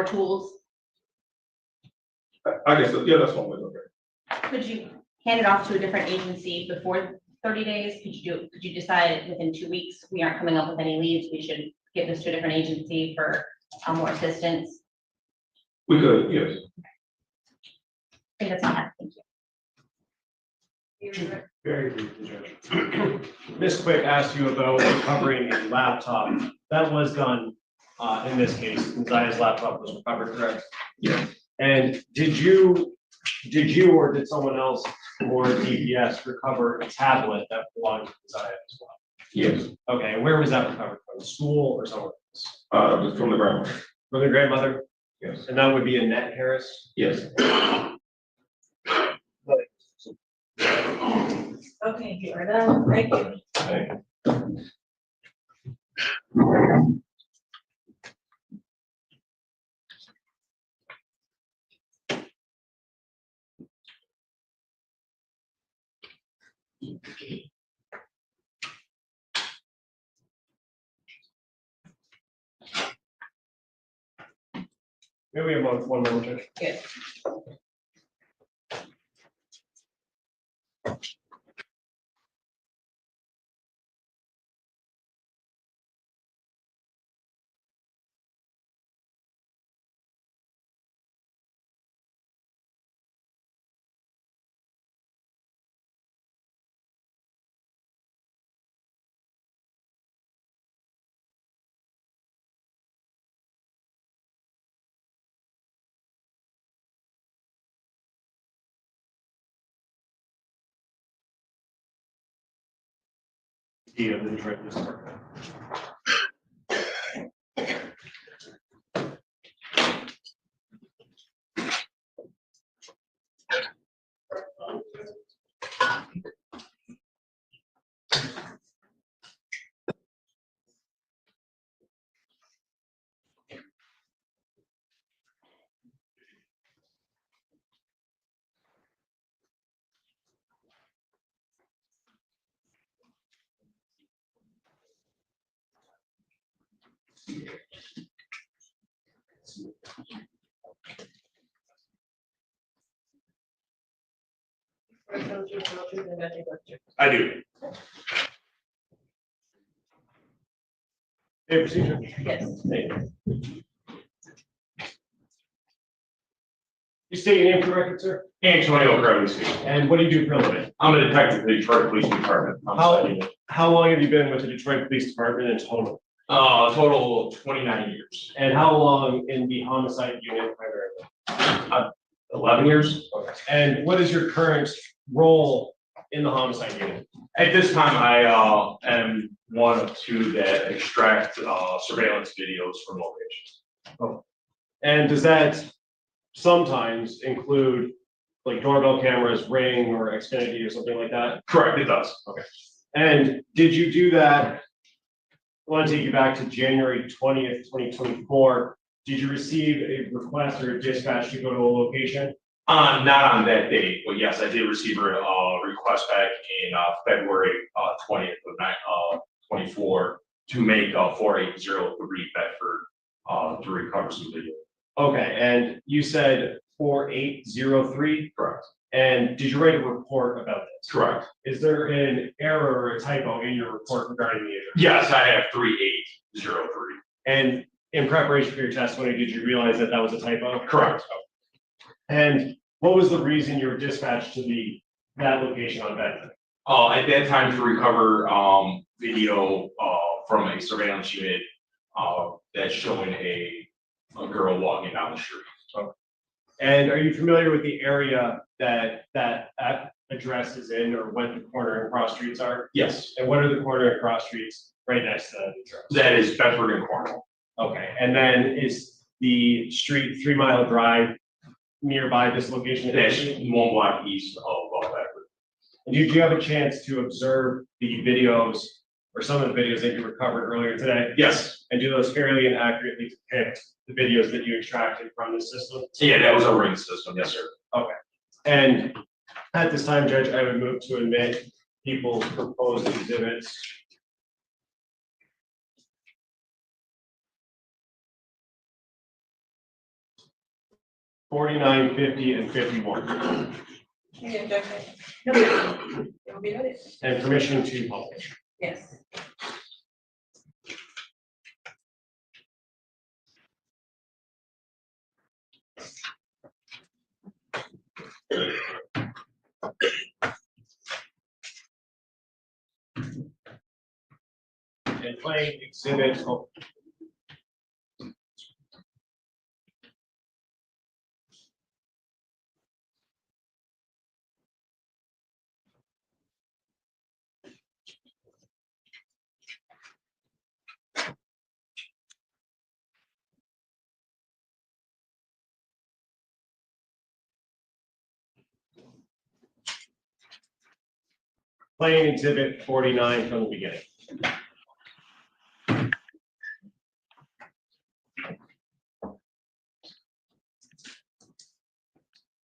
[SPEAKER 3] tools,
[SPEAKER 11] I guess, yeah, that's one way to look at it.
[SPEAKER 3] could you hand it off to a different agency before 30 days? Could you decide within 2 weeks, we aren't coming up with any leads, we should give this to a different agency for more assistance?
[SPEAKER 11] We could, yes.
[SPEAKER 3] I think that's all I have. Thank you.
[SPEAKER 2] Very briefly, Judge. Ms. Quick asked you about recovering a laptop. That was done in this case. Zion's laptop was recovered, correct?
[SPEAKER 11] Yes.
[SPEAKER 2] And did you or did someone else or DPS recover a tablet that belonged to Zion as well?
[SPEAKER 11] Yes.
[SPEAKER 2] Okay, and where was that recovered from? School or somewhere else?
[SPEAKER 11] From the grandmother.
[SPEAKER 2] From the grandmother?
[SPEAKER 11] Yes.
[SPEAKER 2] And that would be Annette Harris?
[SPEAKER 11] Yes.
[SPEAKER 4] Okay, you are done. Thank you.
[SPEAKER 11] Thank you.
[SPEAKER 2] Maybe we have one more, Judge.
[SPEAKER 3] Yes.
[SPEAKER 2] of the Detroit Police Department. I do. Hey, procedure.
[SPEAKER 1] Yes.
[SPEAKER 2] You state your name for the record, sir?
[SPEAKER 11] Antonio Carlucci.
[SPEAKER 2] And what do you do for a living?
[SPEAKER 11] I'm a detective with the Detroit Police Department.
[SPEAKER 2] How long have you been with the Detroit Police Department in total?
[SPEAKER 11] Total 29 years.
[SPEAKER 2] And how long in the homicide unit primarily?
[SPEAKER 11] 11 years.
[SPEAKER 2] Okay. And what is your current role in the homicide unit?
[SPEAKER 11] At this time, I am one of two that extract surveillance videos from locations.
[SPEAKER 2] Oh. And does that sometimes include like doorbell cameras, Ring or Xfinity or something like that?
[SPEAKER 11] Correct, it does.
[SPEAKER 2] Okay. And did you do that? I want to take you back to January 20th, 2024. Did you receive a request or a dispatch to go to a location?
[SPEAKER 11] Not on that date, but yes, I did receive a request back in February 20th of 24 to make 4803 Bedford to recover some video.
[SPEAKER 2] Okay, and you said 4803?
[SPEAKER 11] Correct.
[SPEAKER 2] And did you write a report about this?
[SPEAKER 11] Correct.
[SPEAKER 2] Is there an error or a typo in your report regarding the injury?
[SPEAKER 11] Yes, I have 3803.
[SPEAKER 2] And in preparation for your testimony, did you realize that that was a typo?
[SPEAKER 11] Correct.
[SPEAKER 2] And what was the reason you were dispatched to that location on Bedford?
[SPEAKER 11] At that time to recover video from a surveillance unit that's showing a girl walking down the street.
[SPEAKER 2] Okay. And are you familiar with the area that address is in, or what the corner and cross streets are?
[SPEAKER 11] Yes.
[SPEAKER 2] And what are the corner and cross streets right next to that address?
[SPEAKER 11] That is Bedford and Cornwall.
[SPEAKER 2] Okay, and then is the street 3 Mile Drive nearby this location?
[SPEAKER 11] That's 1 block east of Bedford.
[SPEAKER 2] And did you have a chance to observe the videos or some of the videos that you recovered earlier today?
[SPEAKER 11] Yes.
[SPEAKER 2] And do those fairly and accurately depict the videos that you extracted from the system?
[SPEAKER 11] Yeah, that was a Ring system. Yes, sir.
[SPEAKER 2] Okay. And at this time, Judge, I would move to admit people's proposed exhibits. '49, '50, and '51.
[SPEAKER 1] Any objection? No. It will be noted.
[SPEAKER 2] And permission to publish.
[SPEAKER 1] Yes.
[SPEAKER 2] And playing exhibit. Playing exhibit 49 from the beginning.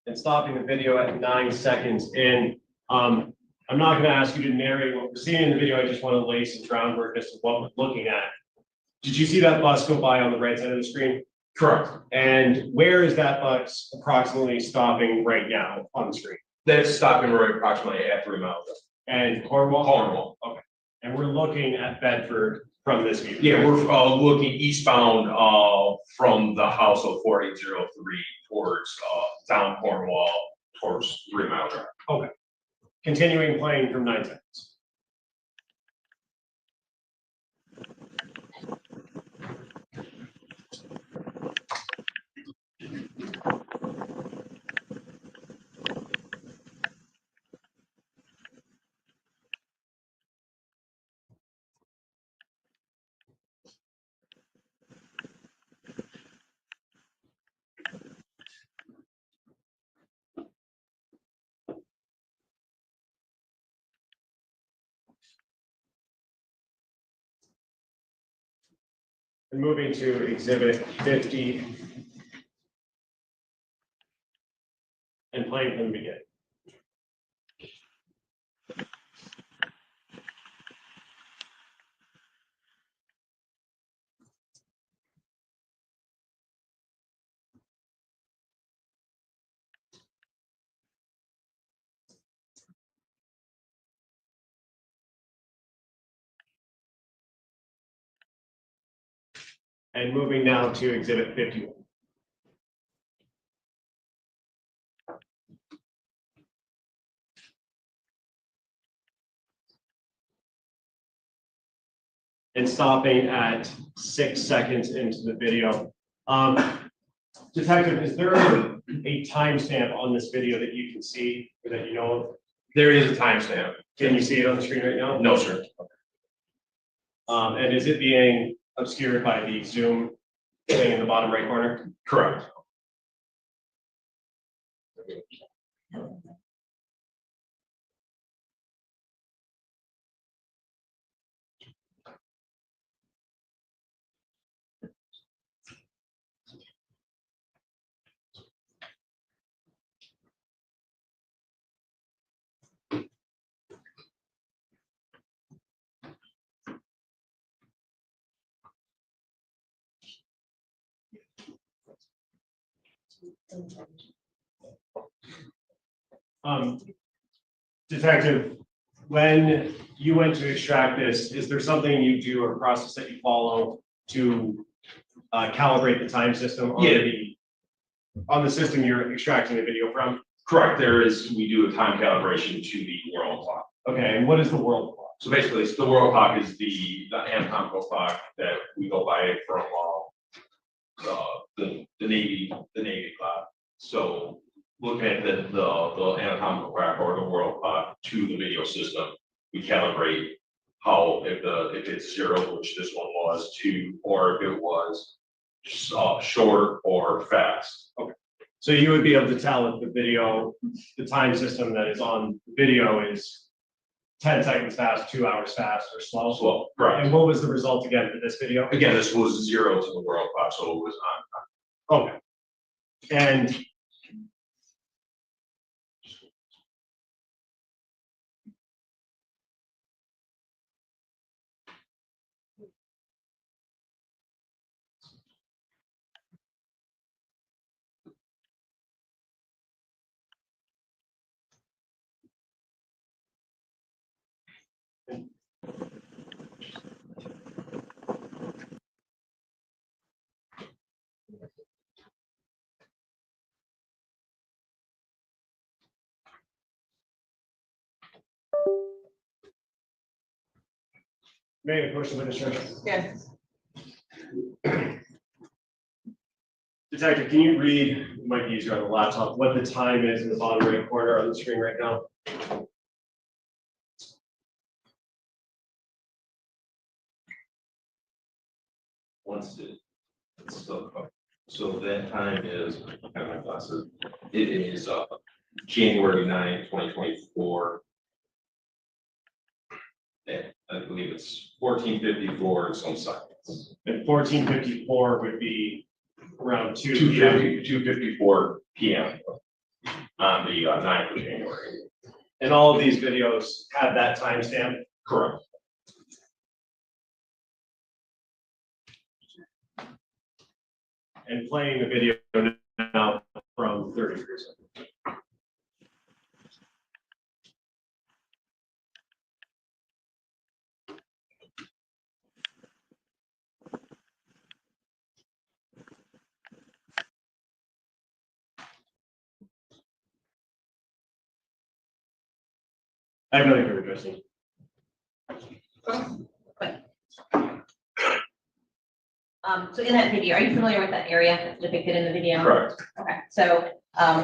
[SPEAKER 2] And stopping the video at 9 seconds in. I'm not going to ask you to narrate what we're seeing in the video. I just want to lay some groundwork as to what we're looking at. Did you see that bus go by on the right side of the screen?
[SPEAKER 11] Correct.
[SPEAKER 2] And where is that bus approximately stopping right now on the screen?
[SPEAKER 11] That's stopping right approximately at 3 miles.
[SPEAKER 2] And Cornwall?
[SPEAKER 11] Cornwall.
[SPEAKER 2] Okay. And we're looking at Bedford from this view.
[SPEAKER 11] Yeah, we're looking eastbound from the house of 4803 towards down Cornwall towards 3 Mile Drive.
[SPEAKER 2] Okay. Continuing playing from 9 seconds. And moving to exhibit 50. And playing from the beginning. And moving now to exhibit 51. And stopping at 6 seconds into the video. Detective, is there a timestamp on this video that you can see or that you know of?
[SPEAKER 11] There is a timestamp.
[SPEAKER 2] Can you see it on the screen right now?
[SPEAKER 11] No, sir.
[SPEAKER 2] And is it being obscured by the zoom thing in the bottom right corner?
[SPEAKER 11] Correct.
[SPEAKER 2] Detective, when you went to extract this, is there something you do or process that you follow to calibrate the time system on the system you're extracting the video from?
[SPEAKER 11] Correct. We do a time calibration to the world clock.
[SPEAKER 2] Okay, and what is the world clock?
[SPEAKER 11] So basically, it's the world clock is the anatomical clock that we go by from the Navy clock. So looking at the anatomical clock or the world clock to the video system, we calibrate how if it's 0, which this one was, 2, or if it was short or fast.
[SPEAKER 2] Okay. So you would be able to tell if the time system that is on the video is 10 seconds fast, 2 hours fast, or slow?
[SPEAKER 11] Slow, correct.
[SPEAKER 2] And what was the result again for this video?
[SPEAKER 11] Again, this was 0 to the world clock, so it was on.
[SPEAKER 2] Okay. And may I push the administration?
[SPEAKER 4] Yes.
[SPEAKER 2] Detective, can you read, it might be easier on the laptop, what the time is in the bottom right corner on the screen right now?
[SPEAKER 11] So that time is, I have my glasses, it is January 9, 2024. And I believe it's 14:54 and some seconds.
[SPEAKER 2] And 14:54 would be around 2:54
[SPEAKER 11] p.m. on the 9th of January.
[SPEAKER 2] And all of these videos have that timestamp?
[SPEAKER 11] Correct.
[SPEAKER 2] And playing the video now from 30 degrees. I have nothing further, Justin.
[SPEAKER 3] So in that video, are you familiar with that area that's depicted in the video?
[SPEAKER 11] Correct.
[SPEAKER 3] Okay, so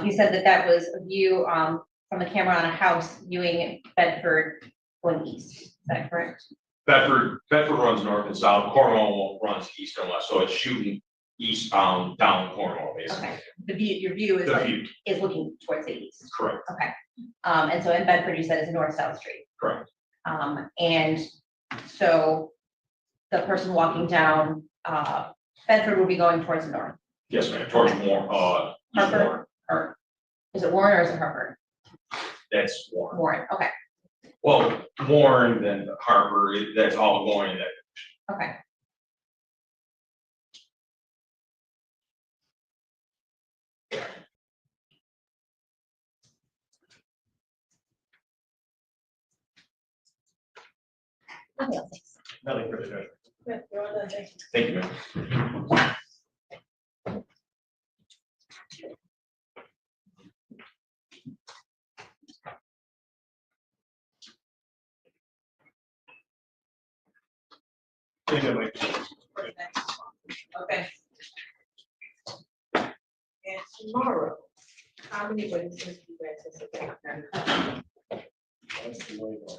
[SPEAKER 3] you said that was a view from the camera on a house viewing Bedford going east. Is that correct?
[SPEAKER 11] Bedford runs north and south. Cornwall runs east and west, so it's shooting eastbound down Cornwall, basically.
[SPEAKER 3] Okay. Your view is is looking towards the east.
[SPEAKER 11] Correct.
[SPEAKER 3] Okay. And so in Bedford, you said it's a north-south street.
[SPEAKER 11] Correct.
[SPEAKER 3] And so the person walking down Bedford will be going towards the north.
[SPEAKER 11] Yes, ma'am, towards Warren, East
[SPEAKER 3] Harper?
[SPEAKER 11] Warren.
[SPEAKER 3] Or, is it Warren or is it Harper?
[SPEAKER 11] That's Warren.
[SPEAKER 3] Warren, okay,
[SPEAKER 11] Well, Warren, then Harper, that's all going in that.
[SPEAKER 3] okay. Nothing else, thanks.
[SPEAKER 2] Nothing further, Judge.
[SPEAKER 4] Yeah, you're all done, thank you.
[SPEAKER 11] Thank you, ma'am.
[SPEAKER 2] Thank you, Mike.
[SPEAKER 4] Okay. And tomorrow, how many witnesses do you anticipate?
[SPEAKER 2] That's the way to go.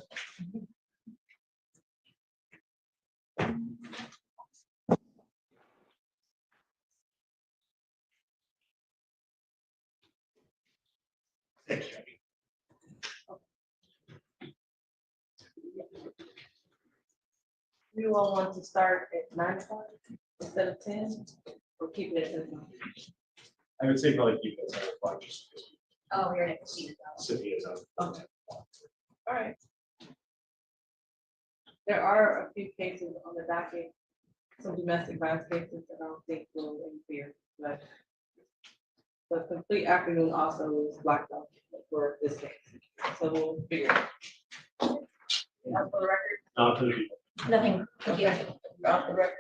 [SPEAKER 2] Thank you.
[SPEAKER 4] You all want to start at 9:00 instead of 10, or keep it at 10?
[SPEAKER 2] I would say probably keep it at 5, just because
[SPEAKER 3] Oh, you're next to
[SPEAKER 2] city is on.
[SPEAKER 4] Okay. All right. There are a few cases on the docket, some domestic violence cases that I don't think will interfere, but the complete afternoon also is blocked off for this case, so we'll figure it out. Off the record,
[SPEAKER 2] Not to the people.
[SPEAKER 3] Nothing, thank you.
[SPEAKER 4] off the record.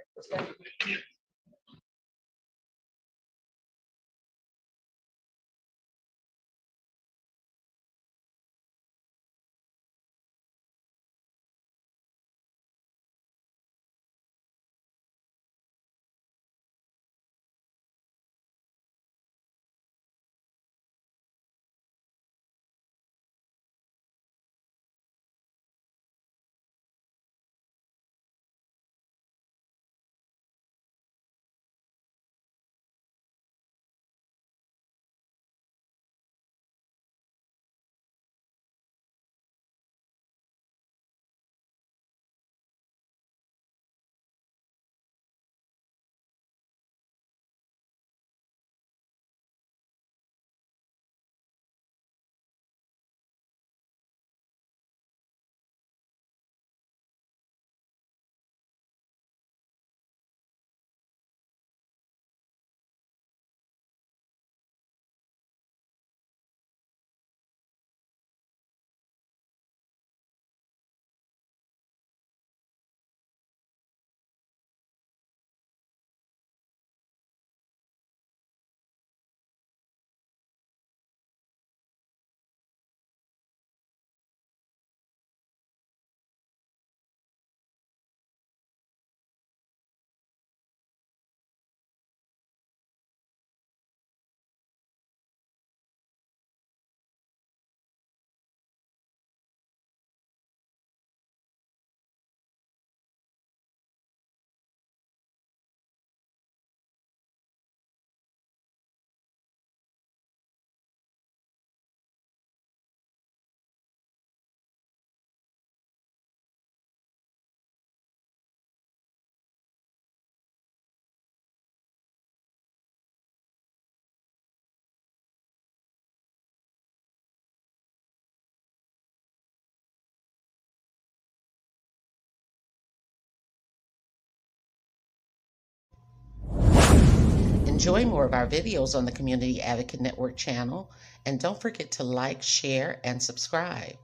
[SPEAKER 17] Enjoy more of our videos on the Community Advocate Network channel, and don't forget to like, share, and subscribe.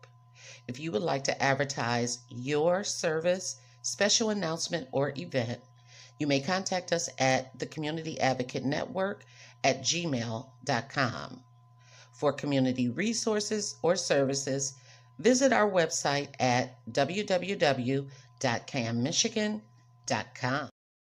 [SPEAKER 17] If you would like to advertise your service, special announcement, or event, you may contact us at the Community Advocate Network at gmail.com. For community resources or services, visit our website at www.canmichigan.com.